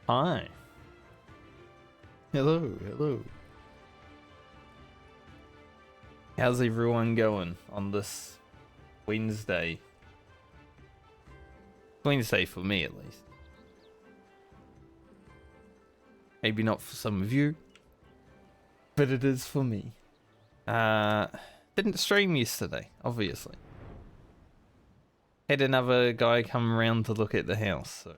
Hi. Hello, hello. How's everyone going on this Wednesday? Wednesday for me, at least. Maybe not for some of you, but it is for me. Didn't stream yesterday, obviously. Had another guy come around to look at the house, so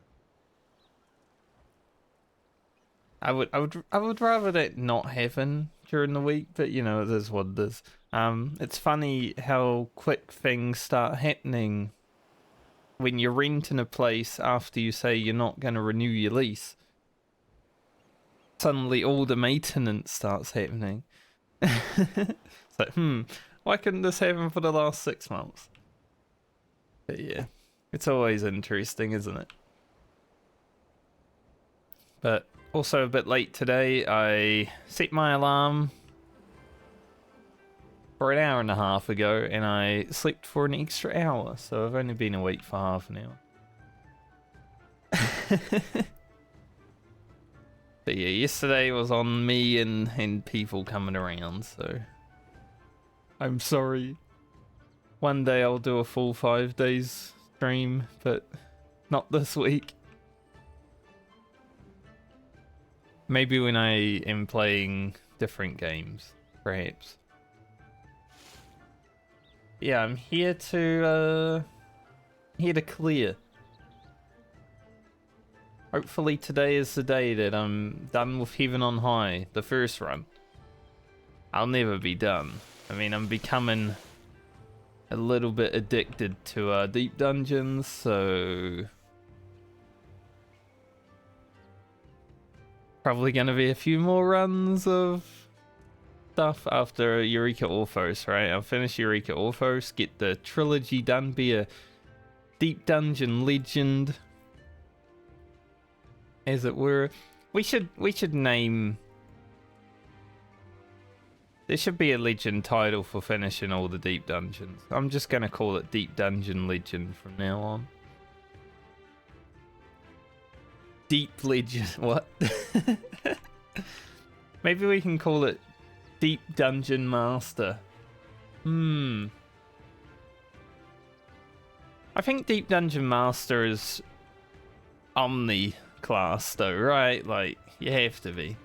I would rather that not happen during the week, but you know, it is what it is. It's funny how quick things start happening when you're renting a place after you say you're not going to renew your lease. Suddenly all the maintenance starts happening. It's like, why couldn't this happen for the last 6 months? But yeah, it's always interesting, isn't it? But also a bit late today. I set my alarm for an hour and a half ago, and I slept for an extra hour, so I've only been awake for half an hour. But yeah, yesterday was on me and people coming around, so I'm sorry. One day I'll do a full 5 days stream, but not this week. Maybe when I am playing different games, perhaps. Yeah, I'm here to clear. Hopefully today is the day that I'm done with Heaven on High, the first run. I'll never be done. I mean, I'm becoming a little bit addicted to deep dungeons, so probably gonna be a few more runs of stuff after Eureka Orthos, right? I'll finish Eureka Orthos, get the trilogy done, be a deep dungeon legend, as it were. We should name. There should be a legend title for finishing all the deep dungeons. I'm just gonna call it Deep Dungeon Legend from now on. Deep Legend, what? Maybe we can call it Deep Dungeon Master. I think Deep Dungeon Master is Omni class though, right? Like, you have to be.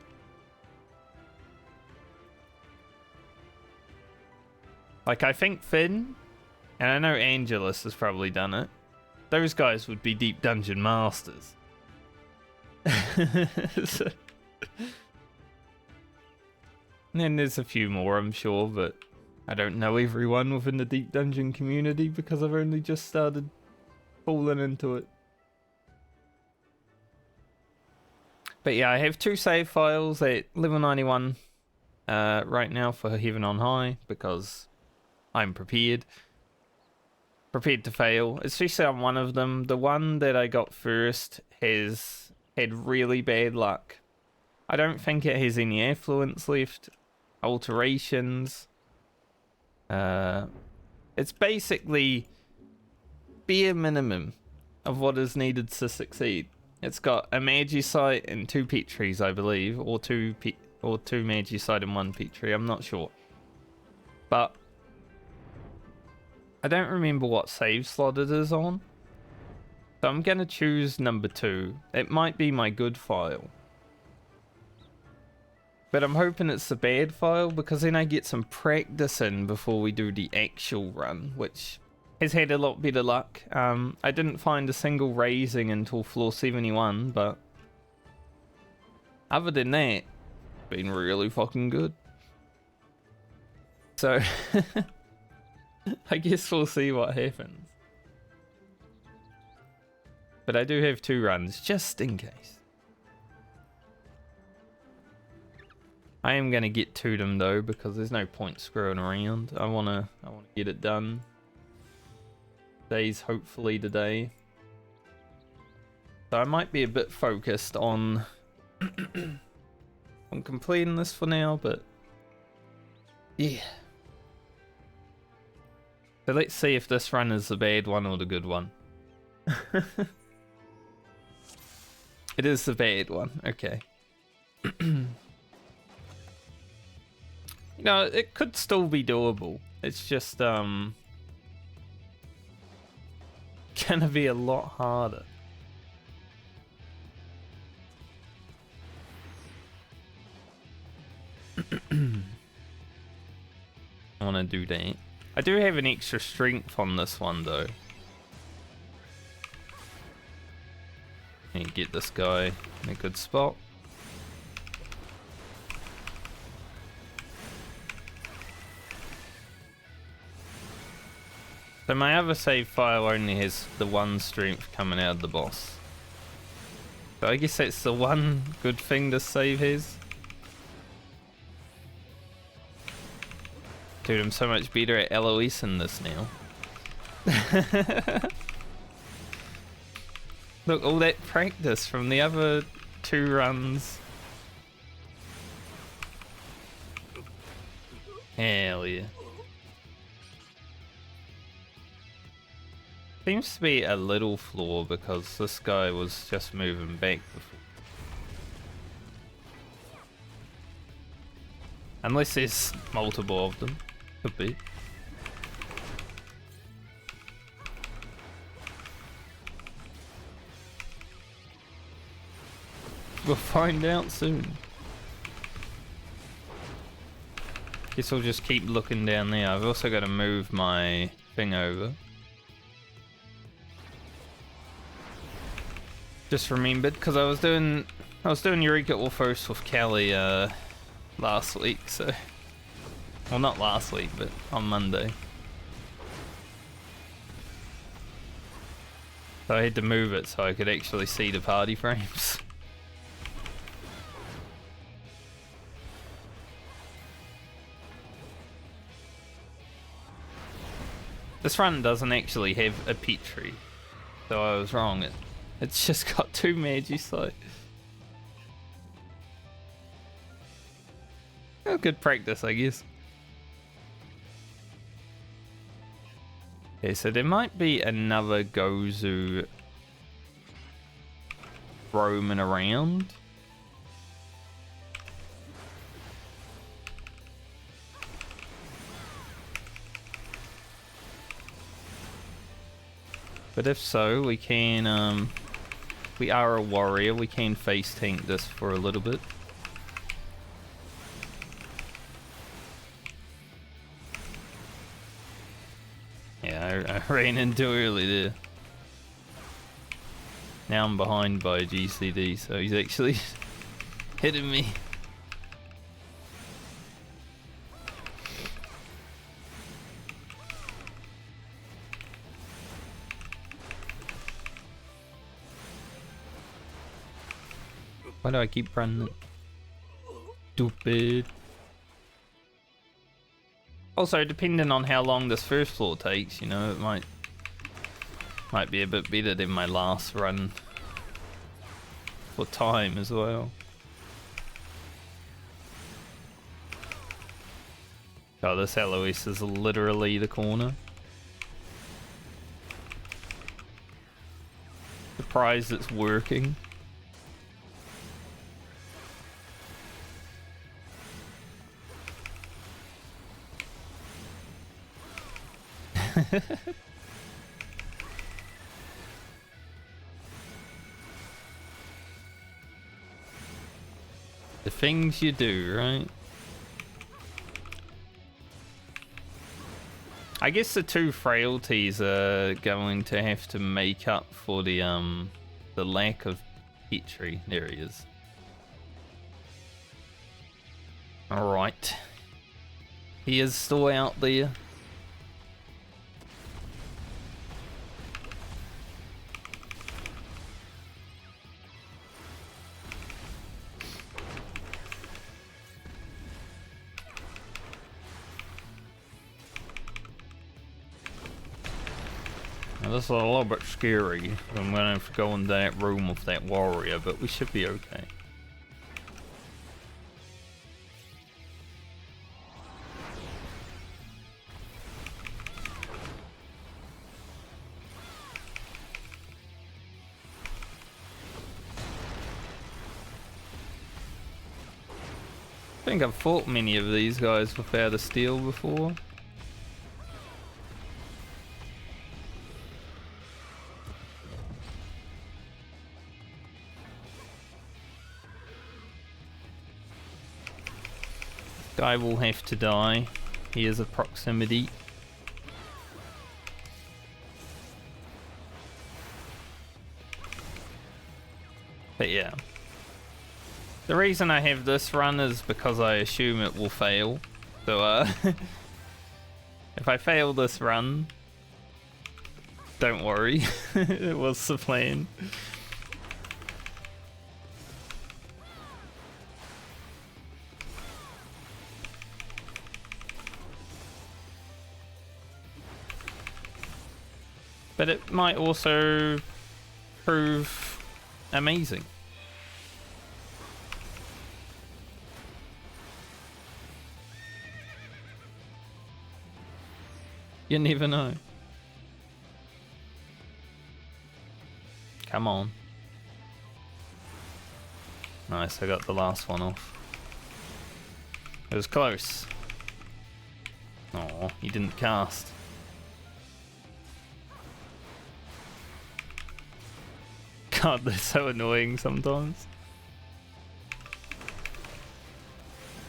Like, I think Finn, and I know Angelus has probably done it, those guys would be Deep Dungeon Masters. So, and then there's a few more, I'm sure, but I don't know everyone within the Deep Dungeon community because I've only just started falling into it. But yeah, I have 2 save files at level 91 right now for Heaven on High because I'm prepared to fail, especially on one of them. The one that I got first has had really bad luck. I don't think it has any affluence left, alterations. It's basically bare minimum of what is needed to succeed. It's got a Magicite and 2 Petries, I believe, or 2 Magicite and 1 Petrie, I'm not sure. But I don't remember what save slot it is on. So I'm gonna choose number 2. It might be my good file. But I'm hoping it's the bad file because then I get some practice in before we do the actual run, which has had a lot better luck. I didn't find a single raising until floor 71, but other than that, been really fucking good. So I guess we'll see what happens. But I do have 2 runs just in case. I am gonna get to them though because there's no point screwing around. I wanna get it done. Days hopefully today. So I might be a bit focused on on completing this for now, but yeah. So let's see if this run is the bad one or the good one. It is the bad one. Okay. You know, it could still be doable. It's just gonna be a lot harder. I want to do that. I do have an extra strength on this one though. And get this guy in a good spot. So my other save file only has the one strength coming out of the boss. So I guess that's the one good thing this save has. Dude, I'm so much better at LOS in this now. Look, all that practice from the other 2 runs. Hell yeah. Seems to be a little flaw because this guy was just moving back before. Unless there's multiple of them. Could be. We'll find out soon. Guess I'll just keep looking down there. I've also got to move my thing over. Just remembered because I was doing Eureka Orthos with Kelly last week, so well, not last week, but on Monday. So I had to move it so I could actually see the party frames. This run doesn't actually have a pet tree, so I was wrong. It's just got 2 Magis, like. Oh, good practice, I guess. Okay, so there might be another Gozu roaming around. But if so, we can, we are a warrior, we can face tank this for a little bit. Yeah, I ran in too early there. Now I'm behind by GCD, so he's actually hitting me. Why do I keep running? Stupid. Also, depending on how long this first floor takes, you know, it might be a bit better than my last run for time as well. Oh, this LOS is literally the corner. Surprised it's working. The things you do, right? I guess the 2 frailties are going to have to make up for the lack of Petri. There he is. Alright. He is still out there. This is a little bit scary. I'm gonna have to go in that room with that warrior, but we should be okay. think I've fought many of these guys without a steel before. Guy will have to die. He is a proximity. But yeah. The reason I have this run is because I assume it will fail. So if I fail this run, don't worry. It was the plan. But it might also prove amazing. You never know. Come on. Nice, I got the last one off. It was close. Oh, he didn't cast. God, they're so annoying sometimes.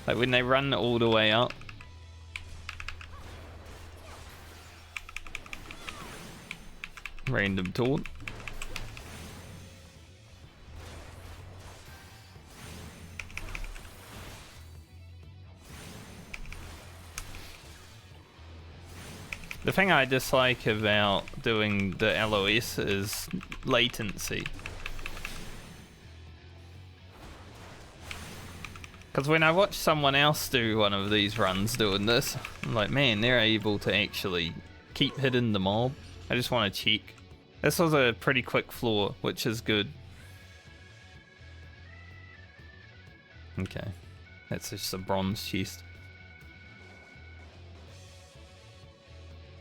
Like when they run all the way up. Random taunt. The thing I dislike about doing the LOS is latency. Because when I watch someone else do one of these runs doing this, I'm like, man, they're able to actually keep hitting the mob. I just want to check. This was a pretty quick floor, which is good. Okay, that's just a bronze chest.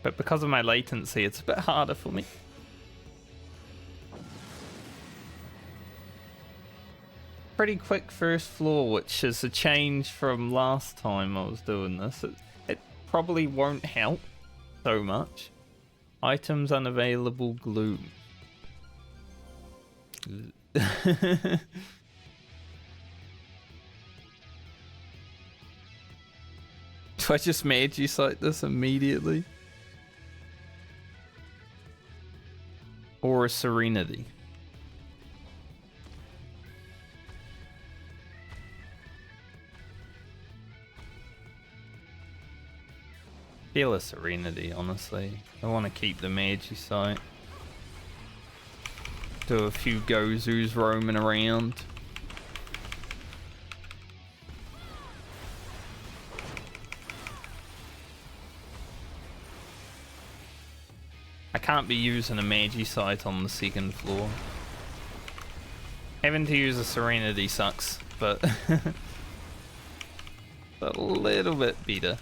But because of my latency, it's a bit harder for me. Pretty quick first floor, which is a change from last time I was doing this. It probably won't help so much. Items unavailable, gloom. Do I just magi sight this immediately? Or a serenity? Feel a serenity, honestly. I want to keep the magi sight. Do a few Gozus roaming around. I can't be using a magi sight on the second floor. Having to use a serenity sucks, but a little bit better.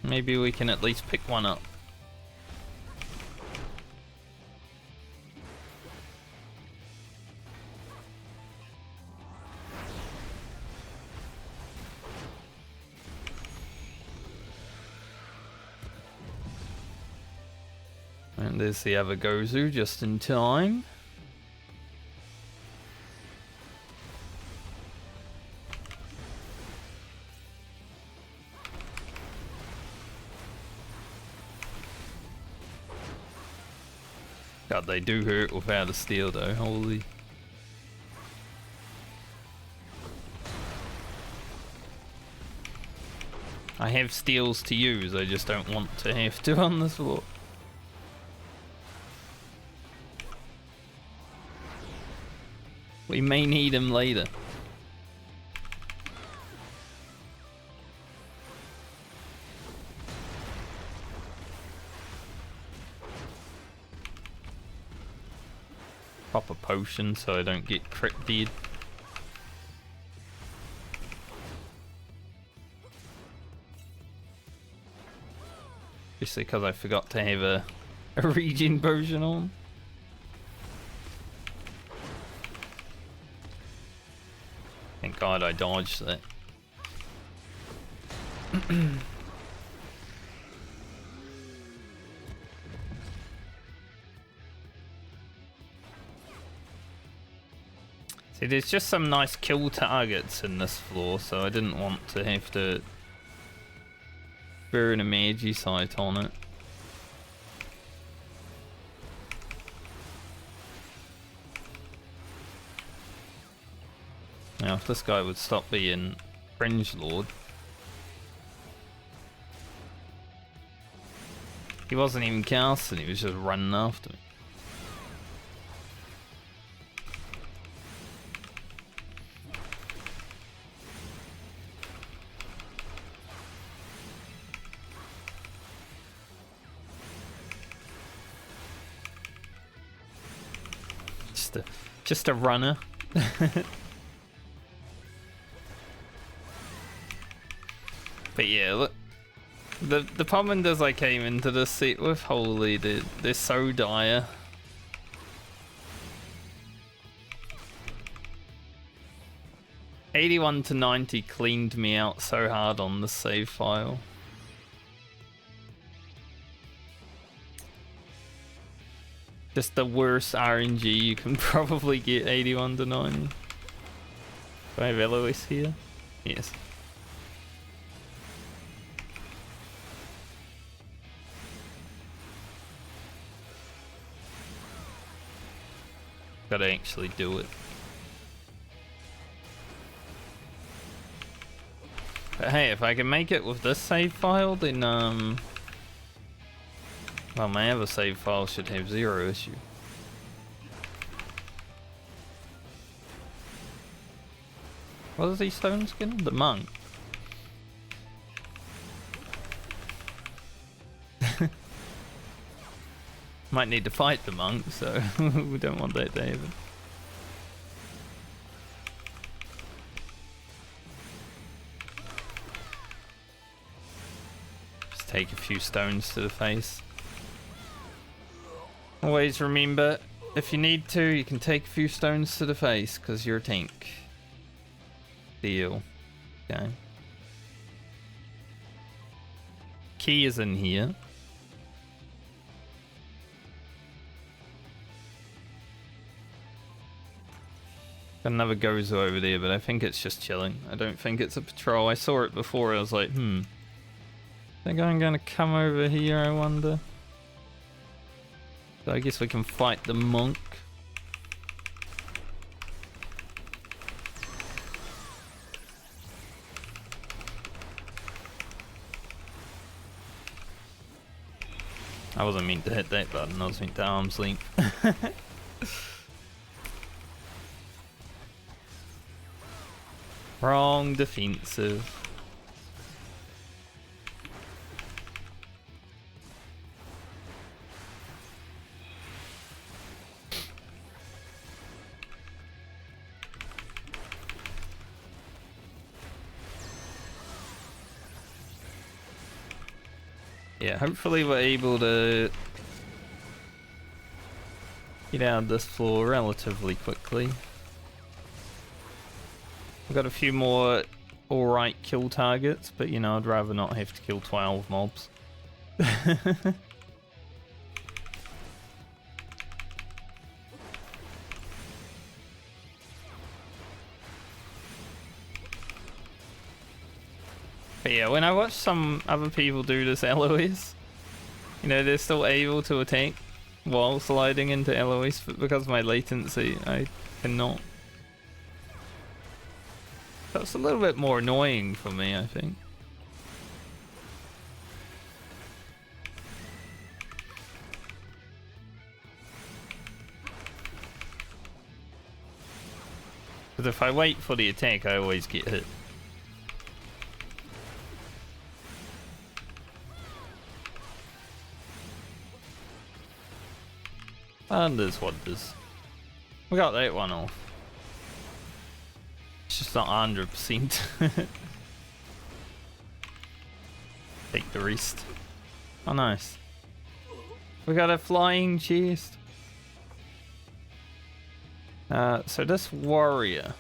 Maybe we can at least pick one up. And there's the other Gozu just in time. God, they do hurt without a steel though, holy. I have steels to use, I just don't want to have to on this floor. We may need him later. Pop a potion so I don't get crit dead. mostly because I forgot to have a regen potion on. Thank God I dodged that. See, there's just some nice kill targets in this floor, so I didn't want to have to burn a magi sight on it. Now, if this guy would stop being Fringe Lord. He wasn't even casting, he was just running after me. Just a runner. But yeah, look, the pommanders I came into this set with, holy, they're so dire. $81 to $90 cleaned me out so hard on the save file. Just the worst RNG you can probably get. 81 to 90. Do I have Eloise here? Yes. Gotta actually do it. But hey, if I can make it with this save file, then well, my other save file should have zero issue. What is he stone skin? The monk. Might need to fight the monk, so we don't want that to happen. Just take a few stones to the face. Always remember, if you need to, you can take a few stones to the face, because you're a tank. Deal. Okay. Key is in here. Got another Gozo over there, but I think it's just chilling. I don't think it's a patrol. I saw it before, I was like, I think I'm gonna come over here, I wonder. So I guess we can fight the monk. I wasn't meant to hit that button, I was meant to arm's length. Wrong defensive. Yeah, hopefully we're able to get out of this floor relatively quickly. We've got a few more alright kill targets, but you know, I'd rather not have to kill 12 mobs. But yeah, when I watch some other people do this Eloise, you know, they're still able to attack while sliding into Eloise, but because of my latency, I cannot. That's a little bit more annoying for me, I think. Because if I wait for the attack, I always get hit. Wonders, wonders. We got that one off. It's just not 100%. Take the rest. Oh, nice. We got a flying chest. So this warrior.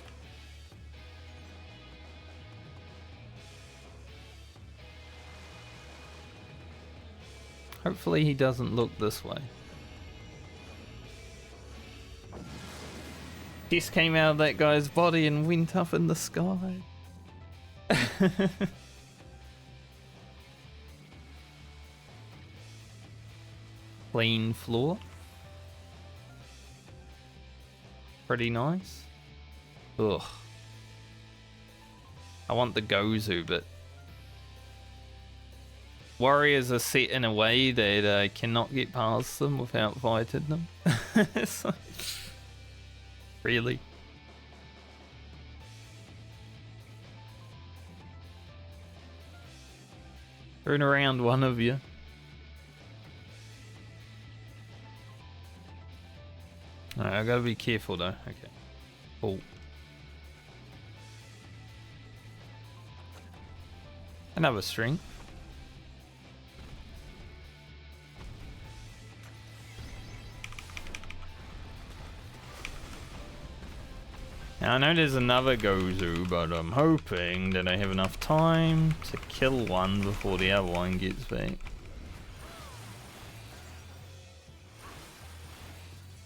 Hopefully he doesn't look this way. Chest came out of that guy's body and went up in the sky. Clean floor. Pretty nice. Ugh. I want the Gozu, but warriors are set in a way that I cannot get past them without fighting them. So, really? Turn around, one of you. Alright, I gotta be careful though. Okay. Cool. Another string. Now I know there's another Gozu, but I'm hoping that I have enough time to kill one before the other one gets back.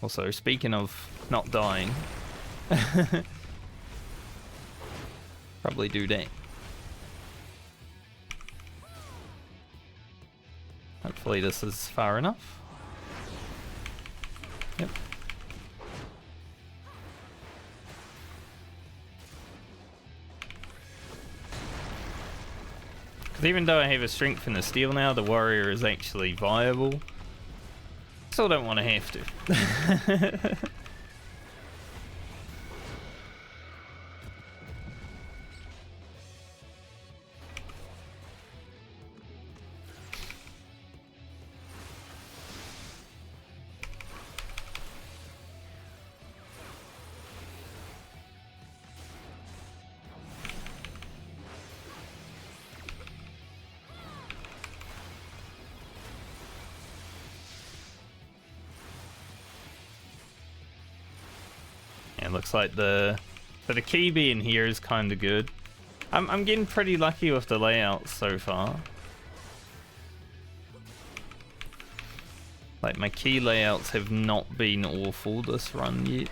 Also, speaking of not dying, probably do that. Hopefully this is far enough. Yep. Because even though I have a strength and a steel now, the warrior is actually viable. Still don't want to have to. It looks like the key being here is kind of good. I'm getting pretty lucky with the layouts so far. Like my key layouts have not been awful this run yet.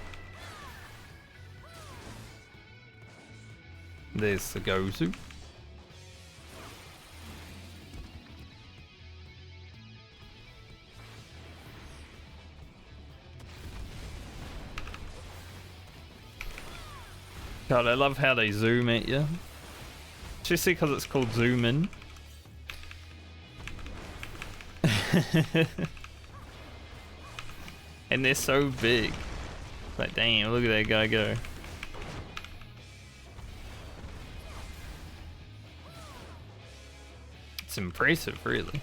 There's the Gozu. God, I love how they zoom at you. Especially because it's called zoom in. And they're so big. Like, damn, look at that guy go. It's impressive, really.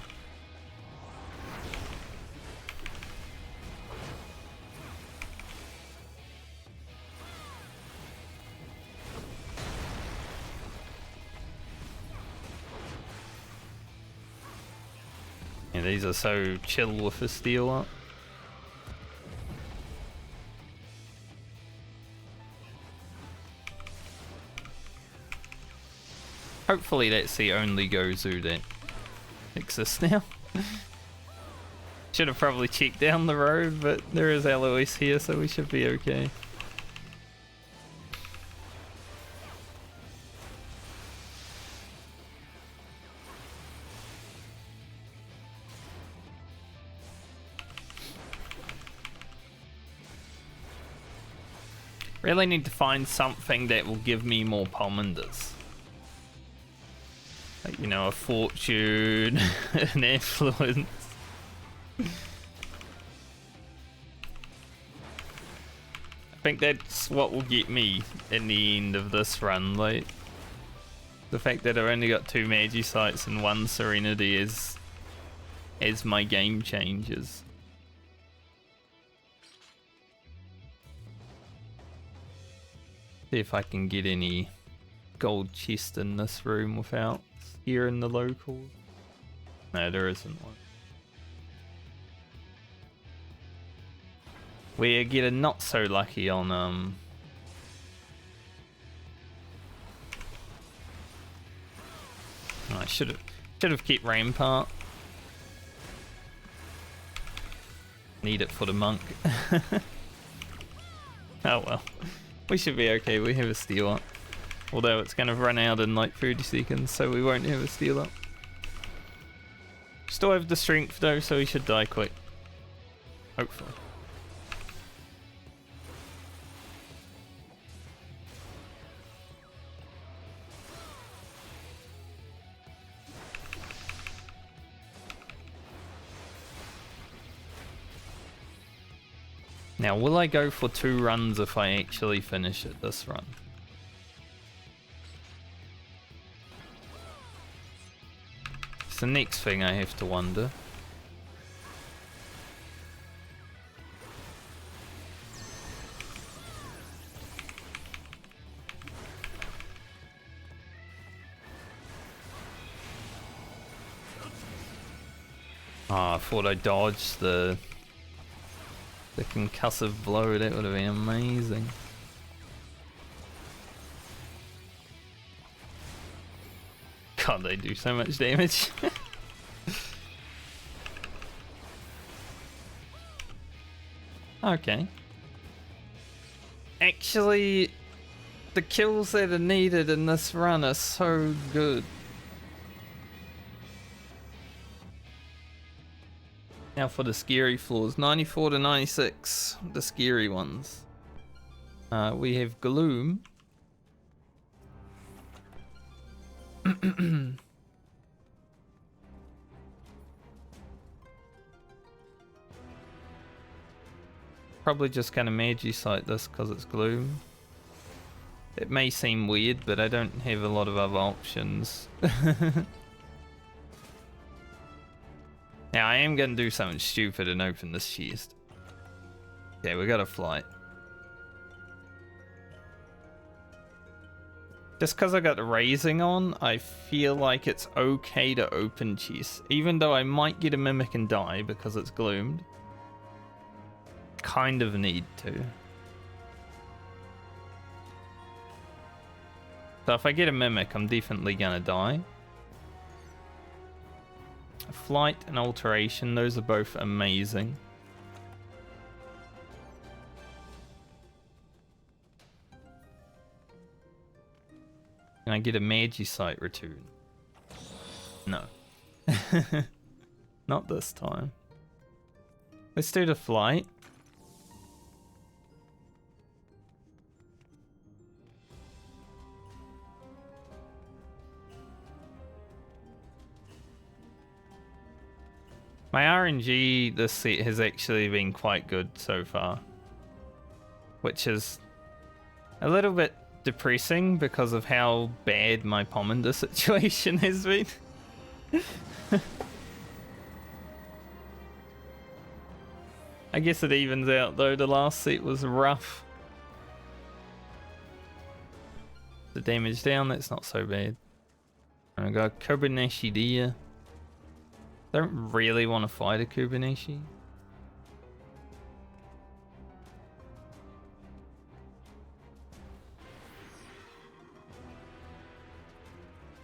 Yeah, these are so chill with the steel up. Hopefully that's the only Gozu that exists now. Should have probably checked down the road, but there is LOS here, so we should be okay. Really need to find something that will give me more pomanders. Like, you know, a fortune, an influence. I think that's what will get me in the end of this run. Like, the fact that I've only got 2 Magi sites and 1 Serenity is as my game changes. See if I can get any gold chest in this room without scaring the locals. No, there isn't one. We get a not so lucky on I should have kept Rampart. Need it for the monk. Oh well. We should be okay, we have a steal up. Although it's gonna run out in like 30 seconds, so we won't have a steal up. Still have the strength though, so we should die quick. Hopefully. Now, will I go for 2 runs if I actually finish it this run? It's the next thing I have to wonder. Ah, I thought I dodged the concussive blow. That would have been amazing. God, they do so much damage. Okay. Actually, the kills that are needed in this run are so good. Now for the scary floors, 94 to 96, the scary ones. We have Gloom. Probably just gonna Magi-Sight this because it's Gloom. It may seem weird, but I don't have a lot of other options. Now I am gonna do something stupid and open this chest. Okay, we got a flight. Just because I got the raising on, I feel like it's okay to open chests. Even though I might get a mimic and die because it's gloomed. Kind of need to. So if I get a mimic, I'm definitely gonna die. Flight and alteration, those are both amazing. Can I get a Magi-Sight return? No. Not this time. Let's do the flight. My RNG this set has actually been quite good so far, which is a little bit depressing because of how bad my Pomander situation has been. I guess it evens out though, the last set was rough. The damage down, that's not so bad. And I got Kobayashi there. Don't really want to fight a Kobayashi.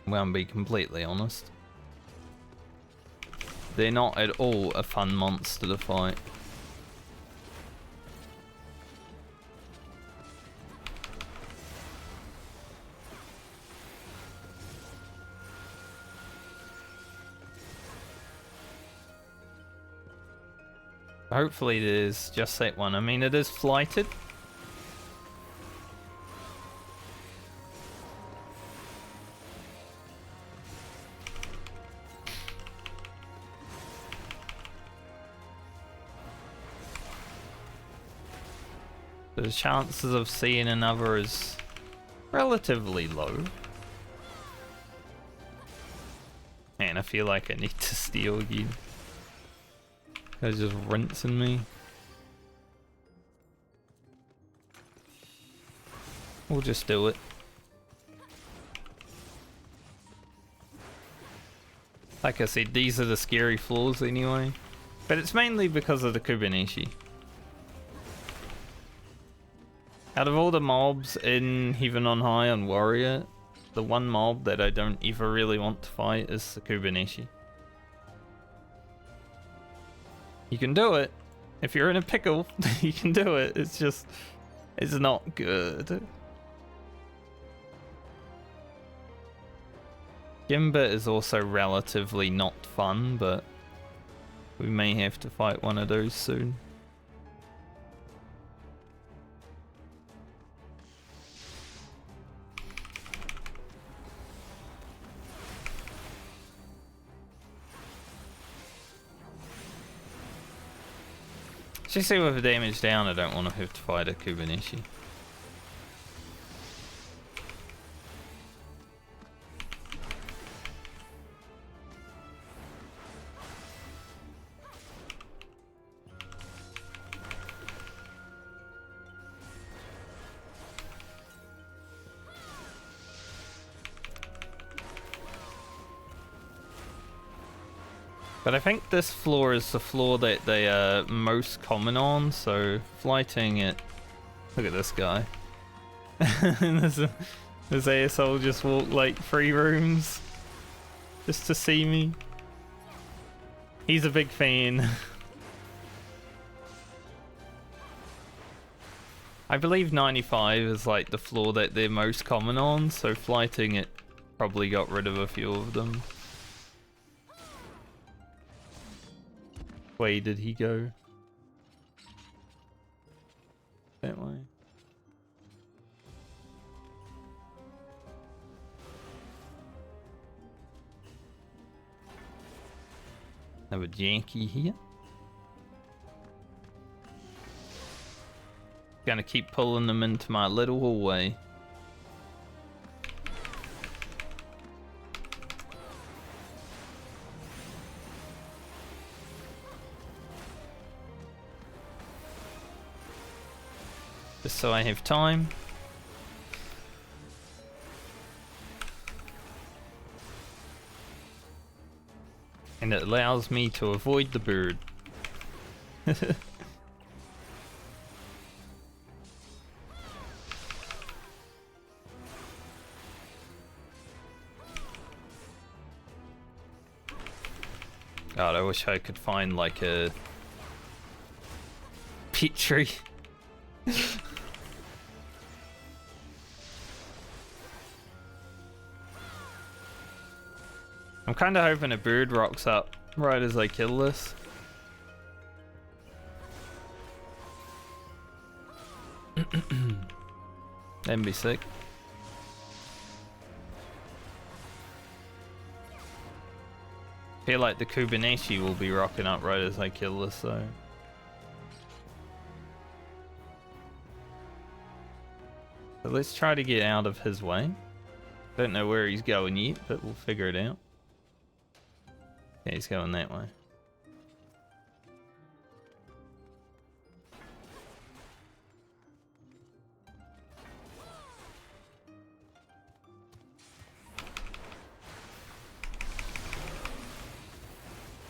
Well, I'm be completely honest. They're not at all a fun monster to fight. Hopefully it is just that one. I mean, it is flighted. The chances of seeing another is relatively low. Man, I feel like I need to steal again. Guy's just rinsing me. We'll just do it. Like I said, these are the scary floors anyway. But it's mainly because of the Kobayashi. Out of all the mobs in Heaven on High on Warrior, the one mob that I don't ever really want to fight is the Kubernetes. You can do it. If you're in a pickle, you can do it. It's just, it's not good. Gimba is also relatively not fun, but we may have to fight one of those soon. Just see with the damage down, I don't want to have to fight a Kubernetes. But I think this floor is the floor that they are most common on, so flighting it... Look at this guy. this asshole just walked like 3 rooms just to see me. He's a big fan. I believe 95 is like the floor that they're most common on, so flighting it probably got rid of a few of them. Way did he go? That way. Have a janky here. Gonna keep pulling them into my little hallway. Just so I have time. And it allows me to avoid the bird. God, I wish I could find like a Petri. I'm kind of hoping a bird rocks up right as I kill this. That'd be sick. Feel like the Kubernetes will be rocking up right as I kill this though. So let's try to get out of his way. Don't know where he's going yet, but we'll figure it out. Yeah, he's going that way.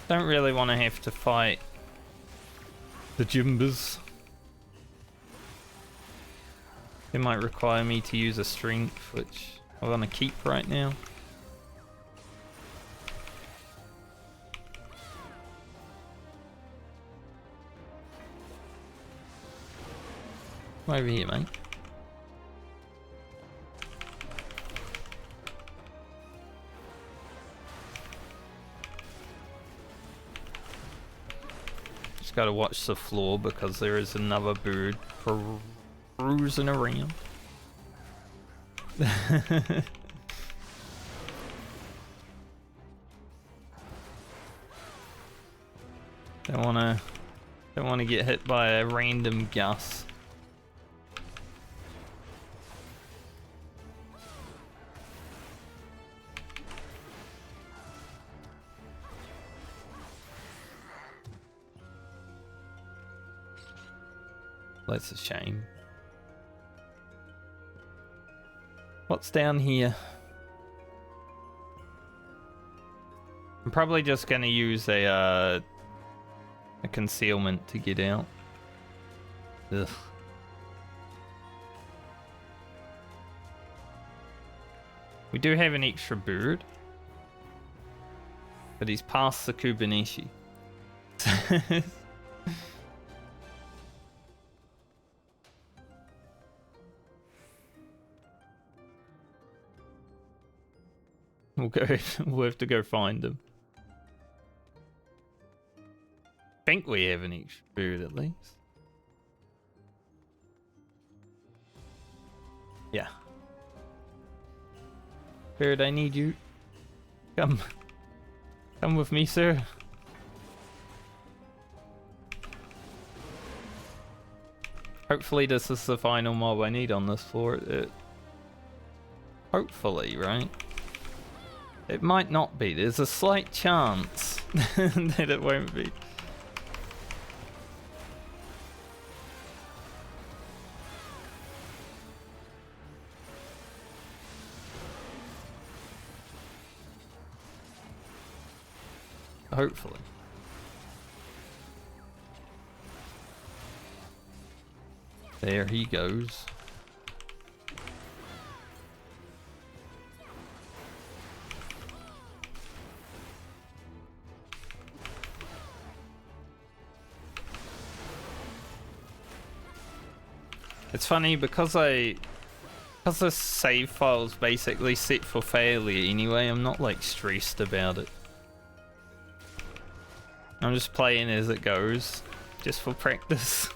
Don't really want to have to fight the Jimbas. It might require me to use a strength, which I want to keep right now. Come over here, mate. Just gotta watch the floor because there is another bird cruising around. Don't wanna get hit by a random Gus. That's a shame. What's down here? I'm probably just gonna use a concealment to get out. Ugh. We do have an extra bird. But he's past the Kubernetes. We'll have to go find him. I think we have an extra bird at least. Yeah. Bird, I need you. Come. Come with me, sir. Hopefully this is the final mob I need on this floor. Hopefully, right? It might not be. There's a slight chance that it won't be. Hopefully. There he goes. It's funny because the save file's basically set for failure anyway, I'm not like stressed about it. I'm just playing as it goes, just for practice.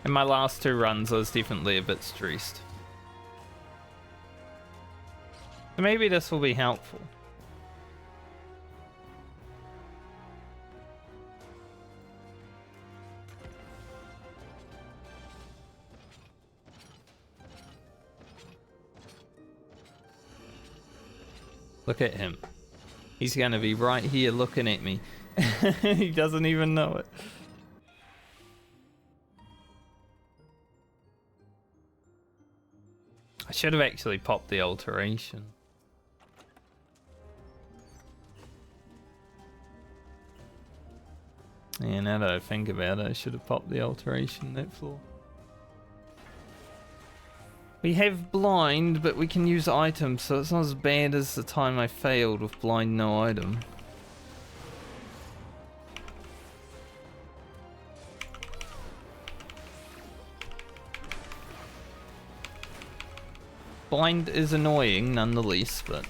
In my last 2 runs, I was definitely a bit stressed. So maybe this will be helpful. Look at him. He's gonna be right here looking at me. He doesn't even know it. I should have actually popped the alteration. Yeah, now that I think about it, I should have popped the alteration that floor. We have blind, but we can use items, so it's not as bad as the time I failed with blind no item. Blind is annoying nonetheless, but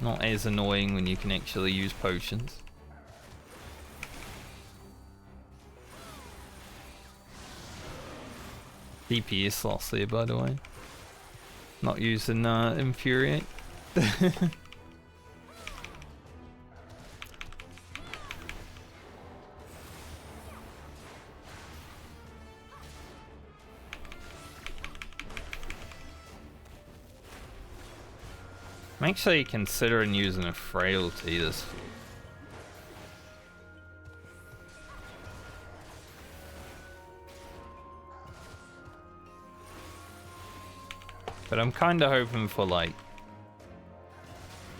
not as annoying when you can actually use potions. DPS loss there, by the way. Not using Infuriate. I'm actually considering using a frailty this. But I'm kind of hoping for like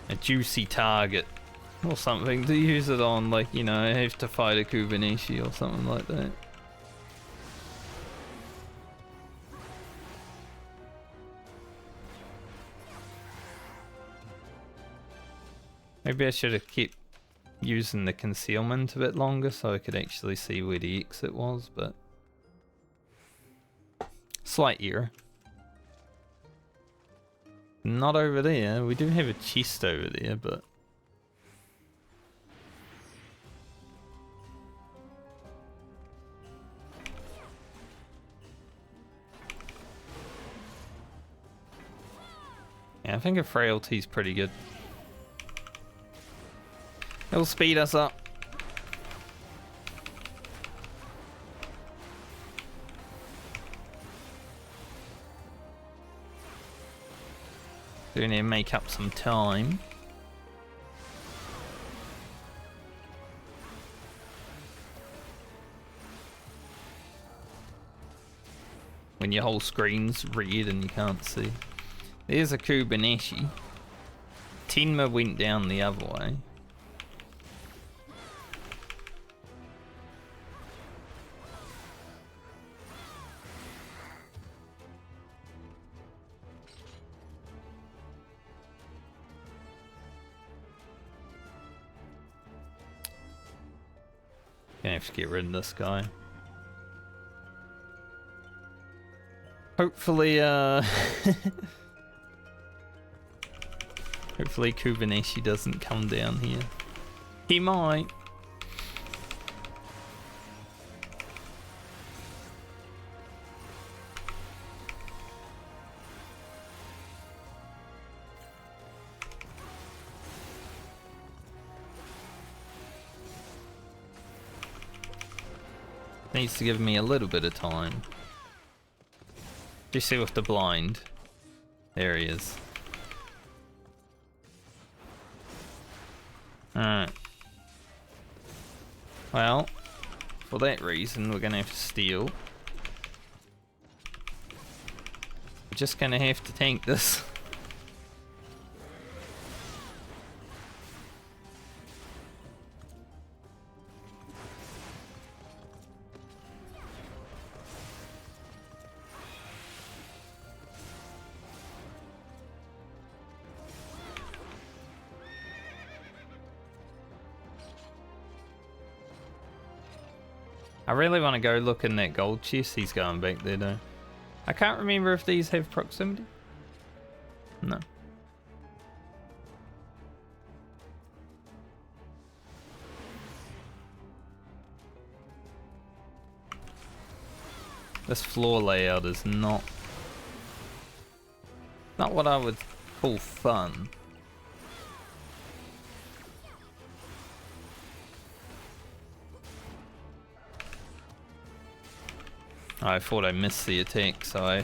a juicy target or something to use it on, like, you know, I have to fight a Kubernetes or something like that. Maybe I should have kept using the concealment a bit longer so I could actually see where the exit was, but slight error. Not over there. We do have a chest over there, but yeah, I think a frailty is pretty good. It'll speed us up. So we need to make up some time. When your whole screen's red and you can't see. There's a Kubernetes. Tenma went down the other way. Gonna have to get rid of this guy. Hopefully, hopefully Kubernetes doesn't come down here. He might. Needs to give me a little bit of time. Do you see with the blind? There he is. Alright. Well, for that reason, we're gonna have to steal. We're just gonna have to tank this. I really want to go look in that gold chest. He's going back there though. I can't remember if these have proximity. No. This floor layout is not what I would call fun. I thought I missed the attack, so I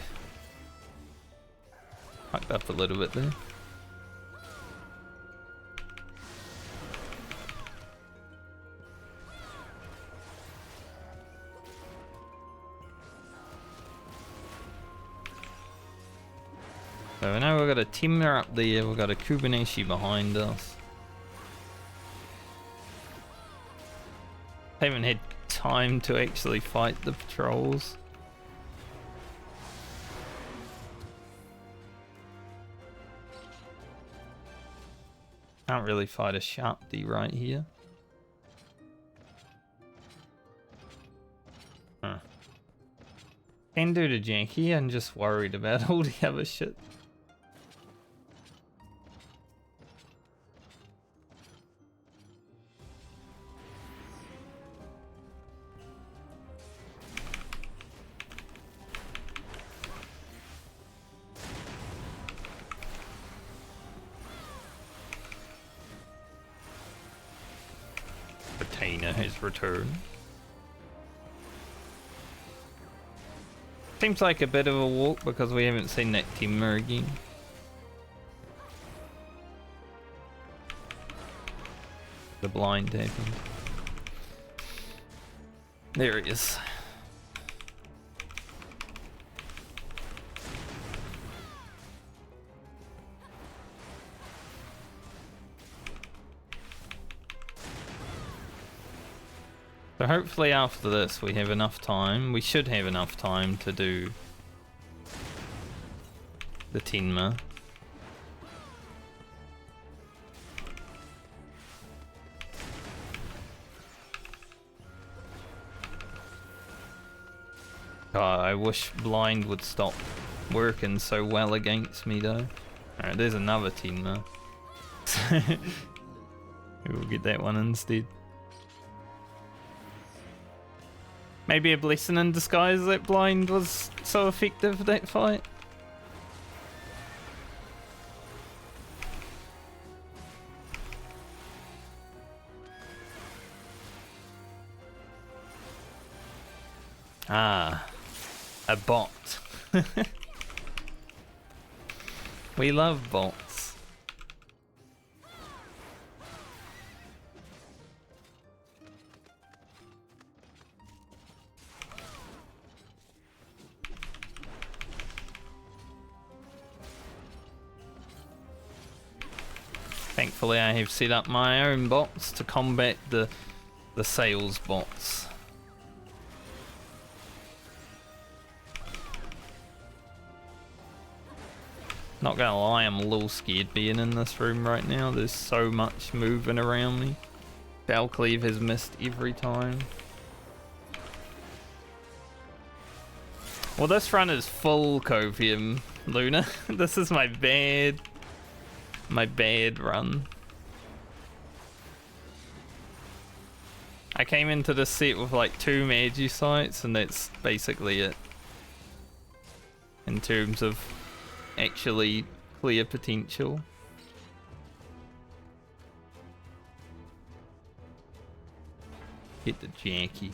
fucked up a little bit there. So now we've got a timber up there, we've got a Kubernetes behind us. Haven't had time to actually fight the patrols. Can't really fight a Sharpie right here. Huh. Can do the janky, I'm just worried about all the other shit. Patina has returned. Seems like a bit of a walk because we haven't seen that timber again. The blind happened. There he is. So hopefully after this we have enough time. We should have enough time to do the Tenma. God, I wish blind would stop working so well against me though. Alright, there's another Tenma. We'll get that one instead. Maybe a blessing in disguise that blind was so effective that fight. Ah, a bot. We love bots. Thankfully I have set up my own bots to combat the sales bots. Not gonna lie, I'm a little scared being in this room right now. There's so much moving around me. Valcleave has missed every time. Well, this run is full Copium, Luna. This is my bad run. I came into this set with like 2 Magi sites, and that's basically it. In terms of actually clear potential. Hit the Jackie.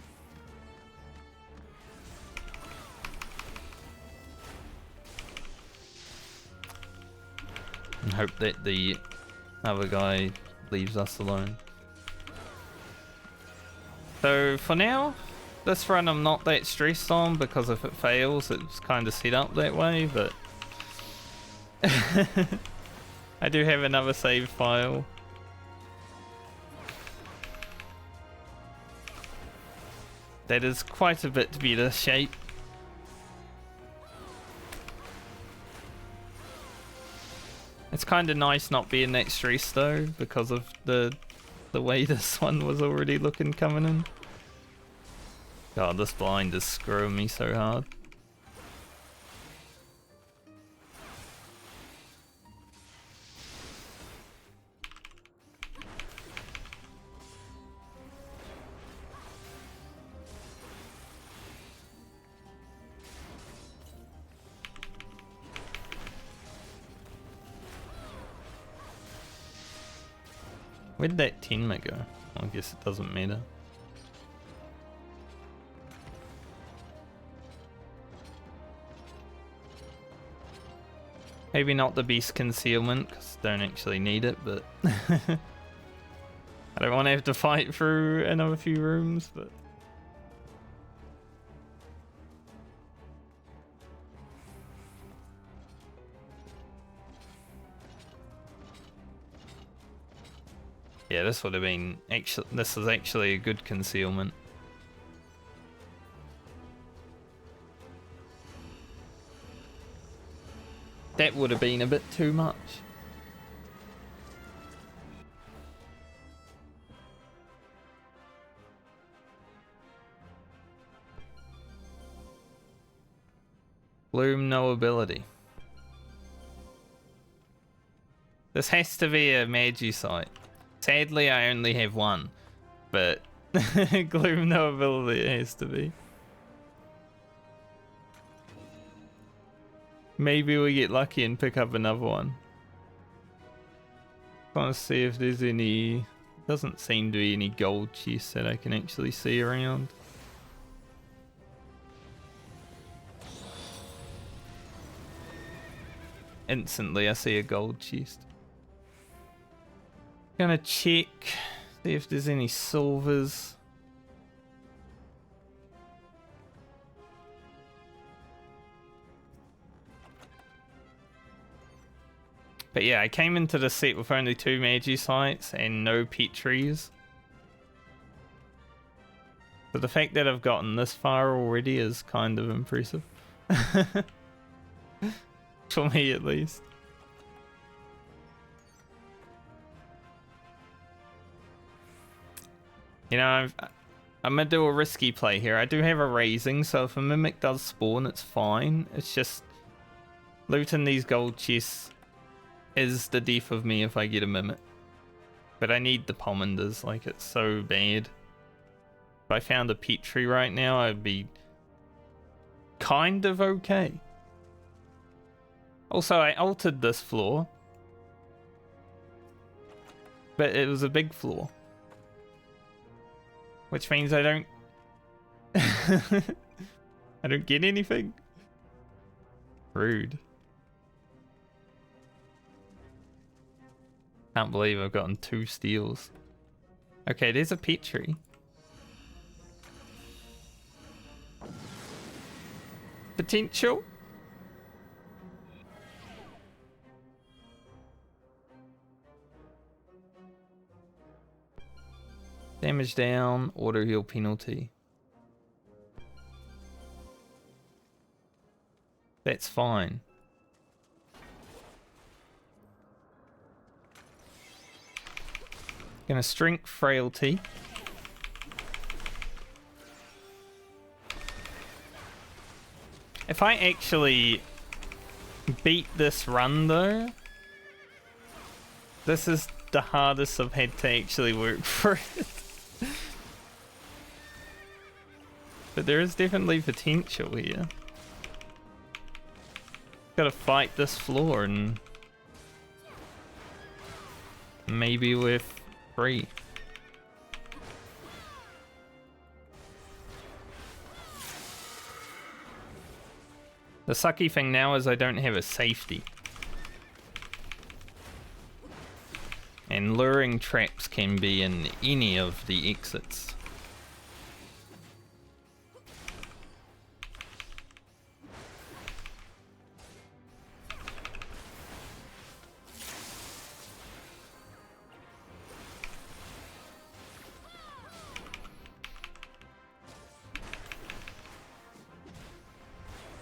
And hope that the other guy leaves us alone. So for now, this run I'm not that stressed on, because if it fails, it's kind of set up that way, but I do have another save file. That is quite a bit better shape. It's kind of nice not being that stressed though, because of the way this one was already looking coming in. God, this blind is screwing me so hard. Where did that Tenma go? I guess it doesn't matter. Maybe not the beast concealment, because I don't actually need it, but I don't want to have to fight through another few rooms, but yeah, this would have been actually, this is actually a good concealment. That would have been a bit too much. Bloom, no ability. This has to be a Magi site. Sadly, I only have one, but Gloom, no ability it has to be. Maybe we get lucky and pick up another one. Want to see if there's any. Doesn't seem to be any gold chests that I can actually see around. Instantly, I see a gold chest. Gonna check, see if there's any silvers. But yeah, I came into the set with only 2 Magi sites and no Petries. So the fact that I've gotten this far already is kind of impressive. For me at least. You know, I'm gonna do a risky play here. I do have a raising, so if a Mimic does spawn, it's fine. It's just looting these gold chests is the death of me if I get a Mimic. But I need the Pommanders, like it's so bad. If I found a Petrie right now, I'd be kind of okay. Also, I altered this floor. But it was a big floor. Which means I don't... I don't get anything. Rude. Can't believe I've gotten 2 steals. Okay, there's a Petrie. Potential. Damage down, auto heal penalty. That's fine. Gonna strength frailty. If I actually beat this run though, this is the hardest I've had to actually work for it. But there is definitely potential here. Gotta fight this floor and maybe we're free. The sucky thing now is I don't have a safety. And luring traps can be in any of the exits.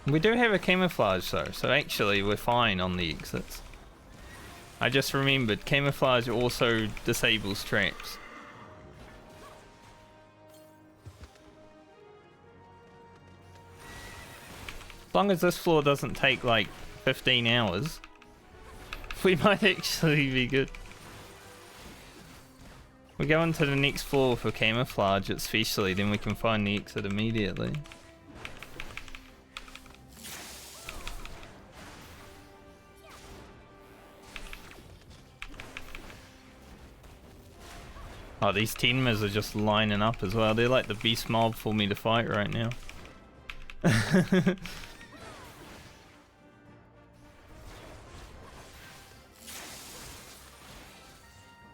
We do have a camouflage though, so actually we're fine on the exits. I just remembered camouflage also disables traps. As long as this floor doesn't take like 15 hours, we might actually be good. We go into the next floor for camouflage especially, then we can find the exit immediately. Oh, these Tenmas are just lining up as well. They're like the beast mob for me to fight right now.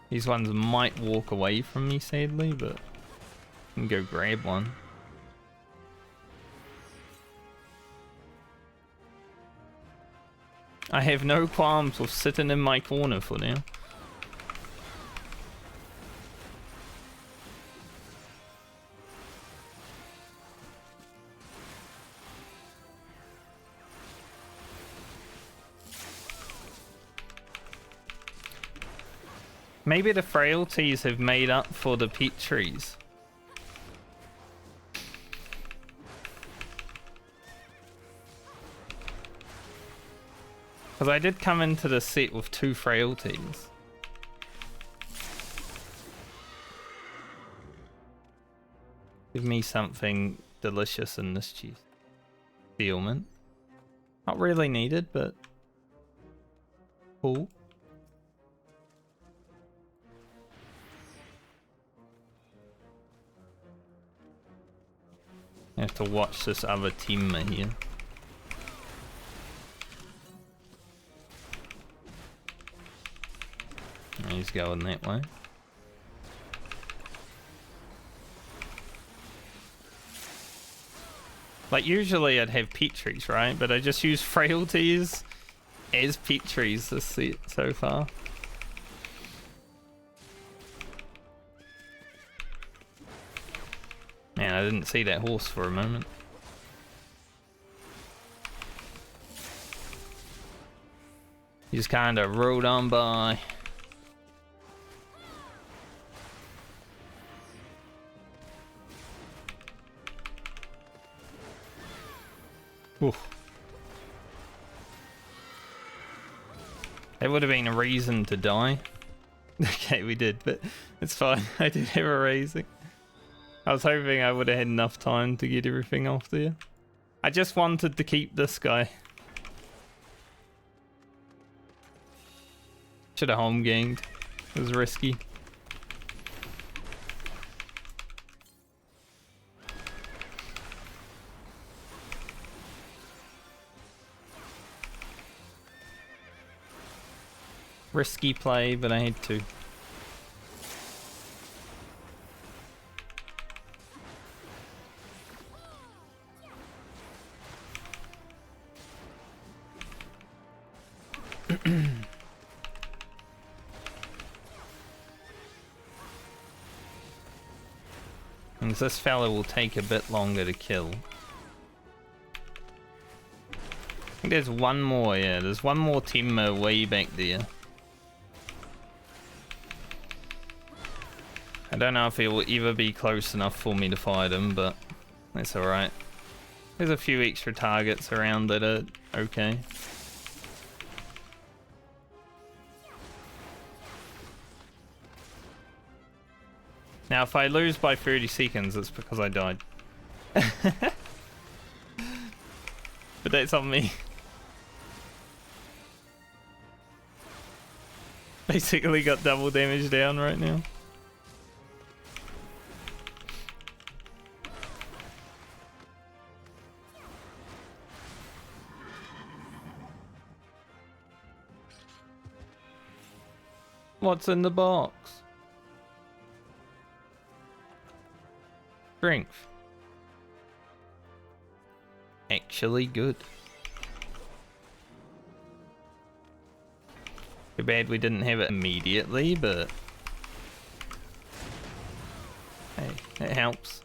These ones might walk away from me sadly, but I can go grab one. I have no qualms with sitting in my corner for now. Maybe the frailties have made up for the pet trees. Because I did come into the set with 2 frailties. Give me something delicious in this cheese. Sealment. Not really needed, but cool. I have to watch this other team here. He's going that way. Like usually I'd have pet trees, right? But I just use frailties as pet trees this set so far. Man, I didn't see that horse for a moment. He just kind of rode on by. Oof. That would have been a reason to die. Okay, we did, but it's fine. I did have a raising. I was hoping I would have had enough time to get everything off there. I just wanted to keep this guy. Should have home gained. It was risky. Risky play, but I had to. And this fella will take a bit longer to kill. I think there's one more, yeah, there's one more Timber way back there. I don't know if he'll ever be close enough for me to fight him, but that's alright. There's a few extra targets around that are okay. Now, if I lose by 30 seconds, it's because I died. But that's on me. Basically got double damage down right now. What's in the box? Strength. Actually good. Too bad we didn't have it immediately, but hey, it helps.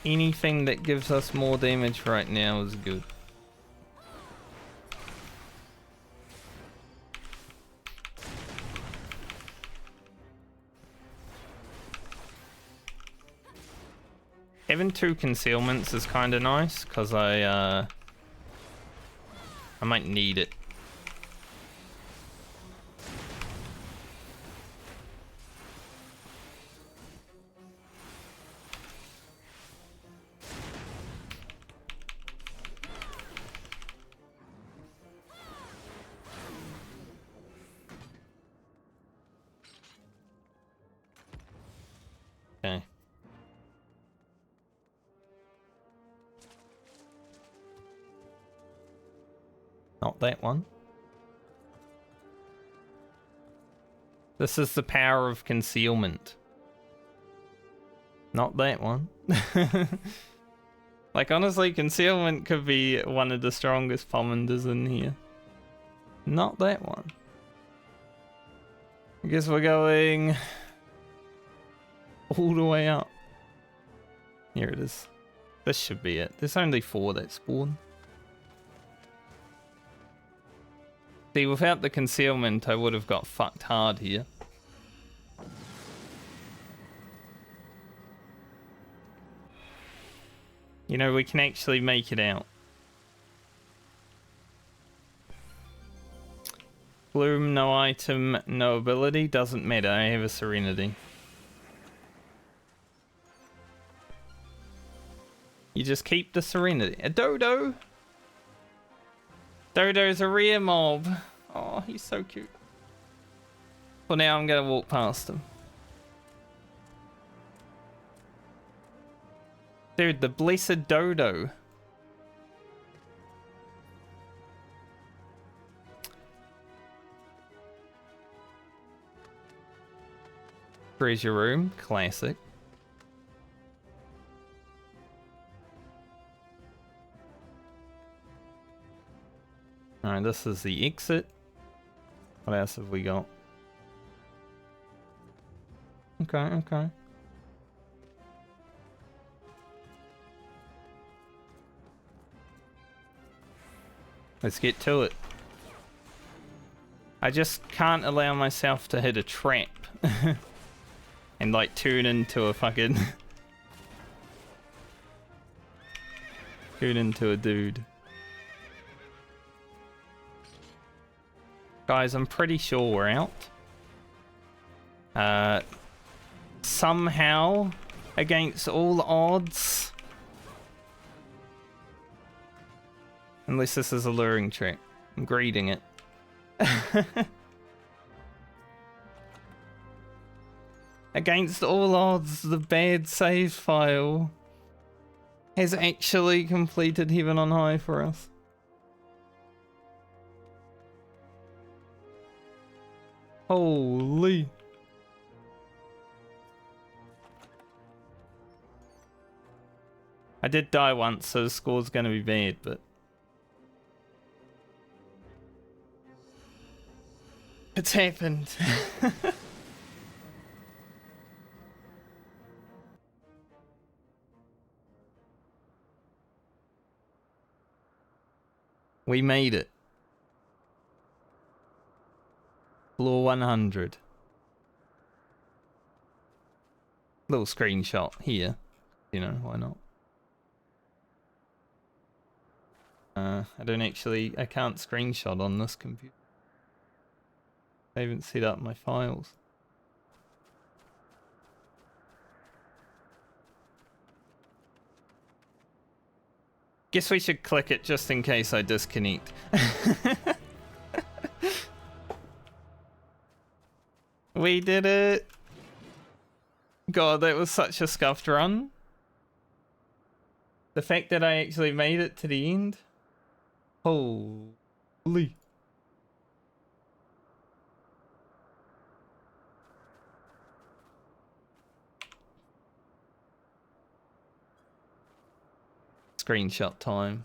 Anything that gives us more damage right now is good. Having 2 concealments is kind of nice, because I might need it. Okay. Not that one. This is the power of concealment. Not that one. Like, honestly, concealment could be one of the strongest pommanders in here. Not that one. I guess we're going all the way up. Here it is. This should be it. There's only 4 that spawn. See, without the concealment, I would have got fucked hard here. You know, we can actually make it out. Bloom, no item, no ability. Doesn't matter, I have a Serenity. You just keep the Serenity. A dodo! Dodo's a rare mob. Oh, he's so cute. Well, now I'm gonna walk past him. Dude, the blessed dodo. Treasure room, classic. Alright, this is the exit. What else have we got? Okay, okay. Let's get to it. I just can't allow myself to hit a trap. And like turn into a fucking... turn into a dude. Guys, I'm pretty sure we're out. Somehow, against all odds. Unless this is a luring trick. I'm greeting it. Against all odds, the bad save file has actually completed Heaven on High for us. Holy. I did die once, so the score's gonna be bad, but... it's happened. We made it. Floor 100. Little screenshot here. You know, why not? I can't screenshot on this computer. I haven't set up my files. Guess we should click it just in case I disconnect. We did it! God, that was such a scuffed run. The fact that I actually made it to the end. Holy. Screenshot time.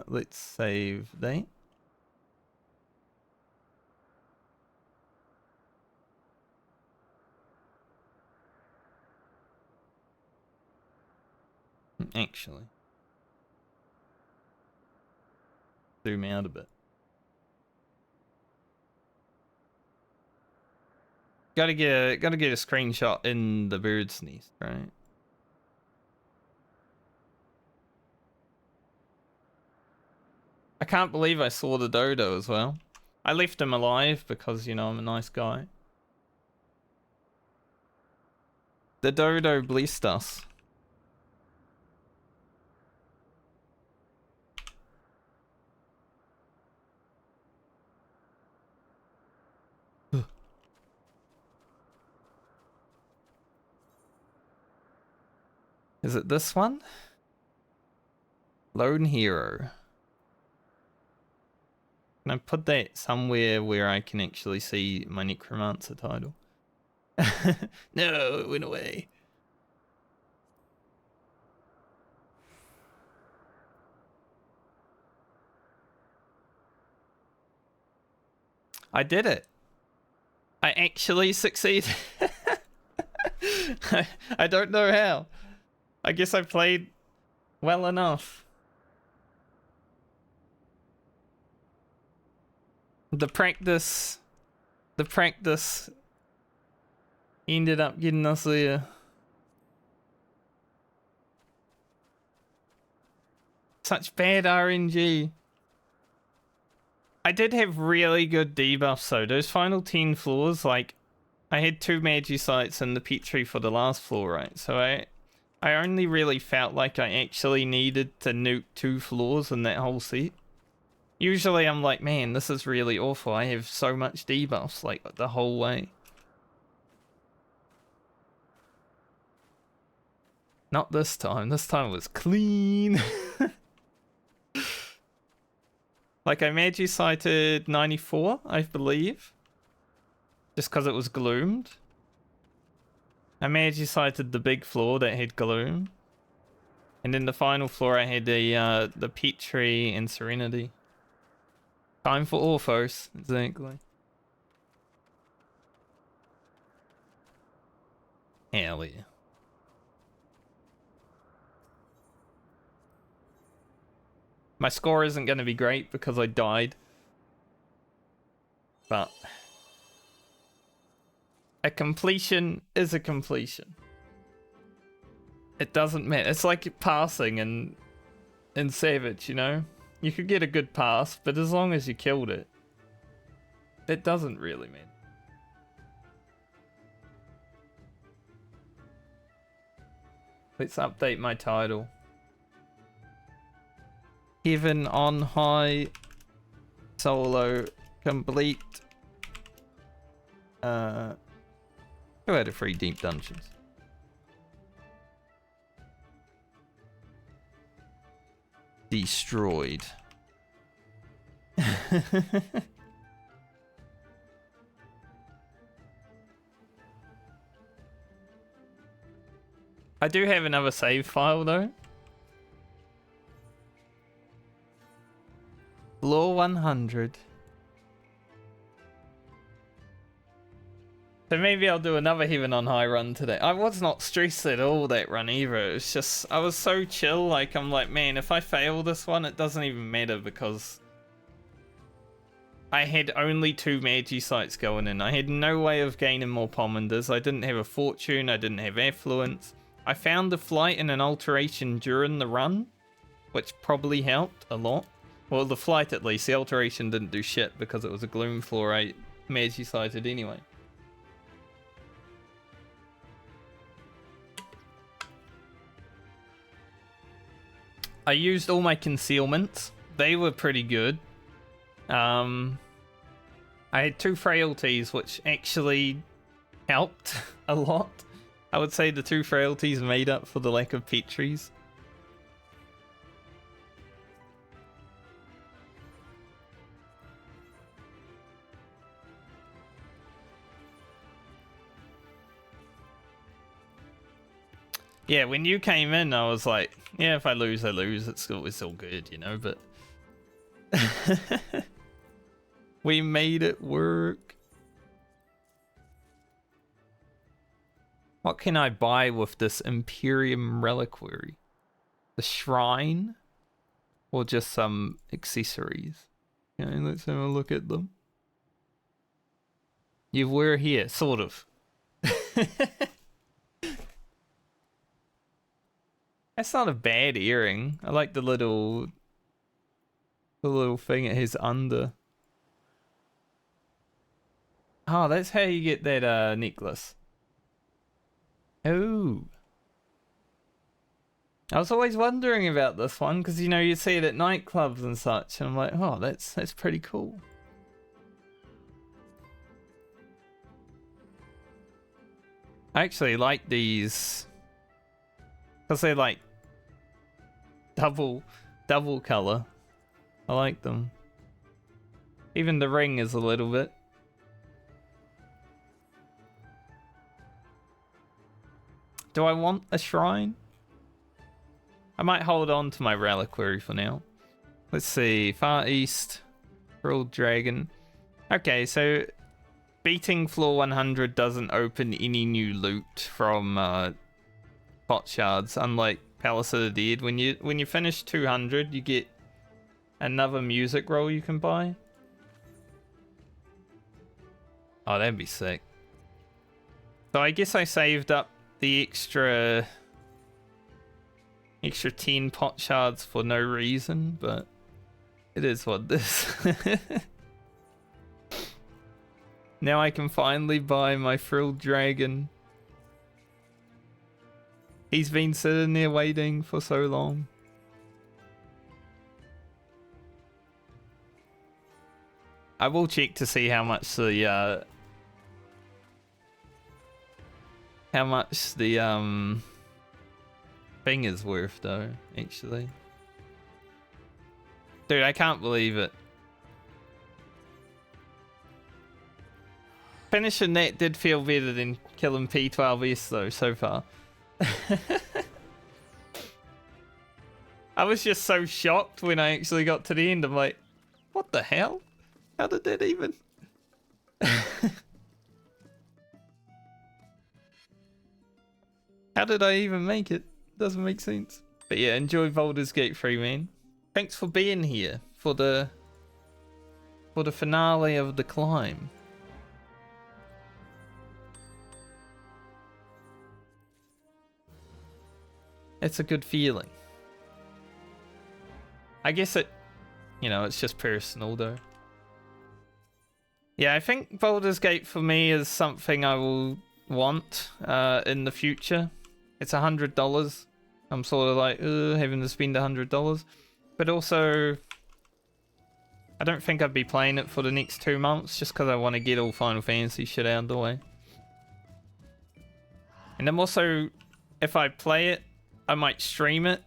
Let's save that. Actually, zoom out a bit. Gotta get a screenshot in the bird's nest, right? I can't believe I saw the dodo as well. I left him alive because, you know, I'm a nice guy. The dodo blessed us. Is it this one? Lone Hero. Can I put that somewhere where I can actually see my Necromancer title? No, it went away. I did it. I actually succeeded. I don't know how. I guess I played well enough. The practice ended up getting us there. Such bad RNG. I did have really good debuffs though. Those final 10 floors, like, I had 2 Magicites and the Petri for the last floor, right? So I only really felt like I actually needed to nuke 2 floors in that whole set. Usually I'm like, man, this is really awful. I have so much debuffs, like, the whole way. Not this time. This time was clean. Like, I Magicited 94, I believe. Just because it was gloomed. I Magicited the big floor that had gloom. And then the final floor I had the Petri and Serenity. Time for Orthos, exactly. Hell yeah. My score isn't going to be great because I died. But a completion is a completion. It doesn't matter. It's like passing in Savage, you know? You could get a good pass, but as long as you killed it, it doesn't really matter. Let's update my title. Heaven on High Solo Complete. 2 out of 3 deep dungeons. Destroyed. I do have another save file though. Floor 100. So maybe I'll do another Heaven on High run today. I was not stressed at all that run either. It was just, I was so chill. Like, I'm like, man, if I fail this one, it doesn't even matter because I had only 2 Magi sites going in. I had no way of gaining more Pomanders. I didn't have a fortune. I didn't have affluence. I found a flight and an alteration during the run, which probably helped a lot. Well, the flight at least. The alteration didn't do shit because it was a Gloom floor I Magi sighted anyway. I used all my concealments. They were pretty good. I had 2 frailties, which actually helped a lot. I would say the 2 frailties made up for the lack of Petries. Yeah, when you came in, I was like, yeah, if I lose, I lose. It's all good, you know, but... we made it work. What can I buy with this Imperium Reliquary? The Shrine? Or just some accessories? Okay, let's have a look at them. You were here, sort of. That's not a bad earring. I like the little thing it has under. Oh, that's how you get that necklace. Oh. I was always wondering about this one because, you know, you see it at nightclubs and such, and I'm like, oh, that's pretty cool. I actually like these because they're like double color. I like them. Even the ring is a little bit. Do I want a shrine? I might hold on to my reliquary for now. Let's see. Far East. World Dragon. Okay, so beating floor 100 doesn't open any new loot from pot shards, unlike Palace of the Dead. When you finish 200, you get another music roll you can buy. Oh, that'd be sick. So I guess I saved up the extra 10 pot shards for no reason, but it is what this. Now I can finally buy my frilled dragon. He's been sitting there waiting for so long. I will check to see how much the thing is worth though, actually. Dude, I can't believe it. Finishing that did feel better than killing P12S though, so far. I was just so shocked when I actually got to the end. I'm like, what the hell? How did that even? How did I even make it? Doesn't make sense. But yeah, enjoy Baldur's Gate 3, man. Thanks for being here for the finale of the climb. It's a good feeling. I guess it, you know, it's just personal though. Yeah, I think Baldur's Gate for me is something I will want in the future. It's $100. I'm sort of like, having to spend $100. But also, I don't think I'd be playing it for the next 2 months just because I want to get all Final Fantasy shit out of the way. And I'm also, if I play it, I might stream it.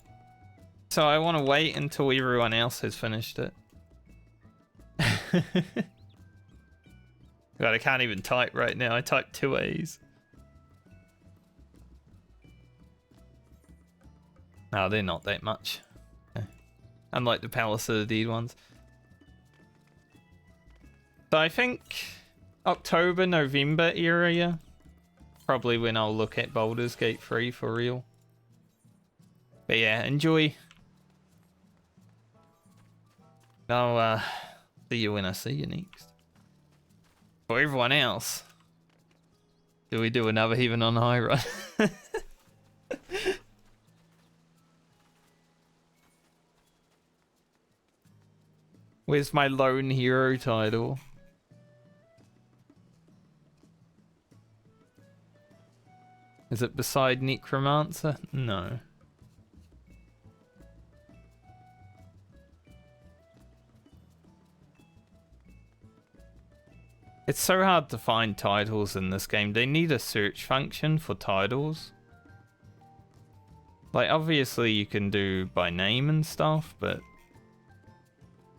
So I want to wait until everyone else has finished it. God, I can't even type right now. I typed 2 A's. No, they're not that much. Okay. Unlike the Palace of the Dead ones. So I think October, November area. Probably when I'll look at Baldur's Gate 3 for real. But yeah, enjoy. I'll See you when I see you next. For everyone else, do we do another Heaven on High run? Where's my lone hero title? Is it beside Necromancer? No. It's so hard to find titles in this game. They need a search function for titles. Like, obviously you can do by name and stuff, but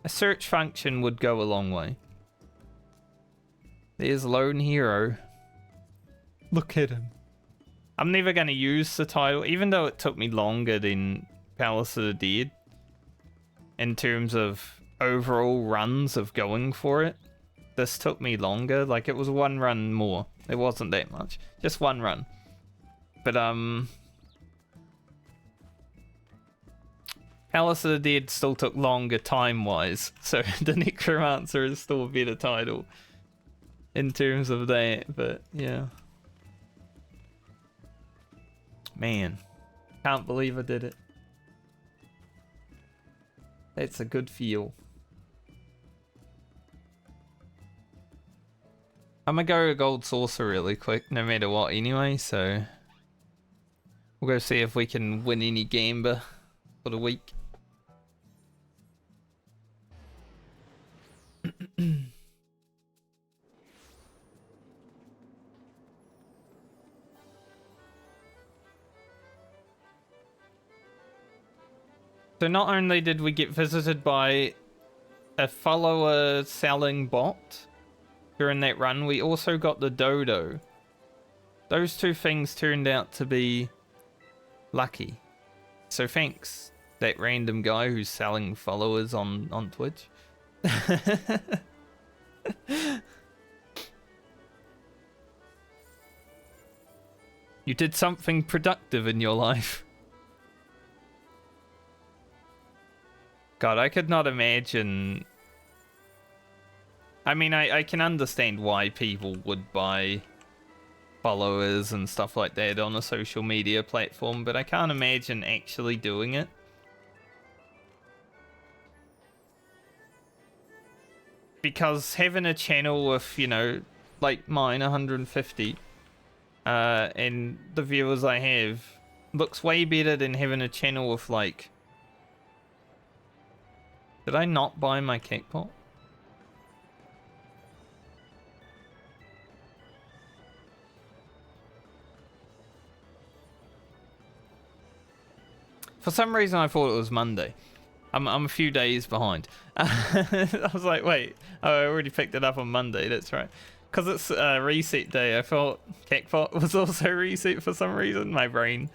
a search function would go a long way. There's Lone Hero. Look at him. I'm never going to use the title, even though it took me longer than Palace of the Dead in terms of overall runs of going for it. This took me longer. Like, it was one run more. It wasn't that much. Just one run. But, Palace of the Dead still took longer time-wise. So, the Necromancer is still a better title in terms of that. But, yeah. Man. Can't believe I did it. That's a good feel. I'm gonna go Gold Saucer really quick, no matter what anyway, so we'll go see if we can win any Gamba for the week. So not only did we get visited by a follower selling bot during that run, we also got the dodo. Those two things turned out to be lucky. So thanks, that random guy who's selling followers on Twitch. You did something productive in your life. God, I could not imagine. I mean, I can understand why people would buy followers and stuff like that on a social media platform, but I can't imagine actually doing it. Because having a channel with, you know, like mine, 150, and the viewers I have, looks way better than having a channel with, like... Did I not buy my cakepot? For some reason I thought it was Monday. I'm a few days behind. I was like, wait, oh, I already picked it up on Monday, that's right. Because it's reset day, I thought Cakepot was also reset for some reason. My brain,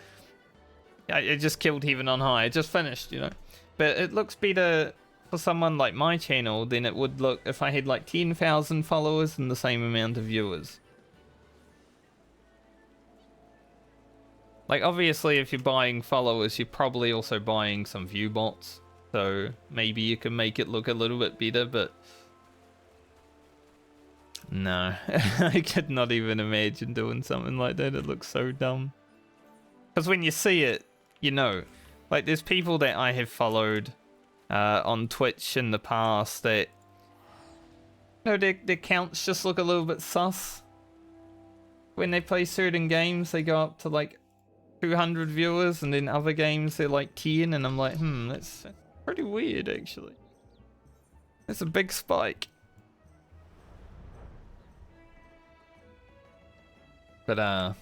it just killed Heaven on High. It just finished, you know. But it looks better for someone like my channel than it would look if I had like 10,000 followers and the same amount of viewers. Like, obviously, if you're buying followers, you're probably also buying some view bots. So maybe you can make it look a little bit better, but no, I could not even imagine doing something like that. It looks so dumb. Because when you see it, you know, like there's people that I have followed on Twitch in the past that, you know, their accounts just look a little bit sus. When they play certain games, they go up to like 200 viewers, and then other games they're like 10, and I'm like, that's pretty weird actually. That's a big spike. But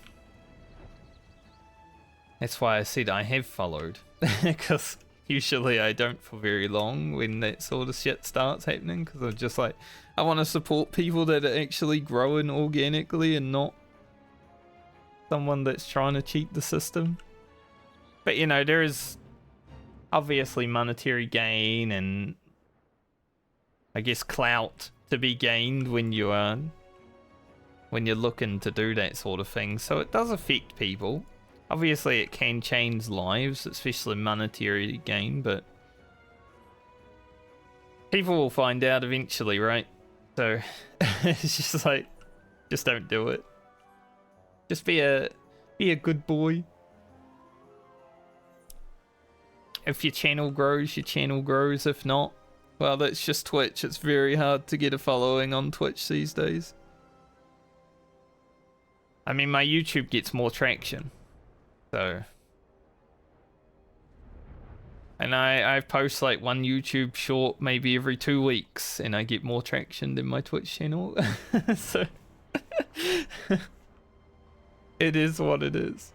that's why I said I have followed, because usually I don't for very long when that sort of shit starts happening, because I'm just like, I want to support people that are actually growing organically and not someone that's trying to cheat the system. But you know, there is obviously monetary gain and I guess clout to be gained when you're looking to do that sort of thing. So it does affect people. Obviously it can change lives, especially monetary gain, but People will find out eventually, right? So it's just like, just don't do it. Just be a good boy. If your channel grows, your channel grows. If not, well, that's just Twitch. It's very hard to get a following on Twitch these days. I mean, my YouTube gets more traction, so. And I post like one YouTube short maybe every 2 weeks, and I get more traction than my Twitch channel. So it is what it is.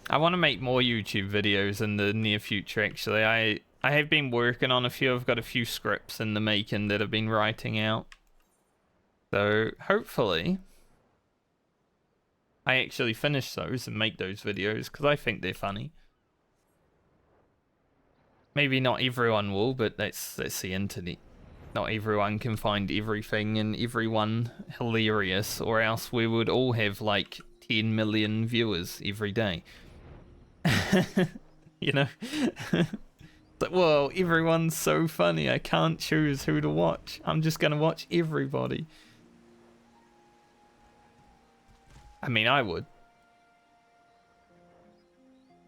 I want to make more YouTube videos in the near future, actually. I have been working on a few. I've got a few scripts in the making that I've been writing out. So hopefully I actually finish those and make those videos, because I think they're funny. Maybe not everyone will, but that's the internet. Not everyone can find everything and everyone hilarious, or else we would all have like 10 million viewers every day. You know? But, well, everyone's so funny, I can't choose who to watch. I'm just gonna watch everybody. I mean, I would.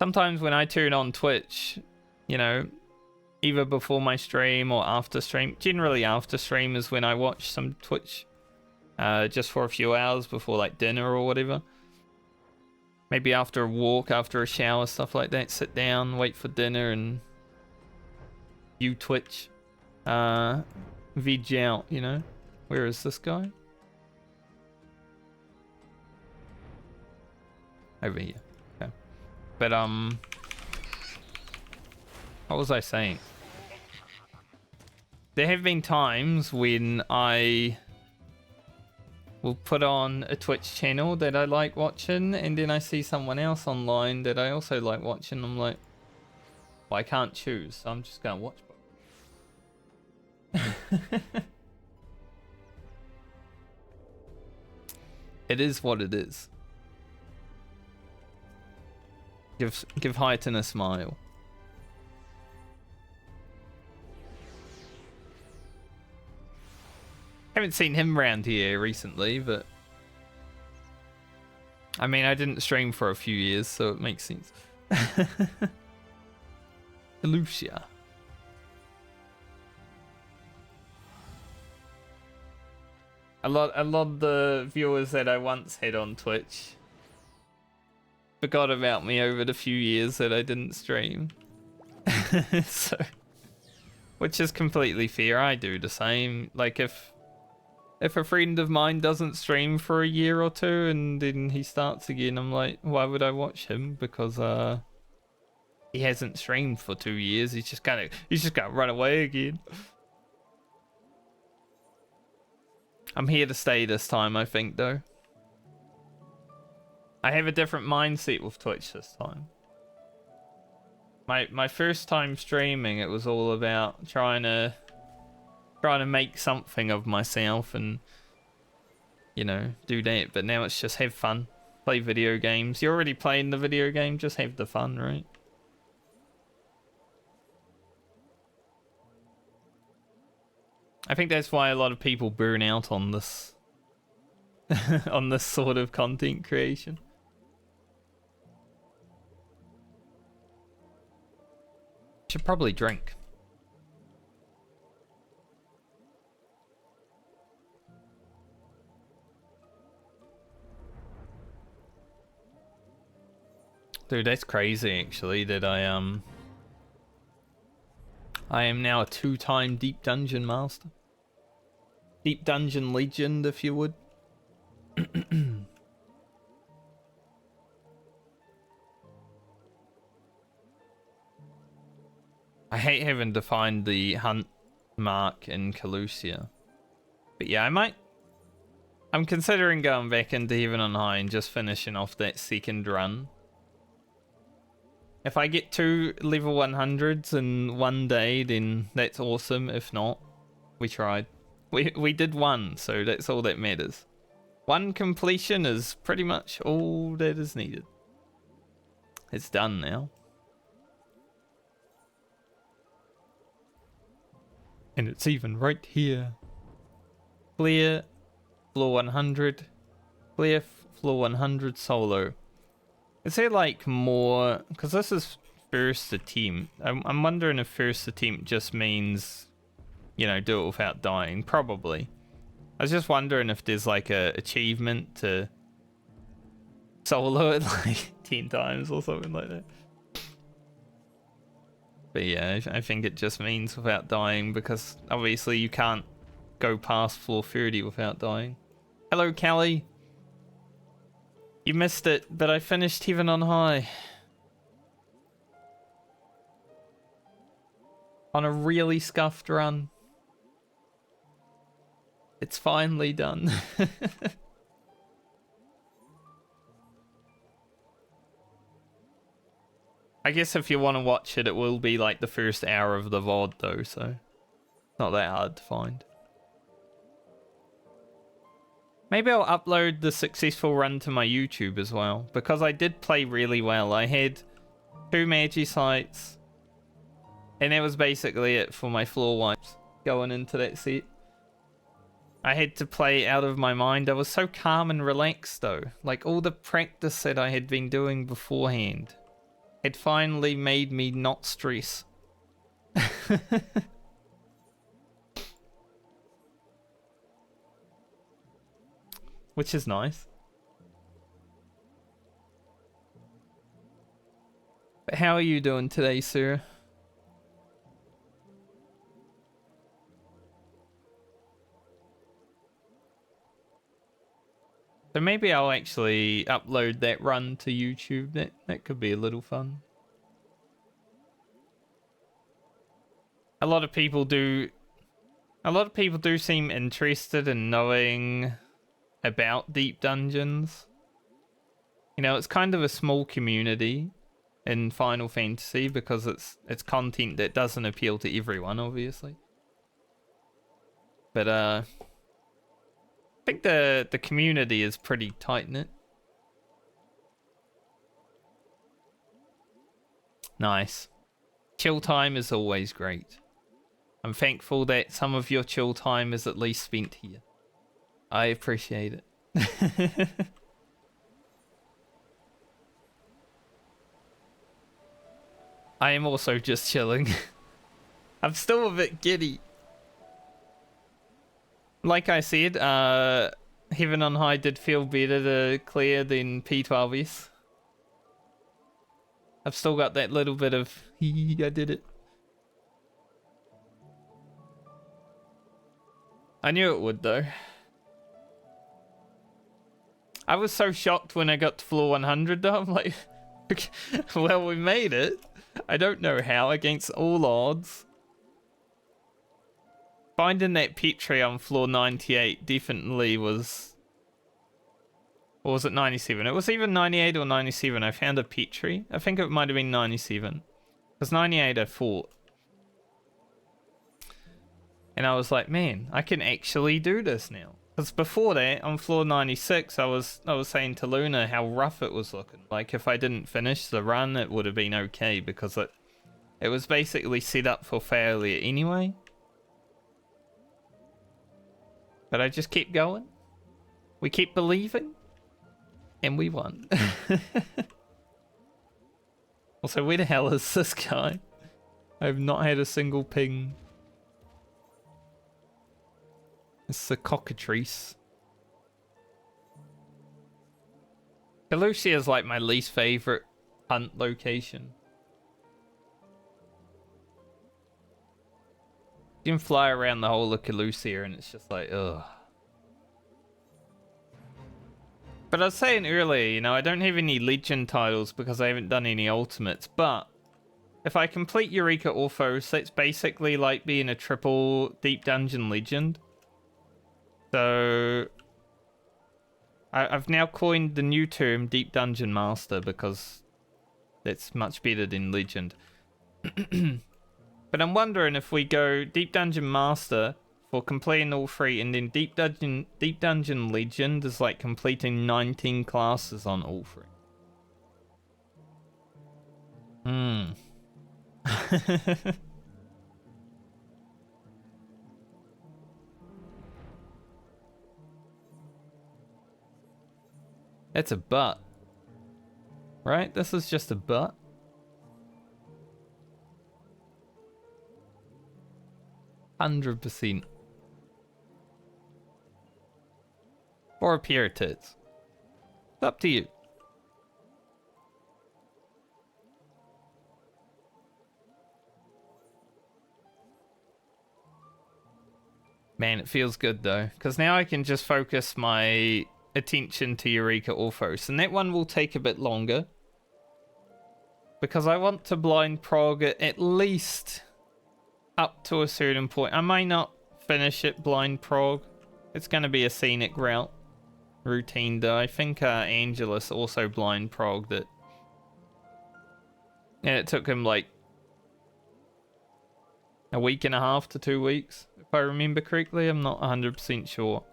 Sometimes when I turn on Twitch, you know, either before my stream or after stream, generally after stream is when I watch some Twitch, just for a few hours before like dinner or whatever. Maybe after a walk, after a shower, stuff like that. Sit down, wait for dinner, and view Twitch. Veg out, you know. Where is this guy? Over here. Okay. But what was I saying? There have been times when I will put on a Twitch channel that I like watching, and then I see someone else online that I also like watching. I'm like, well, I can't choose, so I'm just gonna watch both. It is what it is. Give Hyton a smile. Haven't seen him around here recently, but I mean, I didn't stream for a few years, so it makes sense. Lucia. A lot of the viewers that I once had on Twitch forgot about me over the few years that I didn't stream. So, which is completely fair. I do the same. Like if a friend of mine doesn't stream for a year or two and then he starts again, I'm like, why would I watch him? Because he hasn't streamed for 2 years. He's just gonna run away again. I'm here to stay this time, I think, though. I have a different mindset with Twitch this time. My first time streaming, it was all about trying to make something of myself and, you know, do that. But now it's just have fun, play video games. You're already playing the video game, just have the fun, right? I think that's why a lot of people burn out on this on this sort of content creation. Should probably drink. Dude, that's crazy actually that I am now a 2-time Deep Dungeon Master. Deep Dungeon Legend, if you would. I hate having to find the hunt mark in Calusia. But yeah, I'm considering going back into Heaven on High and just finishing off that second run. If I get 2 level 100s in one day, then that's awesome. If not, we tried. We did 1, so that's all that matters. 1 completion is pretty much all that is needed. It's done now. And it's even right here. Clear, floor 100. Clear, floor 100, solo. Is there like more... Because this is first attempt. I'm wondering if first attempt just means, you know, do it without dying. Probably. I was just wondering if there's like a achievement to solo it like 10 times or something like that. But yeah, I think it just means without dying, because obviously you can't go past floor 30 without dying. Hello, Callie. You missed it, but I finished Heaven on High. On a really scuffed run. It's finally done. I guess if you want to watch it, it will be like the first hour of the VOD though, so not that hard to find. Maybe I'll upload the successful run to my YouTube as well, because I did play really well. I had 2 Magi sites, and that was basically it for my floor wipes going into that set. I had to play out of my mind. I was so calm and relaxed though. Like all the practice that I had been doing beforehand had finally made me not stress. Which is nice. But how are you doing today, sir? So maybe I'll actually upload that run to YouTube. That could be a little fun. A lot of people do seem interested in knowing about deep dungeons. You know, it's kind of a small community in Final Fantasy because it's content that doesn't appeal to everyone, obviously. But I think the community is pretty tight-knit. Nice. Chill time is always great. I'm thankful that some of your chill time is at least spent here. I appreciate it. I am also just chilling. I'm still a bit giddy. Like I said, Heaven on High did feel better to clear than P12S. I've still got that little bit of, I did it. I knew it would though. I was so shocked when I got to floor 100 though. I'm like, well, we made it. I don't know how, against all odds. Finding that Petri on floor 98 definitely was... Or was it 97? It was either 98 or 97. I found a Petri. I think it might have been 97. Because 98 I fought. And I was like, man, I can actually do this now. Because before that, on floor 96, I was saying to Luna how rough it was looking. Like, if I didn't finish the run, it would have been okay. Because it was basically set up for failure anyway. But I just kept going. We kept believing. And we won. Also, where the hell is this guy? I have not had a single ping. It's the cockatrice. Calusia is like my least favorite hunt location. You can fly around the whole of Calusia and it's just like, ugh. But I was saying earlier, you know, I don't have any legend titles because I haven't done any ultimates, but if I complete Eureka Orthos, that's basically like being a triple deep dungeon legend. So I've now coined the new term Deep Dungeon Master because that's much better than Legend. But I'm wondering if we go Deep Dungeon Master for completing all 3, and then Deep Dungeon Legend is like completing 19 classes on all 3. It's a butt. Right? This is just a butt. %100%. Or a pair of tits. It's up to you. Man, it feels good though, because now I can just focus my attention to Eureka Orthos, and that one will take a bit longer. Because I want to blind prog it at least up to a certain point. I may not finish it blind prog. It's going to be a scenic routine though. I think Angelus also blind progged it. And it took him like a week and a half to 2 weeks, if I remember correctly. I'm not 100% sure.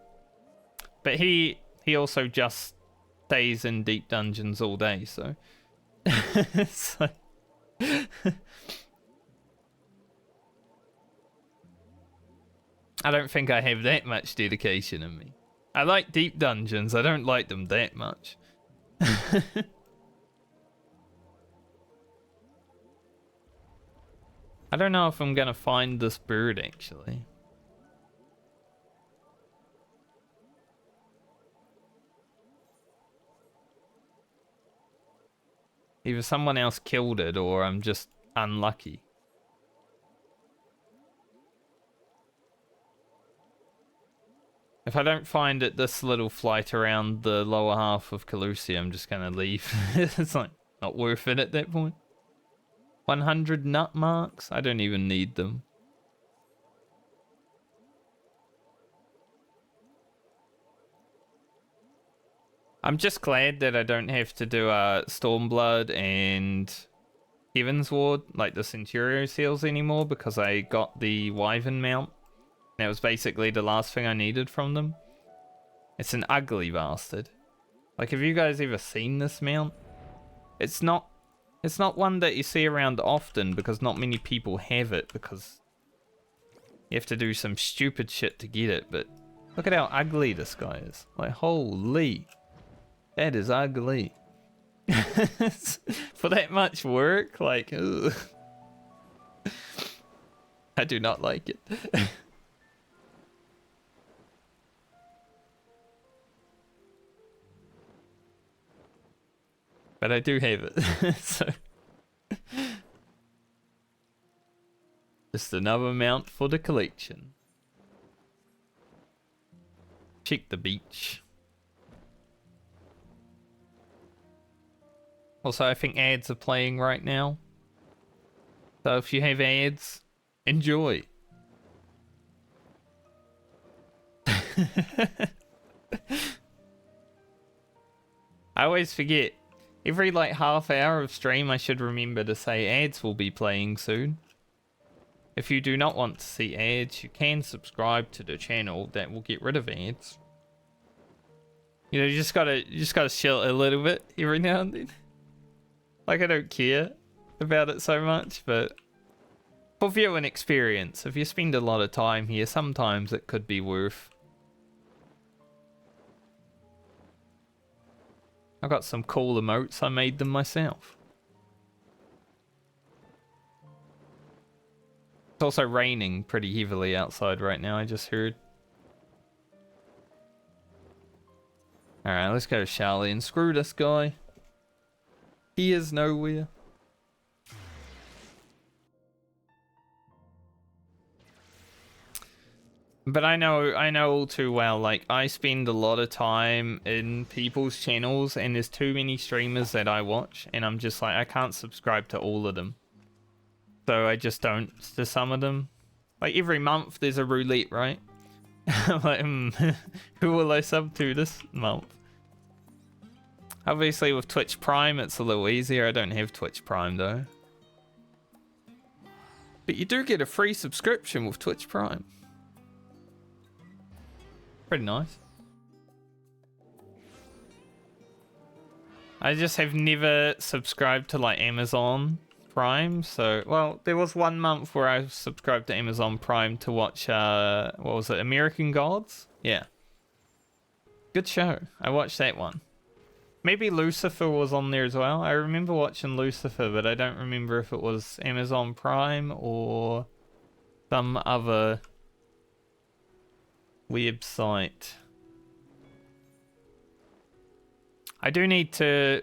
But he also just stays in deep dungeons all day, so... so... I don't think I have that much dedication in me. I like deep dungeons, I don't like them that much. I don't know if I'm gonna find this bird actually. Either someone else killed it or I'm just unlucky. If I don't find it this little flight around the lower half of Calusia, I'm just gonna leave. It's like not worth it at that point. 100 nut marks? I don't even need them. I'm just glad that I don't have to do Stormblood and Heaven's Ward, like the Centurio seals anymore, because I got the Wyvern mount. That was basically the last thing I needed from them. It's an ugly bastard. Like, have you guys ever seen this mount? It's not one that you see around often because not many people have it, because you have to do some stupid shit to get it, but look at how ugly this guy is. Like, holy. That is ugly. For that much work, like, ugh. I do not like it. But I do have it, so... Just another mount for the collection. Check the beach. Also, I think ads are playing right now. So if you have ads, enjoy. I always forget. Every like half hour of stream I should remember to say ads will be playing soon. If you do not want to see ads, you can subscribe to the channel. That will get rid of ads. You know, you just gotta chill a little bit every now and then. Like, I don't care about it so much, but for viewing experience, if you spend a lot of time here, sometimes it could be worth. I've got some cool emotes, I made them myself. It's also raining pretty heavily outside right now, I just heard. Alright, let's go Charlie and screw this guy. He is nowhere. But I know all too well, like, I spend a lot of time in people's channels and there's too many streamers that I watch and I'm just like, I can't subscribe to all of them. So I just don't to some of them. Like, every month there's a roulette, right? Like, who will I sub to this month? Obviously with Twitch Prime it's a little easier. I don't have Twitch Prime though. But you do get a free subscription with Twitch Prime. Pretty nice. I just have never subscribed to like Amazon Prime, so well, there was 1 month where I subscribed to Amazon Prime to watch what was it, American Gods? Yeah. Good show. I watched that one. Maybe Lucifer was on there as well. I remember watching Lucifer, but I don't remember if it was Amazon Prime or some other website. I do need to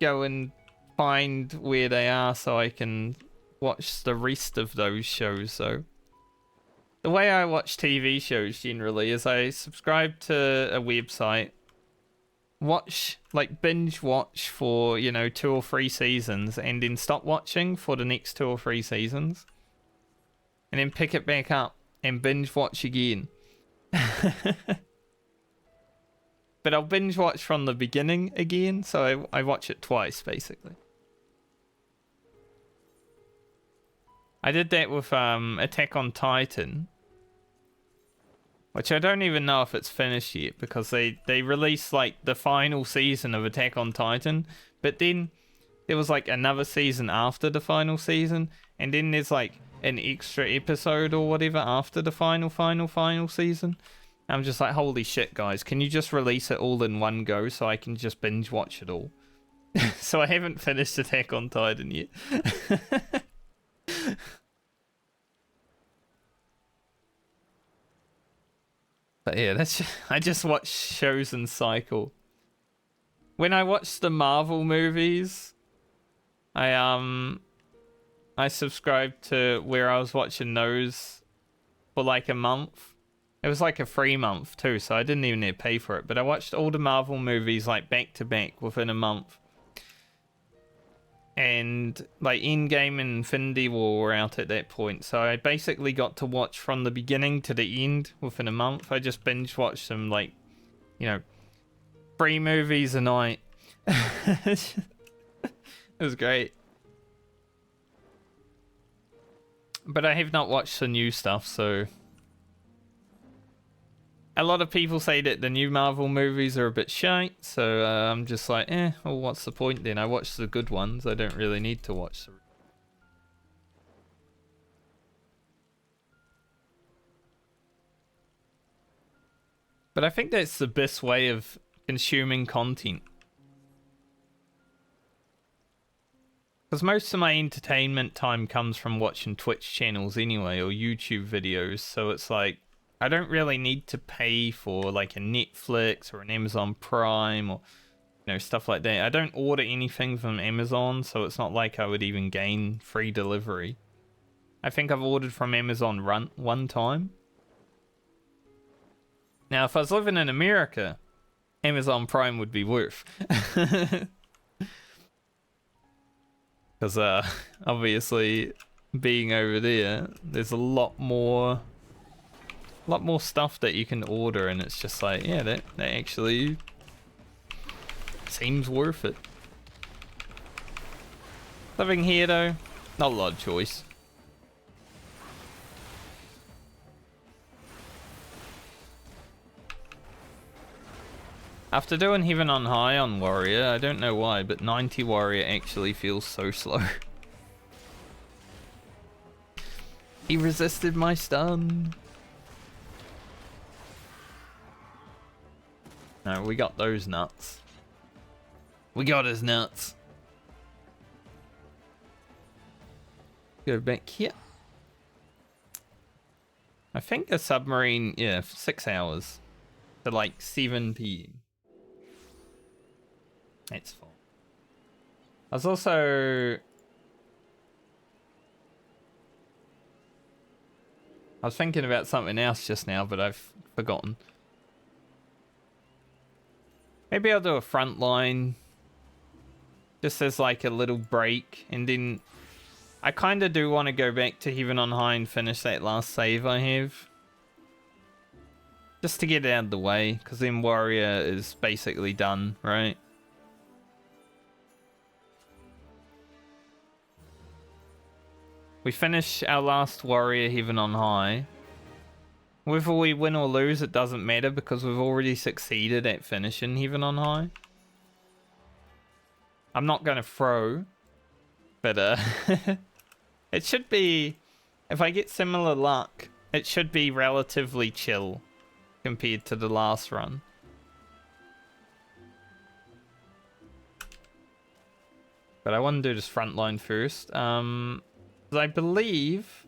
go and find where they are so I can watch the rest of those shows though. The way I watch TV shows generally is I subscribe to a website, watch, like binge watch for, you know, 2 or 3 seasons, and then stop watching for the next 2 or 3 seasons. And then pick it back up and binge watch again. But I'll binge watch from the beginning again, so I watch it twice, basically. I did that with Attack on Titan, which I don't even know if it's finished yet, because they released like the final season of Attack on Titan, but then there was like another season after the final season, and then there's like an extra episode or whatever after the final season. I'm just like, holy shit, guys, can you just release it all in one go so I can just binge watch it all? So I haven't finished Attack on Titan yet. But yeah, I just watch shows in cycle. When I watch the Marvel movies, I subscribed to where I was watching those for like a month. It was like a free month too, so I didn't even need to pay for it. But I watched all the Marvel movies like back to back within a month. And like Endgame and Infinity War were out at that point, so I basically got to watch from the beginning to the end within a month. I just binge watched them, like, you know, 3 movies a night. It was great. But I have not watched the new stuff, so a lot of people say that the new Marvel movies are a bit shite, so I'm just like, well, what's the point then? I watched the good ones. I don't really need to watch the... But I think that's the best way of consuming content. Because most of my entertainment time comes from watching Twitch channels anyway, or YouTube videos, so it's like, I don't really need to pay for like a Netflix or an Amazon Prime or, you know, stuff like that. I don't order anything from Amazon, so it's not like I would even gain free delivery. I think I've ordered from Amazon one time. Now, if I was living in America, Amazon Prime would be worth. Because obviously, being over there, there's a lot more stuff that you can order, and it's just like, yeah, that actually seems worth it. Living here though, not a lot of choice. After doing Heaven on High on Warrior, I don't know why, but 90 Warrior actually feels so slow. He resisted my stun. No, we got those nuts. We got his nuts. Go back here. I think a submarine, yeah, 6 hours. To like 7 PM. That's fine. I was also... I was thinking about something else just now, but I've forgotten. Maybe I'll do a front line. Just as like a little break. And then I kind of do want to go back to Heaven on High and finish that last save I have. Just to get it out of the way. Because then Warrior is basically done, right? We finish our last Warrior Heaven on High. Whether we win or lose, it doesn't matter because we've already succeeded at finishing Heaven on High. I'm not going to throw, but it should be, if I get similar luck, it should be relatively chill compared to the last run. But I want to do this front line first. I believe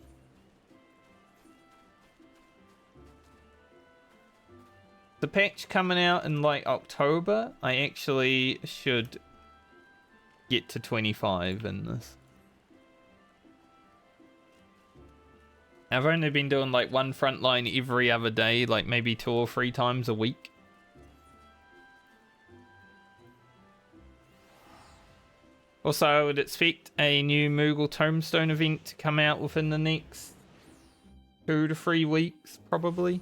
the patch coming out in like October, I actually should get to 25 in this. I've only been doing like one front line every other day, like maybe 2 or 3 times a week. Also, I would expect a new Moogle Tombstone event to come out within the next 2 to 3 weeks, probably.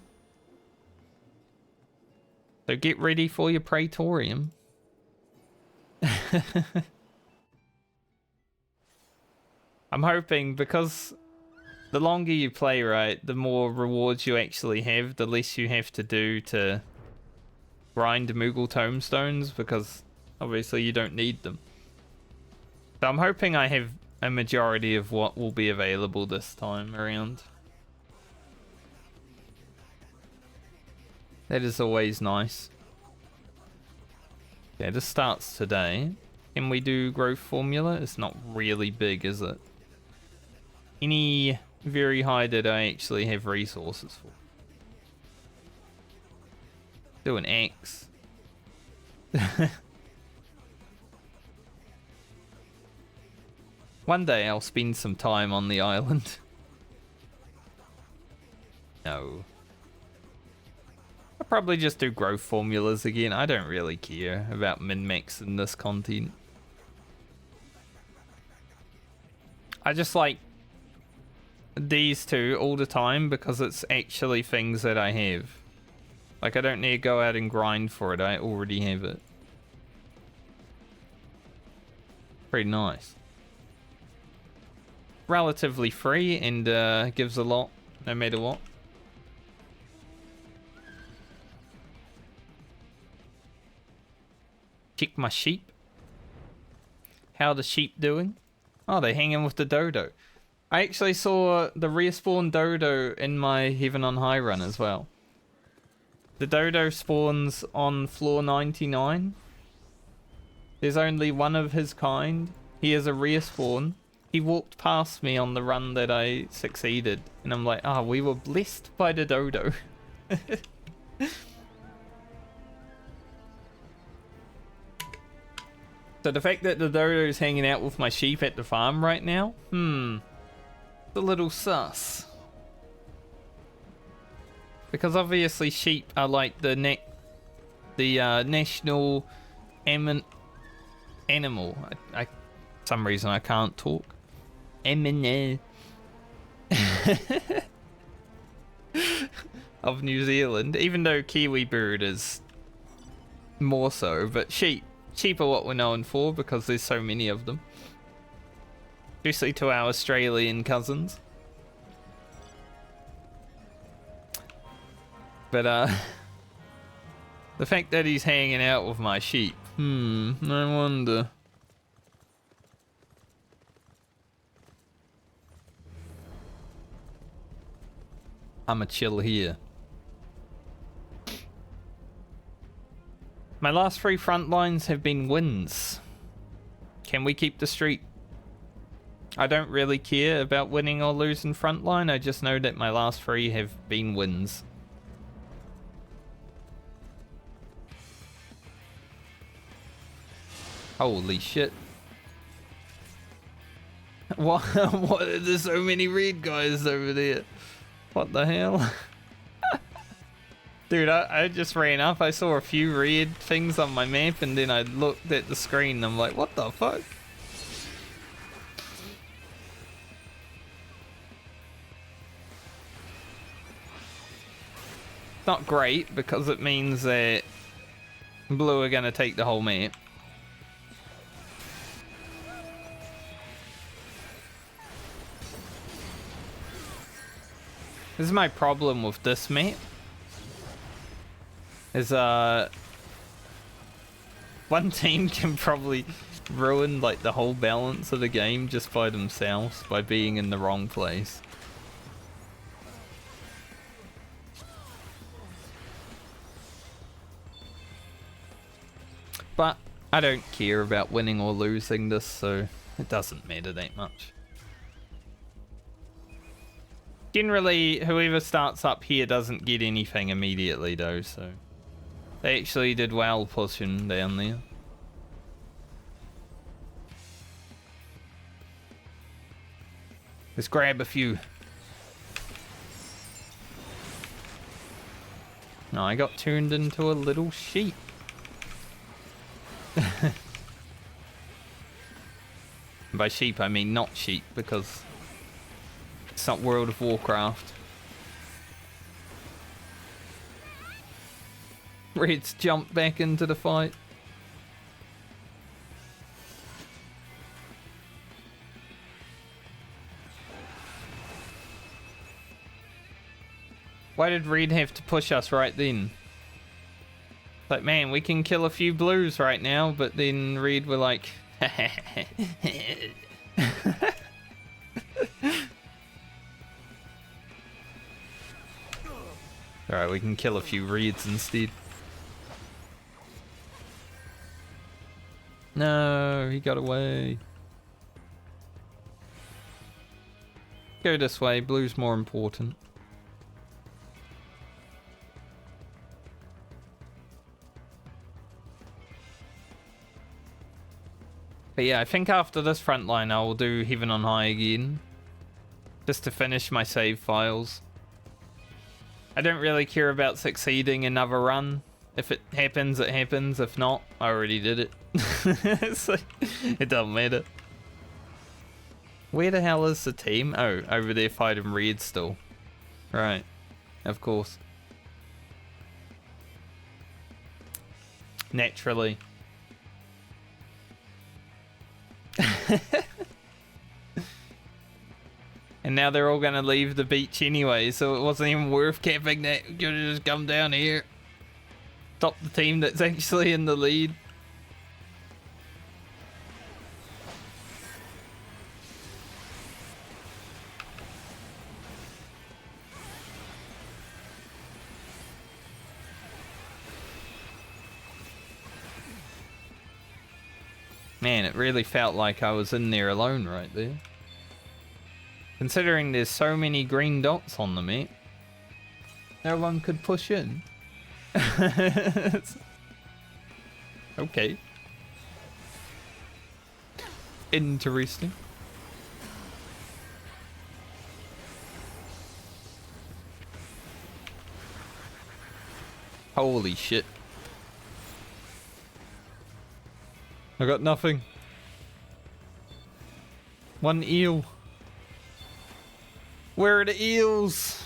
So get ready for your Praetorium. I'm hoping, because the longer you play, right, the more rewards you actually have, the less you have to do to grind Moogle Tombstones, because obviously you don't need them. So I'm hoping I have a majority of what will be available this time around. That is always nice. Yeah, this starts today. Can we do growth formula? It's not really big, is it? Any very high that I actually have resources for. Do an X. One day I'll spend some time on the island. No. I'll probably just do growth formulas again. I don't really care about min-max in this content. I just like these two all the time because it's actually things that I have. Like, I don't need to go out and grind for it. I already have it. Pretty nice. Relatively free and gives a lot no matter what. Check my sheep. How the sheep doing? Oh, they're hanging with the dodo. I actually saw the respawn dodo in my Heaven on High run as well. The dodo spawns on floor 99. There's only one of his kind. He is a respawn. He walked past me on the run that I succeeded. And I'm like, ah, we were blessed by the dodo. So the fact that the dodo's hanging out with my sheep at the farm right now, it's a little sus. Because obviously sheep are like the national animal. For some reason I can't talk. Of New Zealand, even though Kiwi bird is more so, but sheep are what we're known for because there's so many of them. Especially to our Australian cousins. But the fact that he's hanging out with my sheep, I wonder. I'ma chill here. My last 3 front lines have been wins. Can we keep the streak? I don't really care about winning or losing front line. I just know that my last 3 have been wins. Holy shit. What? What? There's so many red guys over there. What the hell? Dude, I just ran up. I saw a few red things on my map and then I looked at the screen and I'm like, what the fuck? Not great because it means that blue are going to take the whole map. This is my problem with this map. Is one team can probably ruin like the whole balance of the game just by themselves by being in the wrong place. But I don't care about winning or losing this, so it doesn't matter that much. Generally, whoever starts up here doesn't get anything immediately though, so they actually did well pushing down there. Let's grab a few. No, I got turned into a little sheep. By sheep, I mean not sheep, because it's not World of Warcraft. Red's jumped back into the fight. Why did Red have to push us right then? Like, man, we can kill a few blues right now, but then Red were like... Alright, we can kill a few Reds instead. No, he got away. Go this way, blue's more important. But yeah, I think after this front line I will do Heaven on High again. Just to finish my save files. I don't really care about succeeding another run. If it happens, it happens. If not, I already did it. So, it doesn't matter. Where the hell is the team? Oh, over there fighting Red still. Right. Of course. Naturally. And now they're all gonna leave the beach anyway, so it wasn't even worth camping that. You could just come down here. Stop the team that's actually in the lead. Man, it really felt like I was in there alone right there. Considering there's so many green dots on the map, no one could push in. Okay. Interesting. Holy shit. I got nothing. One eel. Where are the eels?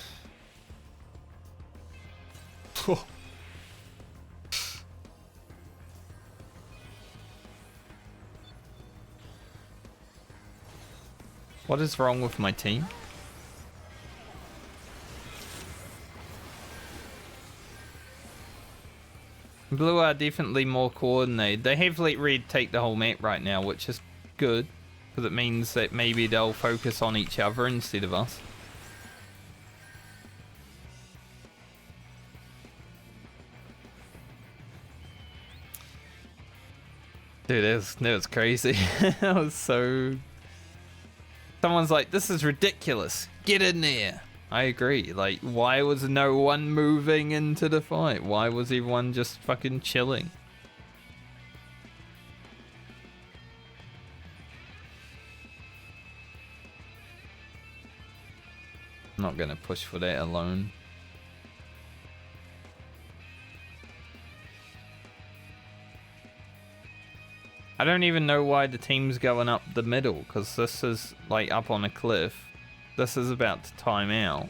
What is wrong with my team? Blue are definitely more coordinated. They have let Red take the whole map right now, which is good, because it means that maybe they'll focus on each other instead of us. Dude, that was crazy. That was so... Someone's like, this is ridiculous. Get in there. I agree. Like, why was no one moving into the fight? Why was everyone just fucking chilling? I'm not gonna push for that alone. I don't even know why the team's going up the middle, because this is like up on a cliff. This is about to time out.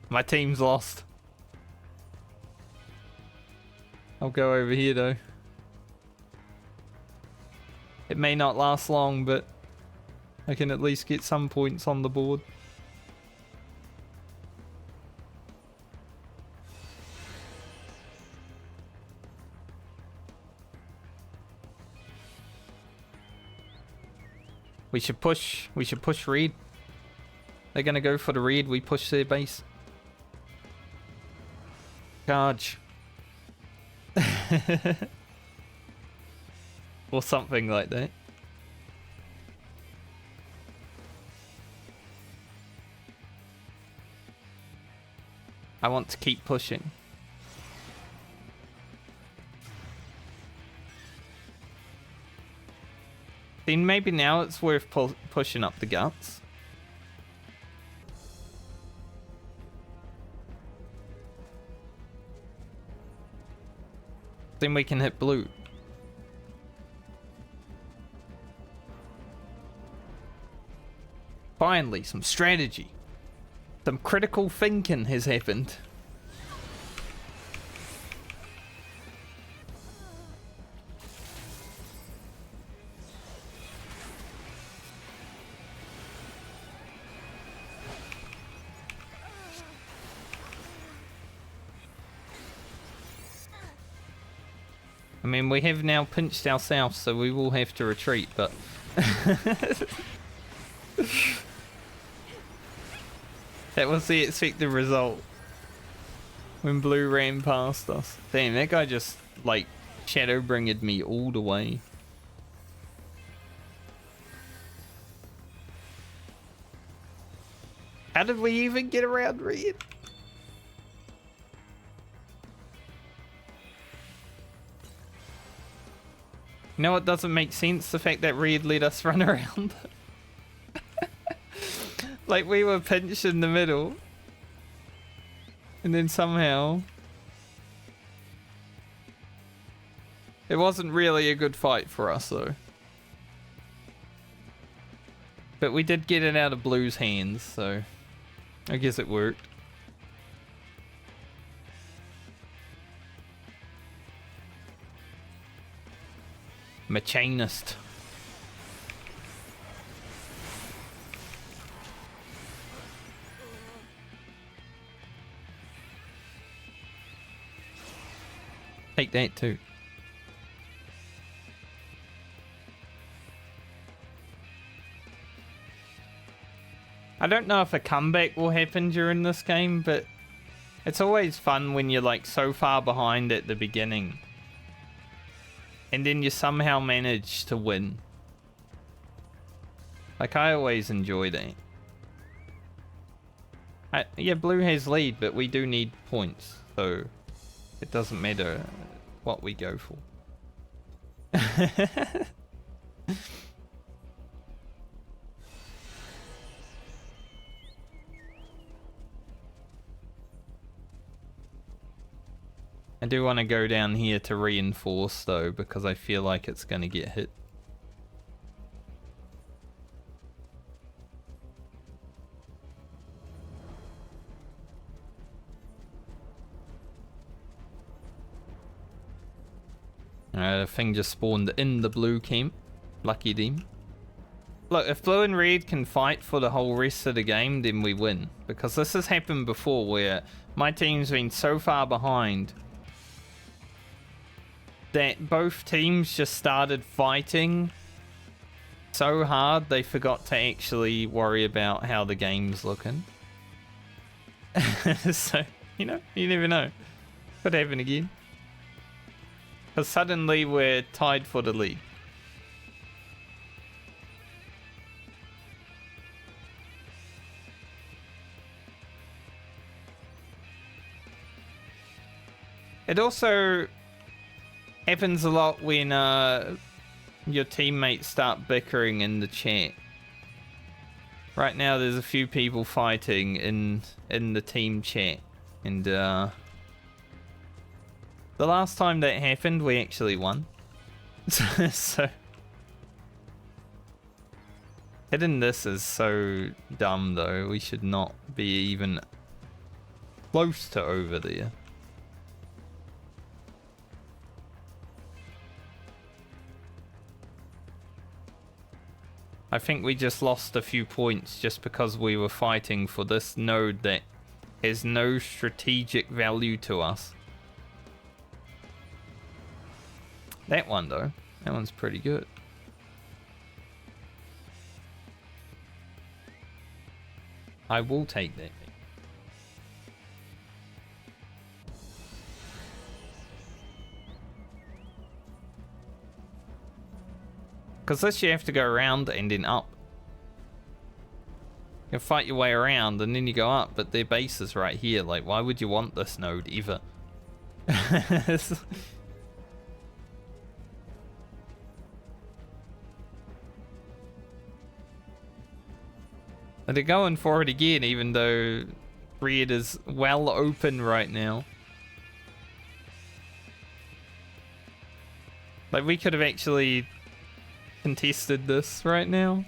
My team's lost. I'll go over here though. It may not last long, but I can at least get some points on the board. We should push Red. They're gonna go for the red, we push their base. Charge. Or something like that. I want to keep pushing. Then maybe now it's worth pushing up the guts. Then we can hit blue. Finally, some strategy. Some critical thinking has happened. I mean, we have now pinched ourselves, so we will have to retreat, but... That was the expected result. When blue ran past us. Damn, that guy just, like, Shadowbringed me all the way. How did we even get around red? You know what doesn't make sense? The fact that red let us run around. Like we were pinched in the middle. And then somehow... It wasn't really a good fight for us though. But we did get it out of blue's hands, so... I guess it worked. Machinist. Take that too. I don't know if a comeback will happen during this game, but it's always fun when you're like so far behind at the beginning. And then you somehow manage to win. Like, I always enjoy that. Yeah, blue has lead, but we do need points. So, it doesn't matter what we go for. I do want to go down here to reinforce though, because I feel like it's going to get hit. Alright, the thing just spawned in the blue camp. Lucky them. Look, if blue and red can fight for the whole rest of the game, then we win. Because this has happened before where my team's been so far behind that both teams just started fighting so hard they forgot to actually worry about how the game's looking. So, you know, you never know. Could happen again. Because suddenly we're tied for the lead. It also happens a lot when your teammates start bickering in the chat. Right now there's a few people fighting in the team chat, and the last time that happened we actually won. So hitting this is so dumb though. We should not be even close to over there. I think we just lost a few points just because we were fighting for this node that has no strategic value to us. That one though, that one's pretty good. I will take that. Because this you have to go around and then up. You fight your way around and then you go up, but their base is right here. Like, why would you want this node ever? But they're going for it again, even though red is well open right now. Like, we could have actually contested this right now.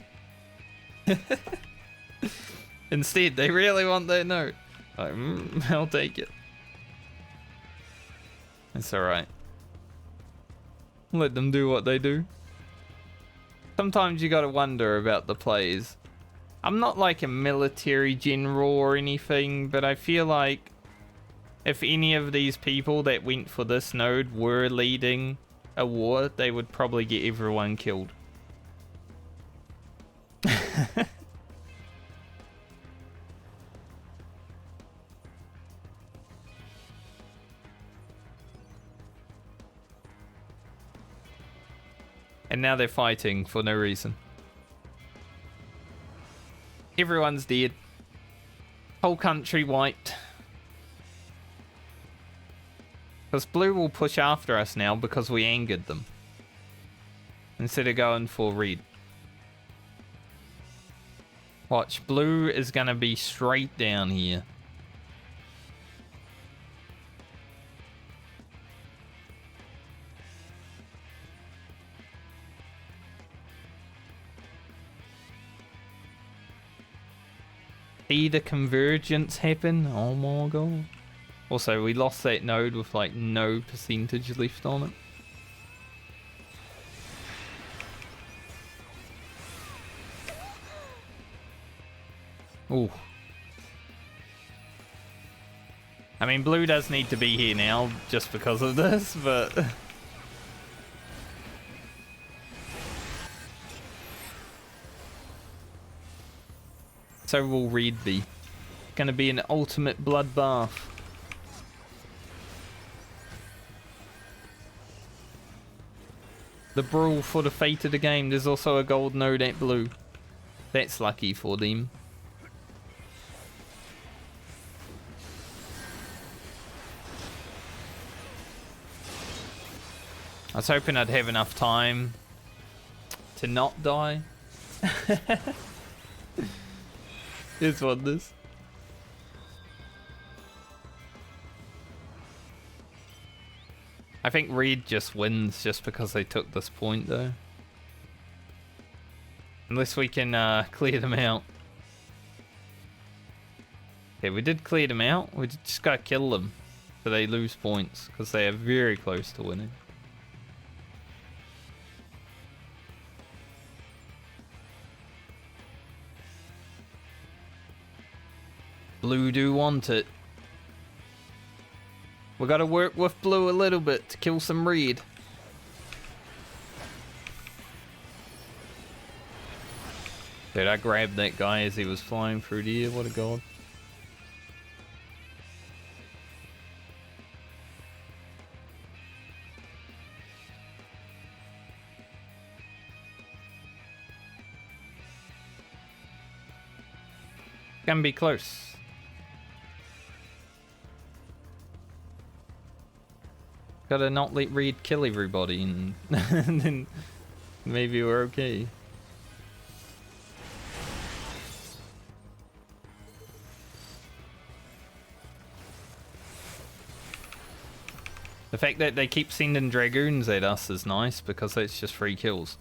Instead, they really want that note. Like, I'll take it. It's alright. Let them do what they do. Sometimes you gotta wonder about the plays. I'm not like a military general or anything, but I feel like if any of these people that went for this node were leading a war, they would probably get everyone killed. And now they're fighting for no reason. Everyone's dead. Whole country wiped. Because blue will push after us now because we angered them. Instead of going for red. Watch, blue is going to be straight down here. See the convergence happen? Oh my god. Also, we lost that node with like no percentage left on it. Ooh. I mean, blue does need to be here now just because of this, but... So will red be. Gonna be an ultimate bloodbath. The brawl for the fate of the game. There's also a gold node at blue. That's lucky for them. I was hoping I'd have enough time to not die. It's what this. I think red just wins just because they took this point though. Unless we can clear them out. Okay, we did clear them out. We just gotta kill them so they lose points because they are very close to winning. Blue do want it. We gotta work with blue a little bit to kill some red. Dude, I grabbed that guy as he was flying through the air. What a god. Can be close. Gotta not let red kill everybody and, and then maybe we're okay. The fact that they keep sending dragoons at us is nice because that's just free kills.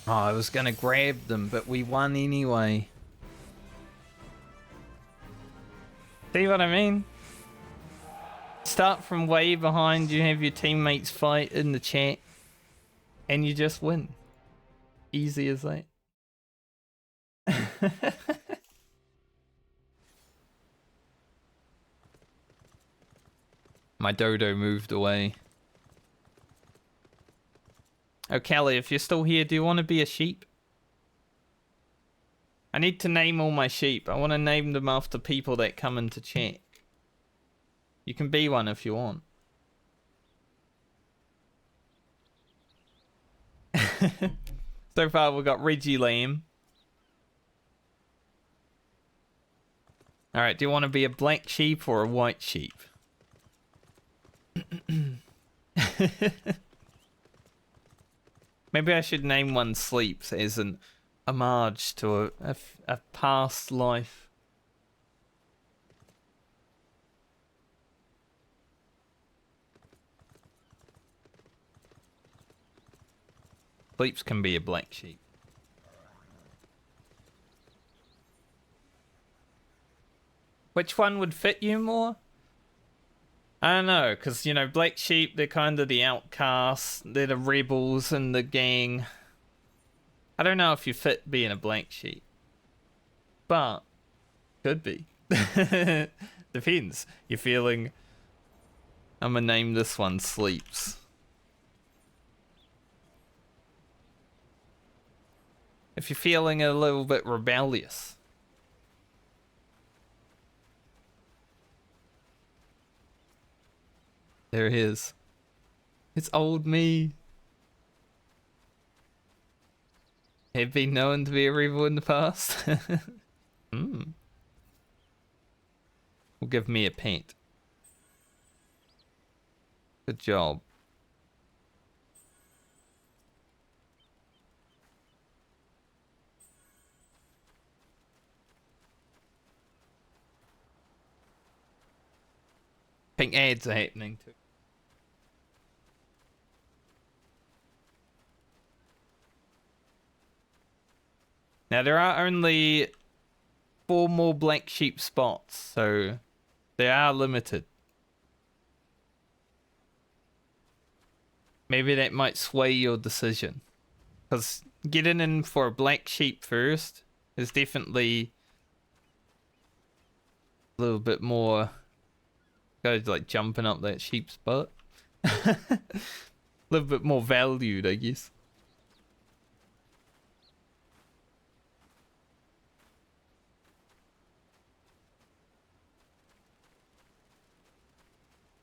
Oh, I was gonna grab them, but we won anyway. See what I mean? Start from way behind, you have your teammates fight in the chat, and you just win. Easy as that. My dodo moved away. Oh, Kelly, if you're still here, do you want to be a sheep? I need to name all my sheep. I want to name them after people that come into chat. You can be one if you want. So far, we've got Reggie Lamb. Alright, do you want to be a black sheep or a white sheep? Maybe I should name one Sleeps as an homage to a past life. Sleeps can be a black sheep. Which one would fit you more? I don't know, because, you know, black sheep, they're kind of the outcasts. They're the rebels in the gang. I don't know if you fit being a black sheep. But, could be. Depends. You're feeling... I'm gonna name this one Sleeps. If you're feeling a little bit rebellious. There it is. It's old me. Have been known to be a rebel in the past. Will give me a paint. Good job. Pink ads are happening too. Now there are only 4 more black sheep spots, so they are limited. Maybe that might sway your decision. Because getting in for a black sheep first is definitely a little bit more... Gotta like jumping up that sheep's butt. A little bit more valued, I guess.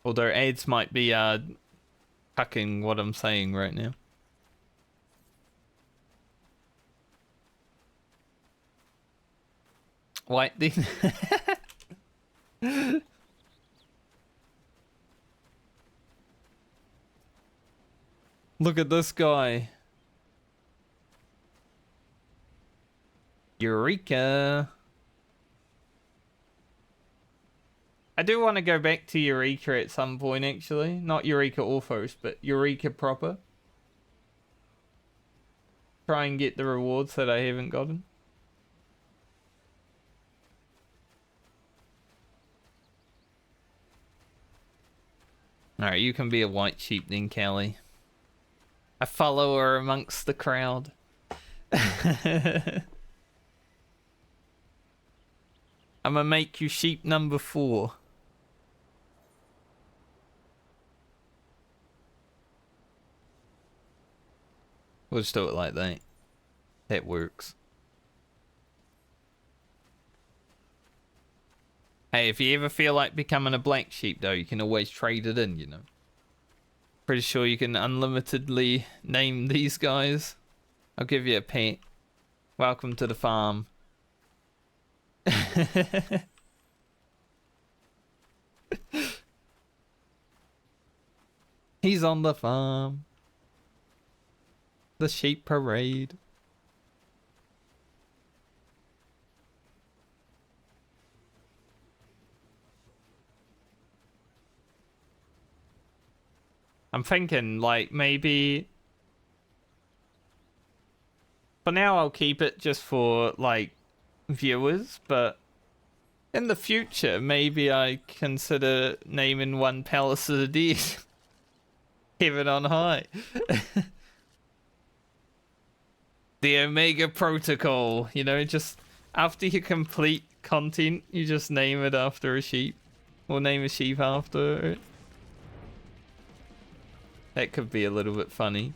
Although ads might be cucking what I'm saying right now. White then. Look at this guy. Eureka. I do want to go back to Eureka at some point, actually. Not Eureka Orthos, but Eureka proper. Try and get the rewards that I haven't gotten. Alright, you can be a white sheep then, Callie. A follower amongst the crowd. I'm gonna make you sheep number 4. We'll just do it like that. That works. Hey, if you ever feel like becoming a black sheep, though, you can always trade it in, you know. Pretty sure you can unlimitedly name these guys. I'll give you a pet. Welcome to the farm. He's on the farm. The sheep parade. I'm thinking, like, maybe... For now, I'll keep it just for, like, viewers, but... In the future, maybe I consider naming one Palace of the Dead. Heaven on high. The Omega Protocol, you know, just... After you complete content, you just name it after a sheep. Or name a sheep after it. That could be a little bit funny.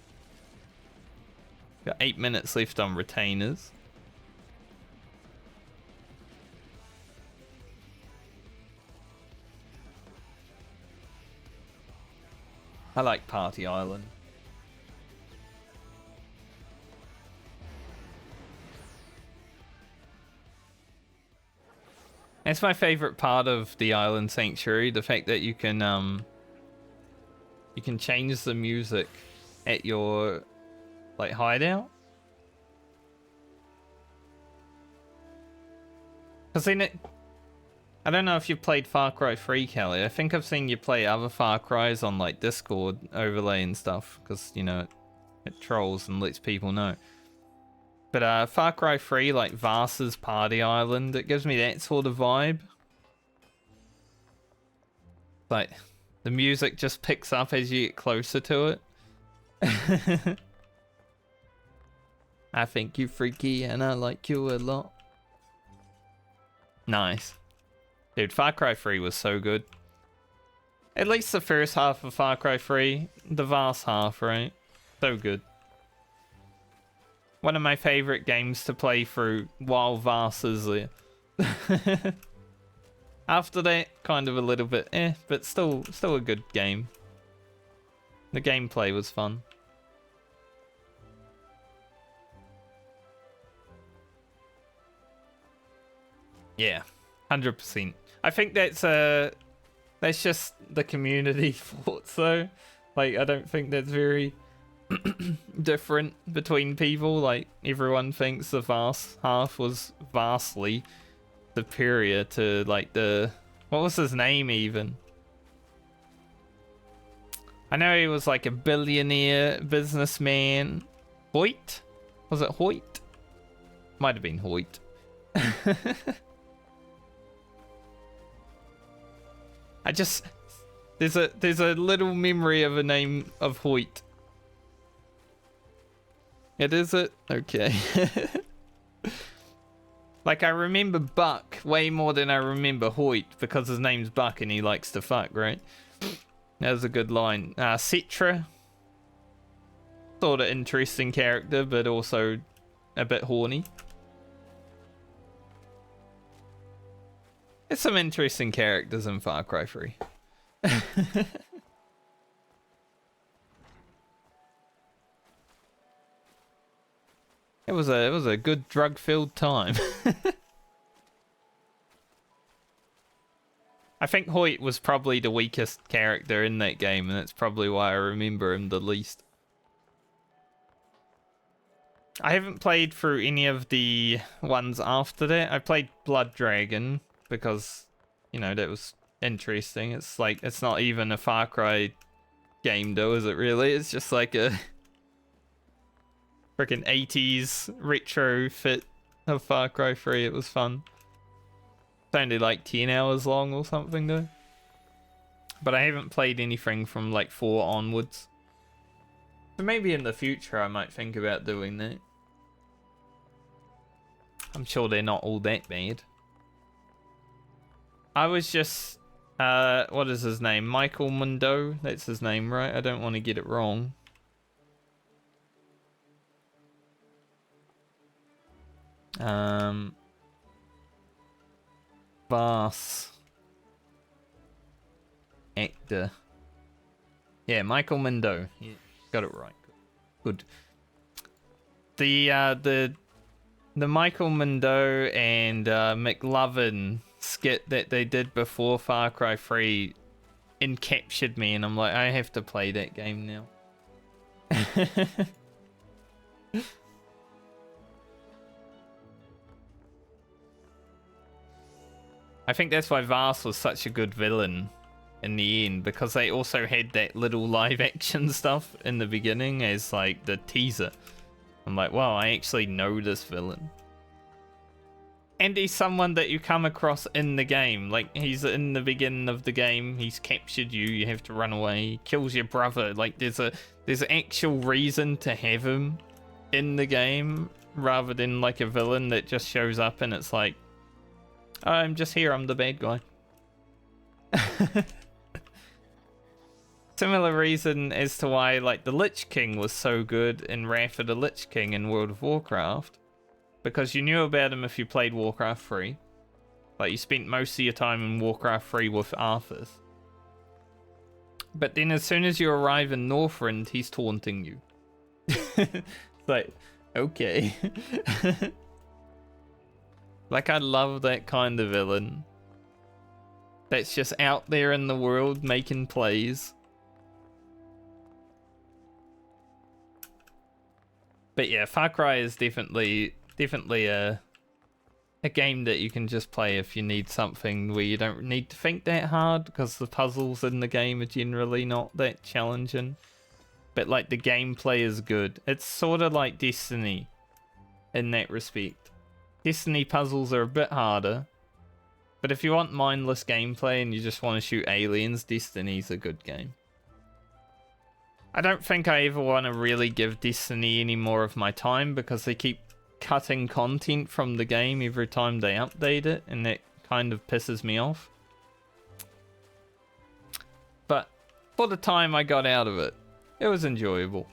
Got 8 minutes left on retainers. I like Party Island. It's my favorite part of the Island Sanctuary, the fact that you can change the music at your like hideout. Cause then I don't know if you've played Far Cry 3, Kelly. I think I've seen you play other Far Cries on like Discord overlay and stuff, because you know it trolls and lets people know. But Far Cry 3, like Vars's Party Island, it gives me that sort of vibe. Like the music just picks up as you get closer to it. I think you freaky and I like you a lot. Nice. Dude, Far Cry 3 was so good. At least the first half of Far Cry 3. The Vars half, right? So good. One of my favorite games to play through while Vars is there. After that, kind of a little bit but still a good game. The gameplay was fun. Yeah, 100%. I think that's just the community thoughts though. Like, I don't think that's very different between people. Like, everyone thinks the Vars half was vastly superior to like the, what was his name even? I know he was like a billionaire businessman. Hoyt? Was it Hoyt? Might have been Hoyt. I just, there's a little memory of a name of Hoyt. It is it? Okay. Like, I remember Buck way more than I remember Hoyt, because his name's Buck and he likes to fuck, right? That was a good line. Citra. Sort of interesting character, but also a bit horny. There's some interesting characters in Far Cry 3. It was a good drug-filled time. I think Hoyt was probably the weakest character in that game, and that's probably why I remember him the least. I haven't played through any of the ones after that. I played Blood Dragon because, you know, that was interesting. It's like, it's not even a Far Cry game though, is it really? It's just like a freaking 80s retro fit of Far Cry 3. It was fun. It's only like 10 hours long or something though. But I haven't played anything from like 4 onwards. So maybe in the future I might think about doing that. I'm sure they're not all that bad. I was just, what is his name? Michael Mundo? That's his name, right? I don't want to get it wrong. Vars. Actor. Yeah, Michael Mundo. Yeah, got it right. Good. The Michael Mundo and McLovin skit that they did before Far Cry 3 encaptured me, and I'm like, I have to play that game now. I think that's why Vars was such a good villain in the end, because they also had that little live action stuff in the beginning as like the teaser. I'm like, wow, I actually know this villain. And he's someone that you come across in the game. Like, he's in the beginning of the game, he's captured you, you have to run away, he kills your brother. Like, there's an actual reason to have him in the game, rather than like a villain that just shows up and it's like, oh, I'm just here, I'm the bad guy. Similar reason as to why, like, the Lich King was so good in Wrath of the Lich King in World of Warcraft. Because you knew about him if you played Warcraft 3. Like, you spent most of your time in Warcraft 3 with Arthas. But then as soon as you arrive in Northrend, he's taunting you. It's like, okay. Like, I love that kind of villain. That's just out there in the world making plays. But yeah, Far Cry is definitely a game that you can just play if you need something where you don't need to think that hard, because the puzzles in the game are generally not that challenging. But like, the gameplay is good. It's sort of like Destiny in that respect. Destiny puzzles are a bit harder, but if you want mindless gameplay and you just want to shoot aliens, Destiny's a good game. I don't think I ever want to really give Destiny any more of my time, because they keep cutting content from the game every time they update it, and that kind of pisses me off. But for the time I got out of it, it was enjoyable.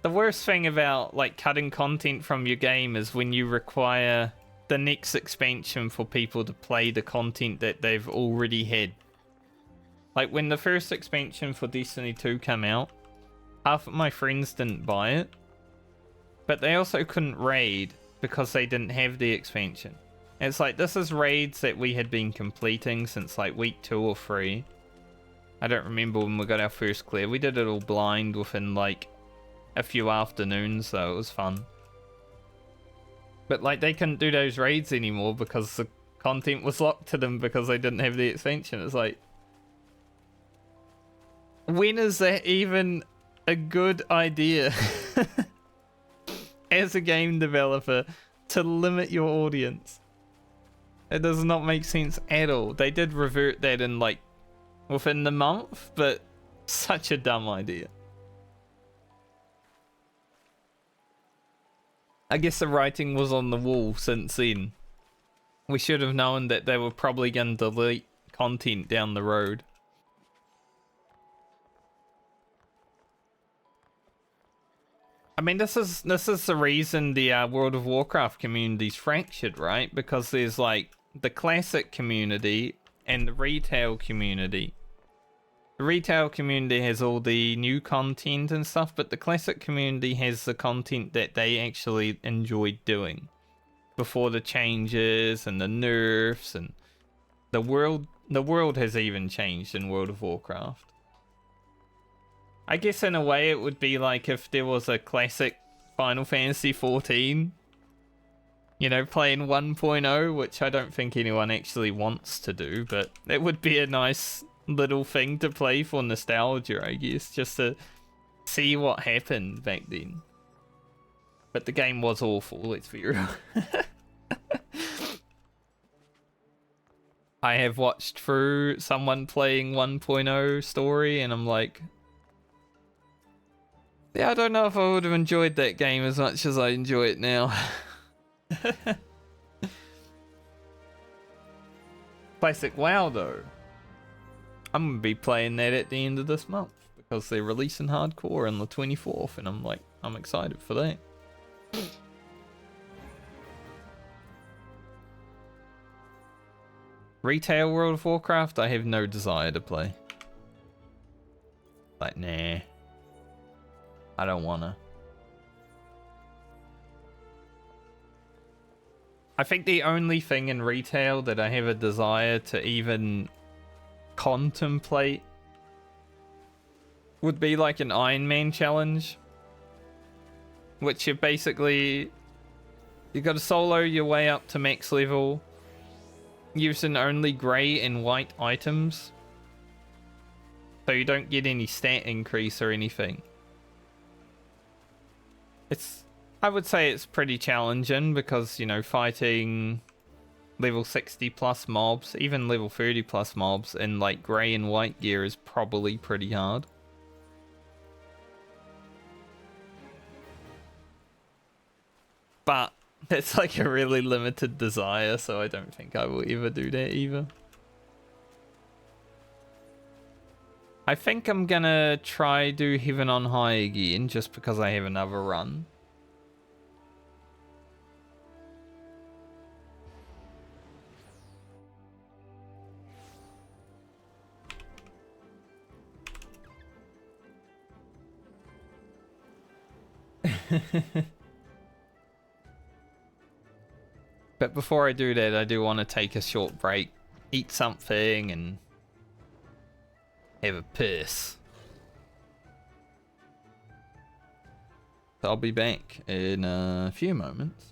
The worst thing about, like, cutting content from your game is when you require the next expansion for people to play the content that they've already had. Like, when the first expansion for Destiny 2 came out, half of my friends didn't buy it, but they also couldn't raid because they didn't have the expansion. And it's like, this is raids that we had been completing since like week 2 or 3. I don't remember when we got our first clear. We did it all blind within like a few afternoons, so it was fun. But like, they couldn't do those raids anymore because the content was locked to them because they didn't have the expansion. It's like, when is that even a good idea as a game developer to limit your audience? It does not make sense at all. They did revert that in like within the month, but such a dumb idea. I guess the writing was on the wall since then. We should have known that they were probably going to delete content down the road. I mean, this is the reason the World of Warcraft community's fractured, right? Because there's like the classic community and the retail community. The retail community has all the new content and stuff, but the classic community has the content that they actually enjoyed doing before the changes and the nerfs, and the world has even changed in World of Warcraft. I guess in a way it would be like if there was a classic Final Fantasy 14, you know, playing 1.0, which I don't think anyone actually wants to do, but it would be a nice little thing to play for nostalgia, I guess, just to see what happened back then. But the game was awful, let's be real. I have watched through someone playing 1.0 story, and I'm like, yeah, I don't know if I would have enjoyed that game as much as I enjoy it now. Classic WoW though, I'm gonna be playing that at the end of this month because they're releasing hardcore on the 24th, and I'm excited for that. Retail World of Warcraft, I have no desire to play. Like, nah, I don't wanna. I think the only thing in retail that I have a desire to even contemplate would be like an Iron Man challenge, which you basically, you got to solo your way up to max level using only grey and white items, so you don't get any stat increase or anything. I would say it's pretty challenging because, you know, fighting level 60 plus mobs, even level 30 plus mobs in like grey and white gear is probably pretty hard. But It's like a really limited desire, so I don't think I will ever do that either. I think I'm gonna try do Heaven on High again, just because I have another run. But before I do that, I do want to take a short break, eat something, and have a piss. So I'll be back in a few moments.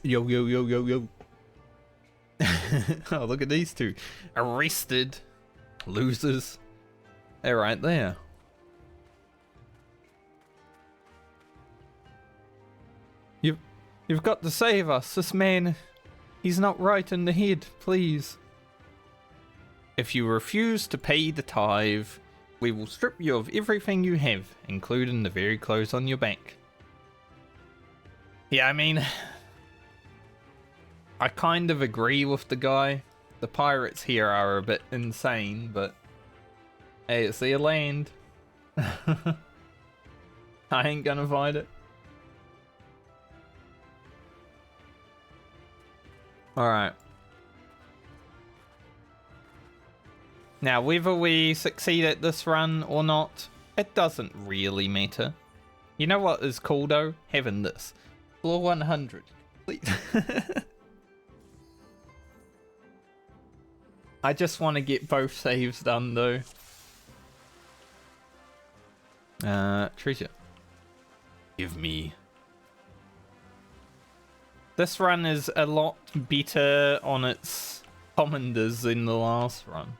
Yo, yo, yo, yo, yo. Oh, look at these two. Arrested. Losers. They're right there. You've got to save us. This man, he's not right in the head, please. If you refuse to pay the tithe, we will strip you of everything you have, including the very clothes on your back. Yeah, I mean, I kind of agree with the guy. The pirates here are a bit insane, but hey, it's their land. I ain't gonna fight it. Alright. Now, whether we succeed at this run or not, it doesn't really matter. You know what is cool though? Having this. Floor 100. I just want to get both saves done though. Treasure. Give me. This run is a lot better on its commanders than the last run.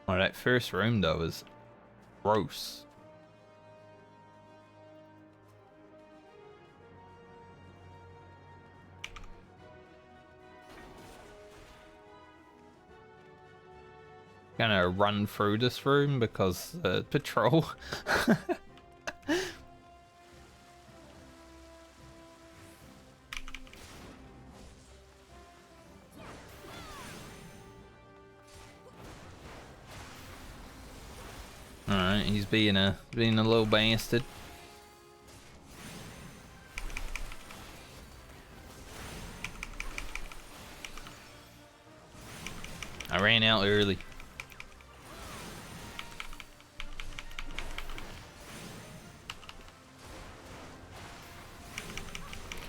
Oh, that first room though is gross. Gonna run through this room because patrol. Alright, he's being a little bastard. I ran out early.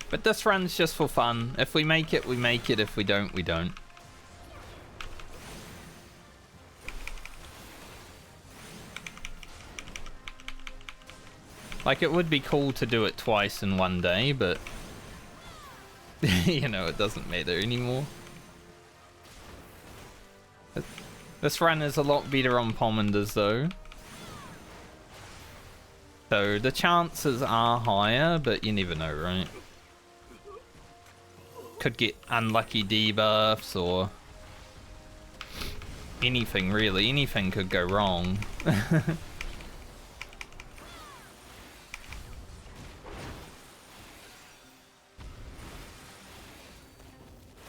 But this run's just for fun. If we make it, we make it. If we don't, we don't. Like, it would be cool to do it twice in one day, but you know, it doesn't matter anymore. This run is a lot better on Pommanders though. So the chances are higher, but you never know, right? Could get unlucky debuffs or anything really. Anything could go wrong.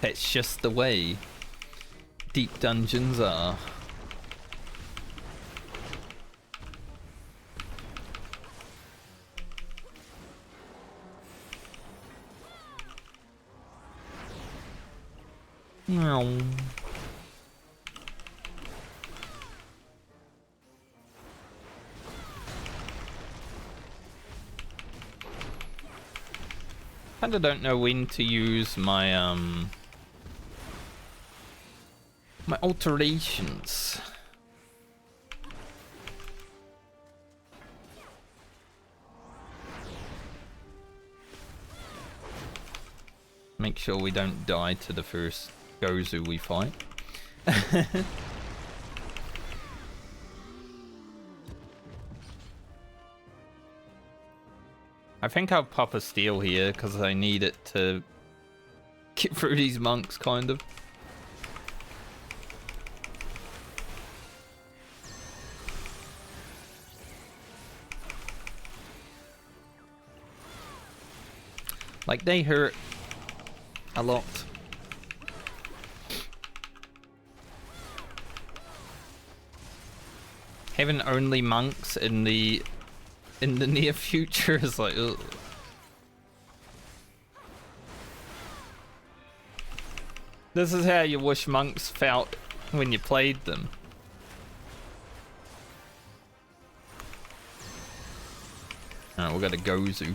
That's just the way deep dungeons are. No. Kinda don't know when to use my my alterations. Make sure we don't die to the first Gozu we fight. I think I'll pop a steal here because I need it to get through these monks, kind of. Like, they hurt a lot. Having only monks in the near future is like, ugh. This is how you wish monks felt when you played them. Alright, we got a Gozu.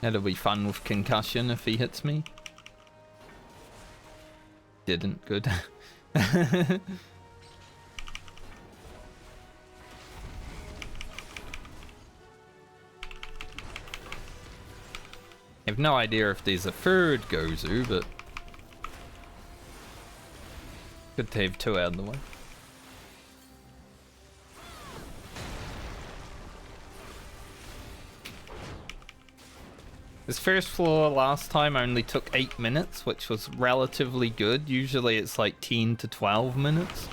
That'll be fun with concussion if he hits me. Didn't. Good. I have no idea if there's a third Gozu, but good to have two out of the way. This first floor last time only took 8 minutes, which was relatively good. Usually it's like 10 to 12 minutes.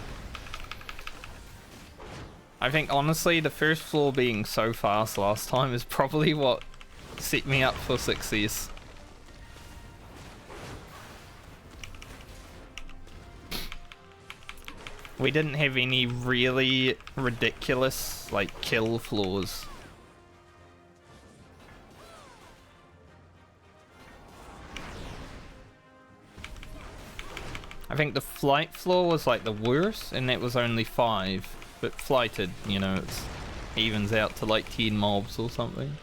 I think honestly the first floor being so fast last time is probably what set me up for success. We didn't have any really ridiculous, like, kill flaws. I think the flight flaw was like the worst, and that was only 5. But flighted, you know, it evens out to like 10 mobs or something.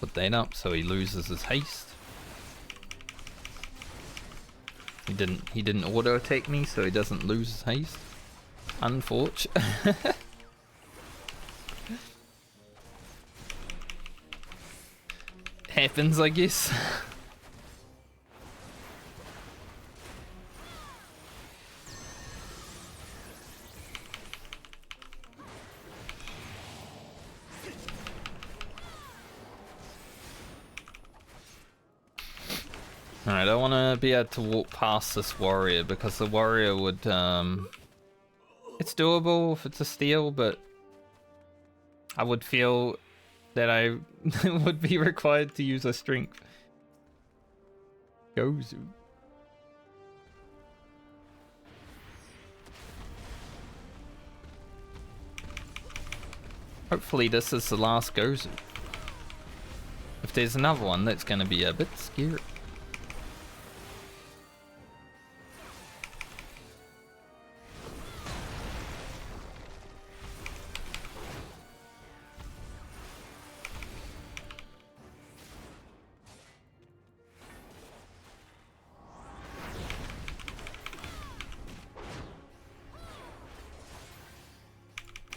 Put that up so he loses his haste. He didn't auto attack me, so he doesn't lose his haste. Unfortunate. Happens, I guess. Alright, I want to be able to walk past this warrior because the warrior would, it's doable if it's a steal, but I would feel that I would be required to use a strength. Gozu. Hopefully this is the last Gozu. If there's another one, that's going to be a bit scary.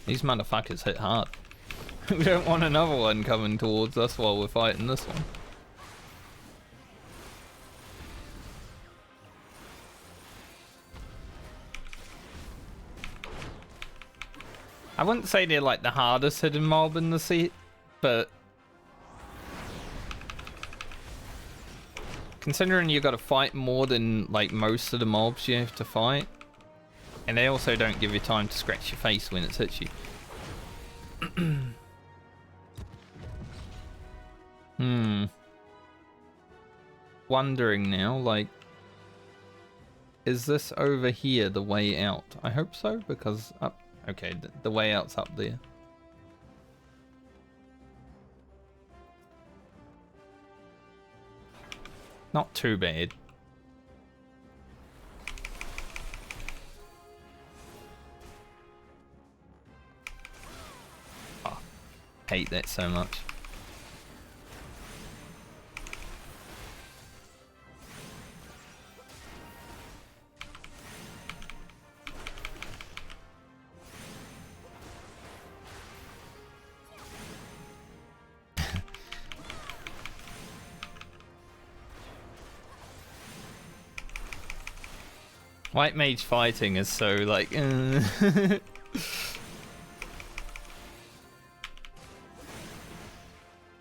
These motherfuckers hit hard. We don't want another one coming towards us while we're fighting this one. I wouldn't say they're like the hardest hidden mob in the set, but considering you got to fight more than like most of the mobs you have to fight, and they also don't give you time to scratch your face when it hits you. Wondering now, like, is this over here the way out? I hope so, because up. Okay, the way out's up there. Not too bad. Oh, hate that so much. White mage fighting is so like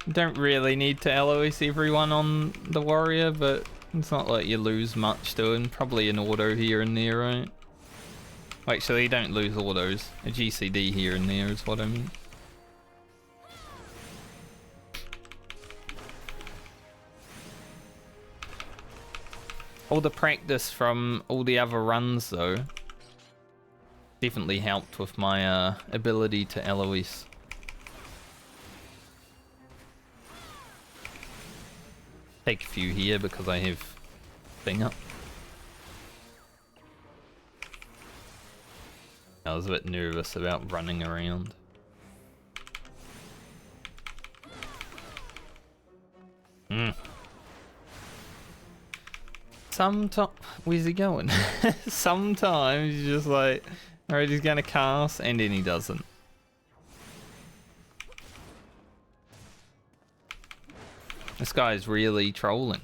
don't really need to Eloise everyone on the warrior, but it's not like you lose much doing. Probably an auto here and there, right? Actually, you don't lose autos. A GCD here and there is what I mean. All the practice from all the other runs, though, definitely helped with my ability to Eloise. Take a few here because I have thing up. I was a bit nervous about running around. Sometimes, where's he going? Sometimes you're just like, alright, he's gonna cast, and then he doesn't. This guy's really trolling.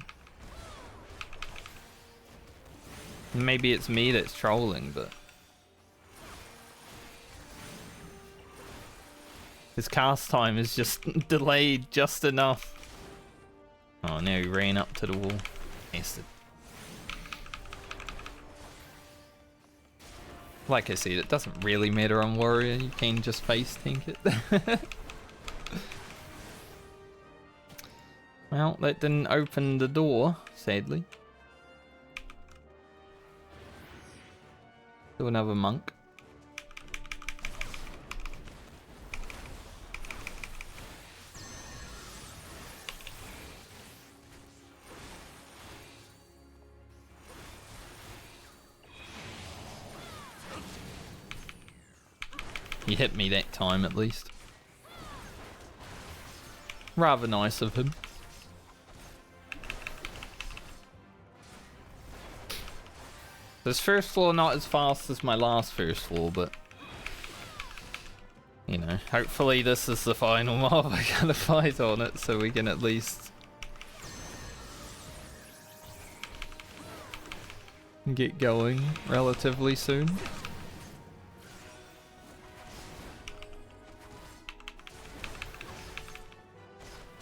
Maybe it's me that's trolling, but his cast time is just delayed just enough. Oh, now he ran up to the wall. Bastard. Like I said, it doesn't really matter on Warrior, you can just face tank it. Well, that didn't open the door, sadly. To another monk. He hit me that time at least. Rather nice of him. This first floor not as fast as my last first floor, but you know, hopefully this is the final mob I gotta fight on it, so we can at least get going relatively soon.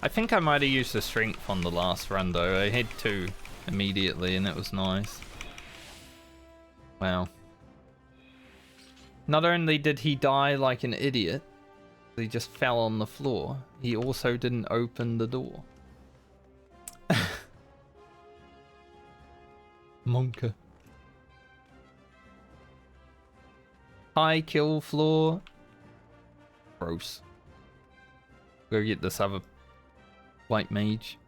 I think I might have used the strength on the last run though. I had 2 immediately and it was nice. Wow. Not only did he die like an idiot, he just fell on the floor, he also didn't open the door. Monka. High kill floor. Gross. Go get this other white mage.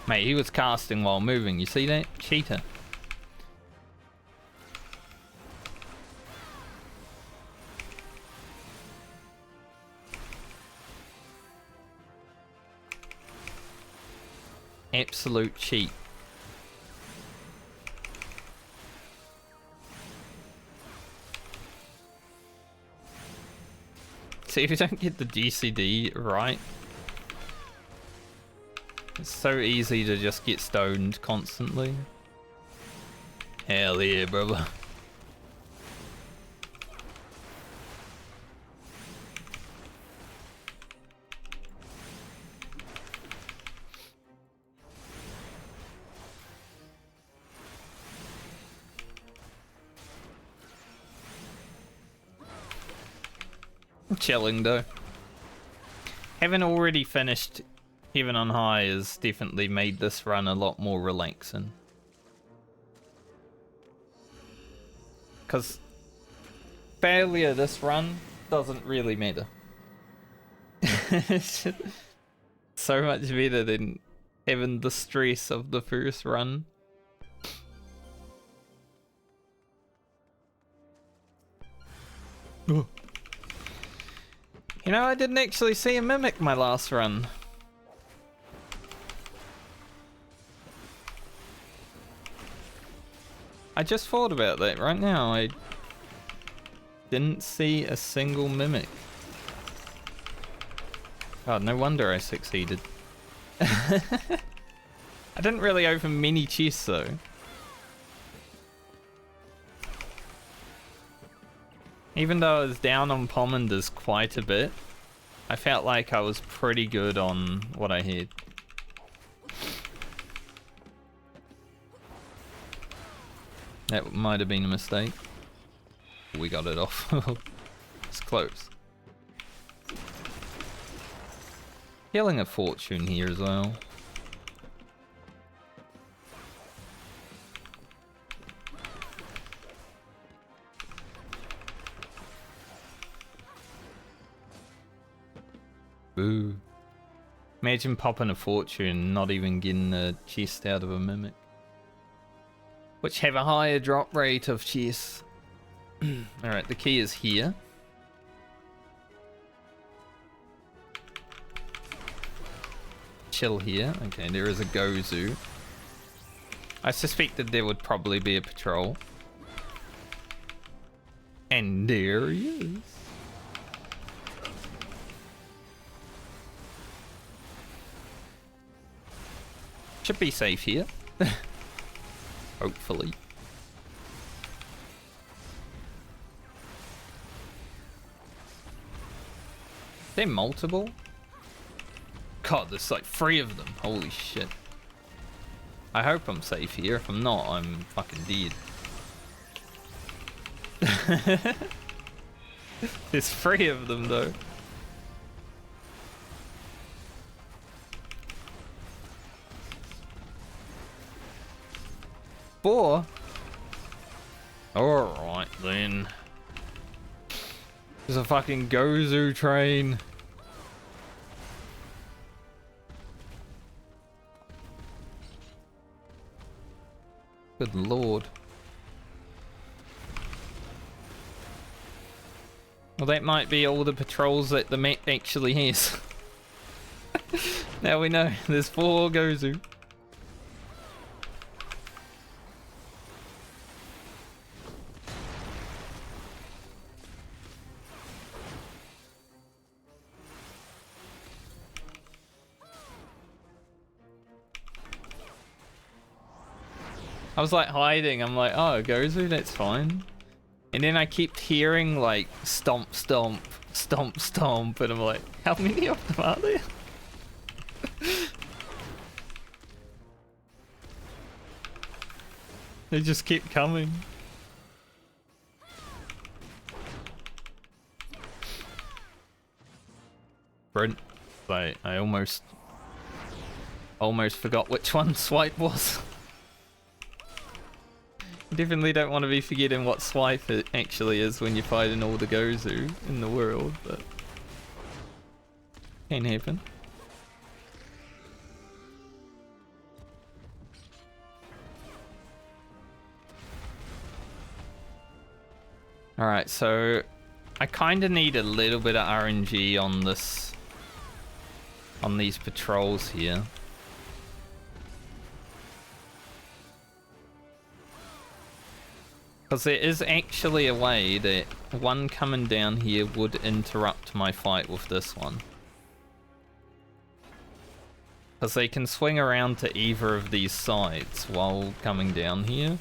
Mate, he was casting while moving. You see that? Cheater. Absolute cheat. See, if you don't get the GCD right, it's so easy to just get stoned constantly. Hell yeah, brother. I'm chilling though. Having already finished Heaven on High has definitely made this run a lot more relaxing. Because failure this run doesn't really matter. It's just so much better than having the stress of the first run. You know, I didn't actually see a mimic my last run. I just thought about that right now. I didn't see a single mimic. God, no wonder I succeeded. I didn't really open many chests though. Even though I was down on Pommanders quite a bit, I felt like I was pretty good on what I had. That might have been a mistake. We got it off. It's close. Healing a fortune here as well. Boo. Imagine popping a fortune and not even getting a chest out of a mimic. Which have a higher drop rate of chests. Alright, the key is here. Chill here. Okay, there is a Gozu. I suspected there would probably be a patrol. And there he is. Should be safe here. Hopefully. They're multiple? God, there's like 3 of them. Holy shit. I hope I'm safe here. If I'm not, I'm fucking dead. There's 3 of them though. Four? Alright then. There's a fucking Gozu train. Good lord. Well, that might be all the patrols that the map actually has. Now we know. There's 4 Gozu. I was like hiding. I'm like, oh, Gozu, that's fine. And then I kept hearing like stomp, stomp, stomp, stomp, and I'm like, how many of them are there? They just keep coming. Brent, like I almost forgot which one swipe was. Definitely don't want to be forgetting what swipe it actually is when you're fighting all the Gozu in the world, but can happen. Alright, so I kind of need a little bit of RNG on this, on these patrols here. Because there is actually a way that one coming down here would interrupt my fight with this one. Because they can swing around to either of these sides while coming down here.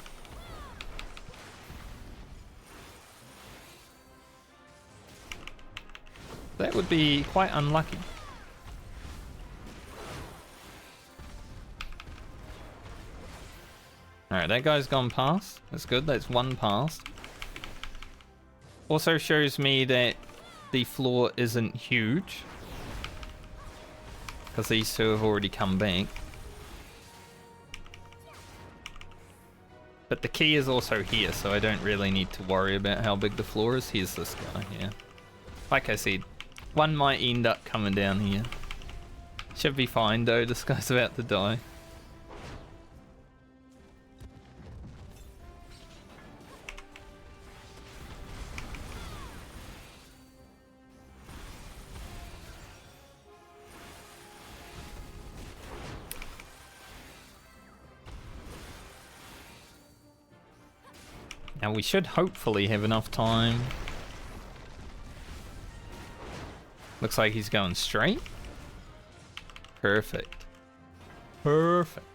That would be quite unlucky. Alright, that guy's gone past. That's good, that's 1 past. Also shows me that the floor isn't huge. Because these 2 have already come back. But the key is also here, so I don't really need to worry about how big the floor is. Here's this guy here. Like I said, one might end up coming down here. Should be fine though, this guy's about to die. Now we should hopefully have enough time. Looks like he's going straight. Perfect. Perfect.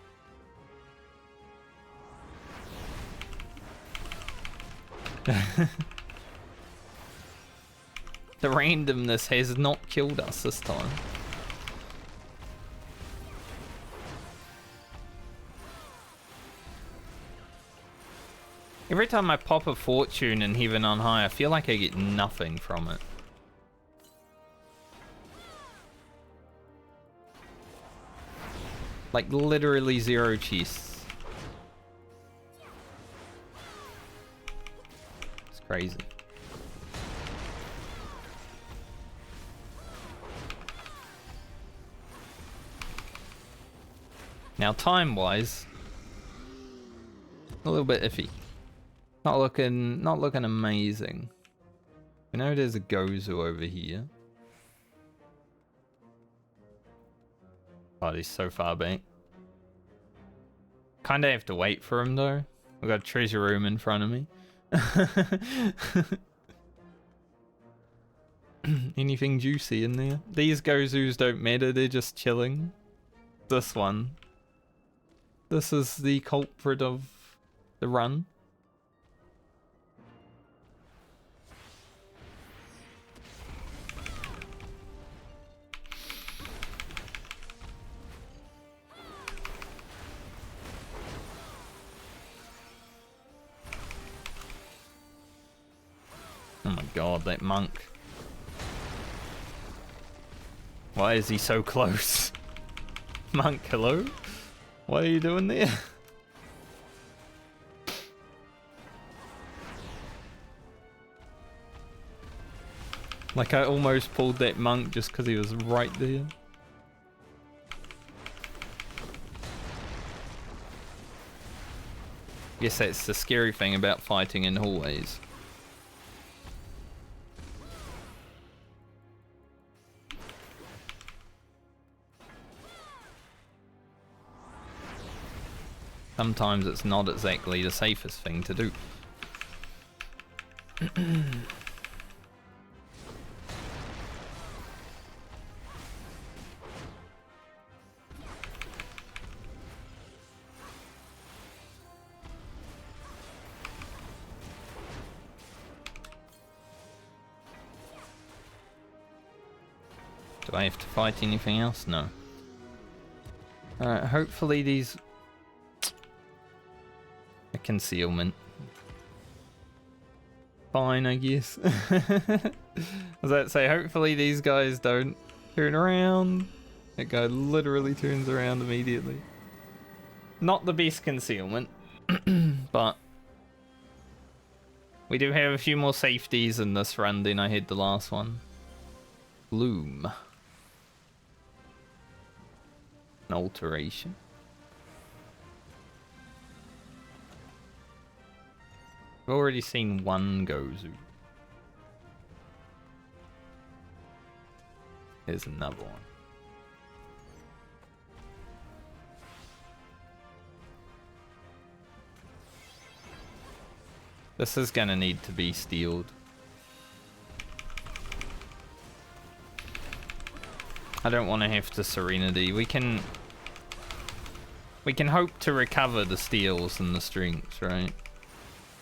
The randomness has not killed us this time. Every time I pop a fortune in Heaven on High, I feel like I get nothing from it. Like literally 0 chests. It's crazy. Now time-wise, a little bit iffy. Not looking amazing. I know there's a Gozu over here. Oh, he's so far back. Kinda have to wait for him though. We've got a treasure room in front of me. Anything juicy in there? These Gozus don't matter, they're just chilling. This one. This is the culprit of the run. my god, that monk. Why is he so close? Monk, hello? What are you doing there? Like I almost pulled that monk just because he was right there. Guess that's the scary thing about fighting in hallways. Sometimes it's not exactly the safest thing to do. Do I have to fight anything else? No. Alright, hopefully these... A concealment. Fine, I guess. I was about to say, hopefully these guys don't turn around. That guy literally turns around immediately. Not the best concealment, but... We do have a few more safeties in this run than I had the last one. Gloom. An alteration. I've already seen one Gozu. Here's another one. This is gonna need to be steeled. I don't want to have to Serenity. We can hope to recover the steals and the strengths, right?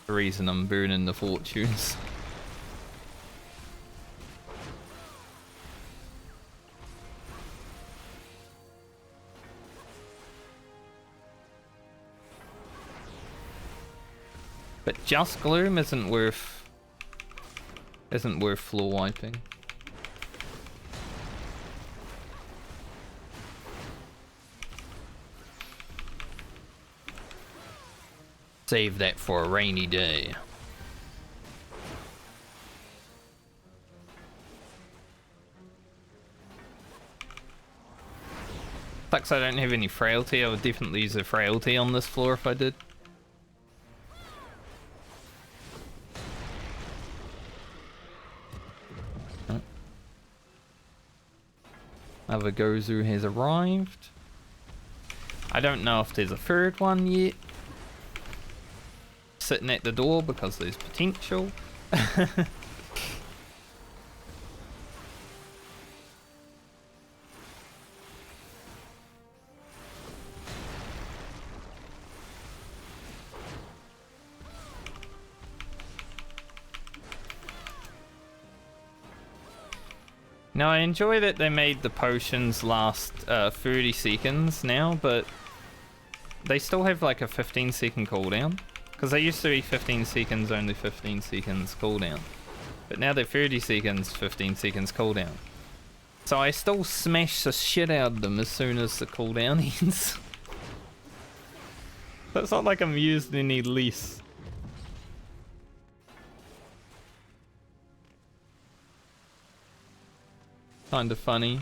The reason I'm burning the fortunes. But just Gloom isn't worth floor wiping. Save that for a rainy day. Sucks I don't have any frailty. I would definitely use a frailty on this floor if I did. Other Gozu has arrived. I don't know if there's a third one yet. Sitting at the door because there's potential. Now I enjoy that they made the potions last 30 seconds now, but they still have like a 15-second cooldown. Because they used to be 15 seconds, only 15 seconds cooldown. But now they're 30 seconds, 15 seconds cooldown. So I still smash the shit out of them as soon as the cooldown ends. So it's not like I'm used any less. Kinda funny.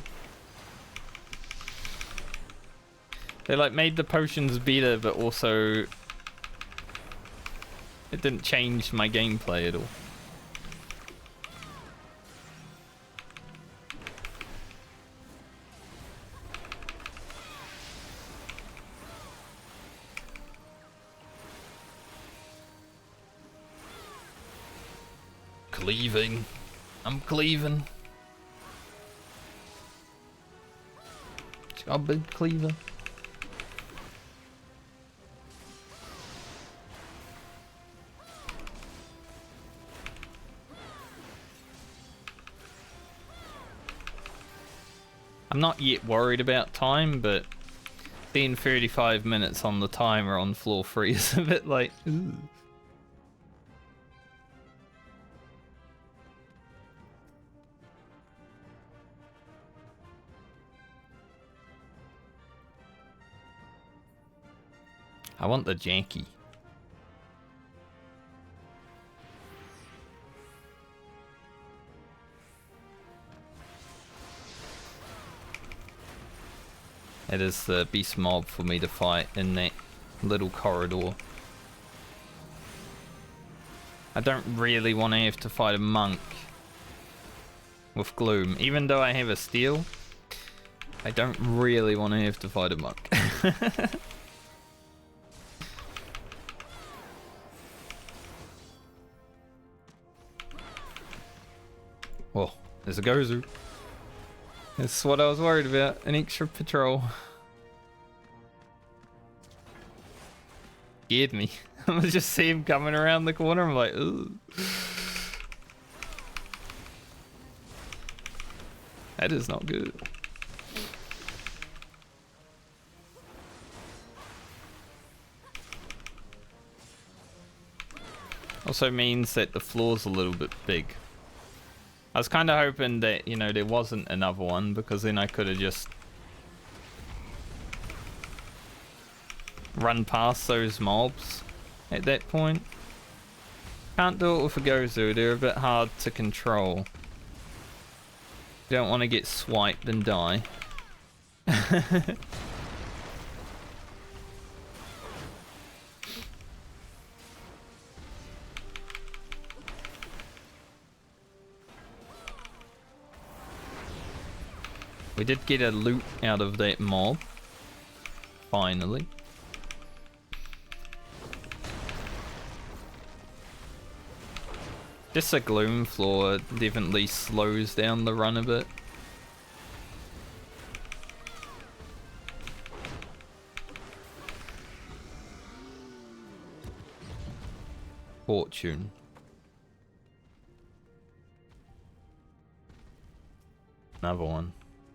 They like made the potions better, but also it didn't change my gameplay at all. Cleaving. I'm cleaving. It's got a big cleaver. I'm not yet worried about time, but being 35 minutes on the timer on floor 3 is a bit like, ooh. I want the Jackie. It is the beast mob for me to fight in that little corridor. I don't really want to have to fight a monk with Gloom. Even though I have a steel, I don't really want to have to fight a monk. Oh, there's a Gozu. That's what I was worried about, an extra patrol. Scared me. I just see him coming around the corner, I'm like, ugh. That is not good. Also means that the floor's a little bit big. I was kind of hoping that, you know, there wasn't another one, because then I could have just run past those mobs at that point. Can't do it with a Gozu, they're a bit hard to control. You don't want to get swiped and die. We did get a loot out of that mob. Finally. Just a Gloom floor definitely slows down the run a bit. Fortune. Another one.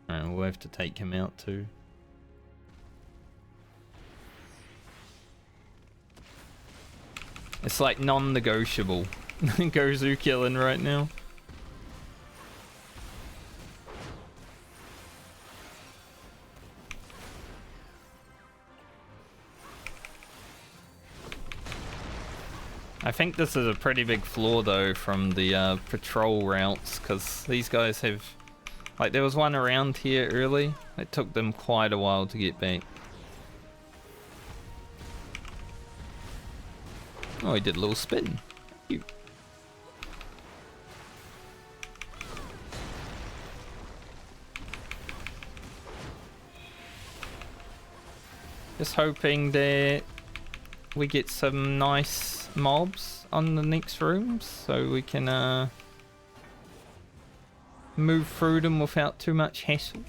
Alright, we'll have to take him out too. It's like non-negotiable. Gozu killing right now. I think this is a pretty big flaw though from the patrol routes, because these guys have... Like, there was one around here early. It took them quite a while to get back. Oh, he did a little spin. Cute. Just hoping that we get some nice mobs on the next rooms, so we can move through them without too much hassle.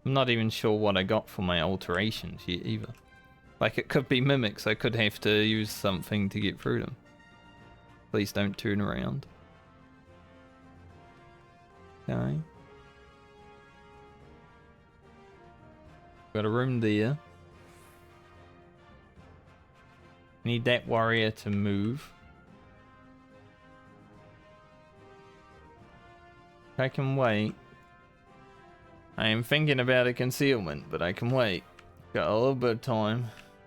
I'm not even sure what I got for my alterations yet either. Like, it could be mimics, I could have to use something to get through them. Please don't turn around. Okay. Got a room there. Need that warrior to move. I can wait. I am thinking about a concealment, but I can wait. Got a little bit of time.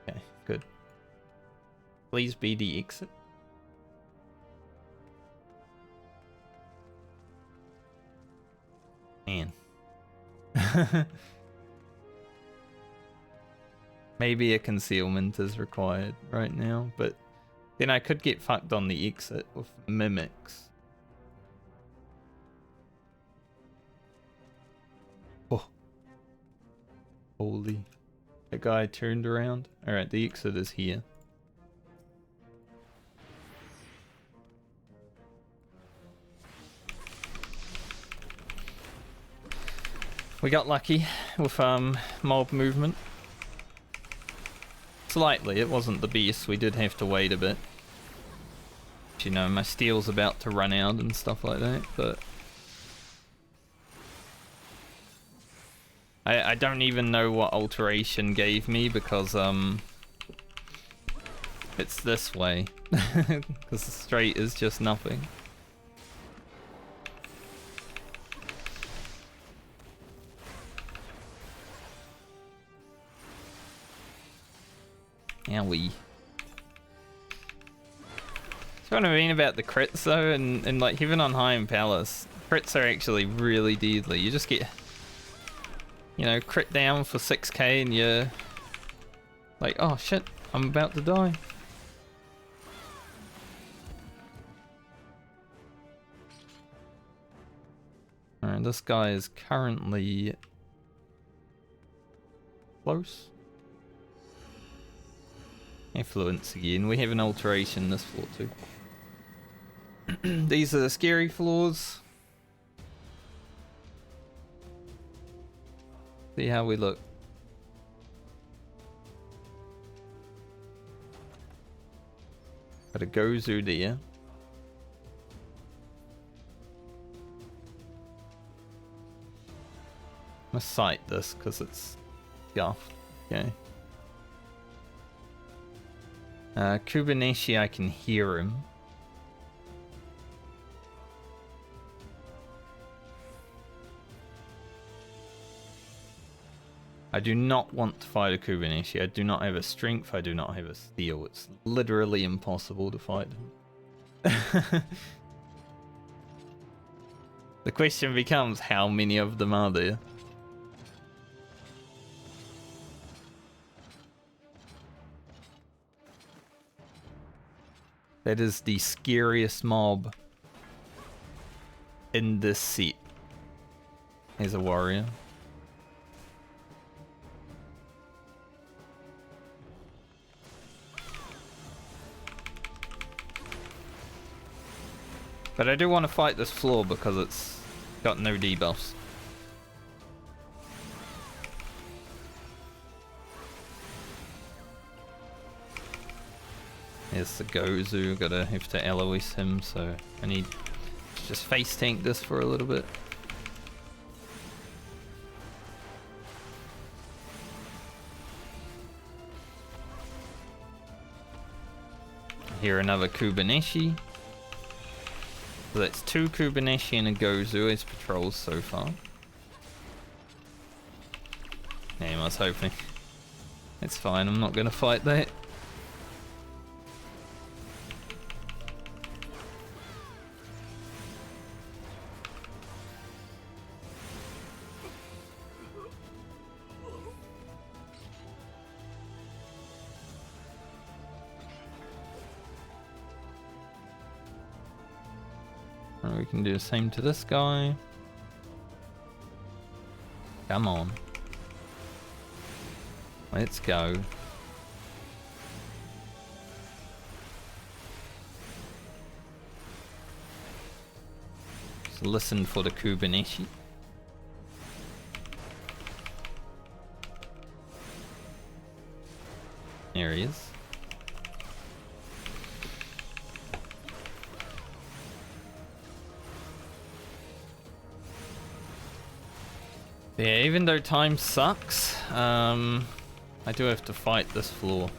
Okay, good. Please be the exit. Man. Maybe a concealment is required right now, but then I could get fucked on the exit with mimics. Oh. Holy. That guy turned around. Alright, the exit is here. We got lucky with mob movement. Slightly, it wasn't the best, we did have to wait a bit. You know, my steel's about to run out and stuff like that, but... I don't even know what alteration gave me, because it's this way. Because straight is just nothing. Owie. That's what I mean about the crits though, and like Heaven on High and Palace. Crits are actually really deadly. You just get, you know, crit down for 6k and you're like, oh shit, I'm about to die. Alright, this guy is currently close. Influence again. We have an alteration this floor too. These are the scary floors. See how we look. Got a Gozu there. I'm gonna sight this because it's scuffed. Okay. Kubaneshi, I can hear him. I do not want to fight a Kubaneshi. I do not have a strength. I do not have a steel. It's literally impossible to fight him. The question becomes, how many of them are there? That is the scariest mob in this set as a warrior. But I do want to fight this floor because it's got no debuffs. There's the Gozu, gotta have to Eloise him, so I need to just face tank this for a little bit. Here another Kubaneshi. So that's 2 Kubaneshi and a Gozu as patrols so far. Damn, I was hoping. It's fine, I'm not gonna fight that. We can do the same to this guy. Come on. Let's go. Just listen for the Kubaneshi. There he is. Yeah, even though time sucks, I do have to fight this floor.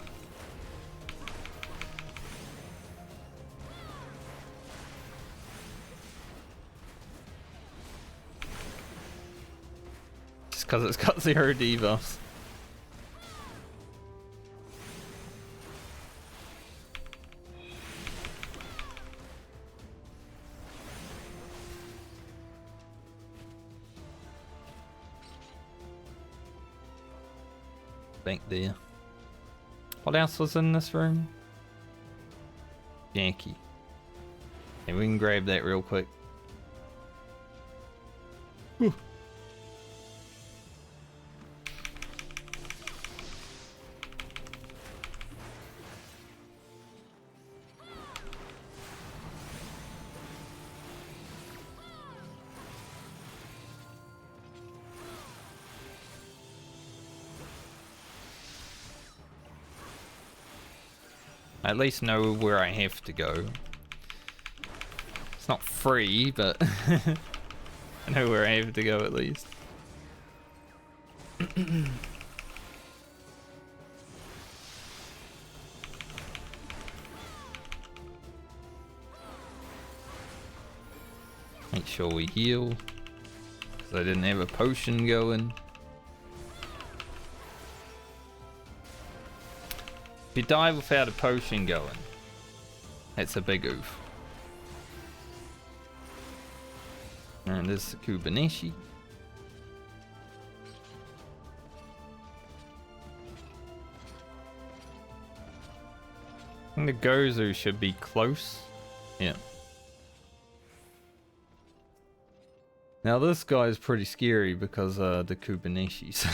Just because it's got 0 debuffs. Back there. What else was in this room? Yankee. Okay, we can grab that real quick. Whew. I at least know where I have to go. It's not free, but I know where I have to go at least. Make sure we heal, because I didn't have a potion going. If you die without a potion going, it's a big oof. And there's the Kubernetes. I think the Gozu should be close. Yeah. Now this guy is pretty scary because the Kubernetes.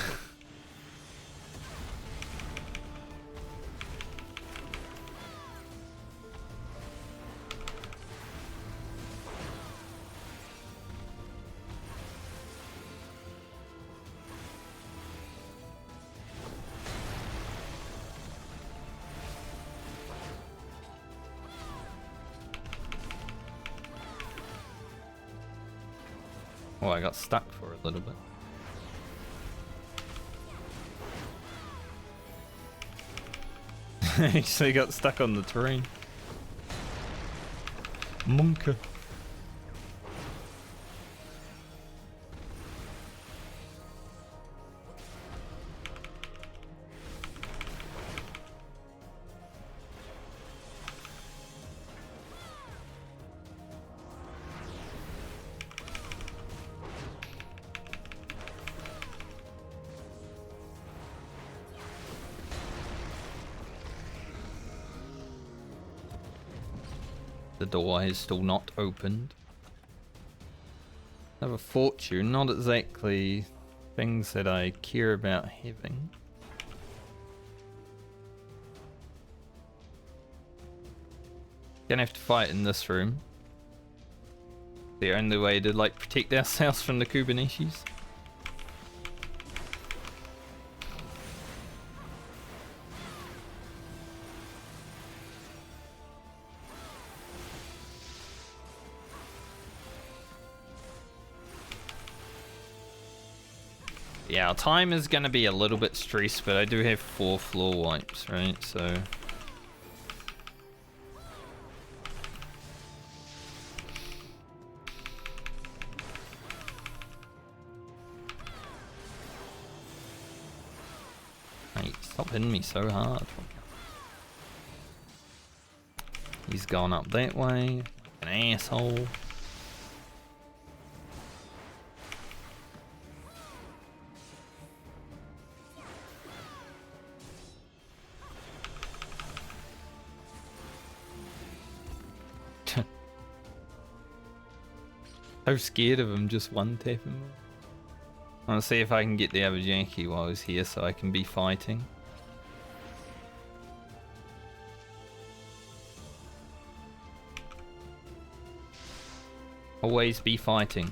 Oh, I got stuck for a little bit. Actually got stuck on the terrain. Monkey. The door is still not opened. I have a fortune, not exactly things that I care about having. Gonna have to fight in this room. The only way to like protect ourselves from the Kubernetes. Yeah, our time is going to be a little bit stressed, but I do have 4 floor wipes, right? So... Mate, stop hitting me so hard. He's gone up that way. An asshole. So scared of him just one tapping me. I want to see if I can get the other Jackie while he's here so I can be fighting. Always be fighting.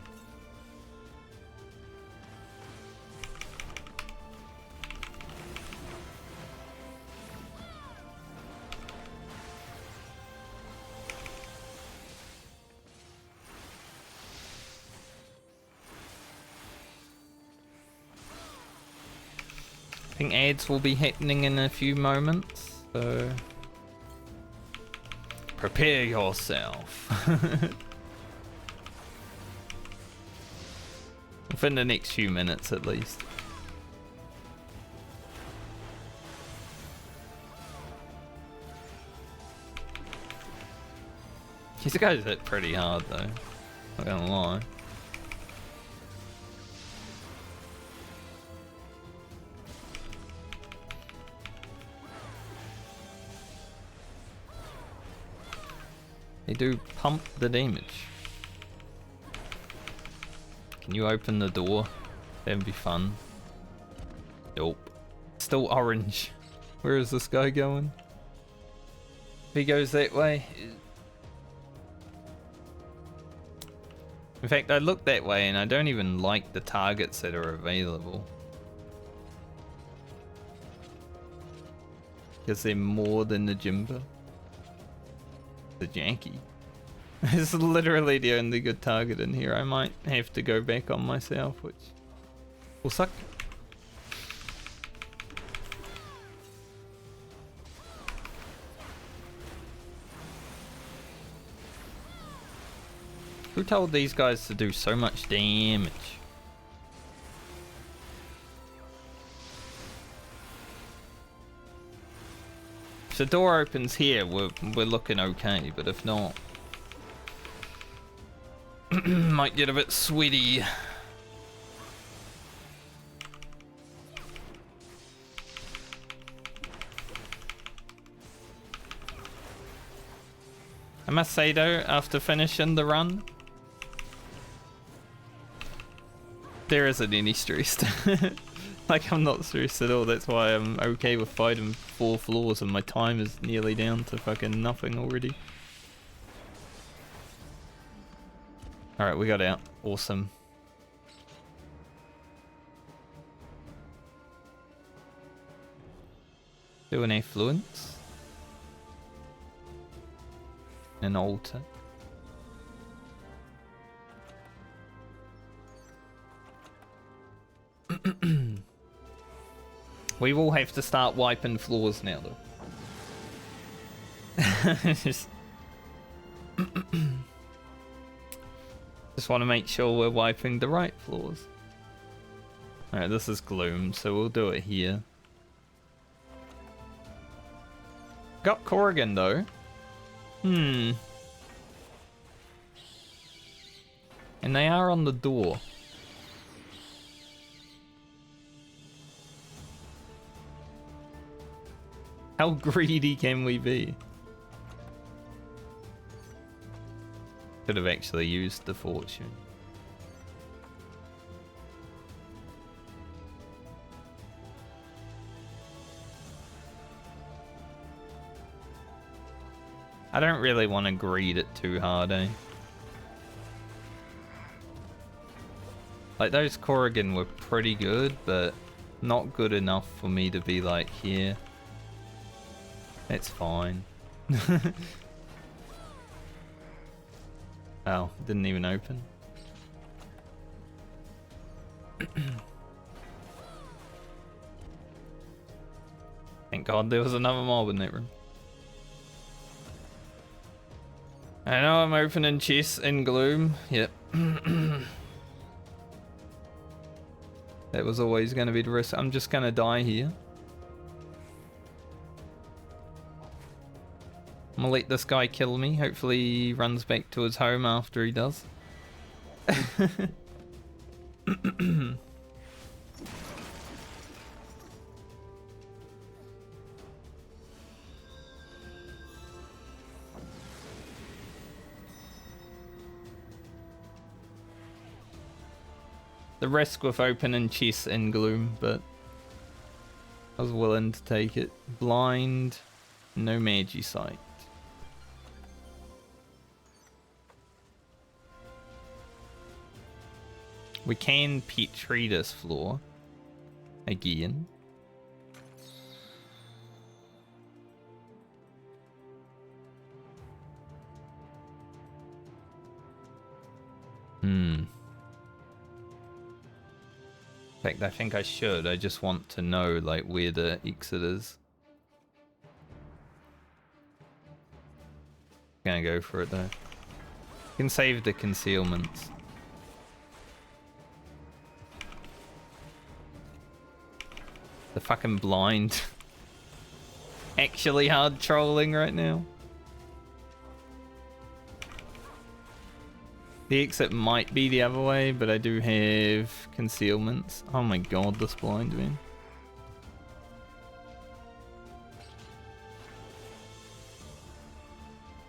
I think ads will be happening in a few moments, so prepare yourself. Within the next few minutes at least. These guys hit pretty hard though, not gonna lie. They do pump the damage. Can you open the door? That'd be fun. Nope. Still orange. Where is this guy going? If he goes that way. In fact, I look that way and I don't even like the targets that are available. Because they're more than the Jimba. The Janky. It's literally the only good target in here. I might have to go back on myself, which will suck. Who told these guys to do so much damage? If the door opens here, we're looking okay, but if not, might get a bit sweaty. I must say though, after finishing the run, there isn't any stress. Like, I'm not stressed at all. That's why I'm okay with fighting 4 floors and my time is nearly down to fucking nothing already. Alright, we got out. Awesome. Do an affluence. An altar. We will have to start wiping floors now though. Just want to make sure we're wiping the right floors. Alright, this is gloom, so we'll do it here. Got Corrigan though. And they are on the door. How greedy can we be? Could have actually used the fortune. I don't really want to greed it too hard, eh? Like, those Corrigan were pretty good, but not good enough for me to be like, here. It's fine. Oh, didn't even open. Thank God there was another mob in that room. I know I'm opening chests in gloom. Yep. That was always going to be the risk. I'm just going to die here. I'm gonna let this guy kill me. Hopefully he runs back to his home after he does. The risk with opening chests in gloom, but I was willing to take it. Blind, no magi sight. We can petri this floor again. In fact, I think I should. I just want to know, like, where the exit is. Gonna go for it though. You can save the concealments. The fucking blind. Actually hard trolling right now. The exit might be the other way, but I do have concealments. Oh my god, this blind man.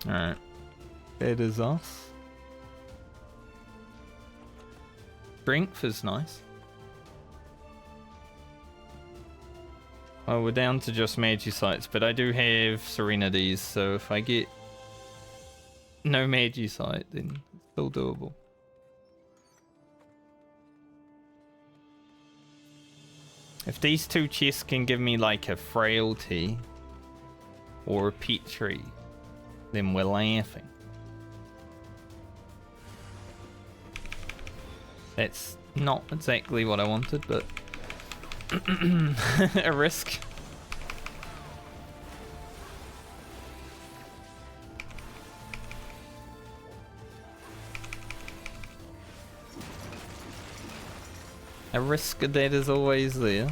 Alright. That is us. Strength is nice. Oh, we're down to just magi sights, but I do have serenities, so if I get no magi sight, then it's still doable. If these 2 chests can give me like a frailty or a petri, then we're laughing. That's not exactly what I wanted, but a risk. A risk that is always there.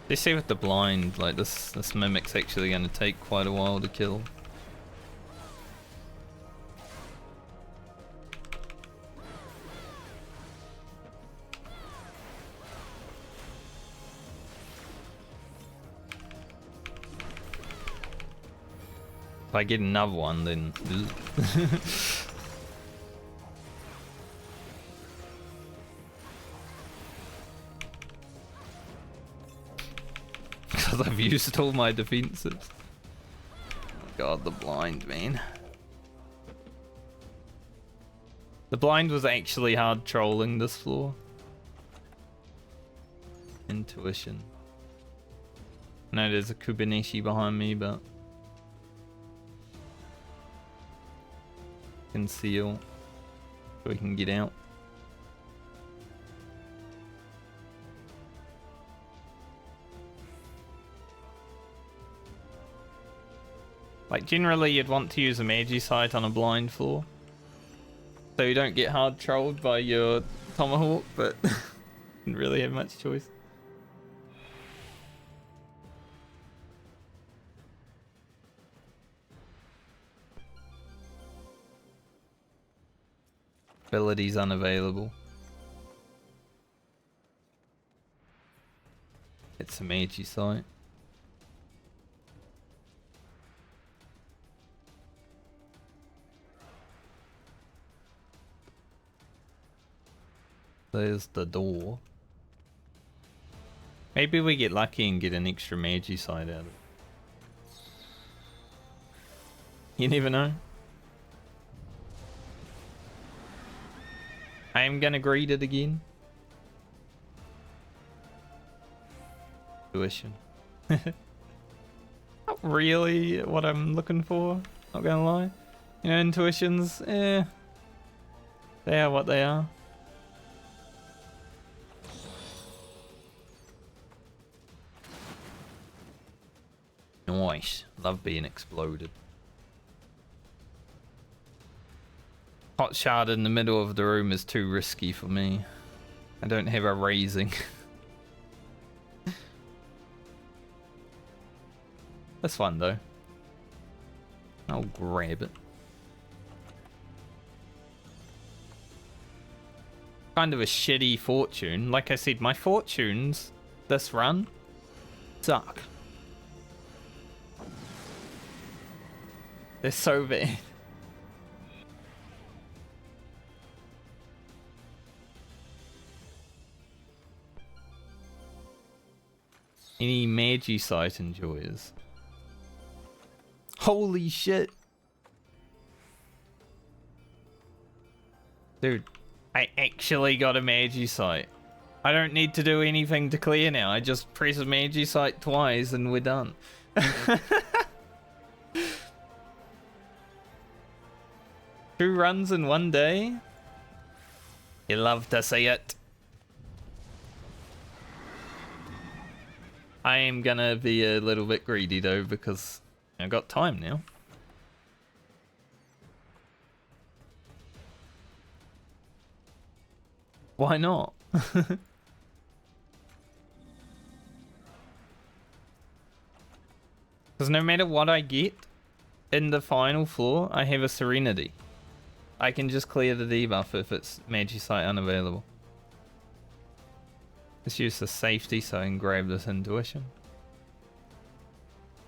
They say with the blind, like this mimic's actually going to take quite a while to kill. If I get another one, then... Because I've used all my defenses. Oh god, the blind, man. The blind was actually hard trolling this floor. Intuition. No, there's a Kubernetes behind me, but... Conceal. So we can get out. Like, generally you'd want to use a Magi sight on a blind floor, so you don't get hard trolled by your Tomahawk, but didn't really have much choice. Abilities unavailable. It's a Magi sight. There's the door. Maybe we get lucky and get an extra Magi sight out of it. You never know. I am gonna greet it again. Intuition. Not really what I'm looking for, not gonna lie. You know, intuitions, they are what they are. Nice. Love being exploded. Hot shard in the middle of the room is too risky for me. I don't have a raising. This one though. I'll grab it. Kind of a shitty fortune. Like I said, my fortunes this run suck. They're so bad. Any Magi sight enjoyers? Holy shit. Dude, I actually got a Magi sight. I don't need to do anything to clear now. I just press a Magi sight twice and we're done. 2 runs in 1 day? You love to see it. I am gonna be a little bit greedy though, because I've got time now. Why not? Because no matter what I get in the final floor, I have a Serenity. I can just clear the debuff if it's Magi Sight unavailable. Let's use the safety so I can grab this intuition.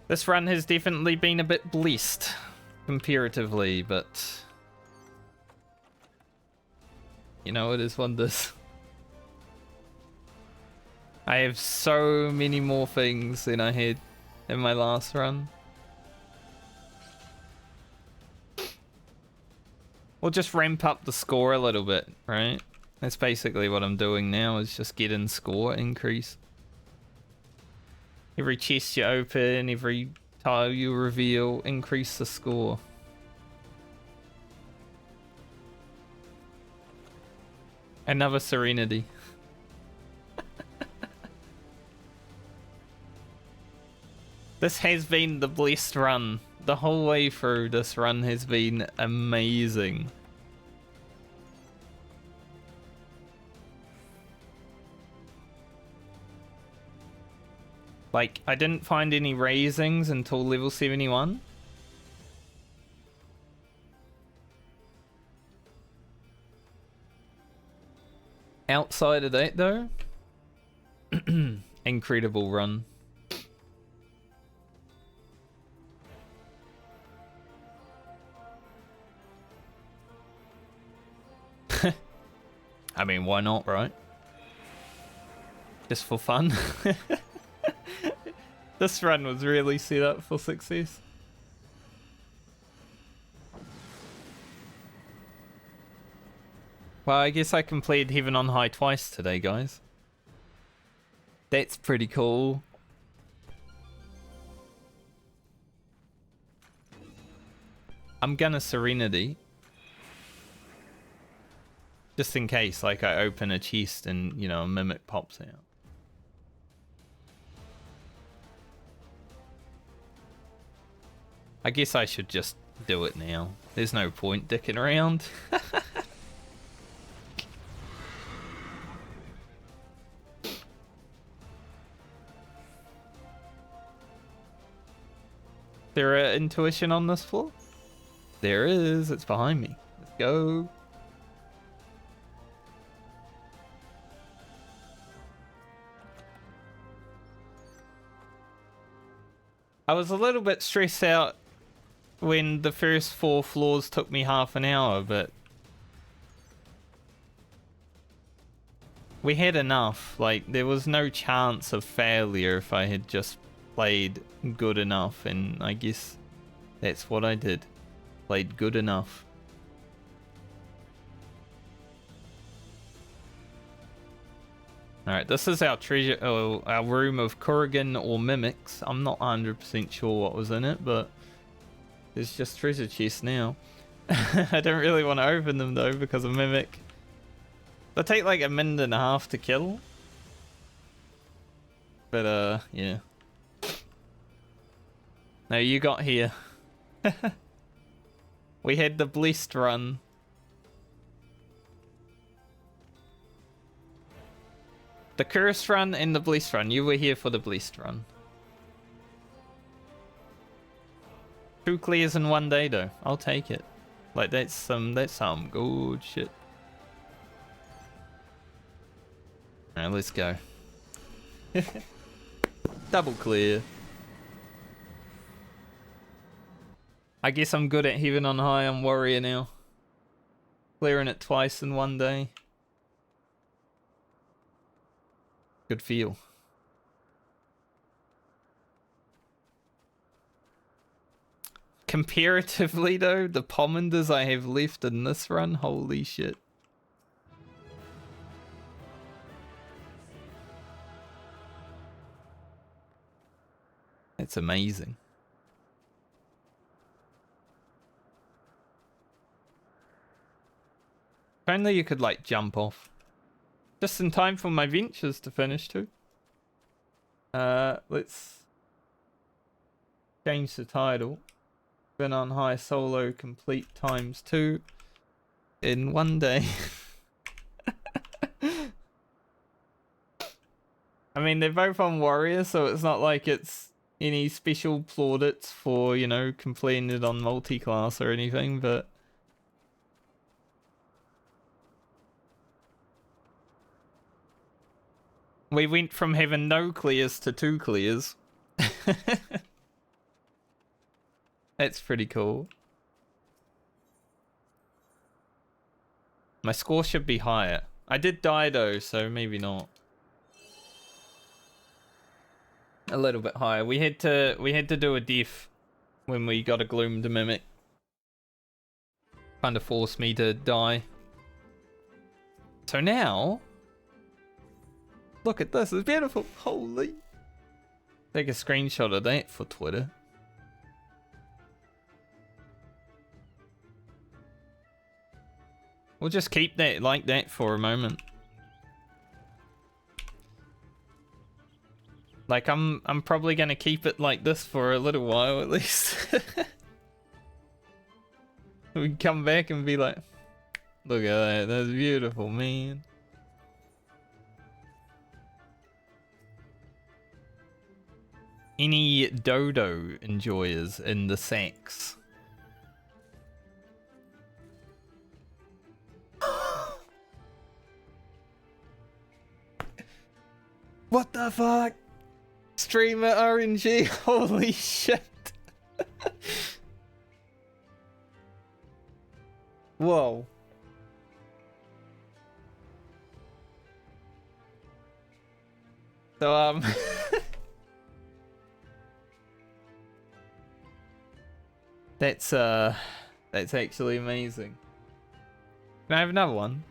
This run has definitely been a bit blessed comparatively, but you know, it is what it is. I have so many more things than I had in my last run. We'll just ramp up the score a little bit, right? That's basically what I'm doing now, is just getting score increase. Every chest you open, every tile you reveal, increase the score. Another Serenity. This has been the blessed run. The whole way through, this run has been amazing. Like, I didn't find any raisings until level 71. Outside of that, though, incredible run. I mean, why not, right? Just for fun. This run was really set up for success. Well, I guess I completed Heaven on High twice today, guys. That's pretty cool. I'm gonna Serenity. Just in case, like, I open a chest and, you know, a mimic pops out. I guess I should just do it now. There's no point dicking around. There an intuition on this floor? There is. It's behind me. Let's go. I was a little bit stressed out when the first 4 floors took me half an hour, but we had enough. Like, there was no chance of failure if I had just played good enough, and I guess that's what I did. Played good enough. Alright, this is our treasure, our room of Kurgan or mimics. I'm not 100% sure what was in it, but there's just treasure chests now. I don't really want to open them though because of mimic. They take like a minute and a half to kill. But yeah. No, you got here. We had the blessed run. The cursed run and the blessed run. You were here for the blessed run. 2 clears in 1 day though. I'll take it. Like, that's some good shit. Alright, let's go. Double clear. I guess I'm good at Heaven on High. I'm Warrior now. Clearing it twice in 1 day. Good feel. Comparatively though, the Pommanders I have left in this run, holy shit. It's amazing. If only you could like jump off. Just in time for my ventures to finish too. Let's change the title. Been on High Solo complete ×2 in 1 day. I mean, they're both on Warrior, so it's not like it's any special plaudits for, you know, completing it on multi-class or anything, but we went from having no clears to 2 clears. That's pretty cool. My score should be higher. I did die though, so maybe not. A little bit higher. We had to do a diff when we got a Gloom to Mimic. Kind of forced me to die. So now, look at this, it's beautiful. Holy. Take a screenshot of that for Twitter. We'll just keep that like that for a moment. Like, I'm probably gonna keep it like this for a little while at least. We can come back and be like, look at that, that's beautiful, man. Any dodo enjoyers in the sex? What the fuck? Streamer RNG, holy shit. Whoa. So, that's actually amazing. Can I have another one?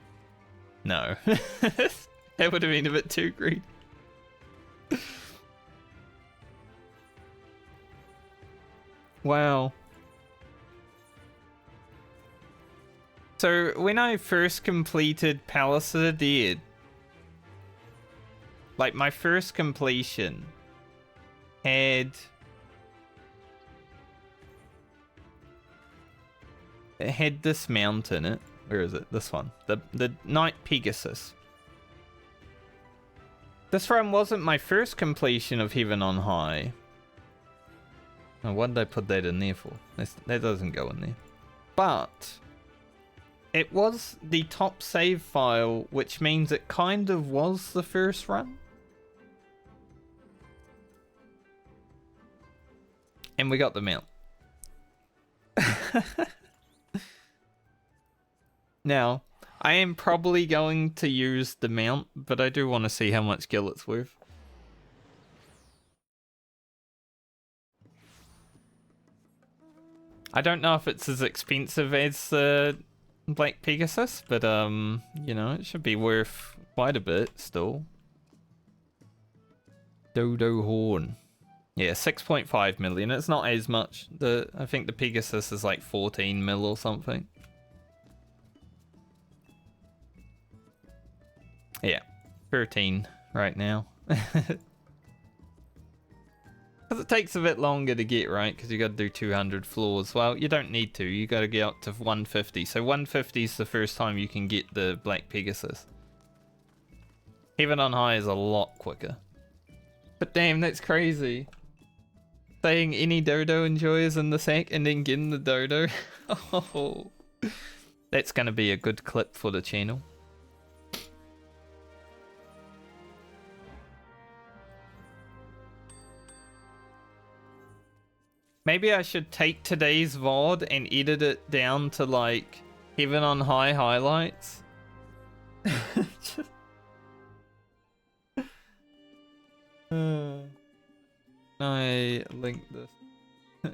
No. That would have been a bit too greedy. Wow. So when I first completed Palace of the Dead, like my first completion had this mount in it. Where is it? This one. The Knight Pegasus. This run wasn't my first completion of Heaven on High. Oh, what did I put that in there for? That doesn't go in there. But it was the top save file, which means it kind of was the first run. And we got the mount. Now, I am probably going to use the mount, but I do want to see how much gil it's worth. I don't know if it's as expensive as the Black Pegasus, but you know, it should be worth quite a bit still. Dodo Horn. Yeah, 6.5 million. It's not as much. I think the Pegasus is like 14 mil or something. Yeah, 13 right now. Because it takes a bit longer to get, right? Because you got to do 200 floors. Well, you don't need to. You got to get up to 150. So 150 is the first time you can get the Black Pegasus. Heaven on High is a lot quicker. But damn, that's crazy. Saying any dodo enjoyers in the sack and then getting the dodo. Oh, that's going to be a good clip for the channel. Maybe I should take today's VOD and edit it down to like Heaven on High highlights. I linked this. I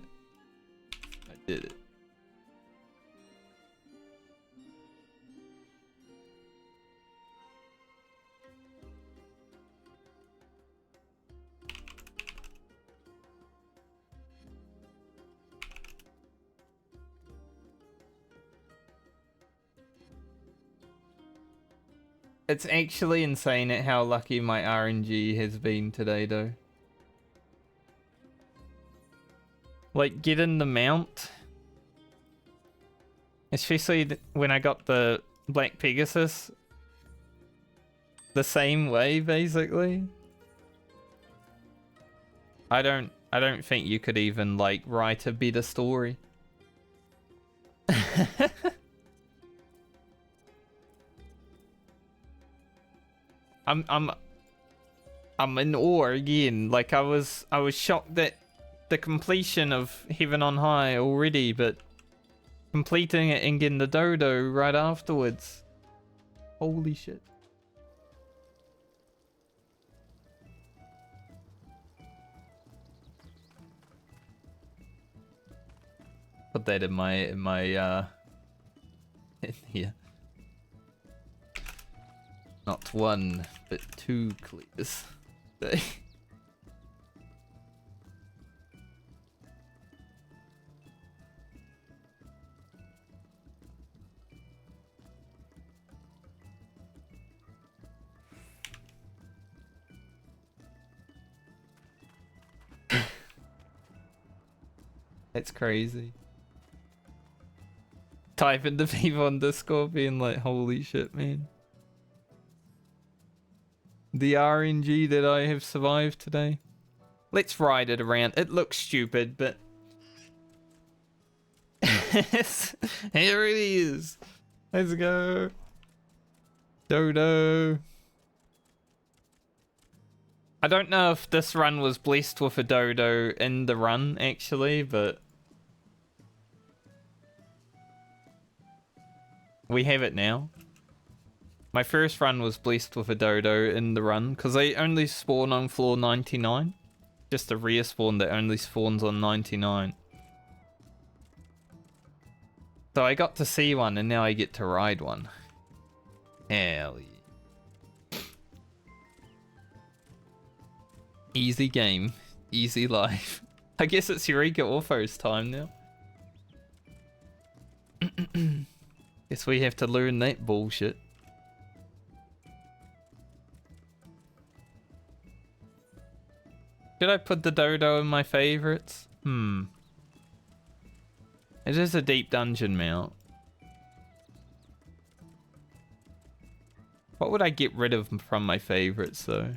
did it. It's actually insane at how lucky my RNG has been today, though. Like, getting the mount. Especially when I got the Black Pegasus. The same way, basically. I don't think you could even, like, write a better story. I'm in awe again. Like I was shocked at the completion of Heaven on High already, but completing it and getting the dodo right afterwards. Holy shit. Put that in my in here. Not one, but two clears. That's crazy. Type into people on Discord being like, holy shit, man. The RNG that I have survived today. Let's ride it around. It looks stupid, but here it is. Let's go. Dodo. I don't know if this run was blessed with a dodo in the run, actually, but we have it now. My first run was blessed with a dodo in the run, because they only spawn on floor 99. Just a rare spawn that only spawns on 99. So I got to see one, and now I get to ride one. Hell yeah. Easy game, easy life. I guess it's Eureka Orthos time now. Guess we have to learn that bullshit. Should I put the dodo in my favorites? It is a deep dungeon mount. What would I get rid of from my favorites though?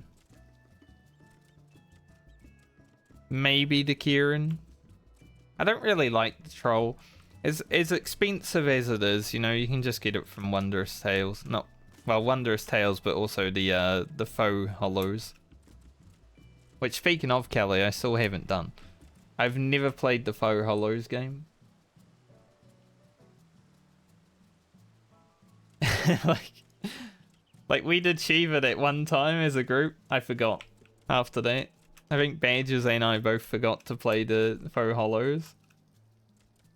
Maybe the Kieran. I don't really like the troll. As expensive as it is, you know, you can just get it from Wondrous Tales. Not well, Wondrous Tales, but also the faux hollows. Which, speaking of Kelly, I still haven't done. I've never played the faux hollows game. like we did Shiva that one time as a group. I forgot after that. I think Badgers and I both forgot to play the faux hollows.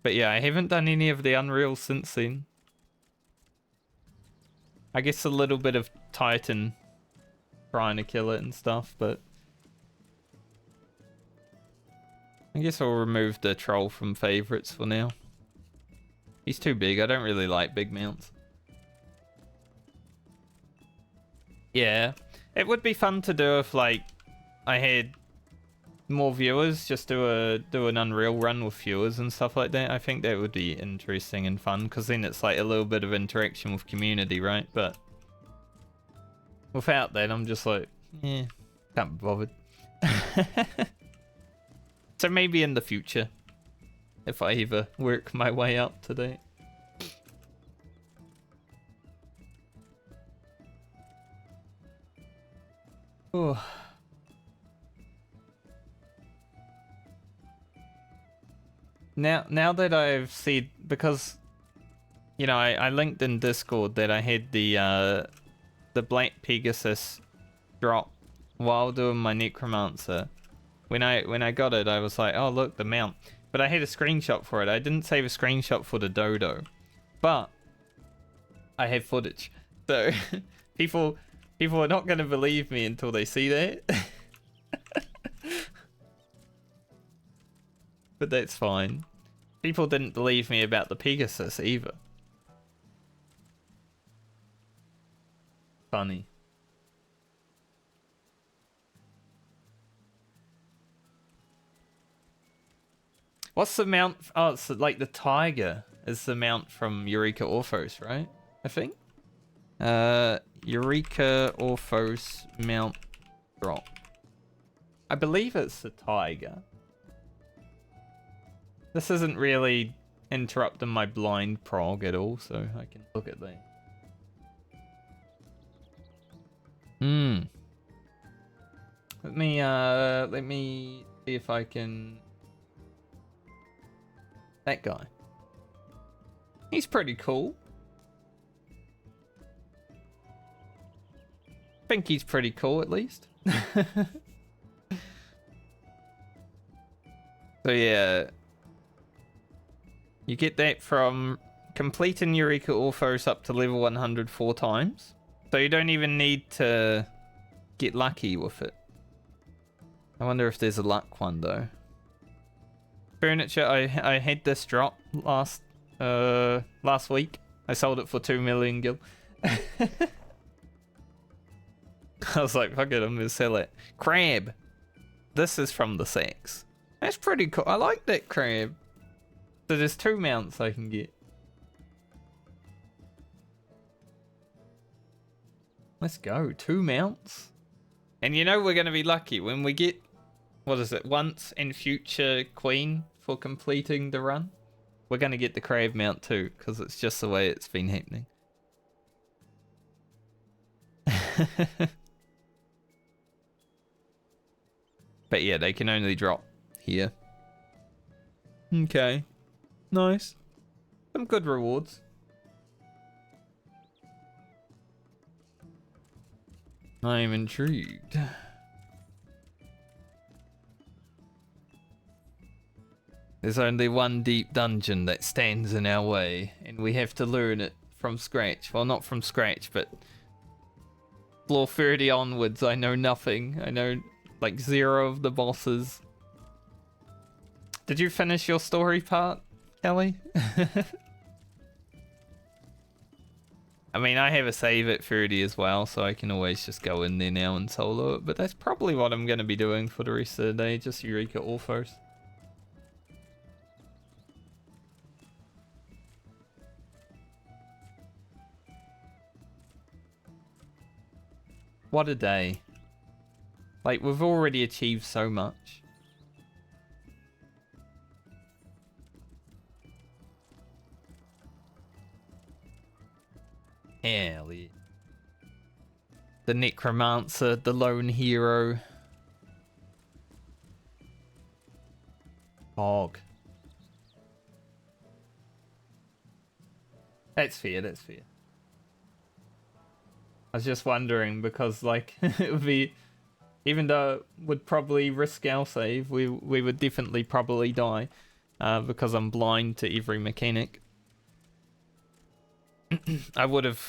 But yeah, I haven't done any of the Unreal since then. I guess a little bit of Titan trying to kill it and stuff, but I guess I'll remove the troll from favorites for now. He's too big. I don't really like big mounts. Yeah, it would be fun to do if like I had more viewers, just do an Unreal run with viewers and stuff like that. I think that would be interesting and fun, because then it's like a little bit of interaction with community, right? But without that, I'm just like, yeah, can't be bothered. So maybe in the future, if I ever work my way up to that. Oh. Now that I've seen, because you know, I linked in Discord that I had the Black Pegasus drop while doing my Necromancer. When I got it, I was like, oh look, the mount. But I had a screenshot for it. I didn't save a screenshot for the dodo, but I have footage. So people are not going to believe me until they see that. But that's fine. People didn't believe me about the Pegasus either. Funny. What's the mount? Oh, it's like the tiger is the mount from Eureka Orthos, right? I think. Eureka Orthos mount drop. I believe it's the tiger. This isn't really interrupting my blind prog at all, so I can look at that. Let me see if I can. That guy. He's pretty cool. I think he's pretty cool at least. So yeah. You get that from completing Eureka Orthos up to level 100 4 times. So you don't even need to get lucky with it. I wonder if there's a luck one though. Furniture, I had this drop last week. I sold it for 2 million gil. I was like, fuck it, I'm gonna sell it. Crab. This is from the sacks. That's pretty cool. I like that crab. So there's 2 mounts I can get. Let's go, 2 mounts. And you know we're going to be lucky when we get what is it? Once and future queen for completing the run. We're gonna get the crab mount too, because it's just the way it's been happening. But yeah, they can only drop here. Okay. Nice. Some good rewards. I am intrigued. There's only one deep dungeon that stands in our way, and we have to learn it from scratch. Well, not from scratch, but floor 30 onwards, I know nothing. I know like 0 of the bosses. Did you finish your story part, Kelly? I mean, I have a save at 30 as well, so I can always just go in there now and solo it, but that's probably what I'm going to be doing for the rest of the day, just Eureka Orthos. What a day. Like, we've already achieved so much. Hell yeah. The Necromancer, the lone hero. Hog. That's fair, that's fair. I was just wondering because, like, it would be, even though it would probably risk our save, we would definitely probably die because I'm blind to every mechanic. I would have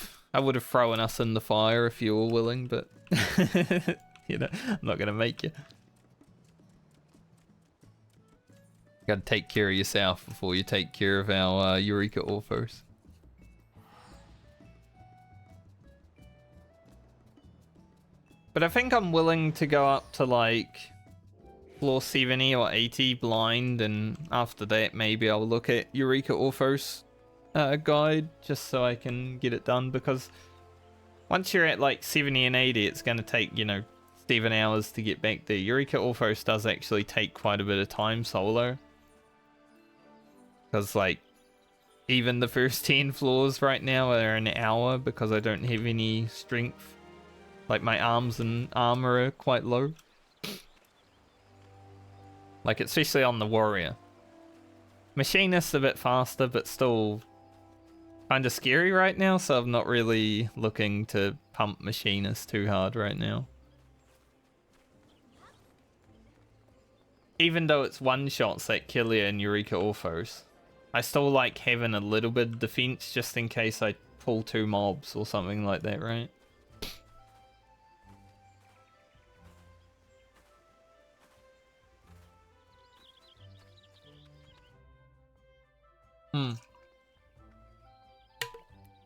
thrown us in the fire if you were willing, but you know, I'm not gonna make you. Gotta take care of yourself before you take care of our Eureka Orthos. But I think I'm willing to go up to like floor 70 or 80 blind, and after that maybe I'll look at Eureka Orthos guide just so I can get it done, because once you're at like 70 and 80 it's going to take, you know, 7 hours to get back there. Eureka Orthos does actually take quite a bit of time solo, because like even the first 10 floors right now are an hour because I don't have any strength. Like, my arms and armor are quite low. Like, especially on the warrior. Machinist's a bit faster, but still kind of scary right now, so I'm not really looking to pump Machinist too hard right now. Even though it's one-shots that kill you in Eureka Orthos, I still like having a little bit of defense just in case I pull 2 mobs or something like that, right?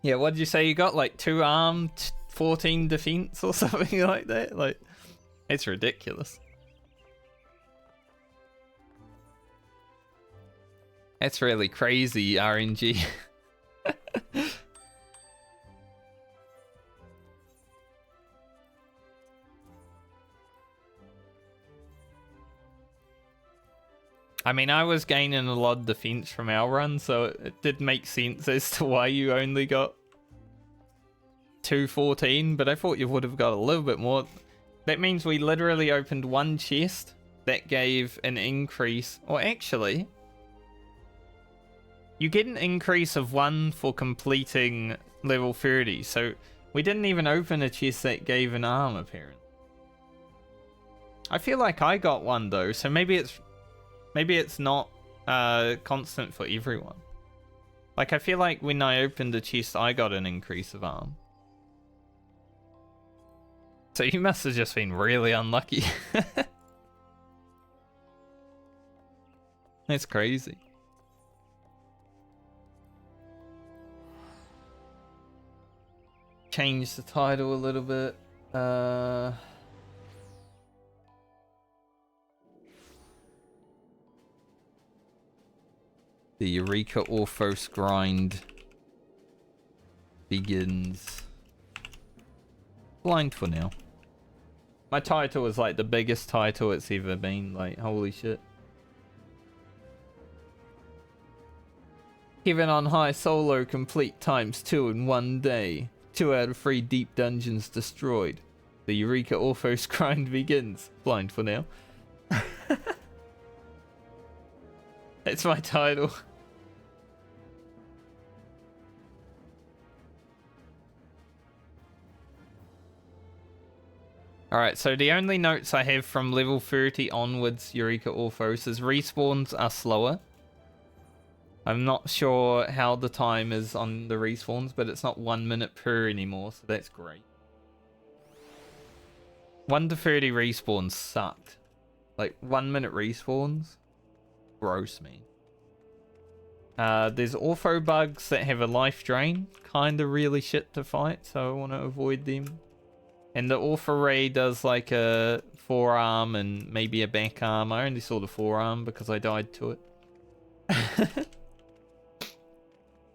Yeah, what did you say you got? Like 2 armed, 14 defense or something like that? Like, it's ridiculous. That's really crazy RNG. I mean, I was gaining a lot of defense from our run, so it did make sense as to why you only got 214, but I thought you would have got a little bit more. That means we literally opened 1 chest that gave an increase, or actually, you get an increase of 1 for completing level 30, so we didn't even open a chest that gave an arm, apparently. I feel like I got 1 though, so maybe it's not constant for everyone. Like, I feel like when I opened the chest, I got an increase of arm. So you must have just been really unlucky. That's crazy. Change the title a little bit. The Eureka Orthos grind begins. Blind for now. My title is like the biggest title it's ever been. Like, holy shit. Heaven on High solo complete ×2 in 1 day. 2 out of 3 deep dungeons destroyed. The Eureka Orthos grind begins. Blind for now. That's my title. Alright, so the only notes I have from level 30 onwards Eureka Orthos is respawns are slower. I'm not sure how the time is on the respawns, but it's not 1 minute per anymore, so that's great. 1 to 30 respawns sucked. Like, 1 minute respawns? Gross, man. There's ortho bugs that have a life drain. Kinda really shit to fight, so I want to avoid them. And the ortho ray does like a forearm and maybe a back arm. I only saw the forearm because I died to it.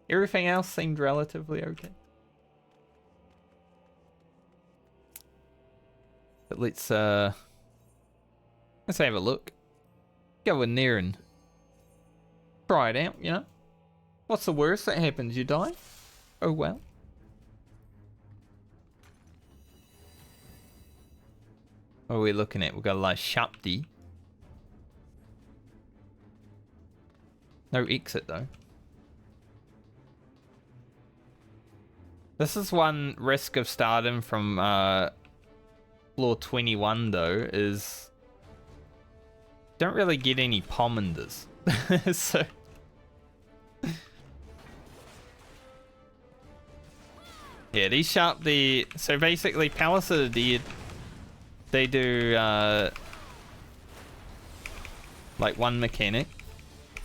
Everything else seemed relatively okay. But let's have a look. Go in there and try it out, you know? What's the worst that happens? You die? Oh well. What are we looking at? We've got a lot of Shapti. No exit though. This is one risk of starting from floor 21 though, is don't really get any pommanders. So yeah, these Shapti, so basically Palace of the Dead, they do like one mechanic.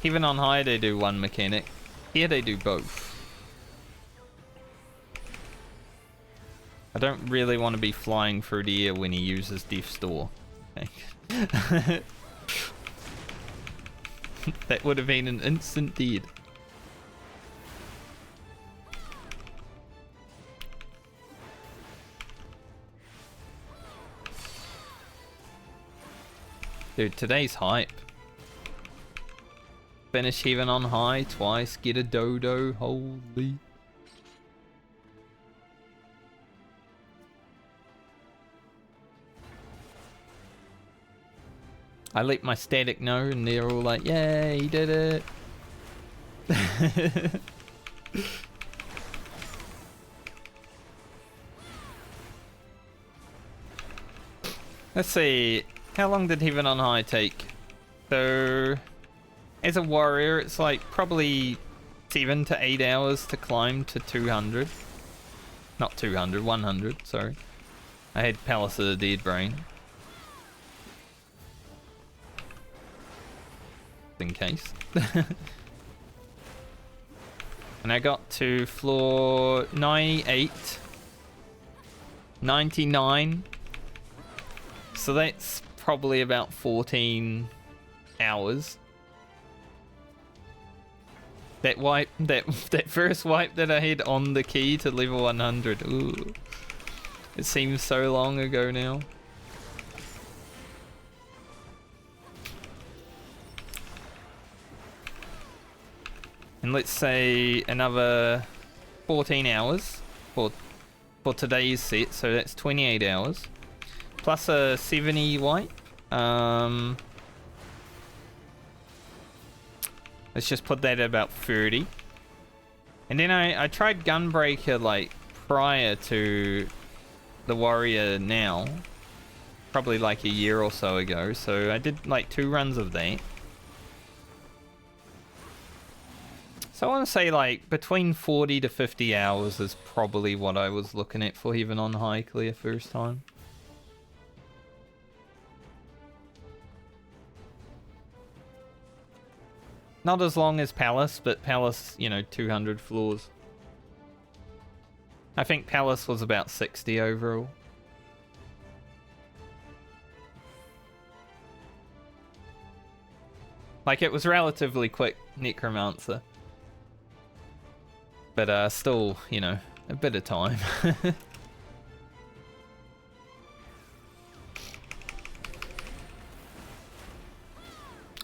Even on high they do one mechanic. Here they do both. I don't really want to be flying through the air when he uses Death's Door. Okay. That would have been an instant dead. Dude, today's hype. Finish Heaven on High twice, get a dodo, holy. I let my static know and they're all like, yay, he did it. Let's see, how long did Heaven on High take? So, as a warrior, it's like probably 7 to 8 hours to climb to 200. Not 200, 100, sorry. I had Palace of the Dead brain. In case. And I got to floor 98, 99. So that's probably about 14 hours. That wipe, that first wipe that I had on the key to level 100. Ooh. It seems so long ago now. And let's say another 14 hours for today's set, so that's 28 hours. Plus a 70 wipe. Let's just put that at about 30. And then I tried Gunbreaker like prior to the Warrior now. Probably like a year or so ago. So I did like 2 runs of that. So I want to say like between 40 to 50 hours is probably what I was looking at for Heaven on High clear first time. Not as long as Palace, but Palace, you know, 200 floors. I think Palace was about 60 overall. Like it was relatively quick, Necromancer. But still, you know, a bit of time.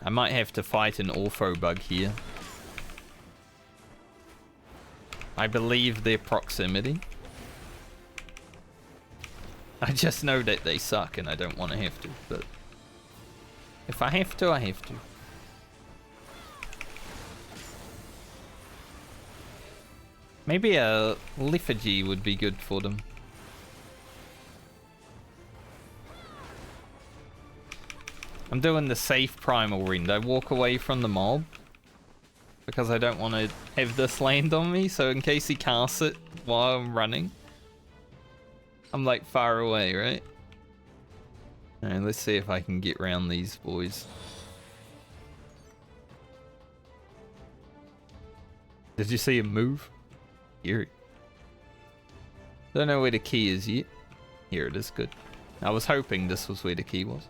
I might have to fight an Ortho bug here. I believe their proximity. I just know that they suck and I don't want to have to, but if I have to, I have to. Maybe a lethargy would be good for them. I'm doing the safe primal rend. I walk away from the mob because I don't want to have this land on me, so in case he casts it while I'm running, I'm like far away, right? Alright, let's see if I can get around these boys. Did you see him move? Here. Don't know where the key is yet. Here it is, good. I was hoping this was where the key was.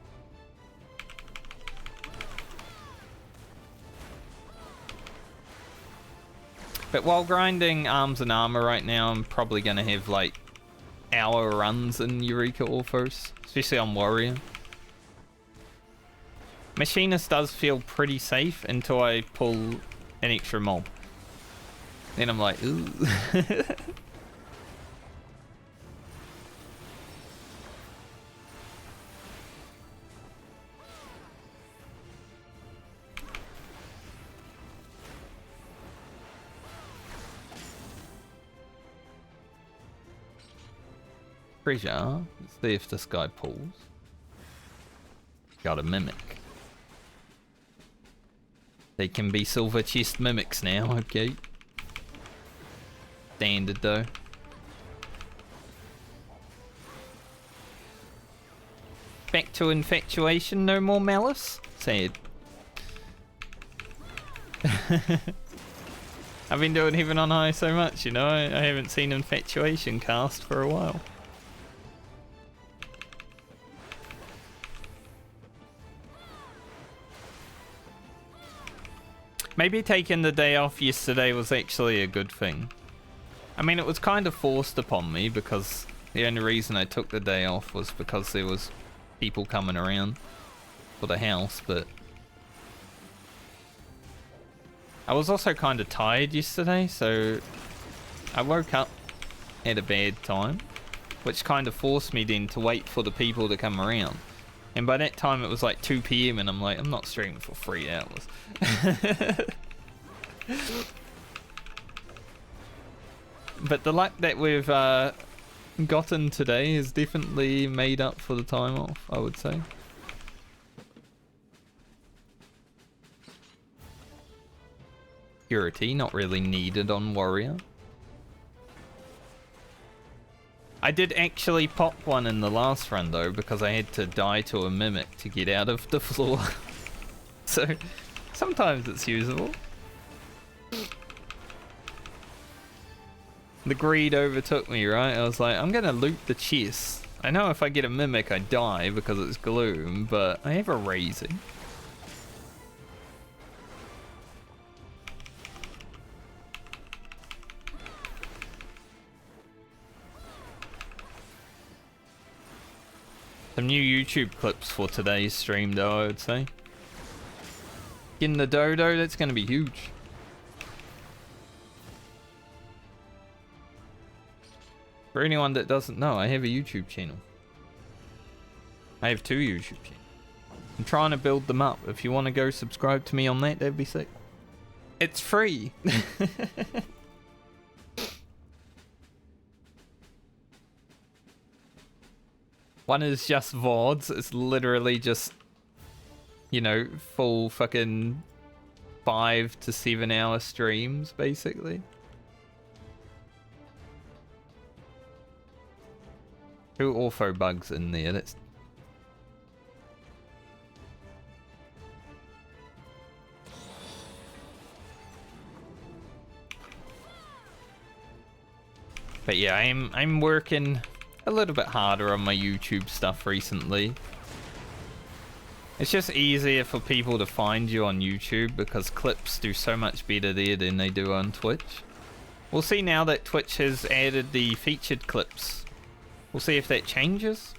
But while grinding arms and armor right now, I'm probably going to have like hour runs in Eureka Orthos, especially on Warrior. Machinist does feel pretty safe until I pull an extra mob. Then I'm like, ooh. Pressure. Let's see if this guy pulls. Got a mimic. They can be silver chest mimics now, okay. Standard though. Back to infatuation, no more malice? Sad. I've been doing Heaven on High so much, you know, I haven't seen infatuation cast for a while. Maybe taking the day off yesterday was actually a good thing. I mean, it was kind of forced upon me because the only reason I took the day off was because there was people coming around for the house, but I was also kind of tired yesterday, so I woke up at a bad time, which kind of forced me then to wait for the people to come around. And by that time it was like 2 PM and I'm like, I'm not streaming for 3 hours. But the luck that we've gotten today has definitely made up for the time off, I would say. Purity, not really needed on Warrior. I did actually pop one in the last run though, because I had to die to a mimic to get out of the floor. So, sometimes it's usable. The greed overtook me, right? I was like, I'm gonna loot the chest. I know if I get a mimic I die because it's gloom, but I have a raising. Some new YouTube clips for today's stream though, I would say. In the dodo, that's going to be huge. For anyone that doesn't know, I have a YouTube channel. I have 2 YouTube channels. I'm trying to build them up. If you want to go subscribe to me on that, that'd be sick. It's free. One is just VODs. It's literally just, you know, full fucking 5 to 7 hour streams, basically. Two ortho bugs in there. That's... But yeah, I'm working a little bit harder on my YouTube stuff recently. It's just easier for people to find you on YouTube because clips do so much better there than they do on Twitch. We'll see now that Twitch has added the featured clips. We'll see if that changes.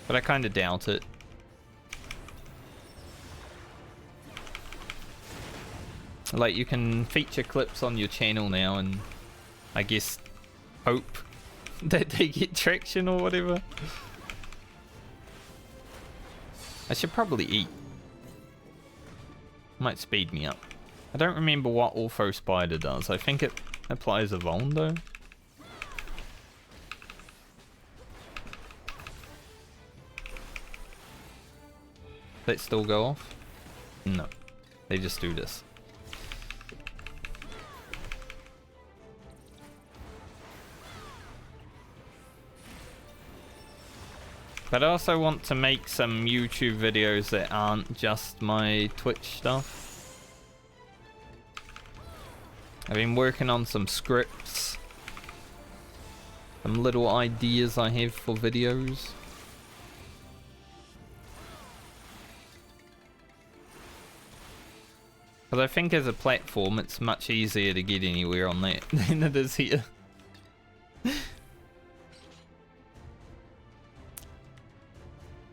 But I kind of doubt it. Like, you can feature clips on your channel now and I guess hope that they get traction or whatever. I should probably eat. Might speed me up. I don't remember what Orthos Spider does. I think it applies a Vuln though. They still go off? No. They just do this. But I also want to make some YouTube videos that aren't just my Twitch stuff. I've been working on some scripts. Some little ideas I have for videos. Because I think as a platform it's much easier to get anywhere on that than it is here.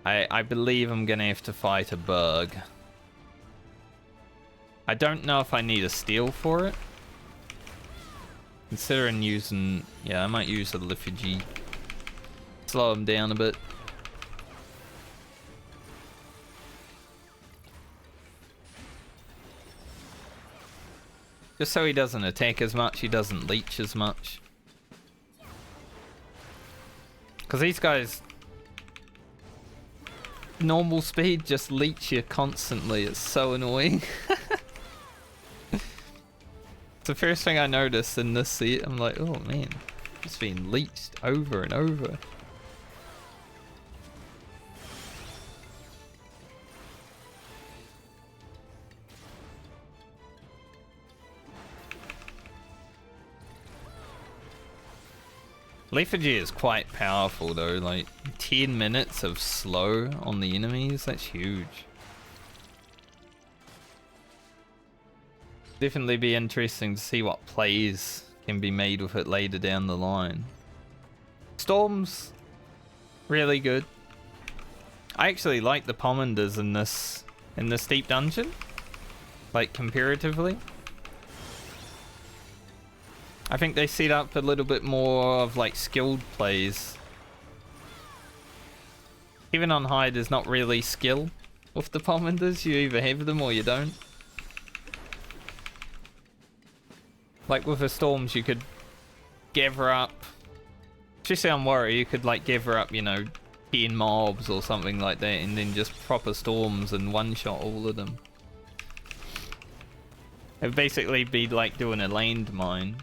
I believe I'm gonna have to fight a bug. I don't know if I need a steel for it. Considering using... yeah, I might use a Lithargy. Slow him down a bit. Just so he doesn't attack as much, he doesn't leech as much. Because these guys... normal speed just leech you constantly. It's so annoying. It's the first thing I noticed in this set. I'm like, oh man, just being leeched over and over. Lethargy is quite powerful though, like 10 minutes of slow on the enemies, that's huge. Definitely be interesting to see what plays can be made with it later down the line. Storm's really good. I actually like the Pomanders in this deep dungeon, like comparatively. I think they set up a little bit more of like skilled plays. Even on high, there's not really skill with the Pomanders. You either have them or you don't. Like with the Storms, you could gather up, especially on Warrior, you could like gather up, you know, 10 mobs or something like that, and then just proper Storms and one-shot all of them. It'd basically be like doing a landmine.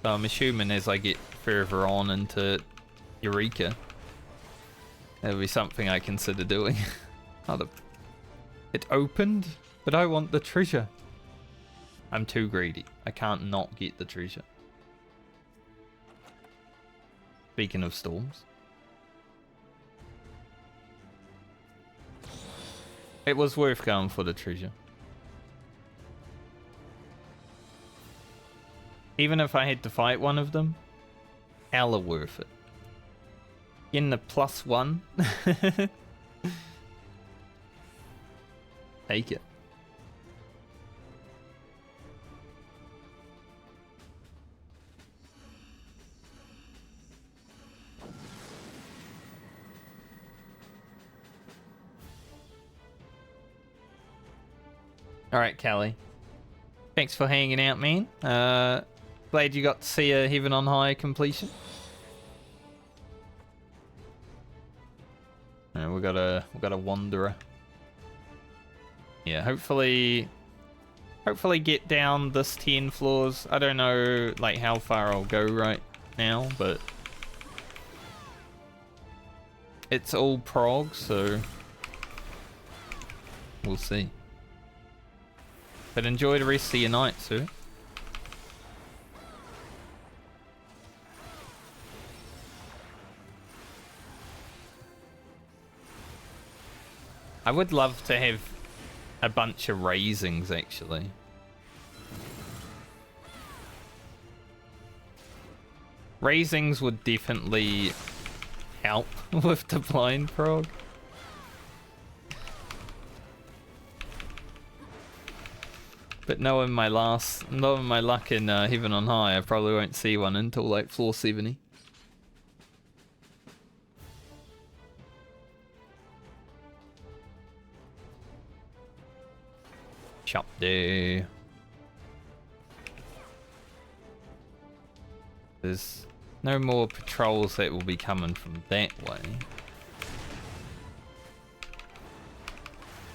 So I'm assuming as I get further on into Eureka, that'll be something I consider doing. Oh, it opened, but I want the treasure. I'm too greedy. I can't not get the treasure. Speaking of storms. It was worth going for the treasure. Even if I had to fight one of them, hella worth it. In the +1. Take it. Alright, Callie. Thanks for hanging out, man. Glad you got to see a Heaven on High completion. Alright, we got a Wanderer. Yeah, hopefully get down this 10 floors. I don't know like how far I'll go right now, but it's all prog, so we'll see. But enjoy the rest of your night, sir. I would love to have a bunch of raisings, actually. Raisings would definitely help with the blind prog. But knowing my luck in Heaven on High, I probably won't see one until like floor 70. Chop there. There's no more patrols that will be coming from that way.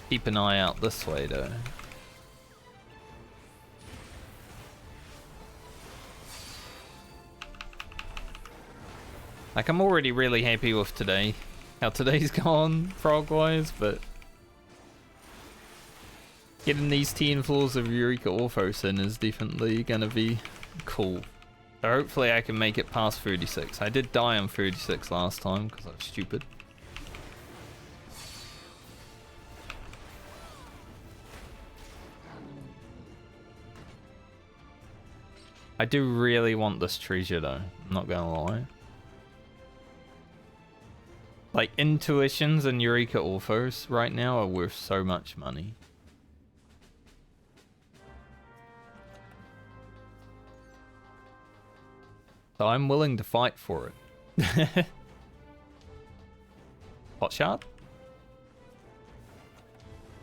Keep an eye out this way though. Like, I'm already really happy with today. How today's gone, frog-wise, but getting these 10 floors of Eureka Orthos in is definitely gonna be cool. So hopefully I can make it past 36. I did die on 36 last time because I was stupid. I do really want this treasure though, I'm not gonna lie. Like, intuitions and Eureka Orthos right now are worth so much money. So I'm willing to fight for it. Hot shot?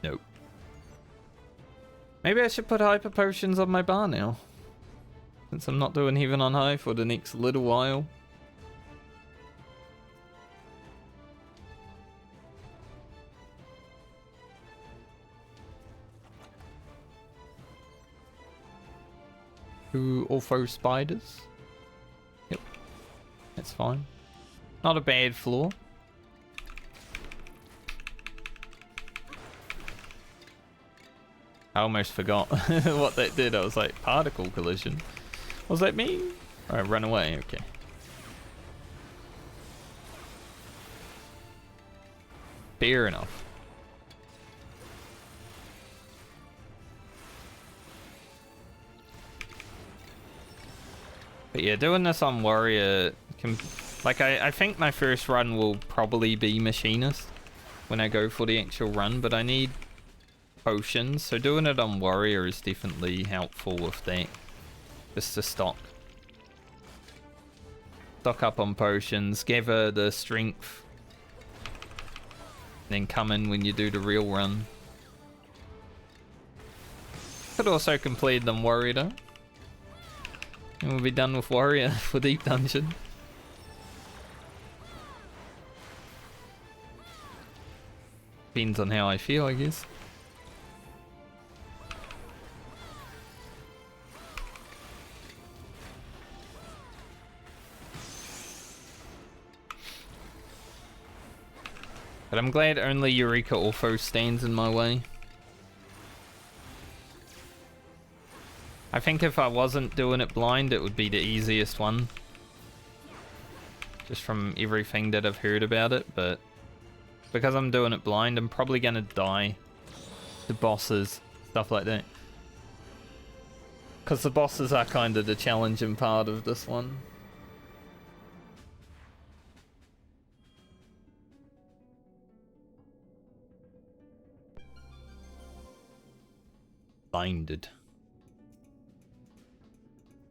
Nope. Maybe I should put hyper potions on my bar now. Since I'm not doing Heaven on High for the next little while. Two Ortho spiders. Yep. That's fine. Not a bad floor. I almost forgot what that did. I was like, particle collision. What does that mean? Alright, run away. Okay. Fair enough. But yeah, doing this on Warrior can, like, I think my first run will probably be Machinist when I go for the actual run, but I need potions, so doing it on Warrior is definitely helpful with that. Just to stock up on potions, gather the strength, then come in when you do the real run. Could also complete them Warrior though. And we'll be done with Warrior for Deep Dungeon. Depends on how I feel, I guess. But I'm glad only Eureka Orthos stands in my way. I think if I wasn't doing it blind, it would be the easiest one. Just from everything that I've heard about it, but because I'm doing it blind, I'm probably gonna die to bosses, stuff like that. Because the bosses are kind of the challenging part of this one. Blinded.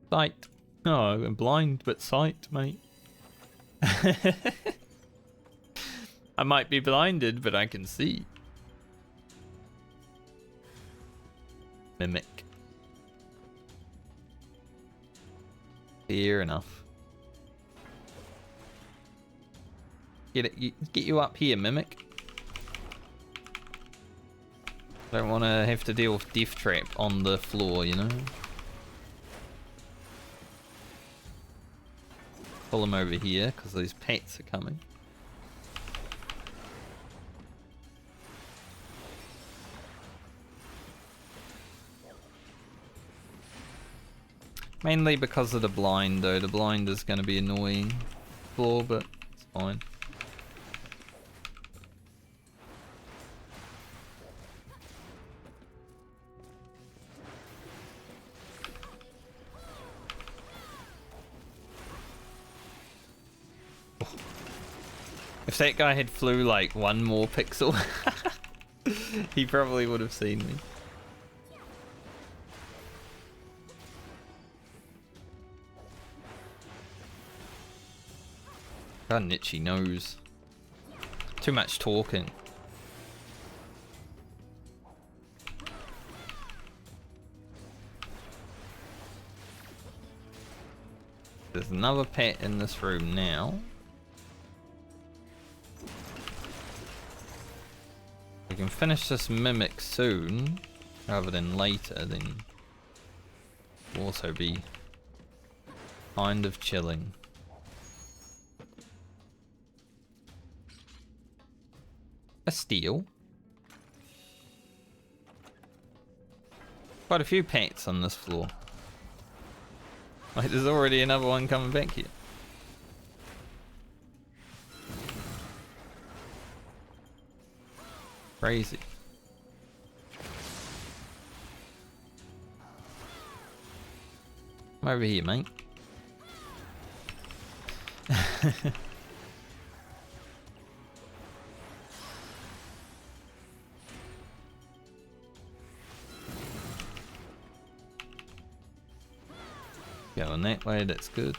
Sight. Oh, I'm blind, but sight, mate. I might be blinded, but I can see. Mimic. Fair enough. Get you up here, Mimic. Don't want to have to deal with Death Trap on the floor, you know? Pull him over here, because these pets are coming. Mainly because of the blind, though. The blind is going to be annoying floor, but it's fine. If that guy had flew like one more pixel, he probably would have seen me. Got an itchy nose. Too much talking. There's another pet in this room now. We can finish this mimic soon, rather than later, then we'll also be kind of chilling. A steal. Quite a few pets on this floor. Like, there's already another one coming back here. Crazy. I'm over here, mate. Going that way, that's good.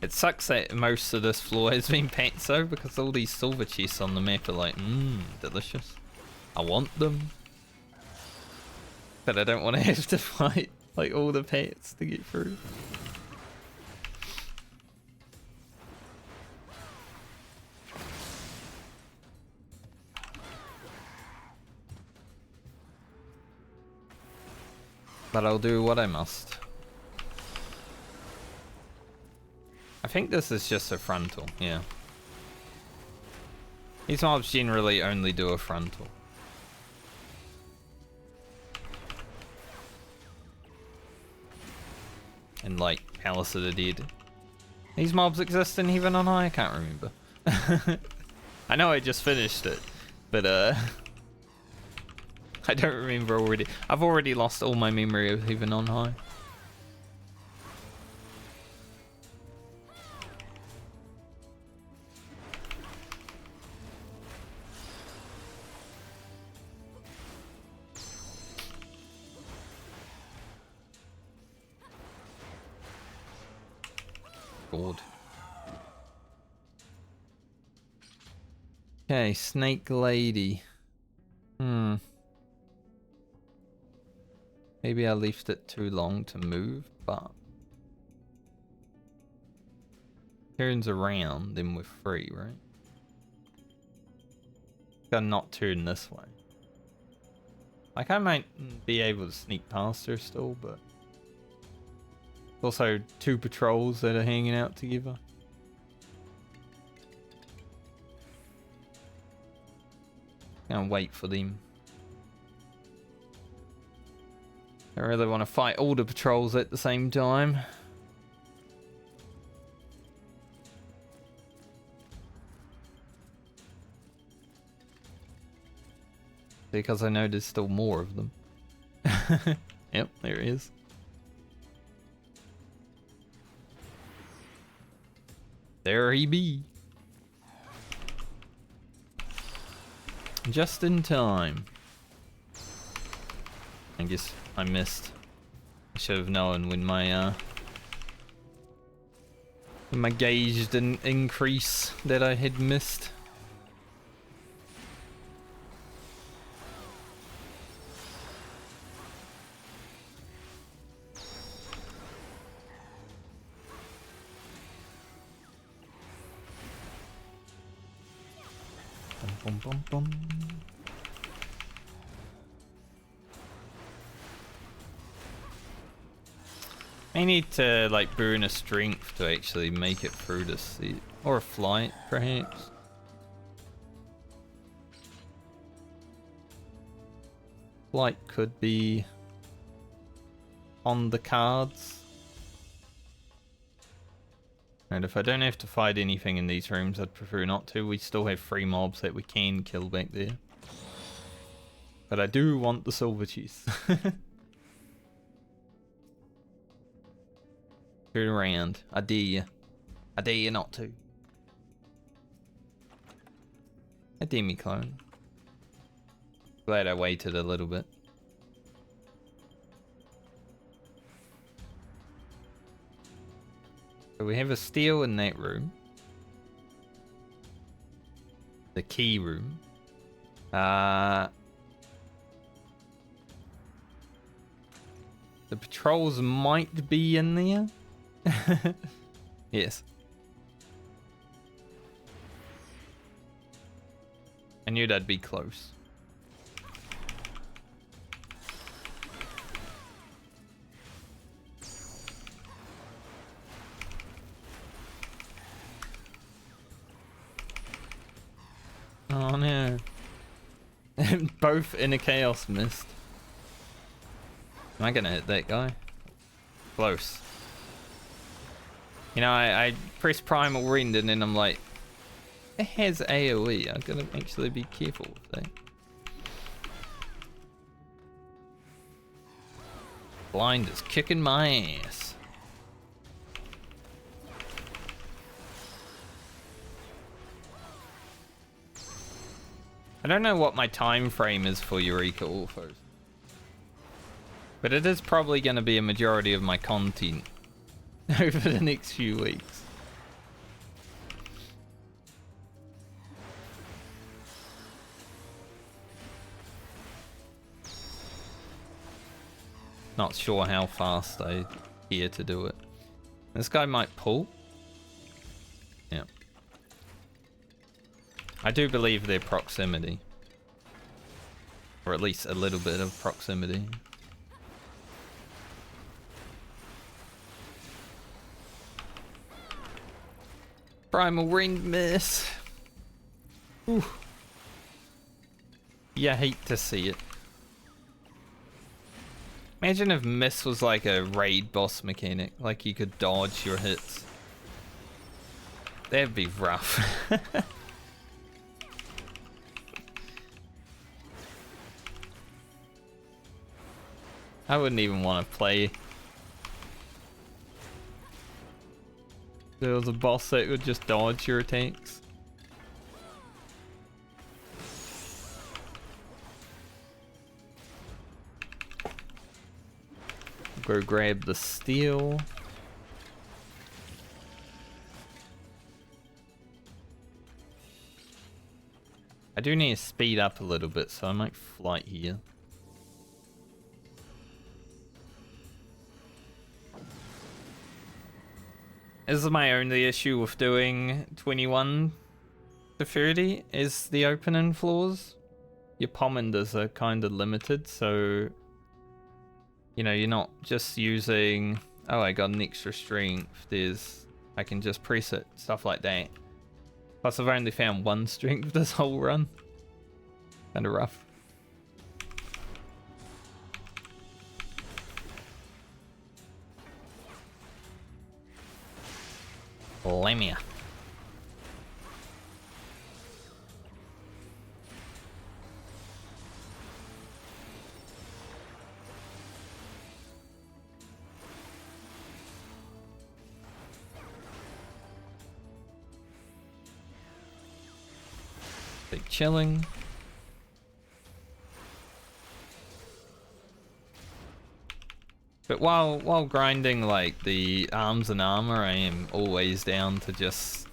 It sucks that most of this floor has been pets though, because all these silver chests on the map are like, delicious. I want them. But I don't want to have to fight like all the pets to get through. But I'll do what I must. I think this is just a frontal, yeah. These mobs generally only do a frontal. And like Palace of the Dead. These mobs exist in Heaven on High? I can't remember. I know I just finished it, but I don't remember already. I've already lost all my memory of Heaven on High. God. Okay, Snake Lady. Maybe I left it too long to move, but turns around, then we're free, right? Gotta not turn this way. Like, I might be able to sneak past her still, but also two patrols that are hanging out together. Gonna wait for them. I really want to fight all the patrols at the same time. Because I know there's still more of them. Yep, there it is. There he be. Just in time. I guess I missed. I should have known when my gauge didn't increase that I had missed. Bum, bum, bum, bum. I need to like burn a strength to actually make it through this seat. Or a flight, perhaps. Flight could be on the cards. And if I don't have to fight anything in these rooms, I'd prefer not to. We still have 3 mobs that we can kill back there. But I do want the silver chest. Turn around. I dare you. I dare you not to. A demi-clone. Glad I waited a little bit. So we have a steel in that room. The key room. The patrols might be in there. Yes. I knew that'd be close. Oh no. Both in a chaos mist. Am I gonna hit that guy? Close. You know, I press primal rend and then I'm like, it has AoE. I'm gonna actually be careful with that. Blind is kicking my ass. I don't know what my time frame is for Eureka Orthos, but it is probably going to be a majority of my content over the next few weeks. Not sure how fast I care to do it. This guy might pull. Yeah. I do believe their proximity. Or at least a little bit of proximity. Primal ring miss. Ooh. Yeah, hate to see it. Imagine if miss was like a raid boss mechanic, like you could dodge your hits. That'd be rough. I wouldn't even want to play. There was a boss that would just dodge your attacks. Go grab the steel. I do need to speed up a little bit, so I might flight here. This is my only issue with doing 21 to 30 is the opening floors. Your pommanders are kind of limited, so you know, you're not just using, oh, I got an extra strength, I can just press it, stuff like that. Plus I've only found one strength this whole run. Kind of rough. Lamia. Big chilling. But while grinding like the arms and armor, I am always down to just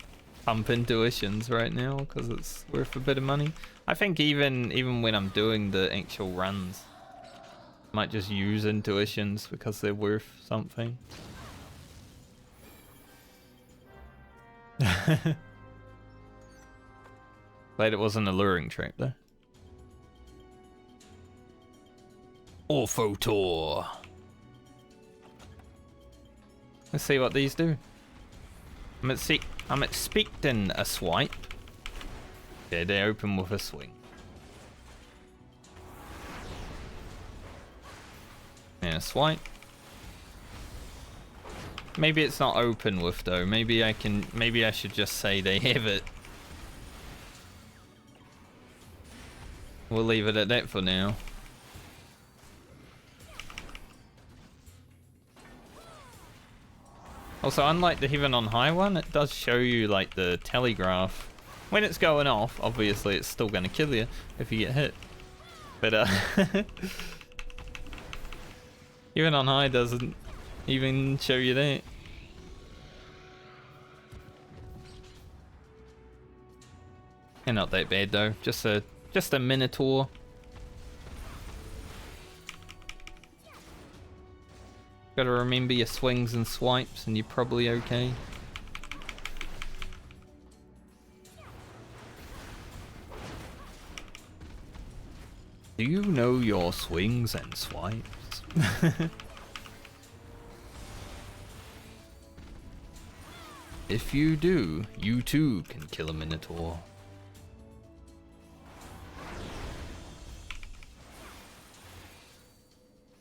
pump intuitions right now because it's worth a bit of money. I think even when I'm doing the actual runs, I might just use intuitions because they're worth something. Glad it wasn't a luring trap though. Orthos. Let's see what these do. I'm expecting a swipe. Yeah, they open with a swing. And a swipe. Maybe it's not open with though. Maybe I should just say they have it. We'll leave it at that for now. Also, unlike the Heaven on High one, it does show you like the telegraph. When it's going off, obviously it's still going to kill you if you get hit. But Heaven on High doesn't even show you that. They're not that bad though. Just a Minotaur. Gotta remember your swings and swipes and you're probably okay. Do you know your swings and swipes? If you do, you too can kill a Minotaur.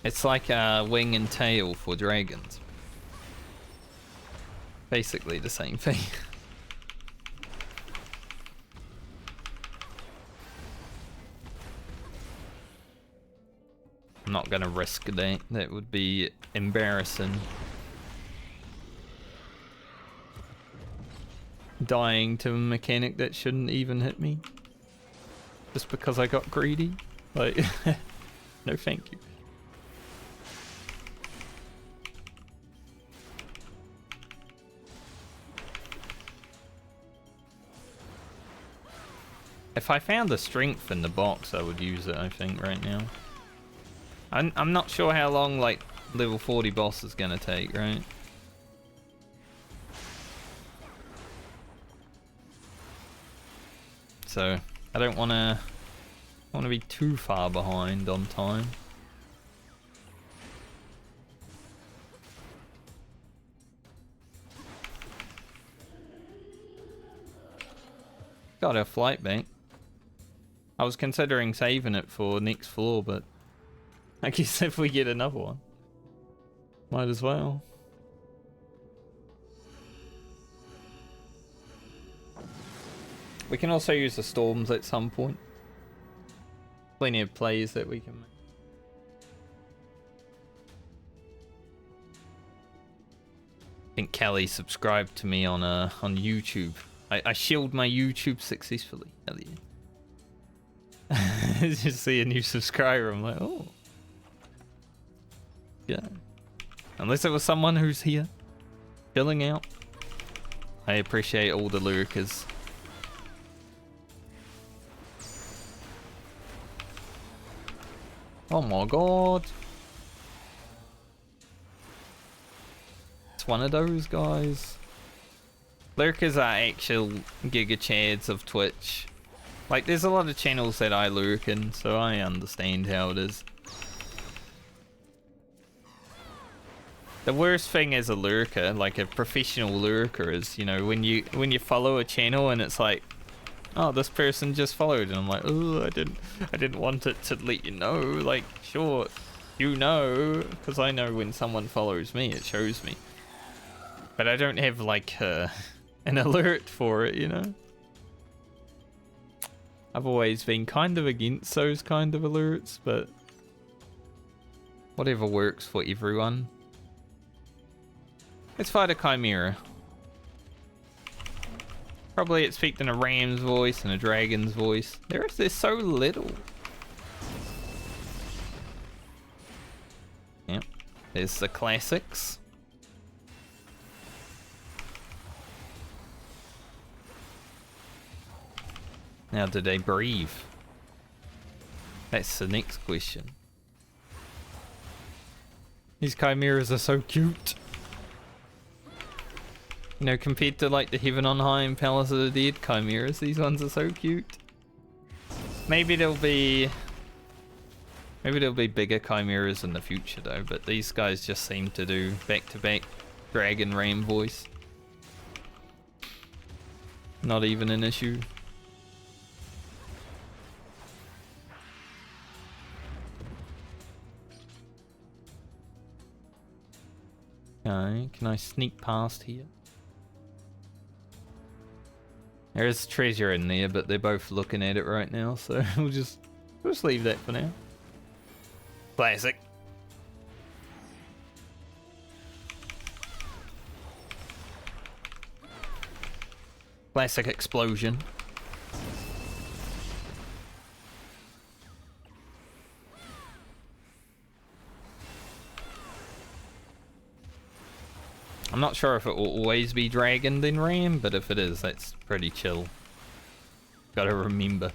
It's like a wing and tail for dragons. Basically the same thing. I'm not gonna risk that. That would be embarrassing. Dying to a mechanic that shouldn't even hit me. Just because I got greedy. Like, no thank you. If I found the strength in the box, I would use it, I think, right now. I'm not sure how long, like, level 40 boss is gonna take, right? So, I don't wanna be too far behind on time. Got our flight bank. I was considering saving it for next floor, but I guess if we get another one, might as well. We can also use the storms at some point. Plenty of plays that we can make. I think Kelly subscribed to me on YouTube. I shielded my YouTube successfully. Hell yeah. Just see a new subscriber, I'm like, oh. Yeah. Unless it was someone who's here, chilling out. I appreciate all the lurkers. Oh my god. It's one of those guys. Lurkers are actual Giga Chads of Twitch. Like, there's a lot of channels that I lurk in, so I understand how it is. The worst thing as a lurker, like a professional lurker, is, you know, when you follow a channel and it's like, oh, this person just followed, and I'm like, oh, I didn't want it to let you know. Like, sure, you know, because I know when someone follows me, it shows me. But I don't have like an alert for it, you know. I've always been kind of against those kind of alerts, but whatever works for everyone. Let's fight a Chimera. Probably expecting a ram's voice and a dragon's voice. There's so little. Yep. There's the classics. Now, do they breathe? That's the next question. These chimeras are so cute. You know, compared to like the Heaven on High and Palace of the Dead chimeras, these ones are so cute. Maybe there'll be bigger chimeras in the future though, but these guys just seem to do back-to-back dragon ram voice. Not even an issue. Okay, can I sneak past here? There is treasure in there, but they're both looking at it right now, so we'll just leave that for now. Classic. Classic explosion. I'm not sure if it will always be dragoned in Ram, but if it is, that's pretty chill. Gotta remember.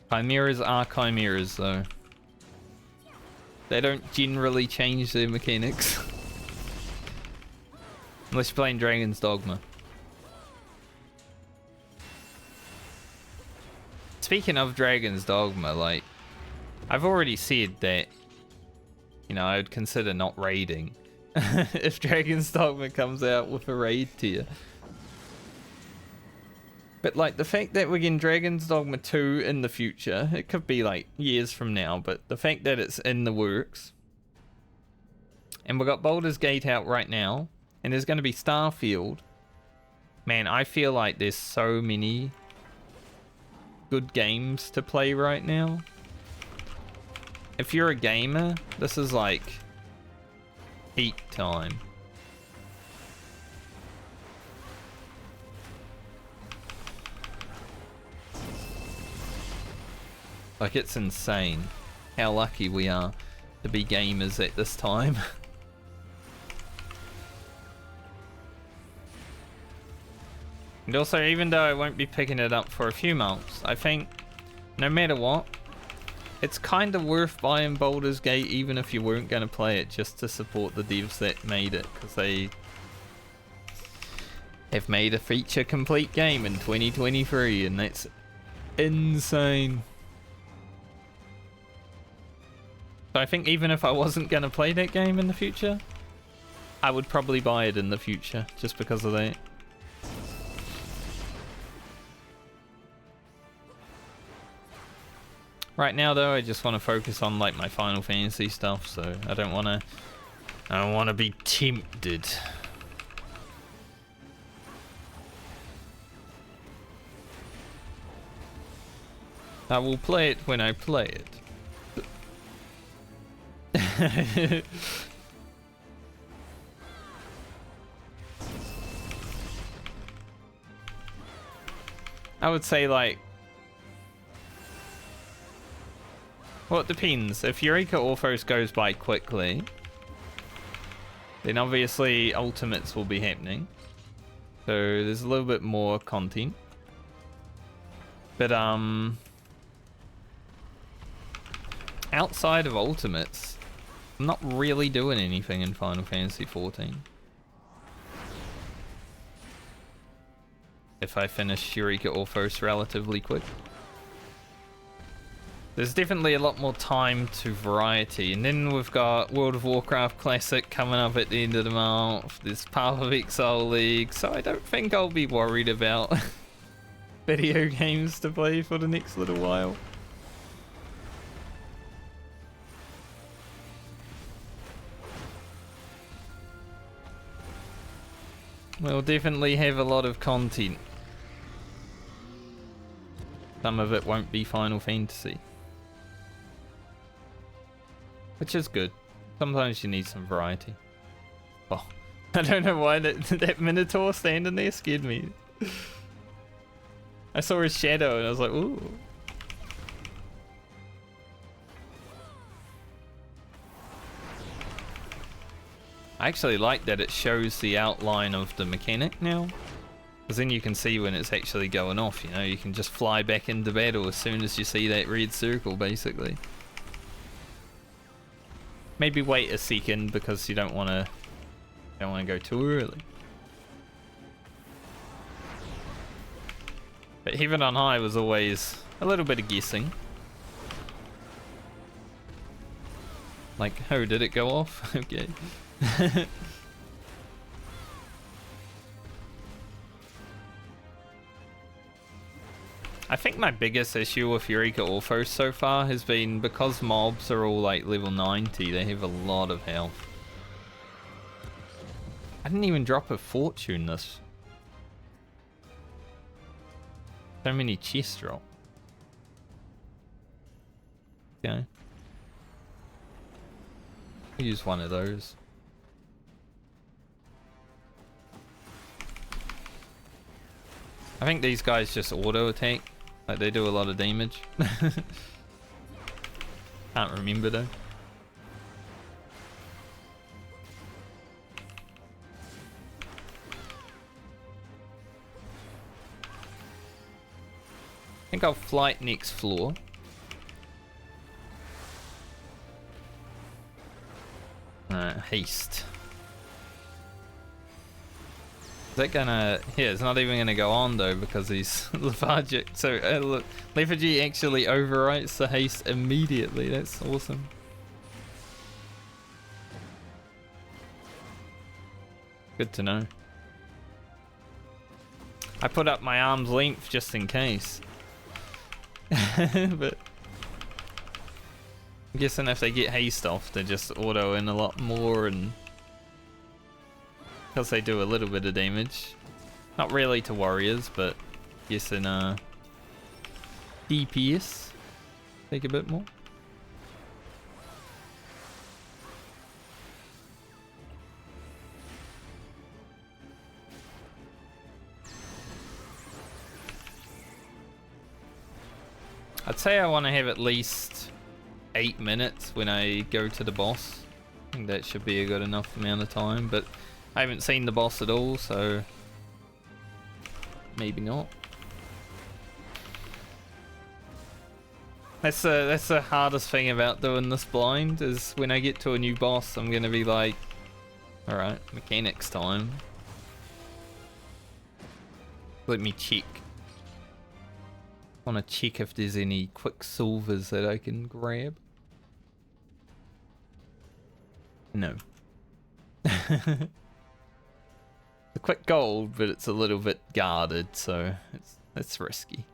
Chimeras are chimeras, though. They don't generally change their mechanics. Unless you're playing Dragon's Dogma. Speaking of Dragon's Dogma, like, I've already said that, you know, I would consider not raiding if Dragon's Dogma comes out with a raid tier. But like the fact that we're getting Dragon's Dogma 2 in the future, it could be like years from now, but the fact that it's in the works, and we've got Baldur's Gate out right now, and there's going to be Starfield. Man, I feel like there's so many good games to play right now. If you're a gamer, this is like peak time. Like, it's insane how lucky we are to be gamers at this time. And also, even though I won't be picking it up for a few months, I think no matter what, it's kind of worth buying Baldur's Gate even if you weren't going to play it, just to support the devs that made it, because they have made a feature complete game in 2023, and that's insane. So I think even if I wasn't going to play that game in the future, I would probably buy it in the future, just because of that. Right now though, I just want to focus on like my Final Fantasy stuff, so I don't want to be tempted. I will play it when I play it. I would say like, well, it depends. If Eureka Orthos goes by quickly, then obviously Ultimates will be happening. So there's a little bit more content. But outside of Ultimates, I'm not really doing anything in Final Fantasy 14. If I finish Eureka Orthos relatively quick. There's definitely a lot more time to variety. And then we've got World of Warcraft Classic coming up at the end of the month. There's Path of Exile League. So I don't think I'll be worried about video games to play for the next little while. We'll definitely have a lot of content. Some of it won't be Final Fantasy. Which is good. Sometimes you need some variety. Oh, I don't know why that Minotaur standing there scared me. I saw his shadow and I was like, ooh. I actually like that it shows the outline of the mechanic now. Because then you can see when it's actually going off, you know, you can just fly back into battle as soon as you see that red circle, basically. Maybe wait a second because you don't want to go too early. But Heaven on High was always a little bit of guessing. Like, oh, did it go off? Okay. I think my biggest issue with Eureka Orthos so far has been because mobs are all like level 90, they have a lot of health. I didn't even drop a fortune this. So many chests drop. Okay. I'll use one of those. I think these guys just auto attack. Like they do a lot of damage. Can't remember though. I think I'll flight next floor. Haste. Is that gonna... Yeah, it's not even gonna go on though because he's lethargic. So look, lethargy actually overwrites the haste immediately. That's awesome. Good to know. I put up my arm's length just in case. But I'm guessing if they get haste off, they just auto in a lot more, and because they do a little bit of damage. Not really to warriors, but yes, in DPS, take a bit more. I'd say I want to have at least 8 minutes when I go to the boss. I think that should be a good enough amount of time, but I haven't seen the boss at all, so maybe not. That's the hardest thing about doing this blind, is when I get to a new boss, I'm gonna be like, alright, mechanics time. Let me check. I want to check if there's any quicksilvers that I can grab. No. The quick gold, but it's a little bit guarded, so it's risky.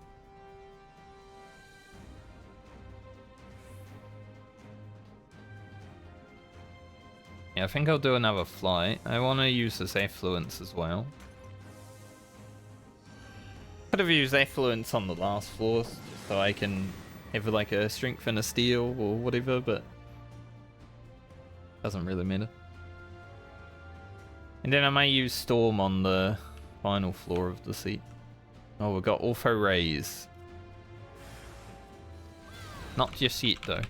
Yeah, I think I'll do another flight. I want to use this affluence as well. Could have used affluence on the last floor, just so I can have like a strength and a steel or whatever, but doesn't really matter. And then I may use storm on the final floor of the seat. Oh, we've got ortho rays. Not just yet though.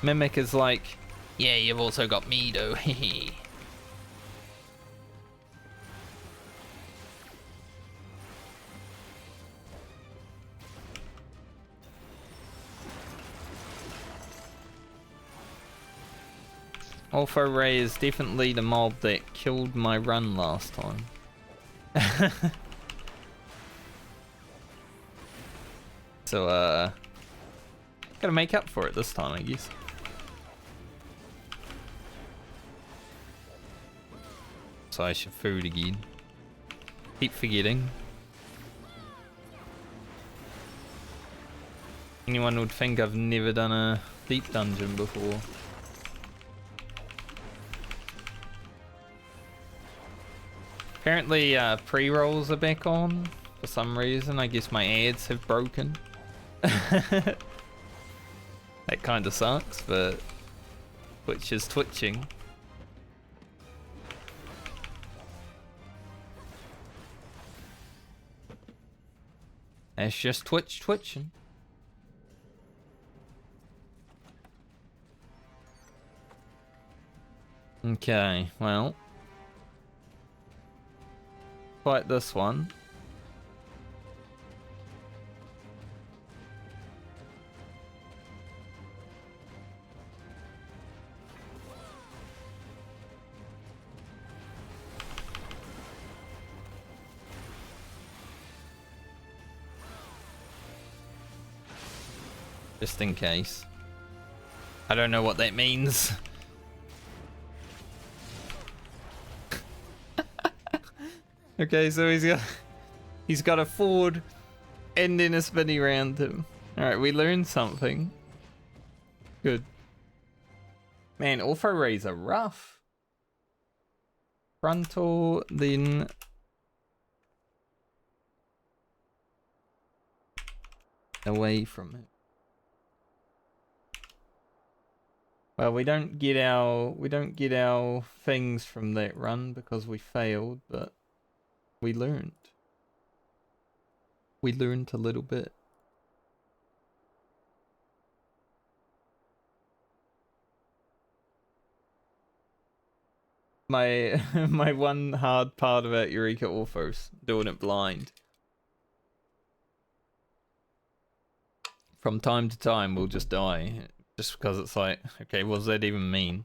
Mimic is like, yeah, you've also got me though, hehe. Ortho Ray is definitely the mob that killed my run last time. So, gotta make up for it this time, I guess. So I should food again. Keep forgetting. Anyone would think I've never done a deep dungeon before. Apparently pre-rolls are back on for some reason. I guess my ads have broken. That kind of sucks, but Twitch is twitching. It's just Twitch twitching. Okay, well. Fight this one. Just in case. I don't know what that means. Okay, so he's got a forward and then a spinny around him. Alright, we learned something. Good. Man, ortho rays are rough. Frontal, then away from it. Well, we don't get our things from that run because we failed, but we learned. We learned a little bit. my my one hard part about Eureka Orthos, doing it blind. From time to time, we'll just die. Just because it's like, okay, what does that even mean?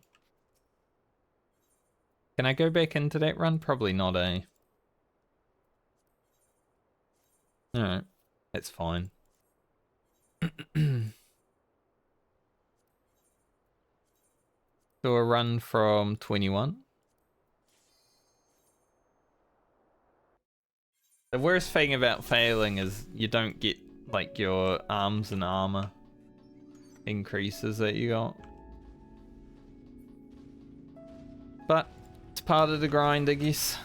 Can I go back into that run? Probably not, eh? Alright, that's fine. So a run from 21. The worst thing about failing is you don't get like your arms and armor increases that you got. But it's part of the grind, I guess.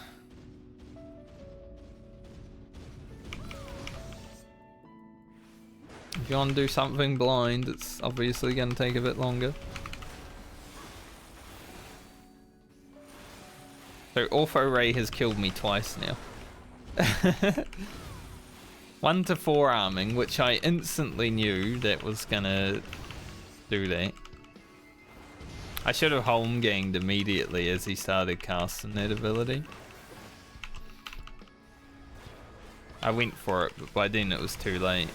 If you want to do something blind, it's obviously going to take a bit longer. So Ortho Ray has killed me twice now. 1 to 4 arming, which I instantly knew that was gonna do that. I should have home ganged immediately as he started casting that ability. I went for it, but by then it was too late.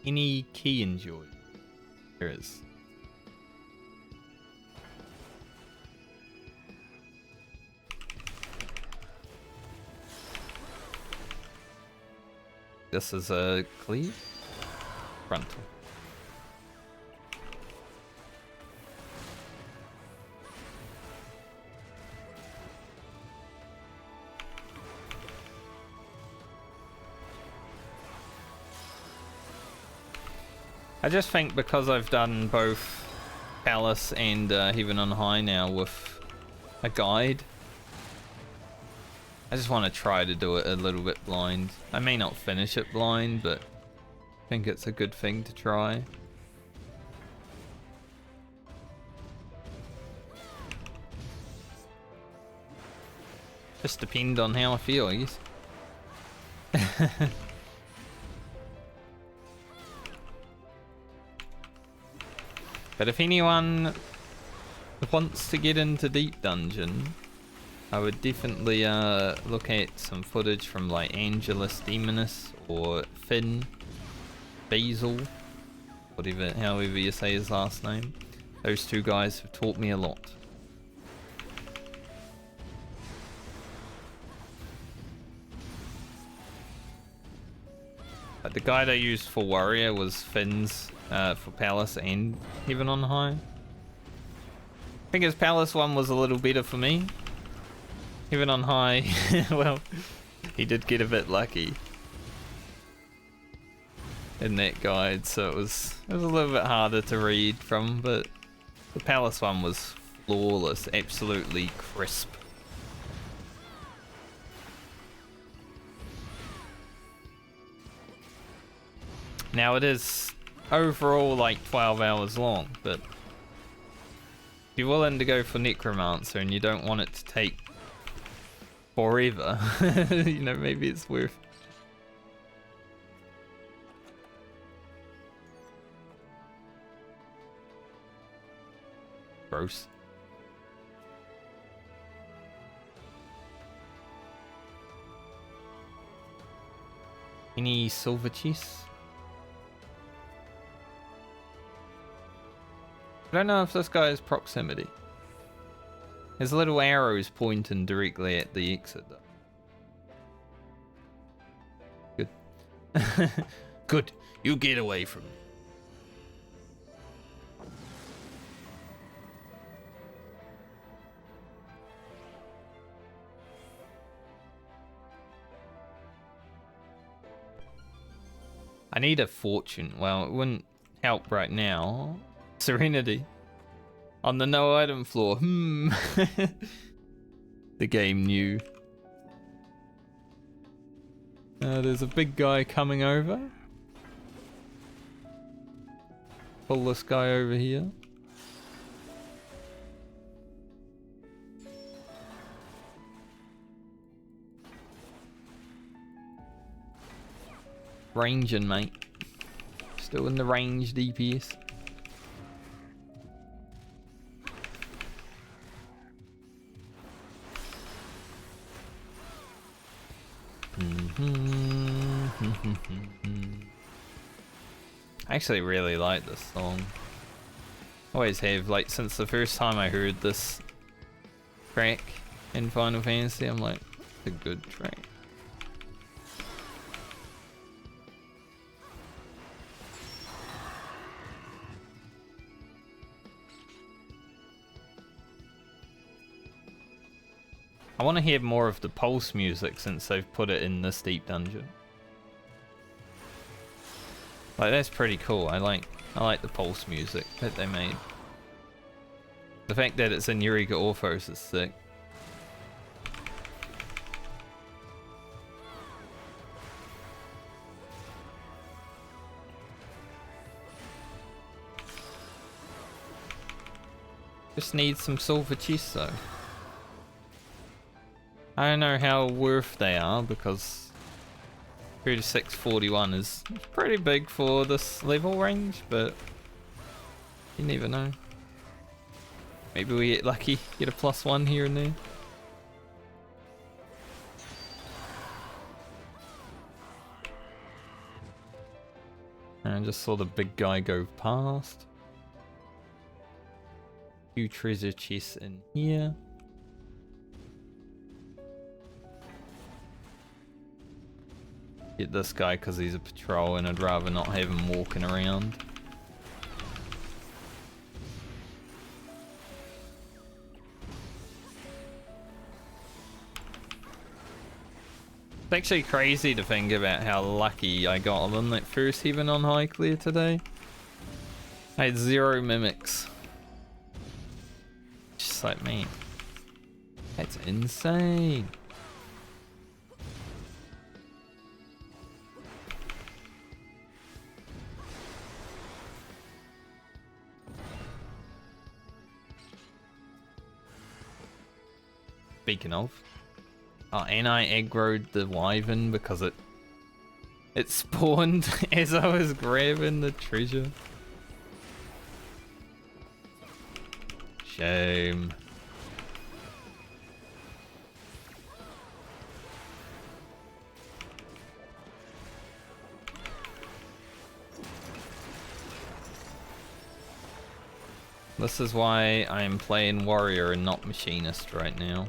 Any key enjoyed? There is. This is a cleave? Frontal. I just think because I've done both Palace and Heaven on High now with a guide, I just want to try to do it a little bit blind. I may not finish it blind, but I think it's a good thing to try. Just depend on how I feel, I guess. But if anyone wants to get into Deep Dungeon, I would definitely look at some footage from like Angelus Demonus or Finn, Basil, whatever, however you say his last name. Those two guys have taught me a lot. But the guide I used for Warrior was Finn's for Palace and Heaven on High. I think his Palace one was a little better for me. Heaven on High, well, he did get a bit lucky in that guide, so it was a little bit harder to read from, but the Palace one was flawless, absolutely crisp. Now it is overall like 12 hours long, but if you're willing to go for Necromancer and you don't want it to take forever, you know, maybe it's worth. Gross. Any silver chests? I don't know if this guy has proximity. His little arrows pointing directly at the exit though. Good. Good. You get away from me. I need a fortune. Well, it wouldn't help right now. Serenity. On the no item floor. The game knew. There's a big guy coming over. Pull this guy over here. Ranging, mate. Still in the range DPS. I actually really like this song. Always have, like, since the first time I heard this track in Final Fantasy, I'm like, it's a good track. I want to hear more of the pulse music since they've put it in this deep dungeon. Like, that's pretty cool. I like the pulse music that they made. The fact that it's in Eureka Orthos is sick. Just need some silver chests though. I don't know how worth they are because 3641 is pretty big for this level range, but you never know. Maybe we get lucky, get a +1 here and there. And I just saw the big guy go past. Few treasure chests in here. Get this guy because he's a patrol and I'd rather not have him walking around. It's actually crazy to think about how lucky I got on that first Heaven on High clear today. I had 0 mimics. Just like me. That's insane. Speaking of, oh, and I aggroed the wyvern because it spawned as I was grabbing the treasure. Shame. This is why I am playing warrior and not machinist right now.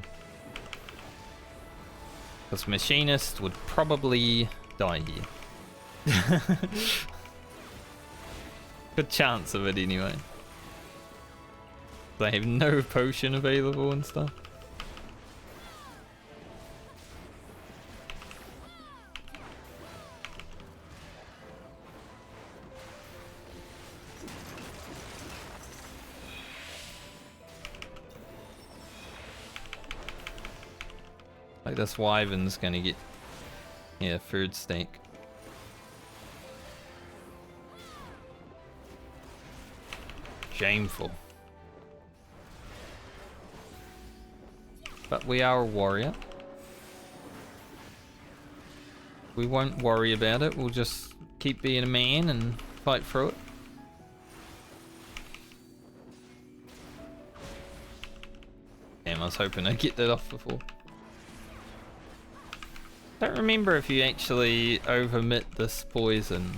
Because machinist would probably die here. Good chance of it anyway. They have no potion available and stuff. Like this wyvern's gonna get, yeah, 3rd stake. Shameful. But we are a warrior. We won't worry about it, we'll just keep being a man and fight through it. Damn, I was hoping I'd get that off before. Don't remember if you actually overmit this poison.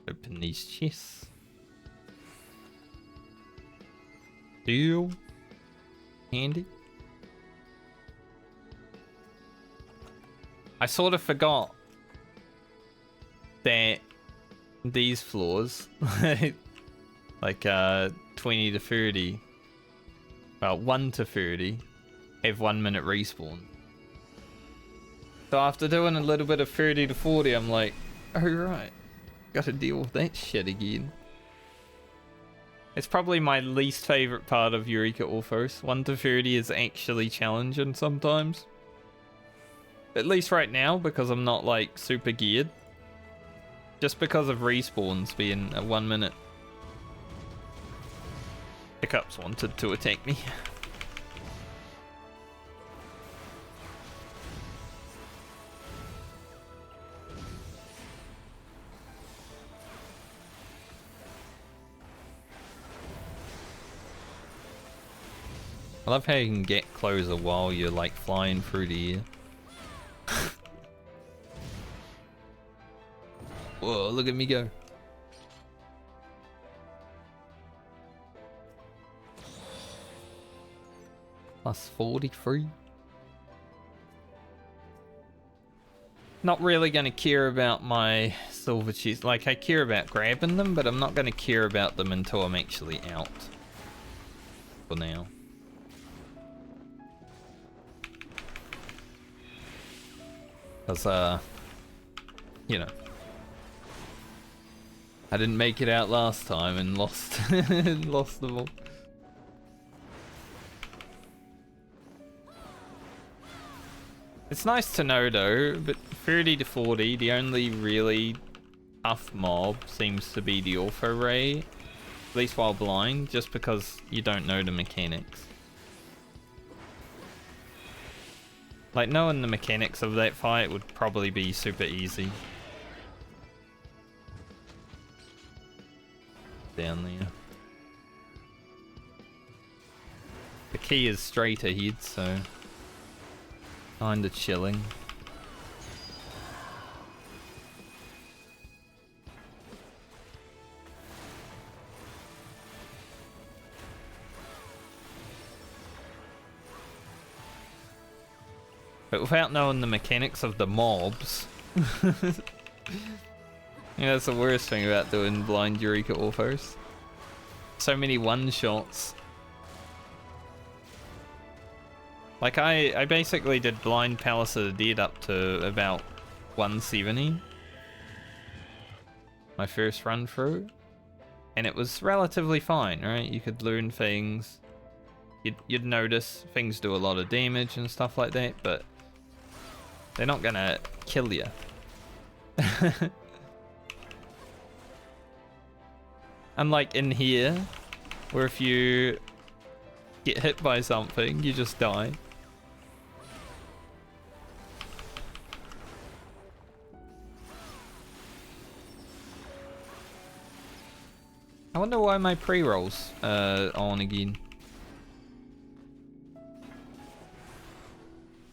Open these chests. Deal. Handy. I sort of forgot that these floors, like 20 to 30, well 1 to 30, have 1 minute respawn. So after doing a little bit of 30 to 40, I'm like, oh right, gotta deal with that shit again. It's probably my least favourite part of Eureka Orthos. 1 to 30 is actually challenging sometimes. At least right now, because I'm not like super geared. Just because of respawns being a 1 minute. Hiccups wanted to attack me. I love how you can get closer while you're like flying through the air. Whoa, look at me go. Plus 43. Not really going to care about my silver chests. Like, I care about grabbing them, but I'm not going to care about them until I'm actually out. For now. Because, you know. I didn't make it out last time and lost, lost them all. It's nice to know though, but 30 to 40, the only really tough mob seems to be the Ortho Ray, at least while blind, just because you don't know the mechanics. Like, knowing the mechanics of that fight would probably be super easy. Down there. The key is straight ahead, so kinda chilling. But without knowing the mechanics of the mobs, yeah, that's the worst thing about doing blind Eureka Orthos. So many one-shots. Like, I basically did blind Palace of the Dead up to about 170. My first run through. And it was relatively fine, right? You could learn things. You'd notice things do a lot of damage and stuff like that, but they're not gonna kill you. Unlike in here, where if you get hit by something, you just die. I wonder why my pre-rolls on again.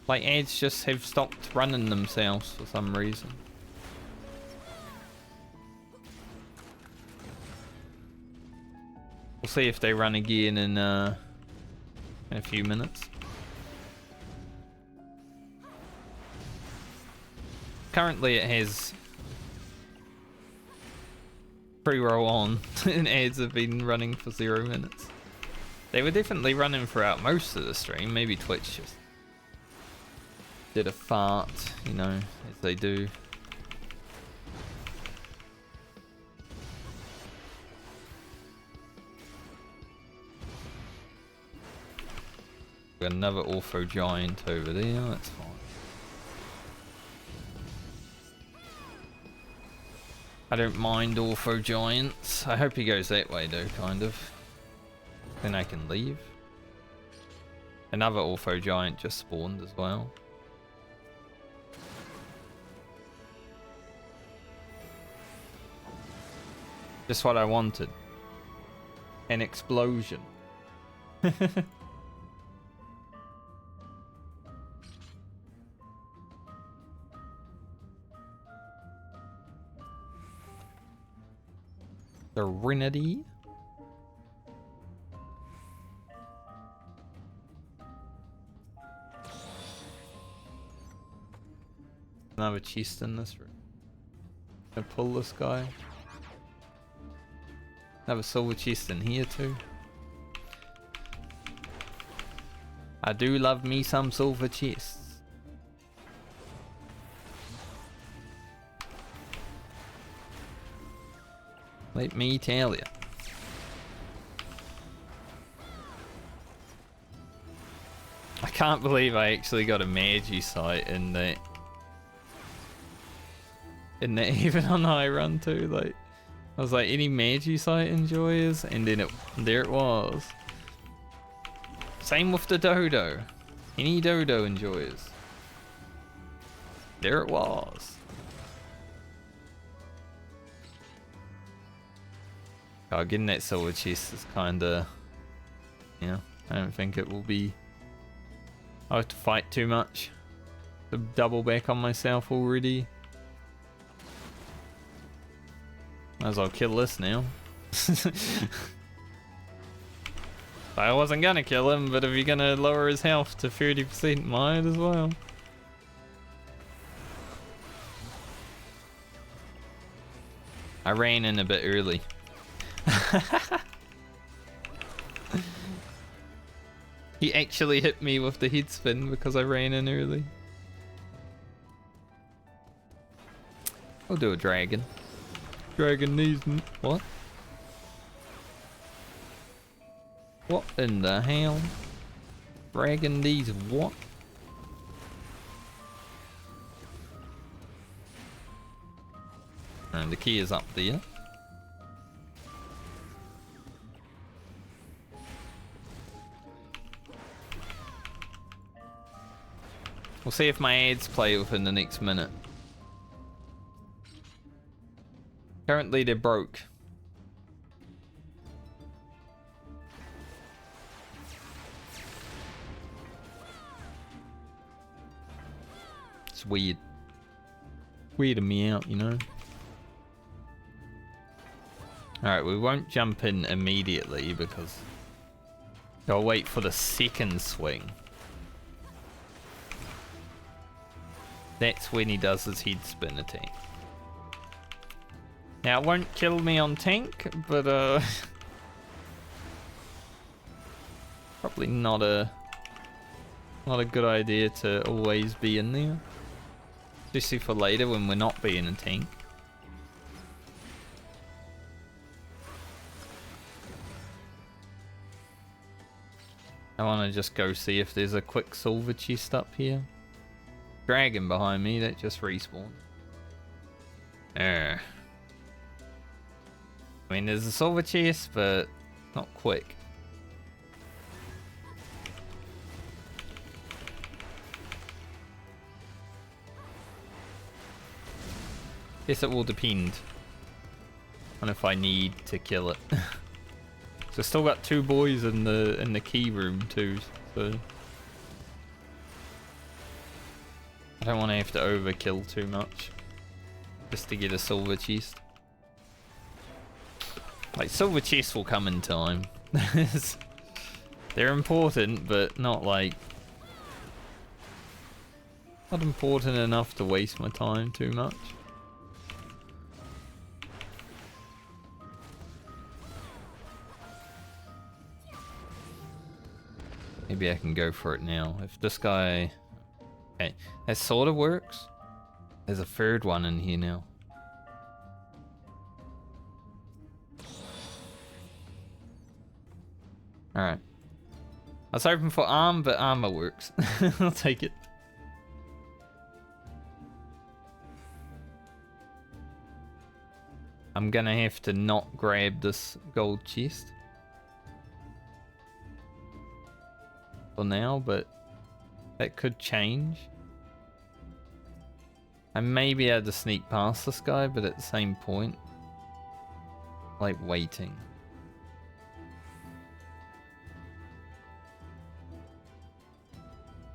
Like, ads just have stopped running themselves for some reason. We'll see if they run again in a few minutes. Currently it has pre-roll on and ads have been running for 0 minutes. They were definitely running throughout most of the stream. Maybe Twitch just did a fart, you know, as they do. Got another Ortho Giant over there, that's fine. I don't mind Ortho Giants. I hope he goes that way though, kind of. Then I can leave. Another Ortho Giant just spawned as well. Just what I wanted. An explosion. Serenity. Another chest in this room. Gonna pull this guy. Another silver chest in here too. I do love me some silver chests. Let me tell you. I can't believe I actually got a Magi sight in that. In that even on high run too. Like, I was like, any Magi sight enjoyers? And then there it was. Same with the Dodo. Any Dodo enjoyers? There it was. Oh, getting that silver chest is kinda, yeah. I don't think it will be... I have to fight too much to double back on myself already. Might as well kill this now. I wasn't gonna kill him, but if you're gonna lower his health to 30%, might as well. I ran in a bit early. He actually hit me with the head spin because I ran in early. I'll do a dragon. Dragon needs... What? What in the hell? Dragon needs what? And the key is up there. We'll see if my ads play within the next minute. Currently they're broke. It's weird. Weirding me out, you know. Alright, we won't jump in immediately because I'll wait for the second swing. That's when he does his head spin attack. Now it won't kill me on tank, but probably not a good idea to always be in there. Especially for later when we're not being a tank. I want to just go see if there's a quicksilver chest up here. Dragon behind me, that just respawned. I mean, there's a silver chest, but not quick. Guess it will depend on if I need to kill it. So still got 2 boys in the key room too, so I don't want to have to overkill too much just to get a silver chest. Like, silver chests will come in time. They're important, but not like... not important enough to waste my time too much. Maybe I can go for it now. If this guy... Okay, that sort of works. There's a third one in here now. Alright. I was hoping for arm, but armor works. I'll take it. I'm gonna have to not grab this gold chest for now, but that could change. I may be able to sneak past this guy, but at the same point, like waiting.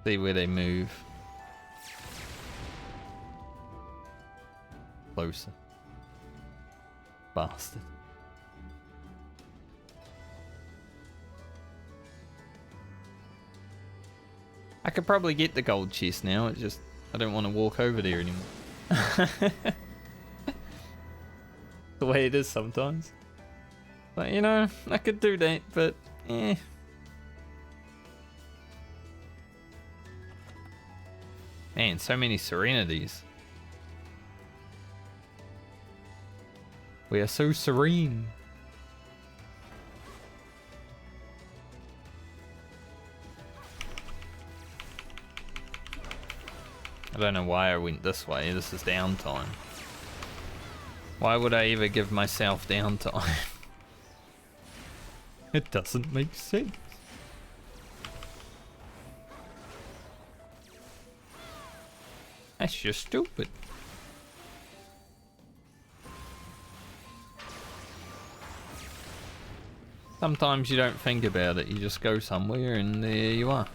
See where they move. Closer. Bastard. I could probably get the gold chest now, it's just I don't want to walk over there anymore. The way it is sometimes. But you know, I could do that, but eh. Man, so many serenities. We are so serene. I don't know why I went this way. This is downtime. Why would I ever give myself downtime? It doesn't make sense. That's just stupid. Sometimes you don't think about it, you just go somewhere and there you are.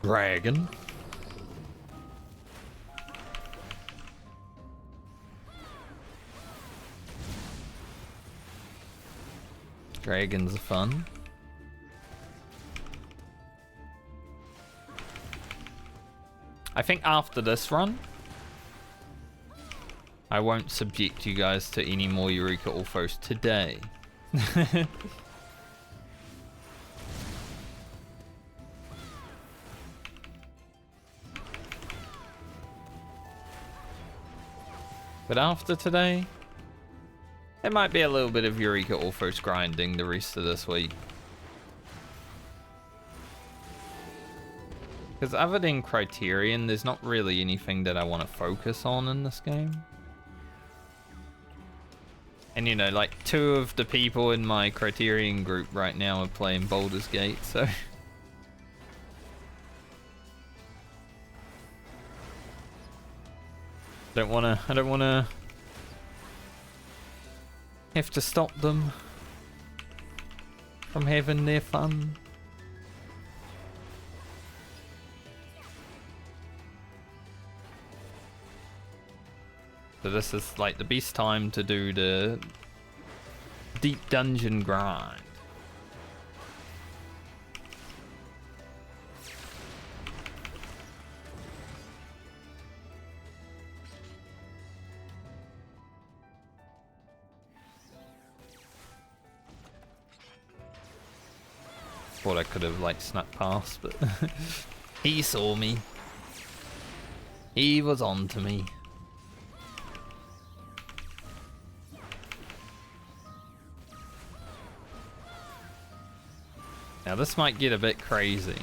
Dragon. Dragons are fun. I think after this run, I won't subject you guys to any more Eureka Orthos today. But after today, there might be a little bit of Eureka Orthos grinding the rest of this week. Because other than Criterion, there's not really anything that I want to focus on in this game. And you know, like 2 of the people in my Criterion group right now are playing Baldur's Gate, so... I don't wanna have to stop them from having their fun. So this is like the best time to do the deep dungeon grind. Thought I could have like snuck past, but he saw me. He was on to me. Now this might get a bit crazy.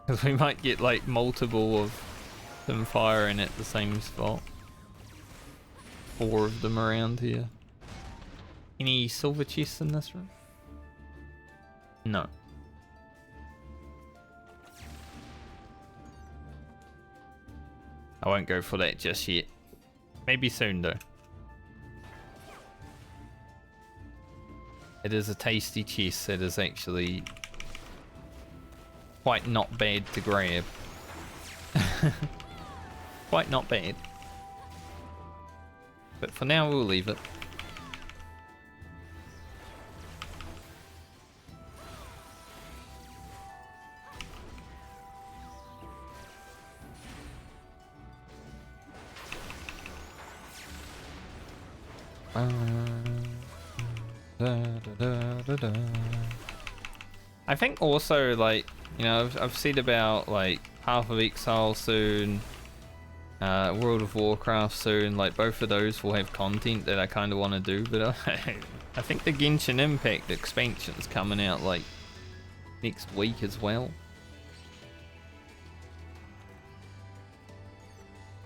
Because we might get like multiple of them firing at the same spot. 4 of them around here. Any silver chests in this room? No. I won't go for that just yet. Maybe soon though. It is a tasty chest that is actually quite not bad to grab. Quite not bad. But for now we'll leave it. I think also, like, you know, I've said about like Path of Exile soon, World of Warcraft soon. Like both of those will have content that I kind of want to do, but I think the Genshin Impact expansion's coming out like next week as well.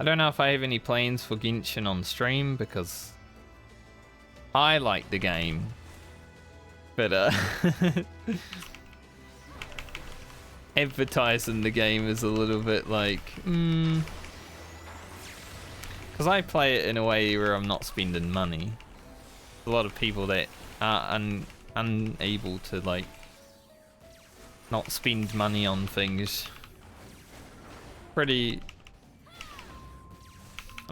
I don't know if I have any plans for Genshin on stream because I like the game, but advertising the game is a little bit like, because I play it in a way where I'm not spending money. A lot of people that are unable to like not spend money on things. I'm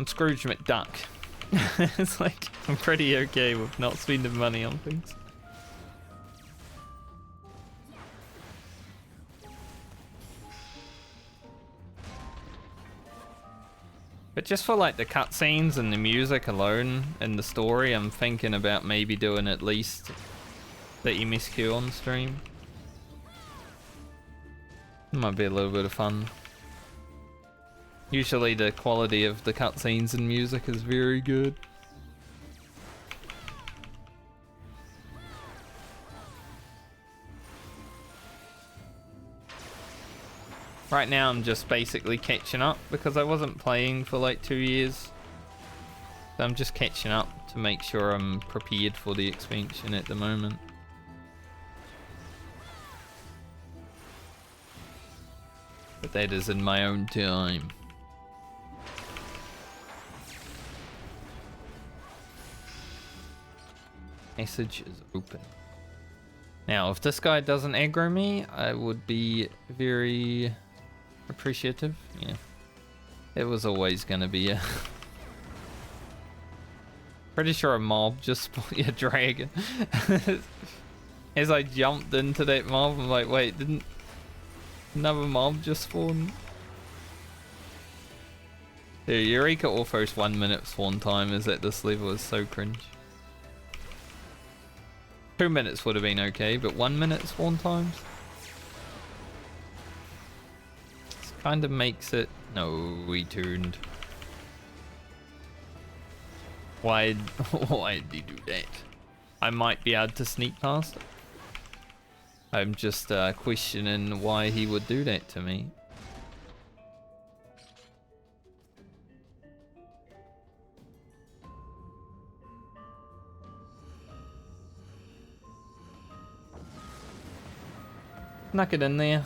Scrooge McDuck. It's like, I'm pretty okay with not spending money on things. But just for like the cutscenes and the music alone and the story, I'm thinking about maybe doing at least the MSQ on stream. It might be a little bit of fun. Usually the quality of the cutscenes and music is very good. Right now I'm just basically catching up because I wasn't playing for like 2 years. So I'm just catching up to make sure I'm prepared for the expansion at the moment. But but that is in my own time. Message is open. Now, if this guy doesn't aggro me, I would be very appreciative. Yeah. It was always gonna be a... Pretty sure a mob just spawned a dragon. As I jumped into that mob, I'm like, wait, didn't another mob just spawn? The Eureka Orthos 1 minute spawn time is at this level is so cringe. 2 minutes would have been okay, but 1 minute spawn times? This kind of makes it... No, we turned. Why did he do that? I might be able to sneak past it. I'm just questioning why he would do that to me. Snuck it in there.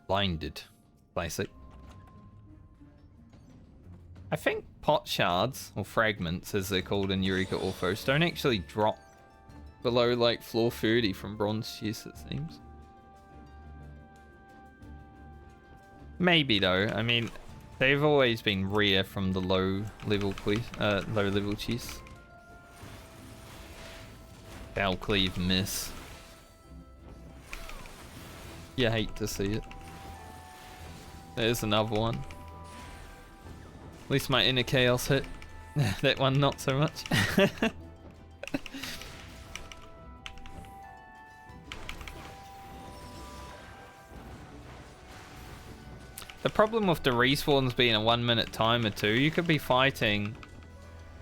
Blinded. Classic. I think pot shards, or fragments as they're called in Eureka Orthos, don't actually drop below like floor 30 from bronze chests, it seems. Maybe though, I mean, they've always been rare from the low level chests. Foul cleave miss. You hate to see it. There's another one. At least my inner chaos hit. That one not so much. The problem with the respawns being a 1 minute timer too, you could be fighting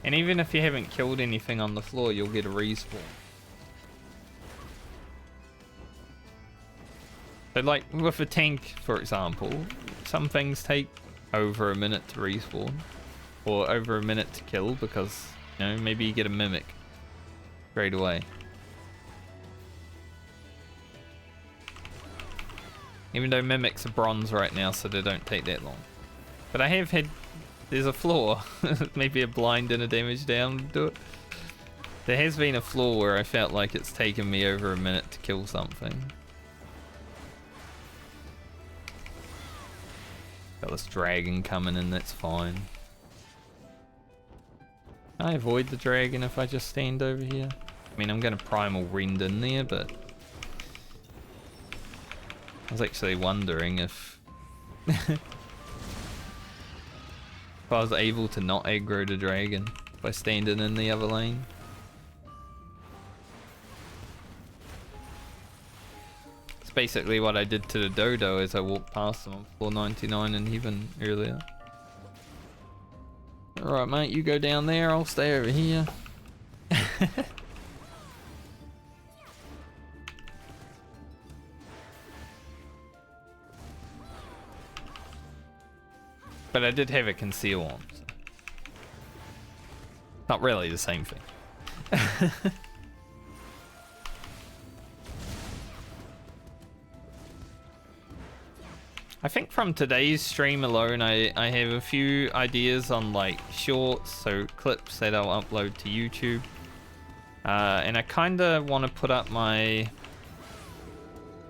and even if you haven't killed anything on the floor, you'll get a respawn. So like with a tank, for example, some things take over a minute to respawn or over a minute to kill because, you know, maybe you get a mimic straight away. Even though mimics are bronze right now, so they don't take that long. But I have had, there's a flaw, maybe a blind and a damage down to do it. There has been a flaw where I felt like it's taken me over a minute to kill something. Got this dragon coming in, that's fine. Can I avoid the dragon if I just stand over here? I mean, I'm gonna primal rend in there, but I was actually wondering if if I was able to not aggro the dragon by standing in the other lane. It's basically what I did to the dodo as I walked past them on floor 99 in heaven earlier. Alright mate, you go down there, I'll stay over here. But I did have a conceal on. So. Not really the same thing. I think from today's stream alone, I have a few ideas on like shorts, so clips that I'll upload to YouTube. And I kind of want to put up my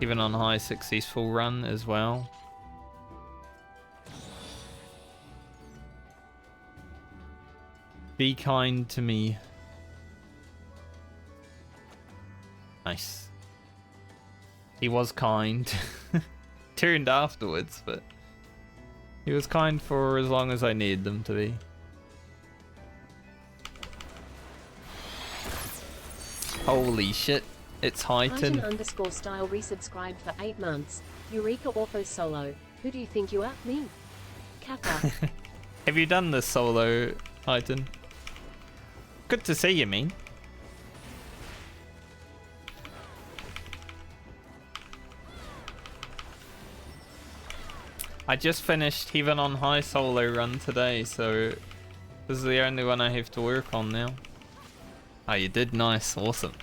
even on high successful run as well. Be kind to me. Nice. He was kind. Turned afterwards, but he was kind for as long as I needed them to be. Holy shit, it's Heighten. _style resubscribed for 8 months. Eureka Orthos solo. Who do you think you are? Me. Kappa. Have you done this solo, Heighten? Good to see you, man. I just finished Heaven on High solo run today, so this is the only one I have to work on now. Oh, you did? Nice. Awesome.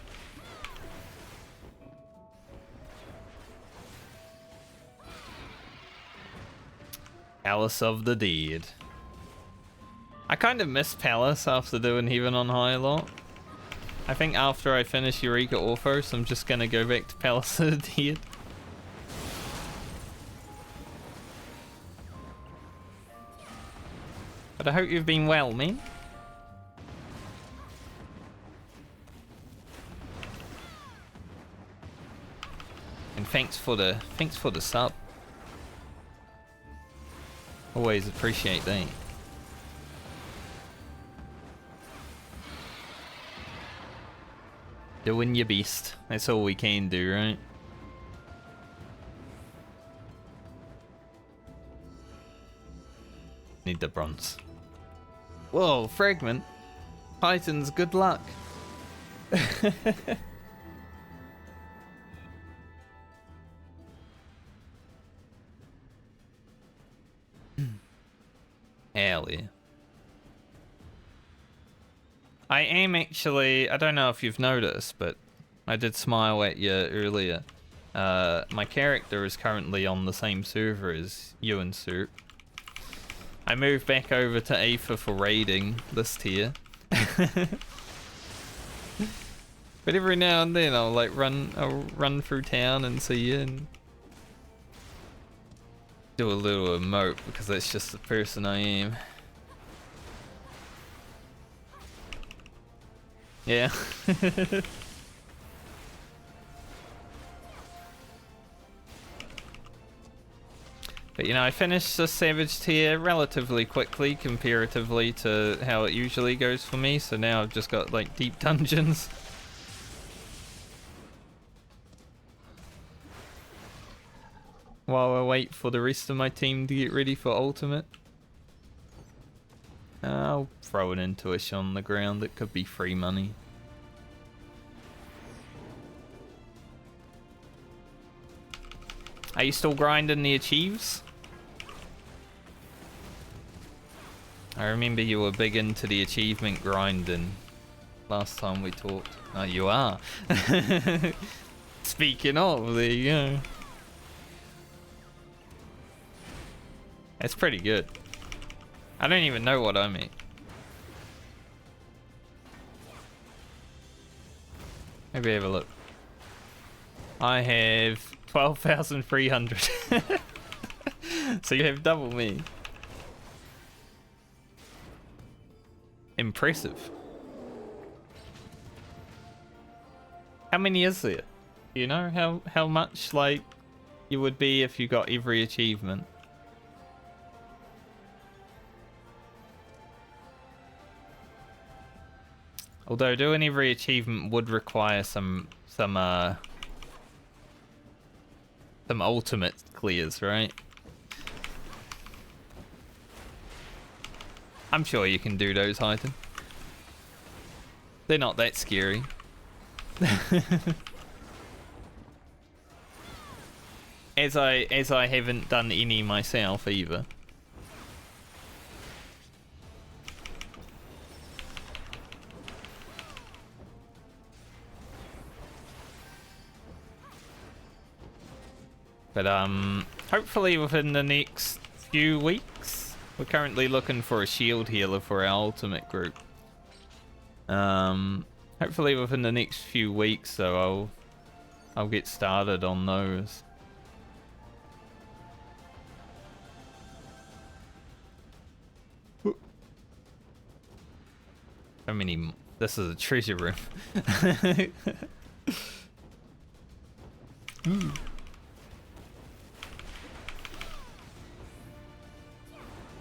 Palace of the Dead. I kind of miss Palace after doing Heaven on High a lot. I think after I finish Eureka Orthos, I'm just gonna go back to Palace of the Dead. But I hope you've been well, man. And thanks for the sub. Always appreciate that. Doing your best. That's all we can do, right? Need the bronze. Whoa, fragment. Titans, good luck. Hell yeah. I am actually, I don't know if you've noticed, but I did smile at you earlier. My character is currently on the same server as you and Soup. I moved back over to Aether for raiding this tier. But every now and then I'll like run through town and see you and do a little emote because that's just the person I am. Yeah. But you know, I finished the Savage tier relatively quickly comparatively to how it usually goes for me, so now I've just got like deep dungeons. While I wait for the rest of my team to get ready for Ultimate. I'll throw an intuition on the ground, it could be free money. Are you still grinding the achieves? I remember you were big into the achievement grinding last time we talked. Oh, you are. Speaking of, there you go. That's pretty good. I don't even know what I make. Maybe have a look. I have 12,300. So you have double me. Impressive. How many is there? Do you know how much like you would be if you got every achievement? Although doing every achievement would require some ultimate clears, right? I'm sure you can do those, Hyten. They're not that scary. As I haven't done any myself either. But hopefully within the next few weeks, we're currently looking for a shield healer for our ultimate group. Hopefully within the next few weeks, so I'll get started on those. How many? This is a treasure room.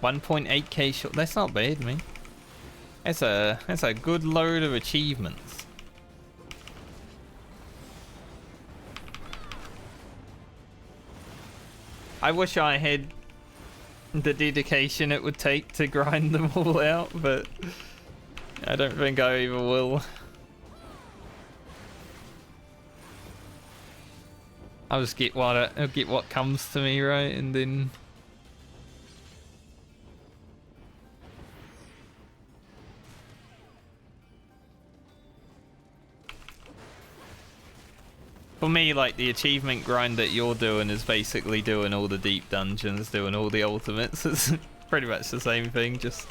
1.8k short. That's not bad, man. That's a good load of achievements. I wish I had the dedication it would take to grind them all out, but I don't think I ever will. I'll just get what comes to me, right, and then. For me, like, the achievement grind that you're doing is basically doing all the deep dungeons, doing all the ultimates. It's pretty much the same thing, just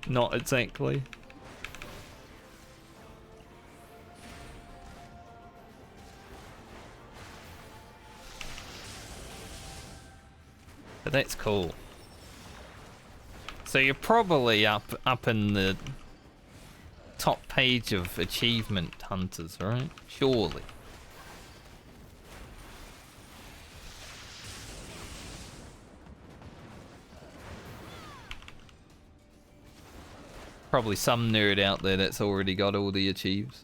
not exactly. But that's cool. So you're probably up in the top page of achievement hunters, right? Surely. Probably some nerd out there that's already got all the achieves.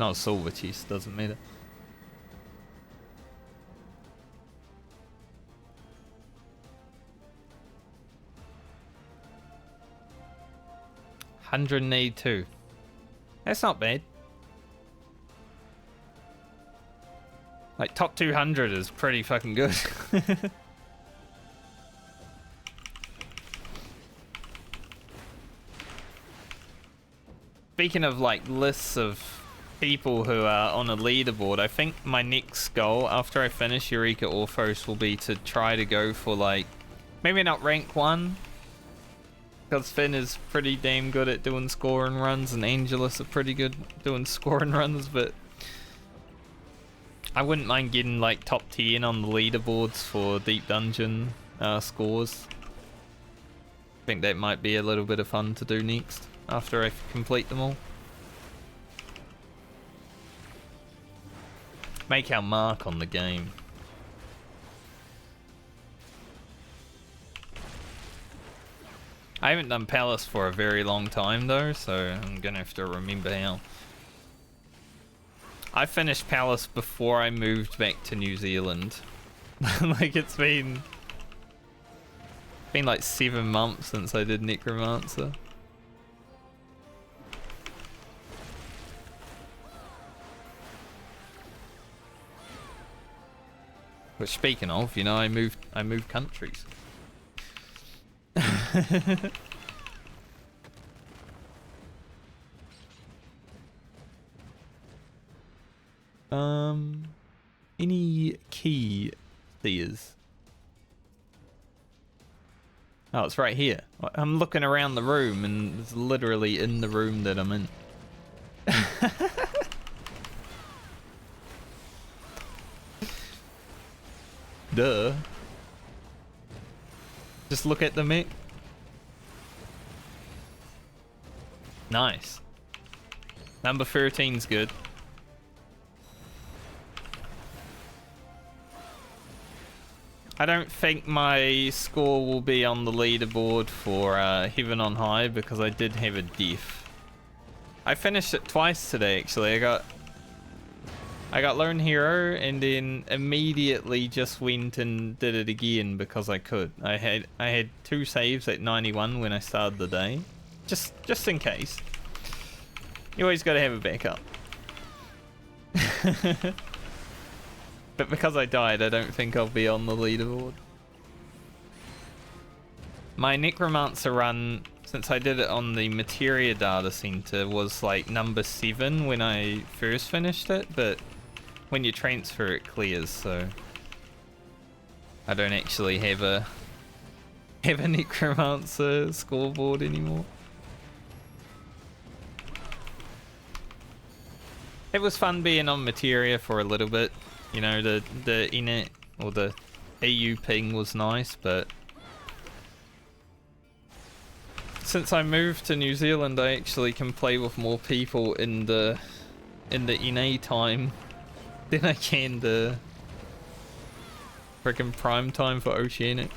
No, silver chest doesn't matter. $182. That's not bad. Like, top 200 is pretty fucking good. Speaking of, like, lists of people who are on a leaderboard, I think my next goal after I finish Eureka Orthos will be to try to go for, like, maybe not rank 1, because Finn is pretty damn good at doing scoring runs and Angelus are pretty good doing scoring runs, but I wouldn't mind getting like top 10 on the leaderboards for deep dungeon scores. I think that might be a little bit of fun to do next after I complete them all. Make our mark on the game. I haven't done Palace for a very long time though, so I'm gonna have to remember how. I finished Palace before I moved back to New Zealand. Like, it's been like 7 months since I did Necromancer. Which, speaking of, you know, I moved countries. Any key seers? Oh, it's right here. I'm looking around the room and it's literally in the room that I'm in. Duh. Just look at the mech. Nice. Number 13's good. I don't think my score will be on the leaderboard for Heaven on High because I did have a death. I finished it twice today actually. I got Lone Hero and then immediately just went and did it again because I could. I had 2 saves at 91 when I started the day. Just in case. You always gotta have a backup. But because I died, I don't think I'll be on the leaderboard. My Necromancer run, since I did it on the Materia data center, was like number 7 when I first finished it, but when you transfer it clears, so I don't actually have a Necromancer scoreboard anymore. It was fun being on Materia for a little bit. You know, the init or the EU ping was nice, but since I moved to New Zealand, I actually can play with more people in the NA time than I can the freaking prime time for Oceanic.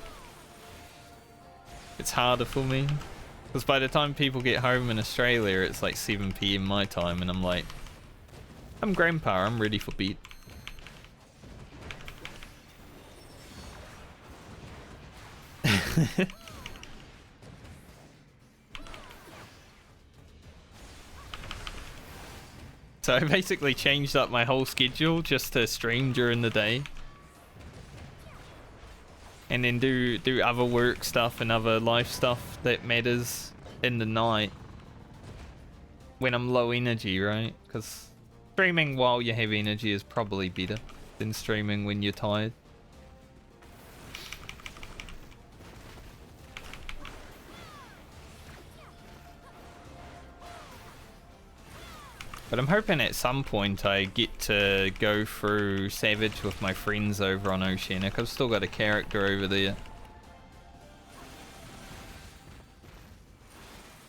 It's harder for me because by the time people get home in Australia, it's like 7 PM my time, and I'm like, I'm grandpa, I'm ready for bed. So I basically changed up my whole schedule just to stream during the day. and then do other work stuff and other life stuff that matters in the night when I'm low energy, right? Because streaming while you have energy is probably better than streaming when you're tired. But I'm hoping at some point I get to go through Savage with my friends over on Oceanic. I've still got a character over there.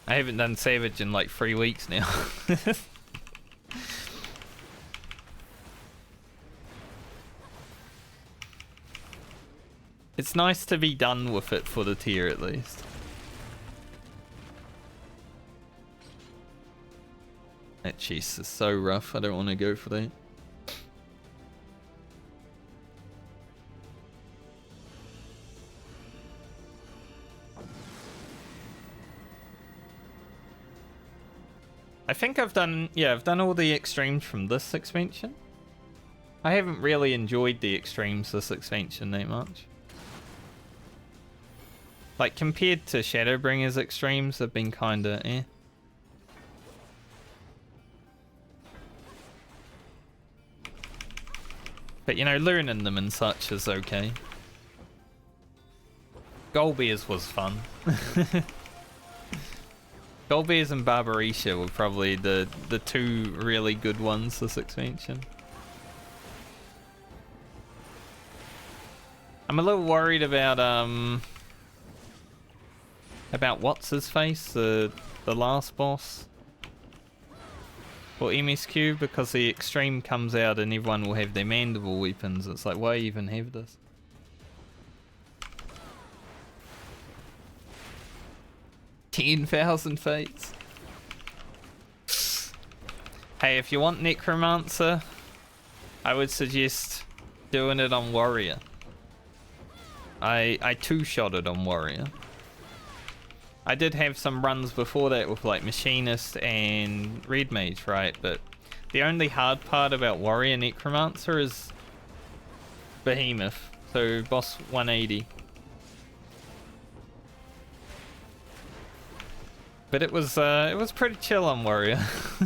I haven't done Savage in like 3 weeks now. It's nice to be done with it for the tier at least. That chest is so rough, I don't want to go for that. I think I've done all the extremes from this expansion. I haven't really enjoyed the extremes this expansion that much. Like compared to Shadowbringers extremes, they've been kinda eh. But you know, learning them and such is okay. Goldbears was fun. Goldbears and Barbarisha were probably the two really good ones this expansion. I'm a little worried about what's his face, the last boss. Or MSQ, because the extreme comes out and everyone will have their mandible weapons. It's like, why even have this? $10,000 fates. Hey, if you want Necromancer, I would suggest doing it on Warrior. I two-shot it on Warrior. I did have some runs before that with like Machinist and Red Mage, right? But the only hard part about Warrior Necromancer is Behemoth, so boss 180. But it was pretty chill on Warrior.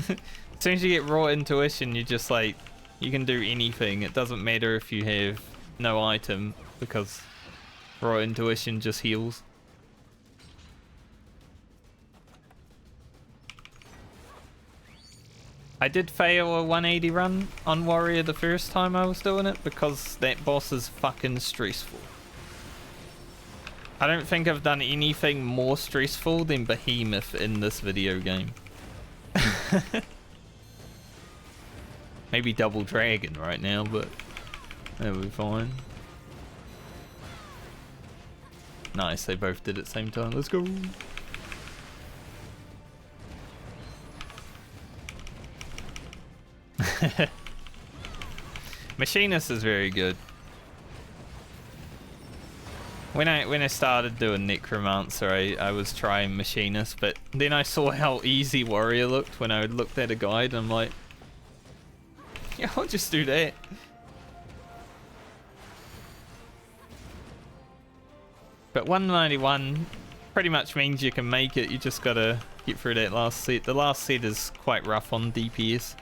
As soon as you get Raw Intuition, you just like, you can do anything. It doesn't matter if you have no item, because Raw Intuition just heals. I did fail a 180 run on Warrior the first time I was doing it because that boss is fucking stressful. I don't think I've done anything more stressful than Behemoth in this video game. Maybe Double Dragon right now, but that'll be fine. Nice, they both did it at the same time. Let's go. Machinist is very good. When I started doing Necromancer, I was trying Machinist, but then I saw how easy Warrior looked when I looked at a guide, and I'm like, yeah, I'll just do that. But 191 pretty much means you can make it, you just gotta get through that last set. The last set is quite rough on DPS.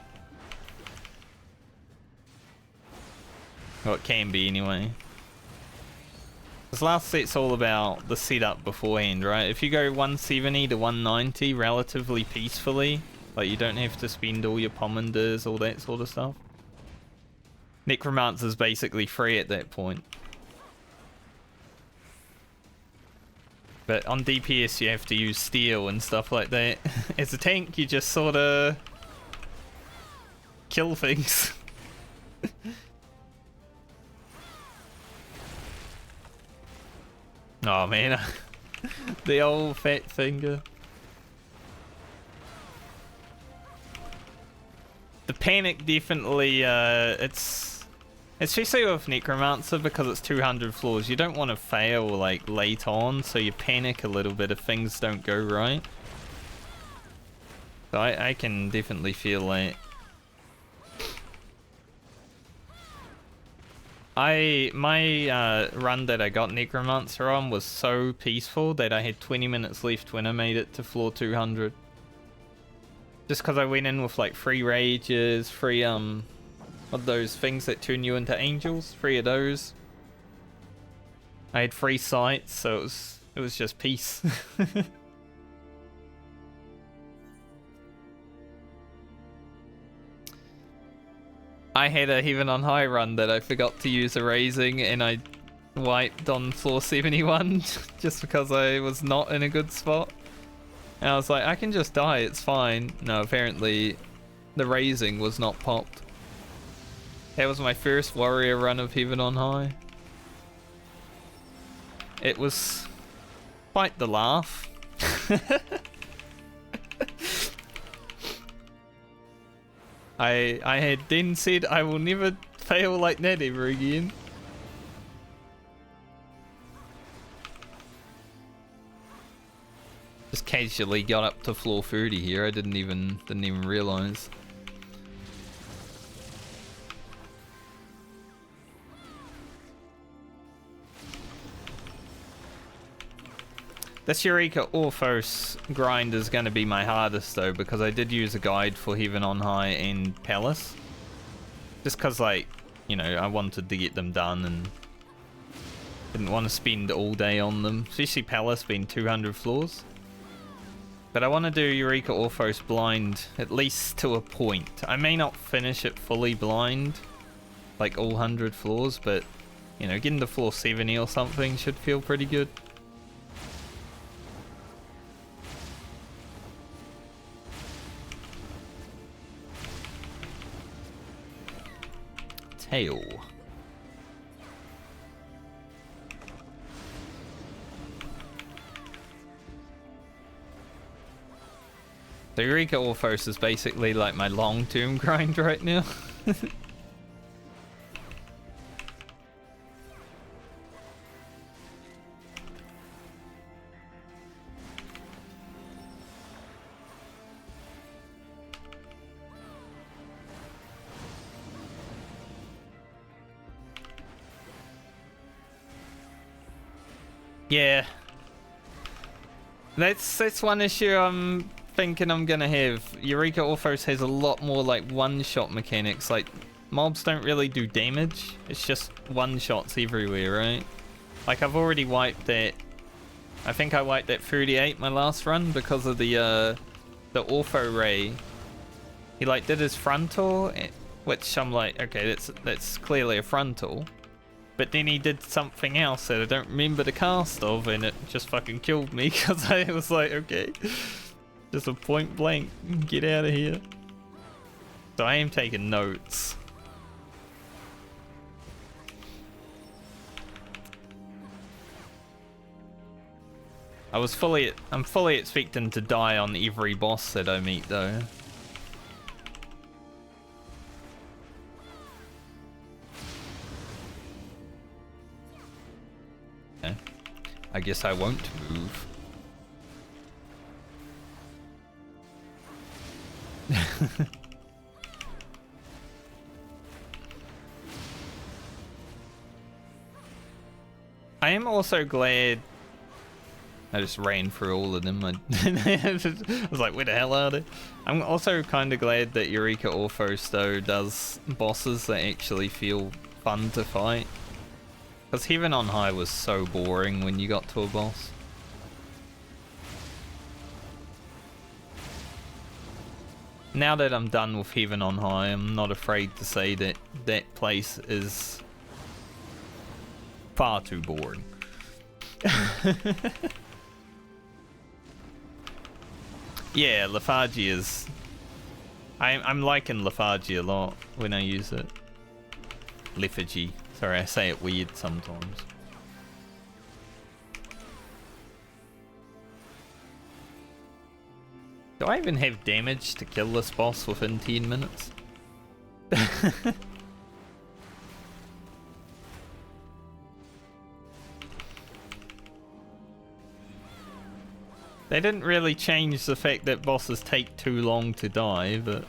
Well, it can be anyway. This last set's all about the setup beforehand, right? If you go 170 to 190 relatively peacefully, like you don't have to spend all your pommanders, all that sort of stuff. Necromancer's basically free at that point. But on DPS you have to use steel and stuff like that. As a tank you just sorta kill things. Oh man, the old fat finger. The panic definitely, it's especially with Necromancer because it's 200 floors. You don't want to fail like late on, so you panic a little bit if things don't go right. So I can definitely feel that. My run that I got Necromancer on was so peaceful that I had 20 minutes left when I made it to floor 200. Just because I went in with like 3 rages, 3 of those things that turn you into angels, 3 of those. I had 3 sights, so it was just peace. I had a Heaven on High run that I forgot to use a raising, and I wiped on floor 71 just because I was not in a good spot. And I was like, I can just die, it's fine. No, apparently the raising was not popped. That was my first warrior run of Heaven on High. It was quite the laugh. I had then said I will never fail like that ever again. Just casually got up to floor 30 here. I didn't even realize. This Eureka Orthos grind is going to be my hardest though, because I did use a guide for Heaven on High and Palace. Just because, like, you know, I wanted to get them done and didn't want to spend all day on them. Especially Palace being 200 floors. But I want to do Eureka Orthos blind at least to a point. I may not finish it fully blind, like all 100 floors, but, you know, getting to floor 70 or something should feel pretty good. Tail. The Eureka Orthos is basically like my long-term grind right now. Yeah. That's one issue I'm thinking I'm gonna have. Eureka Orthos has a lot more like one-shot mechanics. Like, mobs don't really do damage. It's just one-shots everywhere, right? Like, I've already wiped that. I think I wiped that 38 my last run because of the Ortho Ray. He like did his frontal, which I'm like, okay, that's clearly a frontal. But then he did something else that I don't remember the cast of, and it just fucking killed me because I was like, okay, just a point blank, get out of here. So I am taking notes. I'm fully expecting to die on every boss that I meet though. Okay. I guess I won't move. I am also glad I just ran through all of them. I was like, where the hell are they? I'm also kind of glad that Eureka Orthos though does bosses that actually feel fun to fight. Because Heaven on High was so boring when you got to a boss. Now that I'm done with Heaven on High, I'm not afraid to say that that place is far too boring. Yeah, lethargy is... I'm liking lethargy a lot when I use it. Lethargy. Sorry, I say it weird sometimes. Do I even have damage to kill this boss within 10 minutes? They didn't really change the fact that bosses take too long to die, but at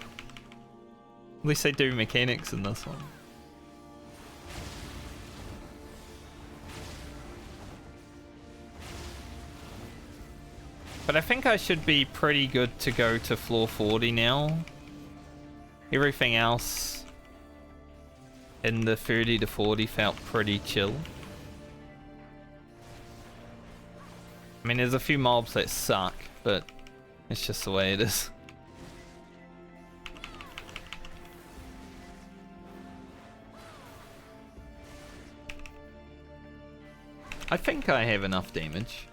least they do mechanics in this one. But I think I should be pretty good to go to floor 40 now. Everything else in the 30 to 40 felt pretty chill. I mean, there's a few mobs that suck, but it's just the way it is. I think I have enough damage.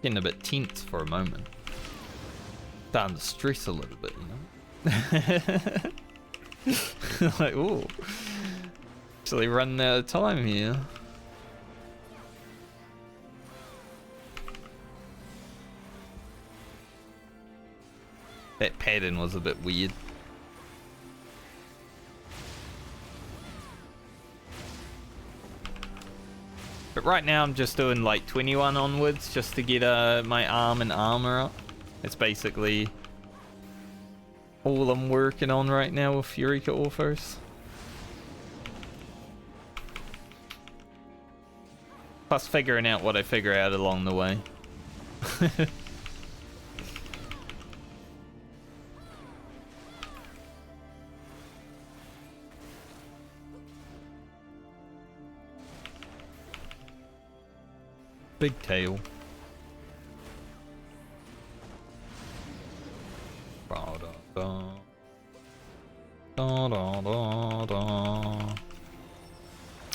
Getting a bit tense for a moment. Starting to stress a little bit, you know? Like, ooh. Actually running out of time here. That pattern was a bit weird. But right now I'm just doing like 21 onwards just to get my arm and armor up. It's basically all I'm working on right now with Eureka Orthos. Plus figuring out what I figure out along the way. Big tail.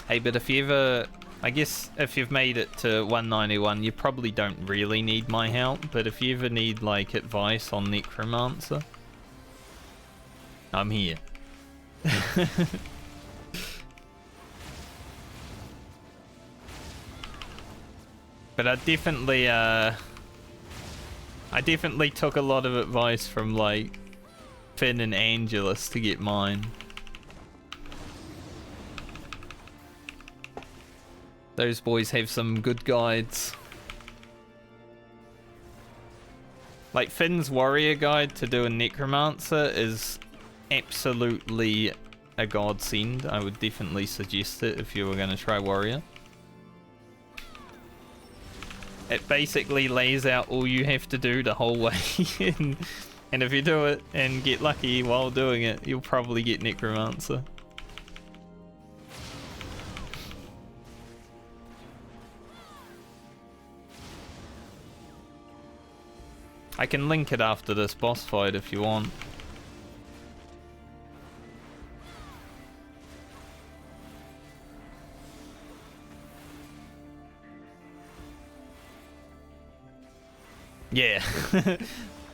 Hey, but if you ever, I guess if you've made it to 191, you probably don't really need my help, but if you ever need like advice on Necromancer, I'm here. But I definitely took a lot of advice from like Finn and Angelus to get mine. Those boys have some good guides. Like Finn's warrior guide to do a Necromancer is absolutely a godsend. I would definitely suggest it if you were going to try warrior. It basically lays out all you have to do the whole way, and if you do it and get lucky while doing it, you'll probably get Necromancer. I can link it after this boss fight if you want. Yeah,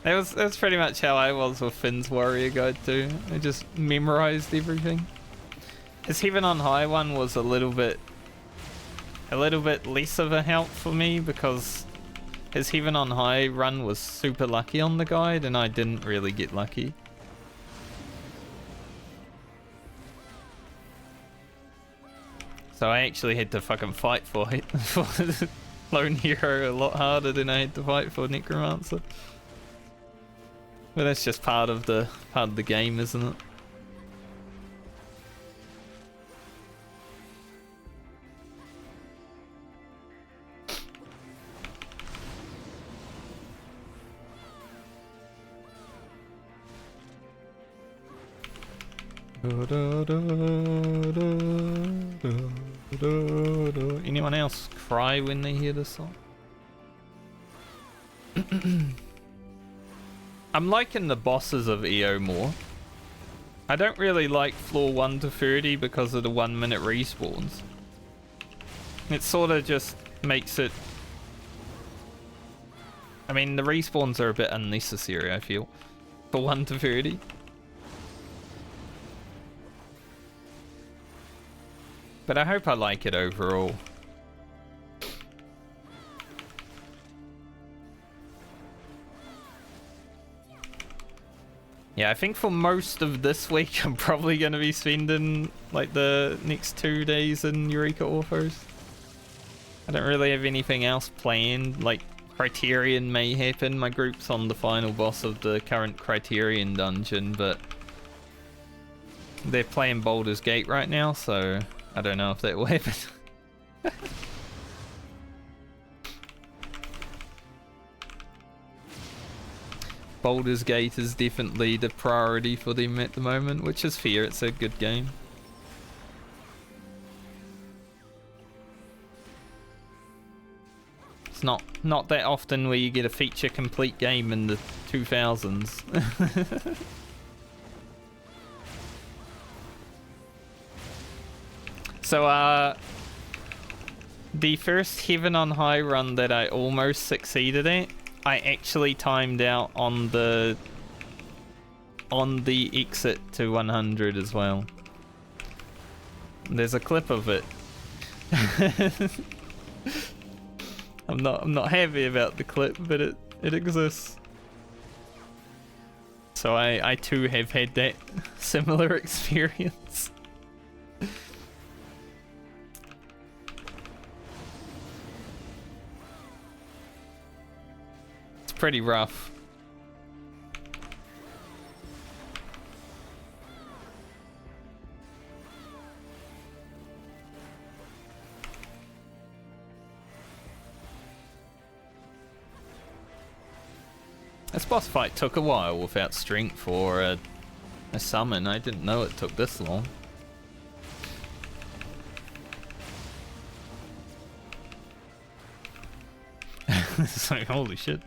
that's pretty much how I was with Finn's warrior guide too. I just memorized everything. His Heaven on High one was a little bit less of a help for me because his Heaven on High run was super lucky on the guide and I didn't really get lucky. So I actually had to fucking fight for it. Lone hero a lot harder than I had to fight for Necromancer. But that's just part of the game, isn't it? Anyone else cry when they hear this song? I'm liking the bosses of EO more. I don't really like floor 1 to 30 because of the 1 minute respawns. It sort of just makes it... I mean, the respawns are a bit unnecessary, I feel, for 1 to 30. But I hope I like it overall. Yeah, I think for most of this week I'm probably going to be spending like the next 2 days in Eureka Orthos. I don't really have anything else planned. Like Criterion may happen. My group's on the final boss of the current Criterion dungeon, but they're playing Baldur's Gate right now, so I don't know if that will happen. Baldur's Gate is definitely the priority for them at the moment, which is fair. It's a good game. It's not that often where you get a feature complete game in the 2000s. So the first Heaven on High run that I almost succeeded at, I actually timed out on the exit to 100 as well. There's a clip of it. I'm not happy about the clip, but it exists. So I too have had that similar experience. It's pretty rough. This boss fight took a while without strength or a summon. I didn't know it took this long. It's like, holy shit.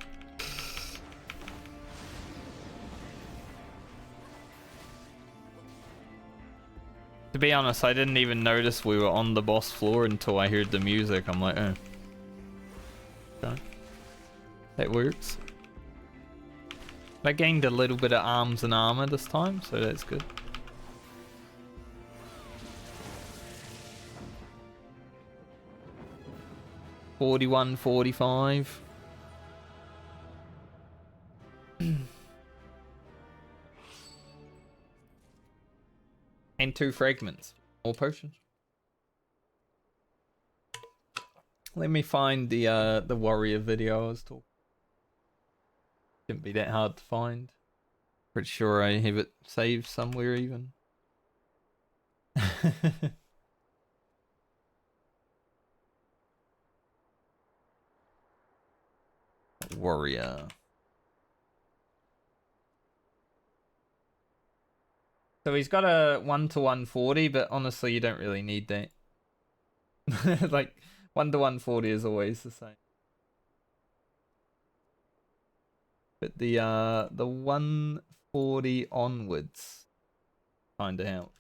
To be honest, I didn't even notice we were on the boss floor until I heard the music. I'm like, oh. Okay. That works. I gained a little bit of arms and armor this time, so that's good. $41, $45. And 2 fragments. More potions. Let me find the warrior video I was talking. Shouldn't be that hard to find. Pretty sure I have it saved somewhere even. Warrior. So he's got a 1 to 140, but honestly you don't really need that. Like 1 to 140 is always the same. But the 140 onwards kinda help.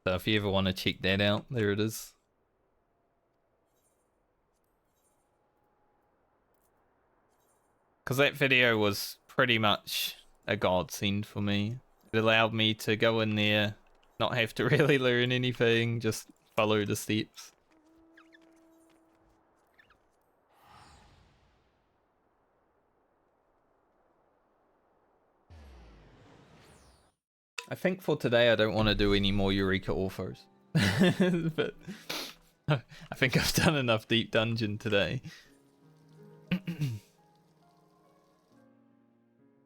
So if you ever want to check that out, there it is. Because that video was pretty much a godsend for me. It allowed me to go in there, not have to really learn anything, just follow the steps. I think for today I don't want to do any more Eureka Orthos. But I think I've done enough Deep Dungeon today.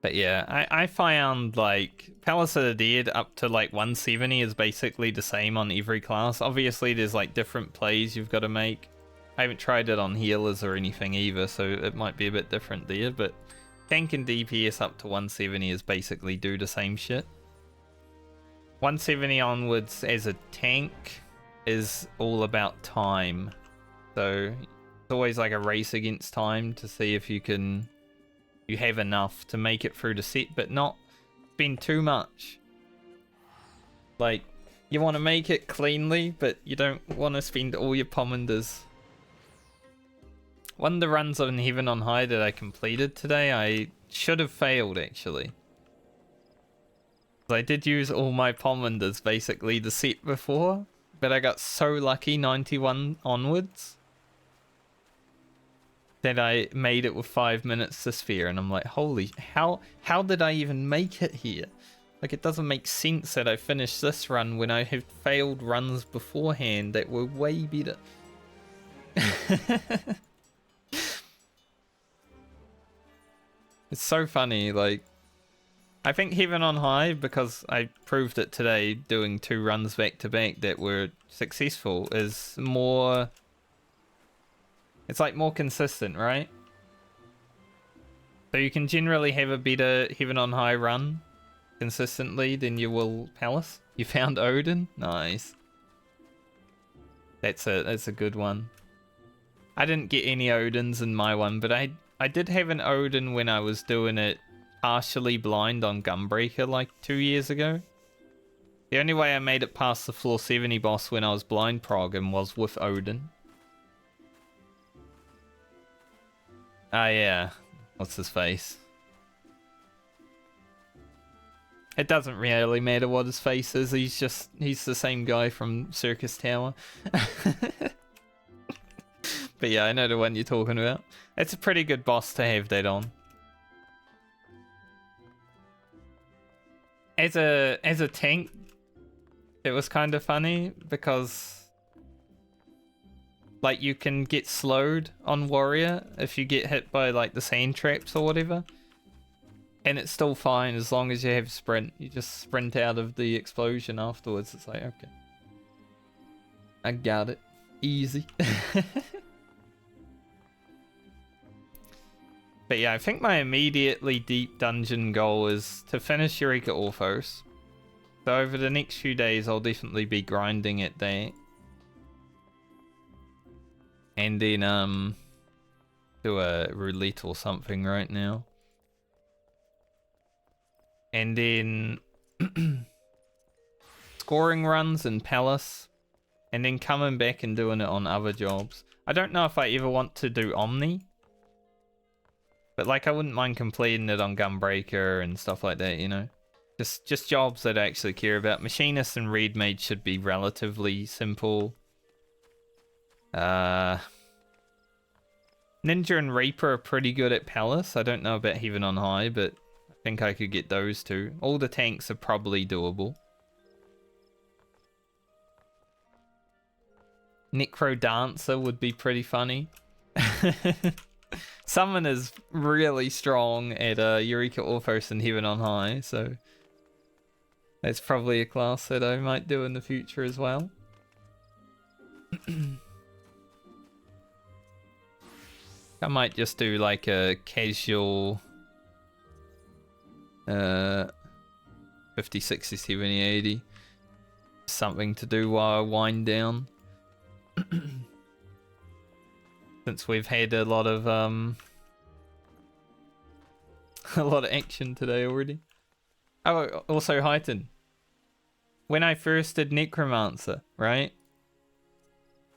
But yeah, I found like Palace of the Dead up to like 170 is basically the same on every class. Obviously there's like different plays you've got to make. I haven't tried it on healers or anything either, so it might be a bit different there, but tank and DPS up to 170 is basically do the same shit. 170 onwards as a tank is all about time. So it's always like a race against time to see if you have enough to make it through the set, but not spend too much. Like, you want to make it cleanly, but you don't want to spend all your pommanders. One of the runs on Heaven on High that I completed today, I should have failed actually. I did use all my pommanders basically the set before, but I got so lucky 91 onwards that I made it with 5 minutes to spare, and I'm like, holy, how did I even make it here? Like, it doesn't make sense that I finished this run when I have failed runs beforehand that were way better. It's so funny, like, I think Heaven on High, because I proved it today doing 2 runs back to back that were successful, is more... It's like more consistent, right? So you can generally have a better Heaven on High run consistently than you will Palace. You found Odin? Nice. That's a good one. I didn't get any Odins in my one, but I did have an Odin when I was doing it partially blind on Gunbreaker like 2 years ago. The only way I made it past the floor 70 boss when I was blind progging was with Odin. Ah yeah, what's his face? It doesn't really matter what his face is, he's the same guy from Circus Tower. But yeah, I know the one you're talking about. It's a pretty good boss to have that on. As a tank, it was kind of funny because like you can get slowed on warrior if you get hit by like the sand traps or whatever. And it's still fine as long as you have sprint. You just sprint out of the explosion afterwards. It's like, okay. I got it. Easy. But yeah, I think my immediately deep dungeon goal is to finish Eureka Orthos. So over the next few days, I'll definitely be grinding at that. And then, do a roulette or something right now. And then scoring runs in Palace. And then coming back and doing it on other jobs. I don't know if I ever want to do Omni. But like, I wouldn't mind completing it on Gunbreaker and stuff like that, you know? Just jobs that I actually care about. Machinist and Reed Mage should be relatively simple. Ninja and Reaper are pretty good at Palace. I don't know about Heaven on High, but I think I could get those two. All the tanks are probably doable. Necro Dancer would be pretty funny. Summon is really strong at Eureka Orthos and Heaven on High, so that's probably a class that I might do in the future as well. I might just do like a casual 50, 60, 70, 80. Something to do while I wind down. Since we've had a lot of action today already. Oh, also Heighten. When I first did Necromancer, right?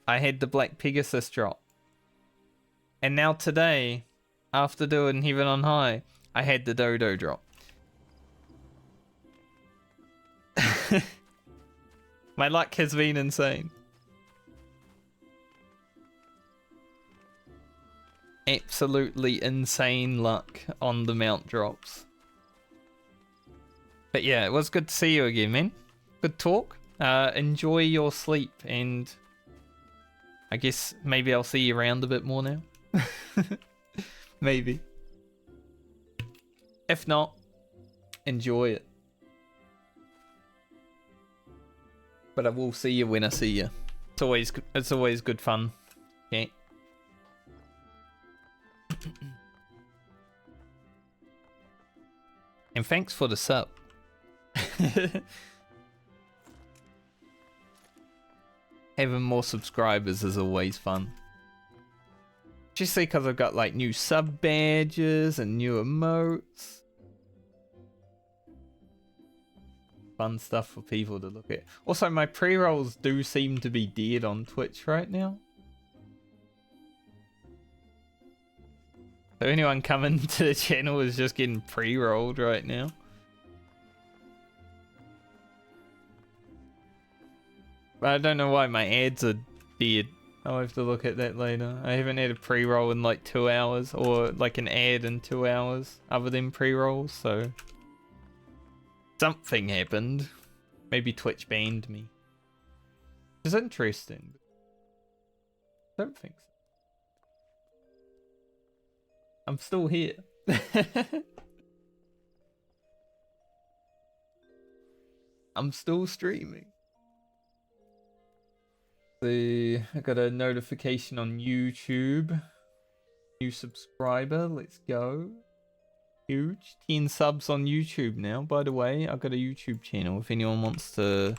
I had the Black Pegasus drop. And now today, after doing Heaven on High, I had the Dodo drop. My luck has been insane. Absolutely insane luck on the mount drops. But yeah, it was good to see you again, man. Good talk. Enjoy your sleep, and I guess maybe I'll see you around a bit more now. Maybe. If not, enjoy it. But I will see you when I see you. It's always good fun. Okay. And thanks for the sub. Having more subscribers is always fun. Just because I've got like new sub badges and new emotes. Fun stuff for people to look at. Also, my pre-rolls do seem to be dead on Twitch right now. So anyone coming to the channel is just getting pre-rolled right now. But I don't know why my ads are dead. I'll have to look at that later. I haven't had a pre-roll in like 2 hours, or like an ad in 2 hours other than pre-rolls, so something happened. Maybe Twitch banned me. It's interesting. Don't think so. I'm still here. I'm still streaming. I got a notification on YouTube. New subscriber, let's go. Huge. 10 subs on YouTube now, by the way. I've got a YouTube channel if anyone wants to...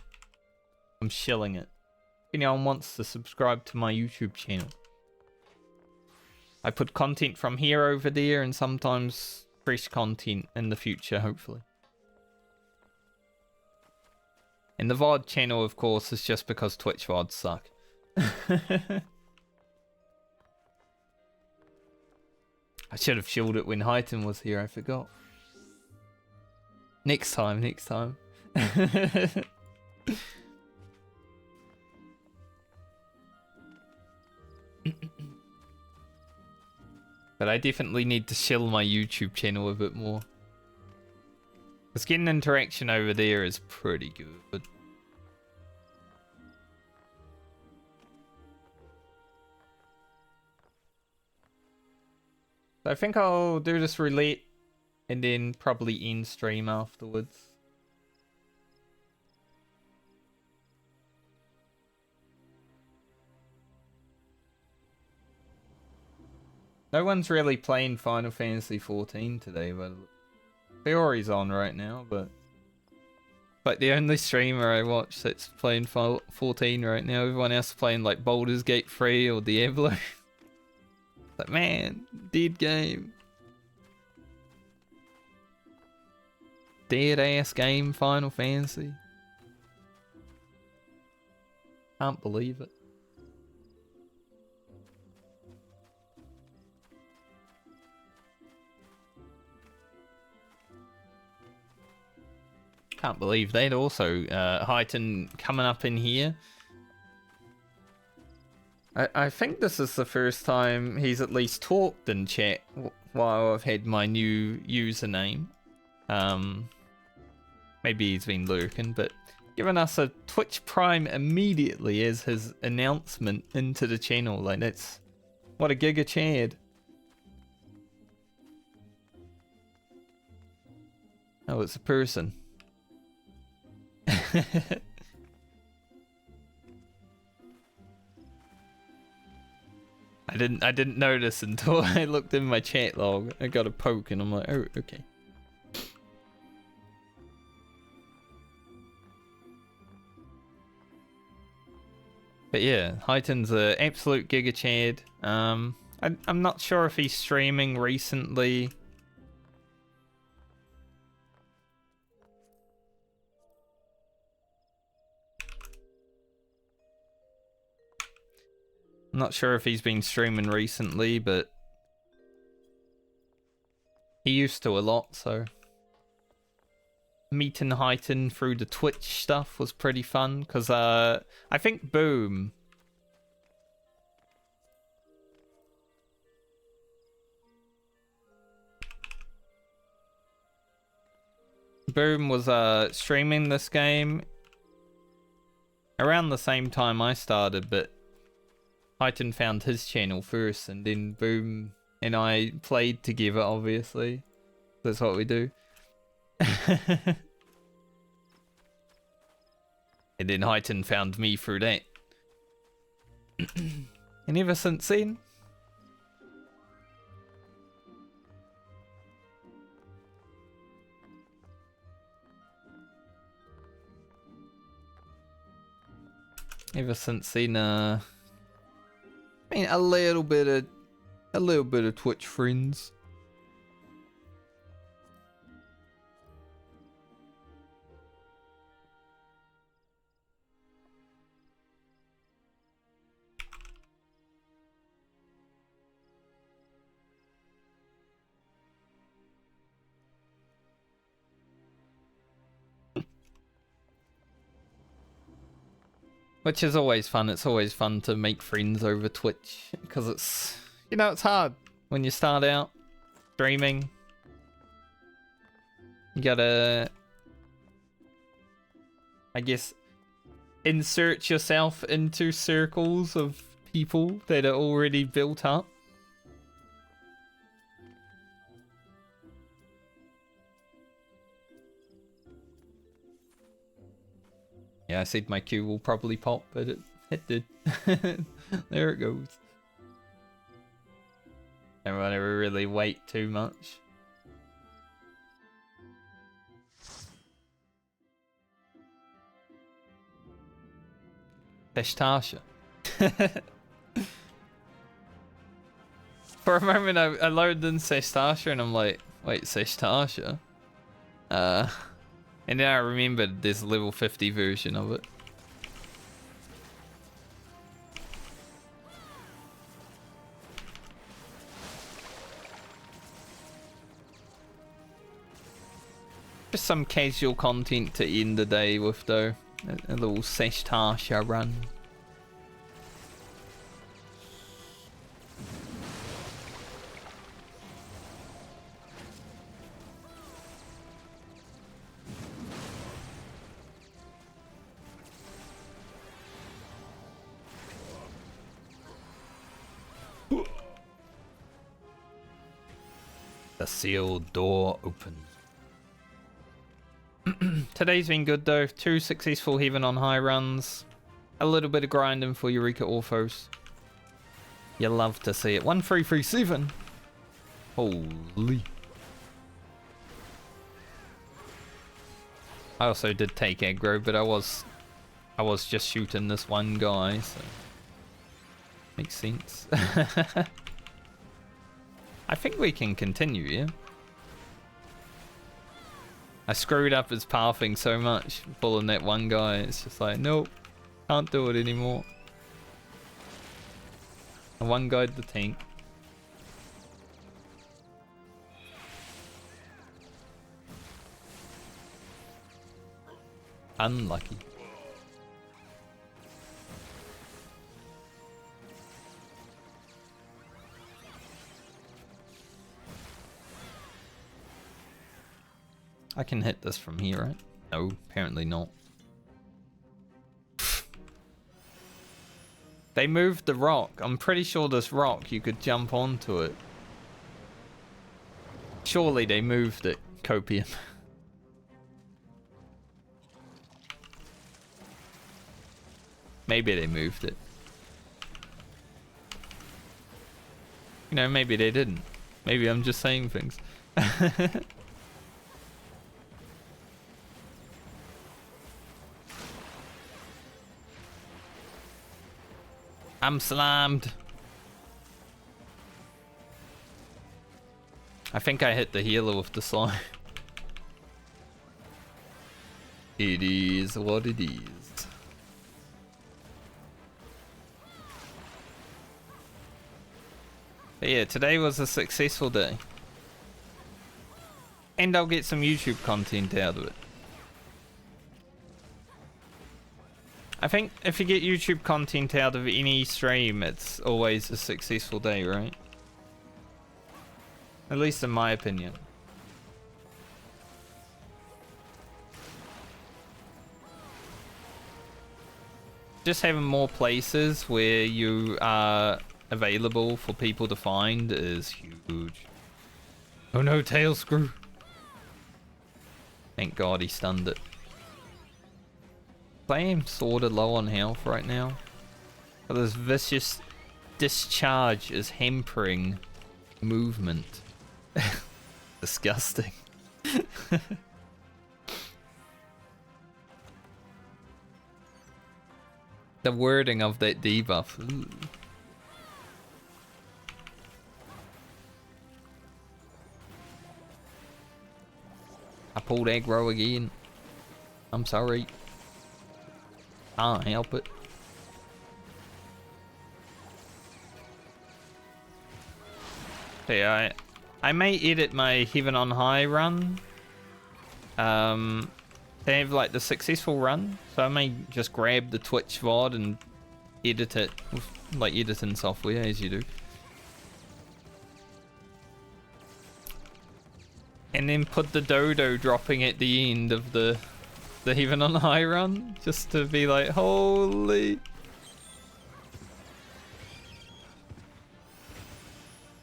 I'm shilling it. If anyone wants to subscribe to my YouTube channel. I put content from here over there and sometimes fresh content in the future, hopefully. And the VOD channel, of course, is just because Twitch VODs suck. I should have shielded it when Hyten was here, I forgot. Next time, next time. But I definitely need to shill my YouTube channel a bit more. Because getting interaction over there is pretty good. So I think I'll do this roulette and then probably end stream afterwards. No one's really playing Final Fantasy 14 today, but Theory's on right now, but like the only streamer I watch that's playing 14 right now. Everyone else is playing like Baldur's Gate 3 or Diablo. Like, man, dead game. Dead ass game, Final Fantasy. Can't believe it. Can't believe that. Also, Hyten coming up in here. I think this is the first time he's at least talked in chat while I've had my new username. Maybe he's been lurking, but giving us a Twitch Prime immediately as his announcement into the channel. Like, that's... What a giga chad. Oh, it's a person. I didn't notice until I looked in my chat log. I got a poke and I'm like, oh, okay. But yeah, Hyten's an absolute giga chad. I'm not sure if he's streaming recently. I'm not sure if he's been streaming recently, but he used to a lot, so meeting Hyten through the Twitch stuff was pretty fun, because I think Boom was streaming this game around the same time I started, but Hyten found his channel first, and then Boom and I played together, obviously. That's what we do. And then Hyten found me through that. And ever since then... I mean, a little bit of Twitch friends. Which is always fun. It's always fun to make friends over Twitch, because it's, you know, it's hard when you start out streaming. You gotta, I guess, insert yourself into circles of people that are already built up. Yeah, I said my queue will probably pop, but it did. There it goes. Don't want to really wait too much. Tasha. For a moment, I loaded in Tasha and I'm like, wait, Tasha? And then I remembered there's a level 50 version of it. Just some casual content to end the day with though. A little Tasha run. The sealed door opens. Today's been good though. 2 successful Heaven on High runs. A little bit of grinding for Eureka Orthos. You love to see it. 1337. Holy. I also did take aggro, but I was just shooting this one guy, so makes sense. I think we can continue, yeah? I screwed up his pathing so much, pulling that one guy. It's just like, nope, can't do it anymore. I one-guyed the tank. Unlucky. I can hit this from here, right? No, apparently not. They moved the rock. I'm pretty sure this rock, you could jump onto it. Surely they moved it, Copium. Maybe they moved it. You know, maybe they didn't. Maybe I'm just saying things. I'm slammed. I think I hit the healer with the slime. It is what it is. But yeah, today was a successful day. And I'll get some YouTube content out of it. I think if you get YouTube content out of any stream, it's always a successful day, right? At least in my opinion. Just having more places where you are available for people to find is huge. Oh no, tail screw. Thank God he stunned it. I am sorta low on health right now. But this vicious discharge is hampering movement. Disgusting. The wording of that debuff. Ooh. I pulled aggro again. I'm sorry. Can't help it. Yeah, I may edit my Heaven on High run. They have like the successful run, so I may just grab the Twitch VOD and edit it with like editing software as you do. And then put the dodo dropping at the end of the Heaven on High run, just to be like, holy.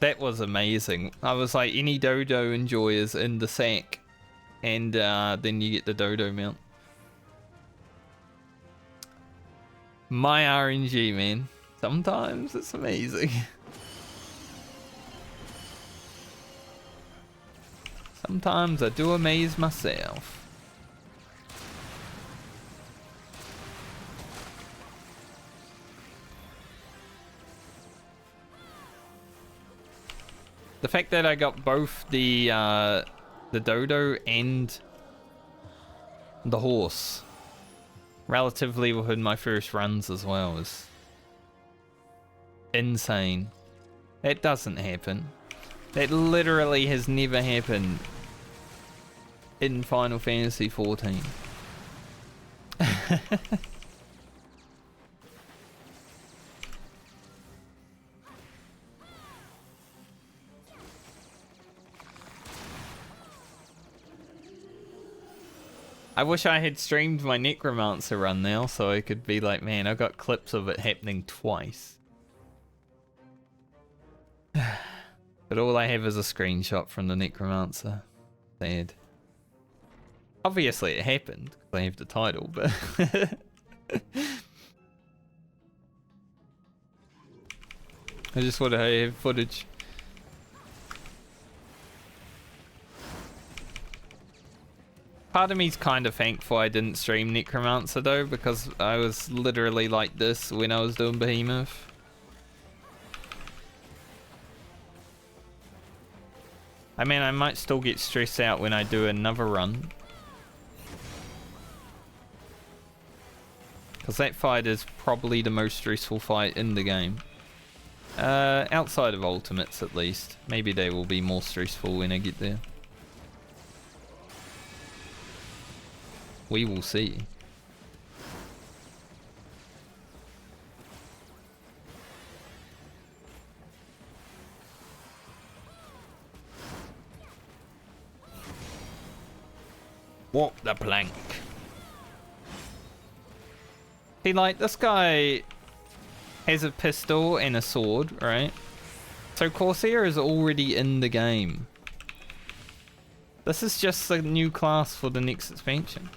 That was amazing. I was like, any dodo enjoyers in the sack, and then you get the dodo mount. My RNG, man. Sometimes it's amazing. Sometimes I do amaze myself. The fact that I got both the dodo and the horse relatively within my first runs as well is insane. That doesn't happen. That literally has never happened in Final Fantasy XIV. I wish I had streamed my Necromancer run now so I could be like, man, I got clips of it happening twice. But all I have is a screenshot from the Necromancer. Sad. Obviously it happened, because I have the title, but... I just want to have footage. Part of me's kind of thankful I didn't stream Necromancer though, because I was literally like this when I was doing Behemoth. I mean, I might still get stressed out when I do another run. Because that fight is probably the most stressful fight in the game. Outside of Ultimates at least. Maybe they will be more stressful when I get there. We will see. Walk the plank. See, like, this guy has a pistol and a sword, right? So Corsair is already in the game. This is just a new class for the next expansion.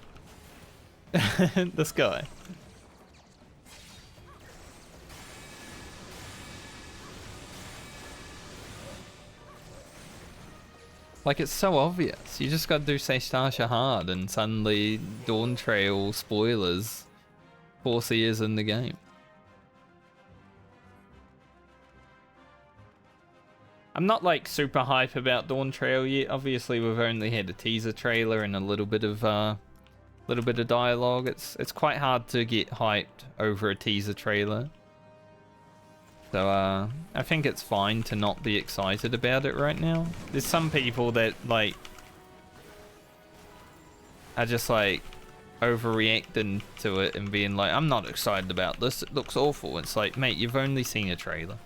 This guy. Like, it's so obvious. You just gotta do Sashtasha hard and suddenly Dawn Trail spoilers. Corsair's in the game. I'm not like super hype about Dawn Trail yet. Obviously we've only had a teaser trailer and a little bit of dialogue. It's quite hard to get hyped over a teaser trailer. So I think it's fine to not be excited about it right now. There's some people that like are just like overreacting to it and being like, I'm not excited about this, it looks awful. It's like, mate, you've only seen a trailer.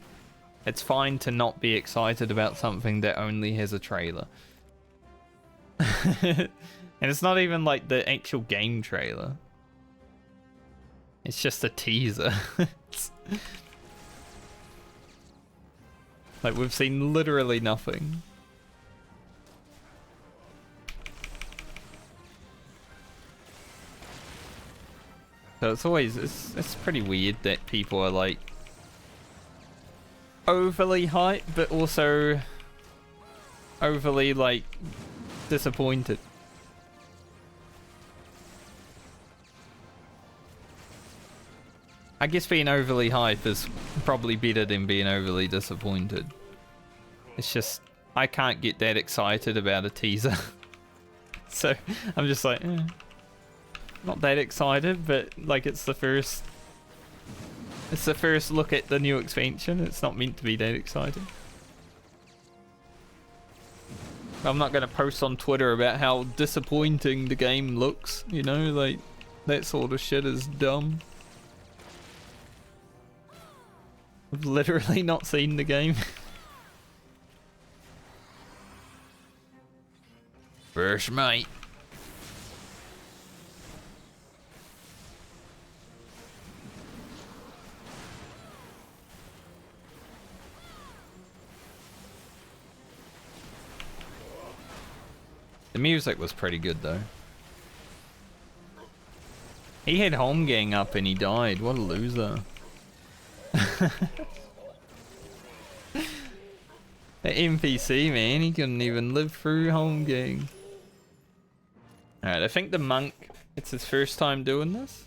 It's fine to not be excited about something that only has a trailer. And it's not even like the actual game trailer. It's just a teaser. Like, we've seen literally nothing. So it's always, it's pretty weird that people are like overly hyped, but also overly like disappointed. I guess being overly hyped is probably better than being overly disappointed. It's just, I can't get that excited about a teaser. So I'm just like, not that excited, but like it's the first look at the new expansion. It's not meant to be that exciting. I'm not going to post on Twitter about how disappointing the game looks, you know, like that sort of shit is dumb. I've literally not seen the game. First mate. The music was pretty good though. He had home gang up and he died. What a loser. The NPC, man, he couldn't even live through home gang. Alright, I think the monk, it's his first time doing this.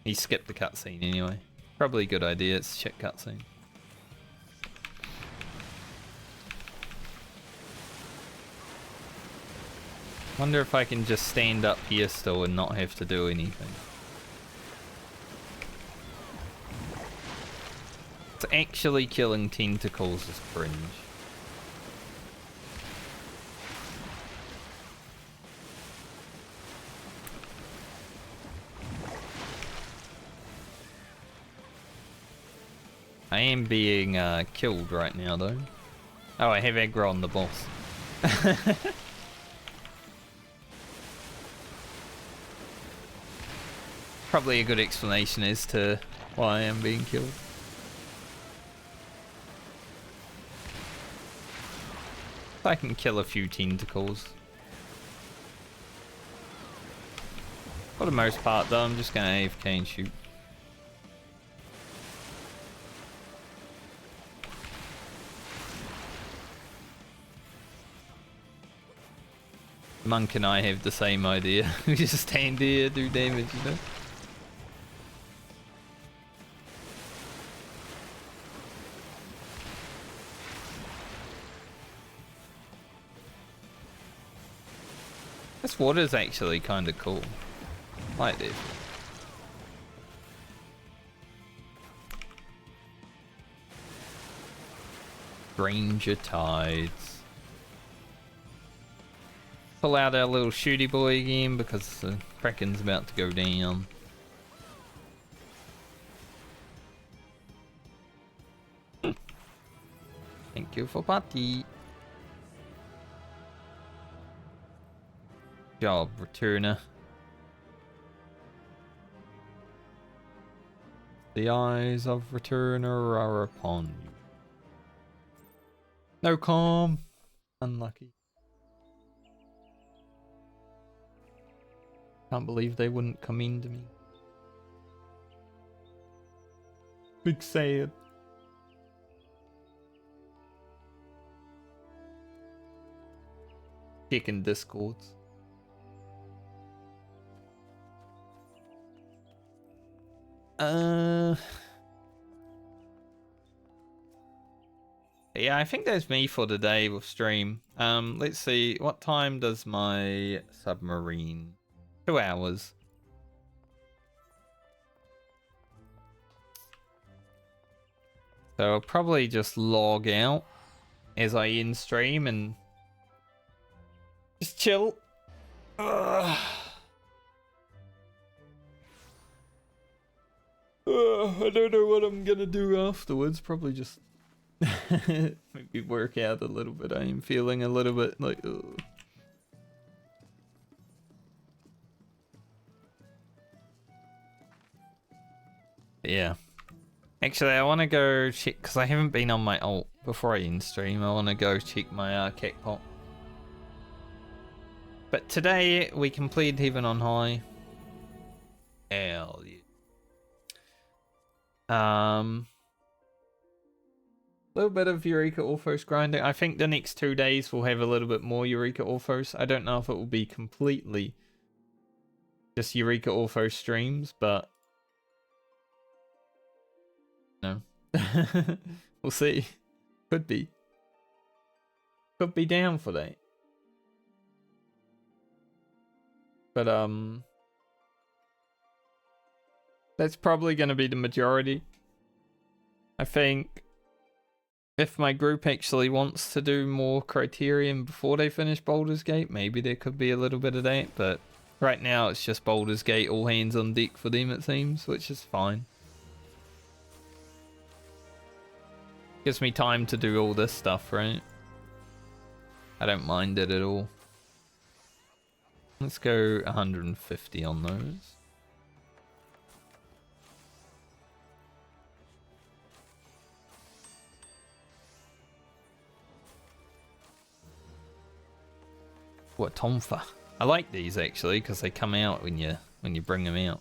He skipped the cutscene anyway. Probably a good idea, it's a shit cutscene. Wonder if I can just stand up here still and not have to do anything. It's actually killing tentacles is cringe. I am being killed right now though. Oh, I have aggro on the boss. Probably a good explanation as to why I am being killed. I can kill a few tentacles. For the most part though, I'm just gonna AFK and shoot. Monk and I have the same idea. We just stand here, do damage, you know? This water's actually kind of cool. Like this. Ranger Tides. Pull out our little shooty boy again because the Kraken's about to go down. Thank you for party. Job, returner. The eyes of returner are upon you. No calm. Unlucky. Can't believe they wouldn't come into me. Big sad. Kicking discords. Yeah, I think that's me for today with stream. Let's see, what time does my submarine? 2 hours. So I'll probably just log out as I end stream and just chill. I don't know what I'm gonna do afterwards. Probably just maybe work out a little bit. I am feeling a little bit like yeah. Actually, I want to go check because I haven't been on my ult before I end stream. I want to go check my cat pot. But today we completed Heaven on High. Hell yeah. Little bit of Eureka Orthos grinding. I think the next 2 days we'll have a little bit more Eureka Orthos. I don't know if it will be completely just Eureka Orthos streams, but no. We'll see. Could be. Could be down for that. But that's probably going to be the majority. I think if my group actually wants to do more Criterion before they finish Baldur's Gate, maybe there could be a little bit of that, but right now it's just Baldur's Gate all hands on deck for them, it seems, which is fine. Gives me time to do all this stuff, right? I don't mind it at all. Let's go 150 on those. What tonfa? I like these actually because they come out when you bring them out.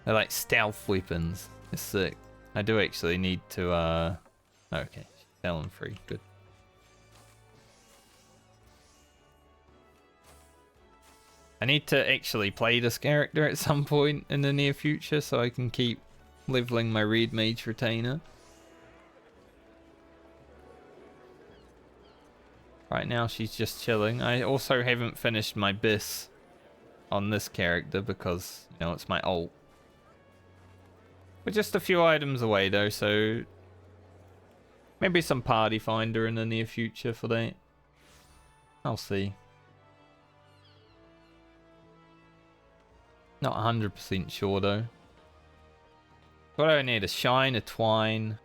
They're like stealth weapons. It's sick. I do actually need to okay, talon free. Good. I need to actually play this character at some point in the near future so I can keep leveling my red mage retainer. Right now she's just chilling. I also haven't finished my bis on this character because, you know, it's my ult. We're just a few items away though, so maybe some party finder in the near future for that. I'll see. Not 100% sure though. What do I need? A shine, a twine.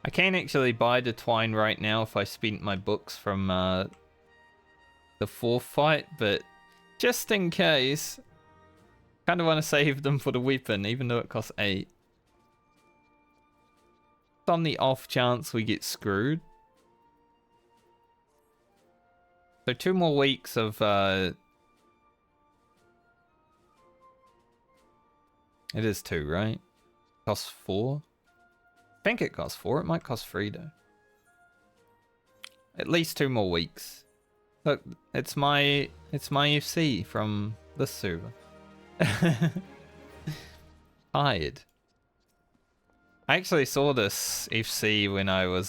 I can actually buy the twine right now if I spent my books from the fourth fight, but just in case, kind of want to save them for the weapon, even though it costs 8. On the off chance we get screwed. So 2 more weeks of it is 2, right? Costs 4. I think it costs 4. It might cost 3 though. At least 2 more weeks. Look, it's my FC from this server. Tired. I actually saw this FC when I was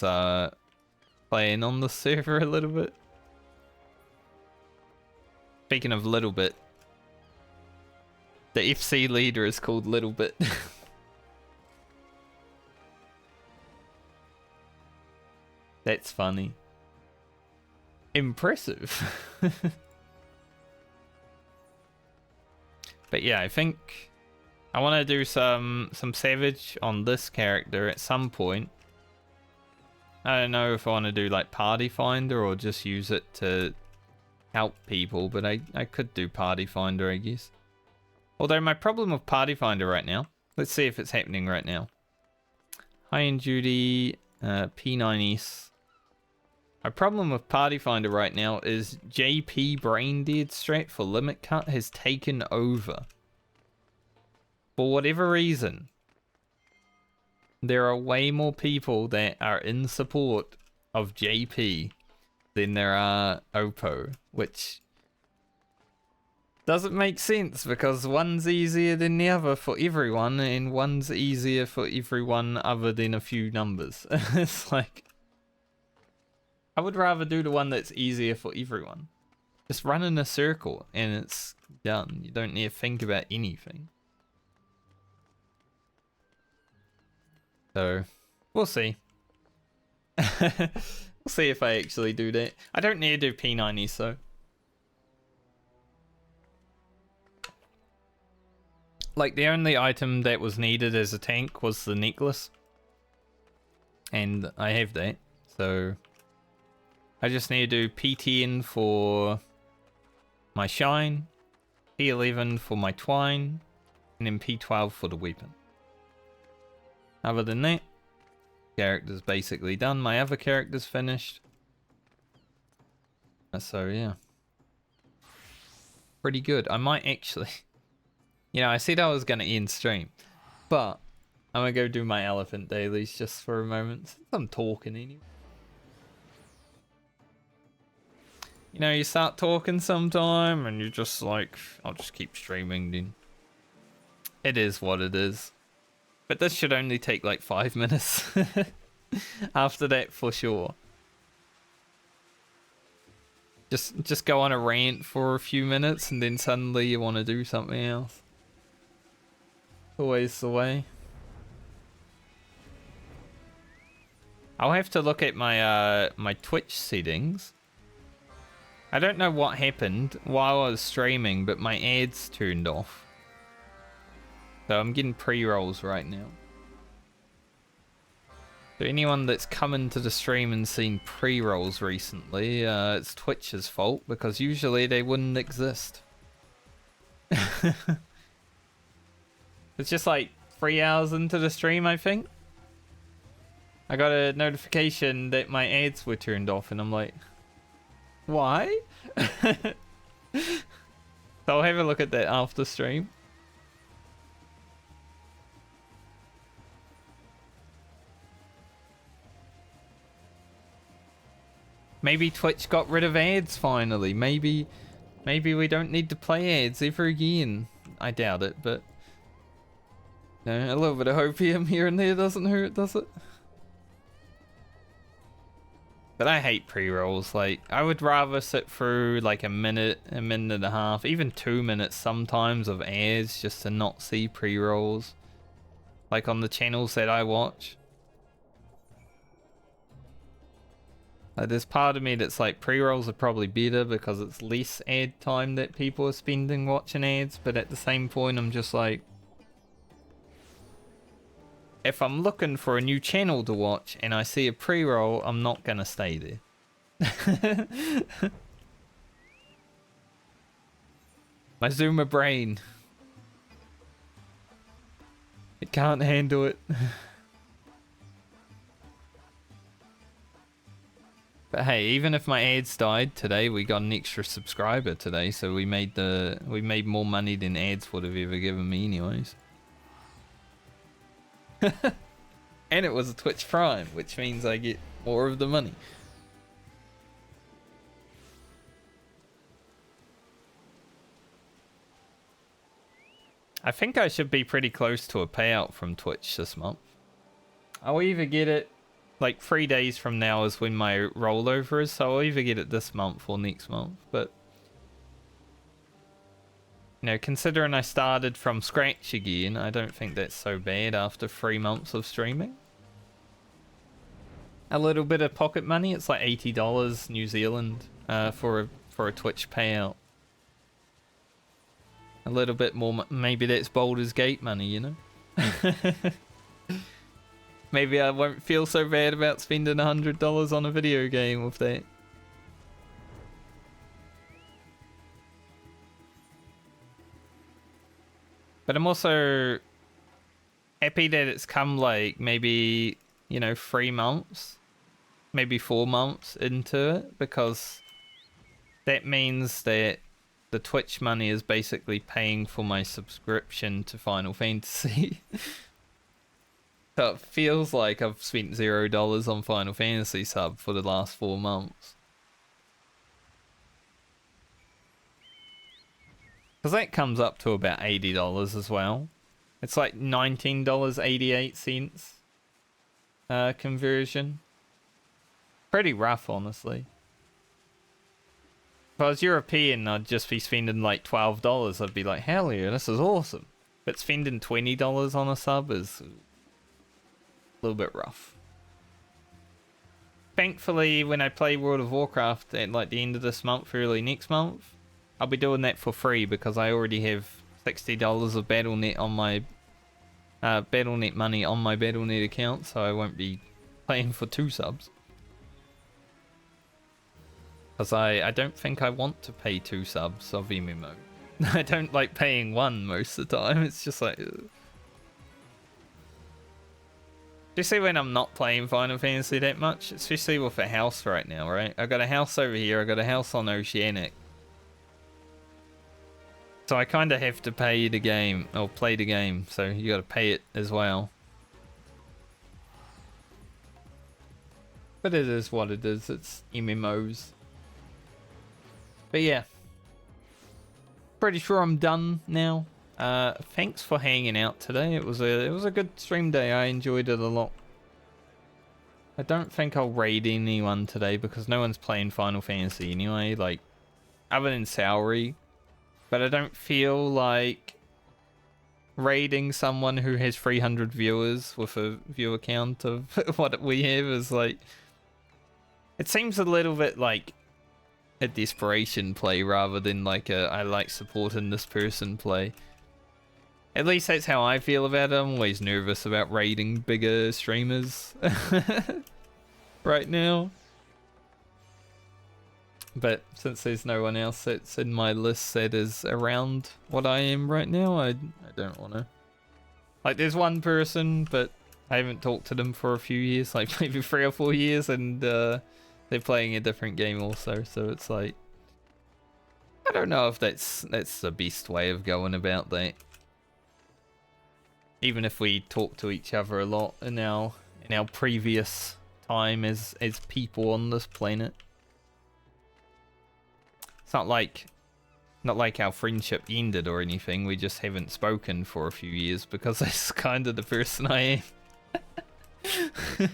playing on the server a little bit. Speaking of little bit, the FC leader is called Little Bit. That's funny. Impressive. But yeah, I think I want to do some Savage on this character at some point. I don't know if I want to do like Party Finder or just use it to help people, but I could do Party Finder, I guess. Although my problem with Party Finder right now, let's see if it's happening right now. High End Duty, P9S. My problem with Party Finder right now is JP Brain Dead strat for Limit Cut has taken over. For whatever reason, there are way more people that are in support of JP than there are Oppo, which doesn't make sense because one's easier than the other for everyone and one's easier for everyone other than a few numbers. It's like, I would rather do the one that's easier for everyone. Just run in a circle and it's done. You don't need to think about anything. So, we'll see. We'll see if I actually do that. I don't need to do P90s though. Like, the only item that was needed as a tank was the necklace. And I have that, so I just need to do P10 for my shine, P11 for my twine, and then P12 for the weapon. Other than that, character's basically done. My other character's finished. So yeah, pretty good. I might actually, you know, I said I was going to end stream, but I'm going to go do my elephant dailies just for a moment, since I'm talking anyway. You know, you start talking sometime and you're just like, I'll just keep streaming then. It is what it is. But this should only take like 5 minutes. After that, for sure. Just go on a rant for a few minutes and then suddenly you want to do something else. Always the way. I'll have to look at my my Twitch settings. I don't know what happened while I was streaming, but my ads turned off. So I'm getting pre-rolls right now. So anyone that's come into the stream and seen pre-rolls recently, it's Twitch's fault, because usually they wouldn't exist. It's just like 3 hours into the stream, I think. I got a notification that my ads were turned off, and I'm like, Why? So I'll have a look at that after stream. Maybe Twitch got rid of ads finally. Maybe we don't need to play ads ever again. I doubt it, but no, a little bit of hopium here and there doesn't hurt, does it? But I hate pre-rolls. Like, I would rather sit through like a minute and a half, even 2 minutes sometimes of ads just to not see pre-rolls. Like on the channels that I watch. There's part of me that's like, pre-rolls are probably better because it's less ad time that people are spending watching ads, but at the same point I'm just like, if I'm looking for a new channel to watch and I see a pre-roll, I'm not gonna stay there. My Zoomer brain. It can't handle it. But hey, even if my ads died today, we got an extra subscriber today, so we made more money than ads would have ever given me anyways. And it was a Twitch Prime, which means I get more of the money. I think I should be pretty close to a payout from Twitch this month. I'll either get it like 3 days from now is when my rollover is, so I'll either get it this month or next month. But you know, considering I started from scratch again, I don't think that's so bad after 3 months of streaming. A little bit of pocket money, it's like $80 New Zealand for a Twitch payout. A little bit more, maybe that's Baldur's Gate money, you know? Maybe I won't feel so bad about spending $100 on a video game with that. But I'm also happy that it's come like maybe, you know, 3 months, maybe 4 months into it, because that means that the Twitch money is basically paying for my subscription to Final Fantasy. So it feels like I've spent $0 on Final Fantasy sub for the last 4 months. Because that comes up to about $80 as well. It's like $19.88 conversion. Pretty rough, honestly. If I was European, I'd just be spending like $12. I'd be like, hell yeah, this is awesome. But spending $20 on a sub is a little bit rough. Thankfully, when I play World of Warcraft at like the end of this month, early next month, I'll be doing that for free because I already have $60 of Battle.net on my Battle.net money on my Battle.net account, so I won't be paying for 2 subs. Because I don't think I want to pay 2 subs of MMO. I don't like paying 1 most of the time. It's just like... Especially when I'm not playing Final Fantasy that much. Especially with a house right now, right? I've got a house over here. I've got a house on Oceanic. So I kind of have to pay the game, or play the game, so you got to pay it as well. But it is what it is, it's MMOs. But yeah, pretty sure I'm done now. Thanks for hanging out today. It was a good stream day. I enjoyed it a lot. I don't think I'll raid anyone today because no one's playing Final Fantasy anyway, like other than Saori. But I don't feel like raiding someone who has 300 viewers with a viewer count of what we have is like... It seems a little bit like a desperation play rather than like a I like supporting this person play. At least that's how I feel about it. I'm always nervous about raiding bigger streamers right now. But since there's no one else that's in my list that is around what I am right now, I don't want to. Like, there's one person, but I haven't talked to them for a few years, like maybe 3 or 4 years, and they're playing a different game also, so it's like, I don't know if that's the best way of going about that. Even if we talk to each other a lot in our previous time as people on this planet. It's not like our friendship ended or anything. We just haven't spoken for a few years because that's kind of the person I am.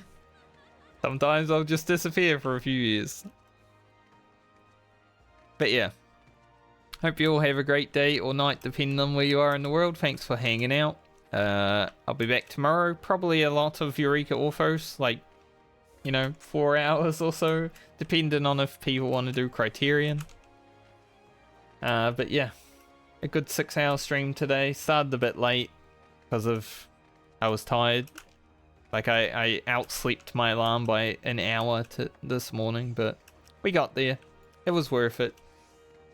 Sometimes I'll just disappear for a few years. But yeah. Hope you all have a great day or night depending on where you are in the world. Thanks for hanging out. I'll be back tomorrow. Probably a lot of Eureka Orthos, like, 4 hours or so, depending on if people want to do Criterion. But yeah, a good 6-hour stream today. Started a bit late because of I was tired. Like I outslept my alarm by an hour this morning, but we got there. It was worth it.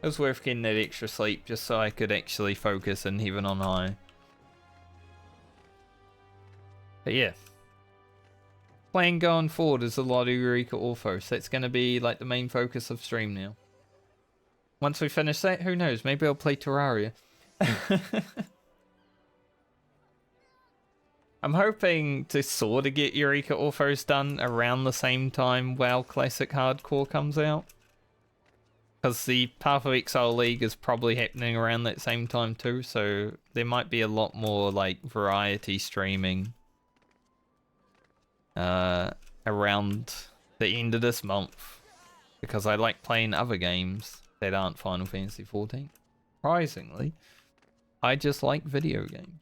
It was worth getting that extra sleep just so I could actually focus in Heaven on High. But yeah. Plan going forward is a lot of Eureka Orthos. That's going to be like the main focus of stream now. Once we finish that, who knows? Maybe I'll play Terraria. I'm hoping to sort of get Eureka Orthos done around the same time WoW Classic Hardcore comes out. Because the Path of Exile League is probably happening around that same time too, so there might be a lot more like variety streaming around the end of this month. Because I like playing other games that aren't Final Fantasy XIV. Surprisingly, I just like video games.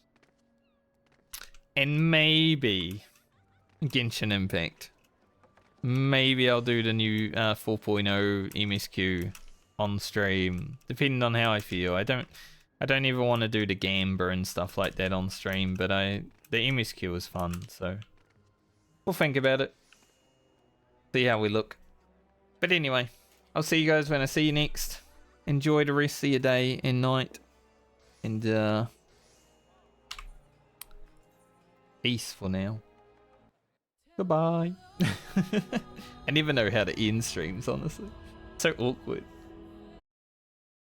And maybe Genshin Impact. Maybe I'll do the new 4.0 MSQ on stream, depending on how I feel. I don't even want to do the Gamba and stuff like that on stream, but the MSQ is fun, so we'll think about it. See how we look. But anyway, I'll see you guys when I see you next. Enjoy the rest of your day and night. And peace for now. Goodbye. I never know how to end streams, honestly. So awkward.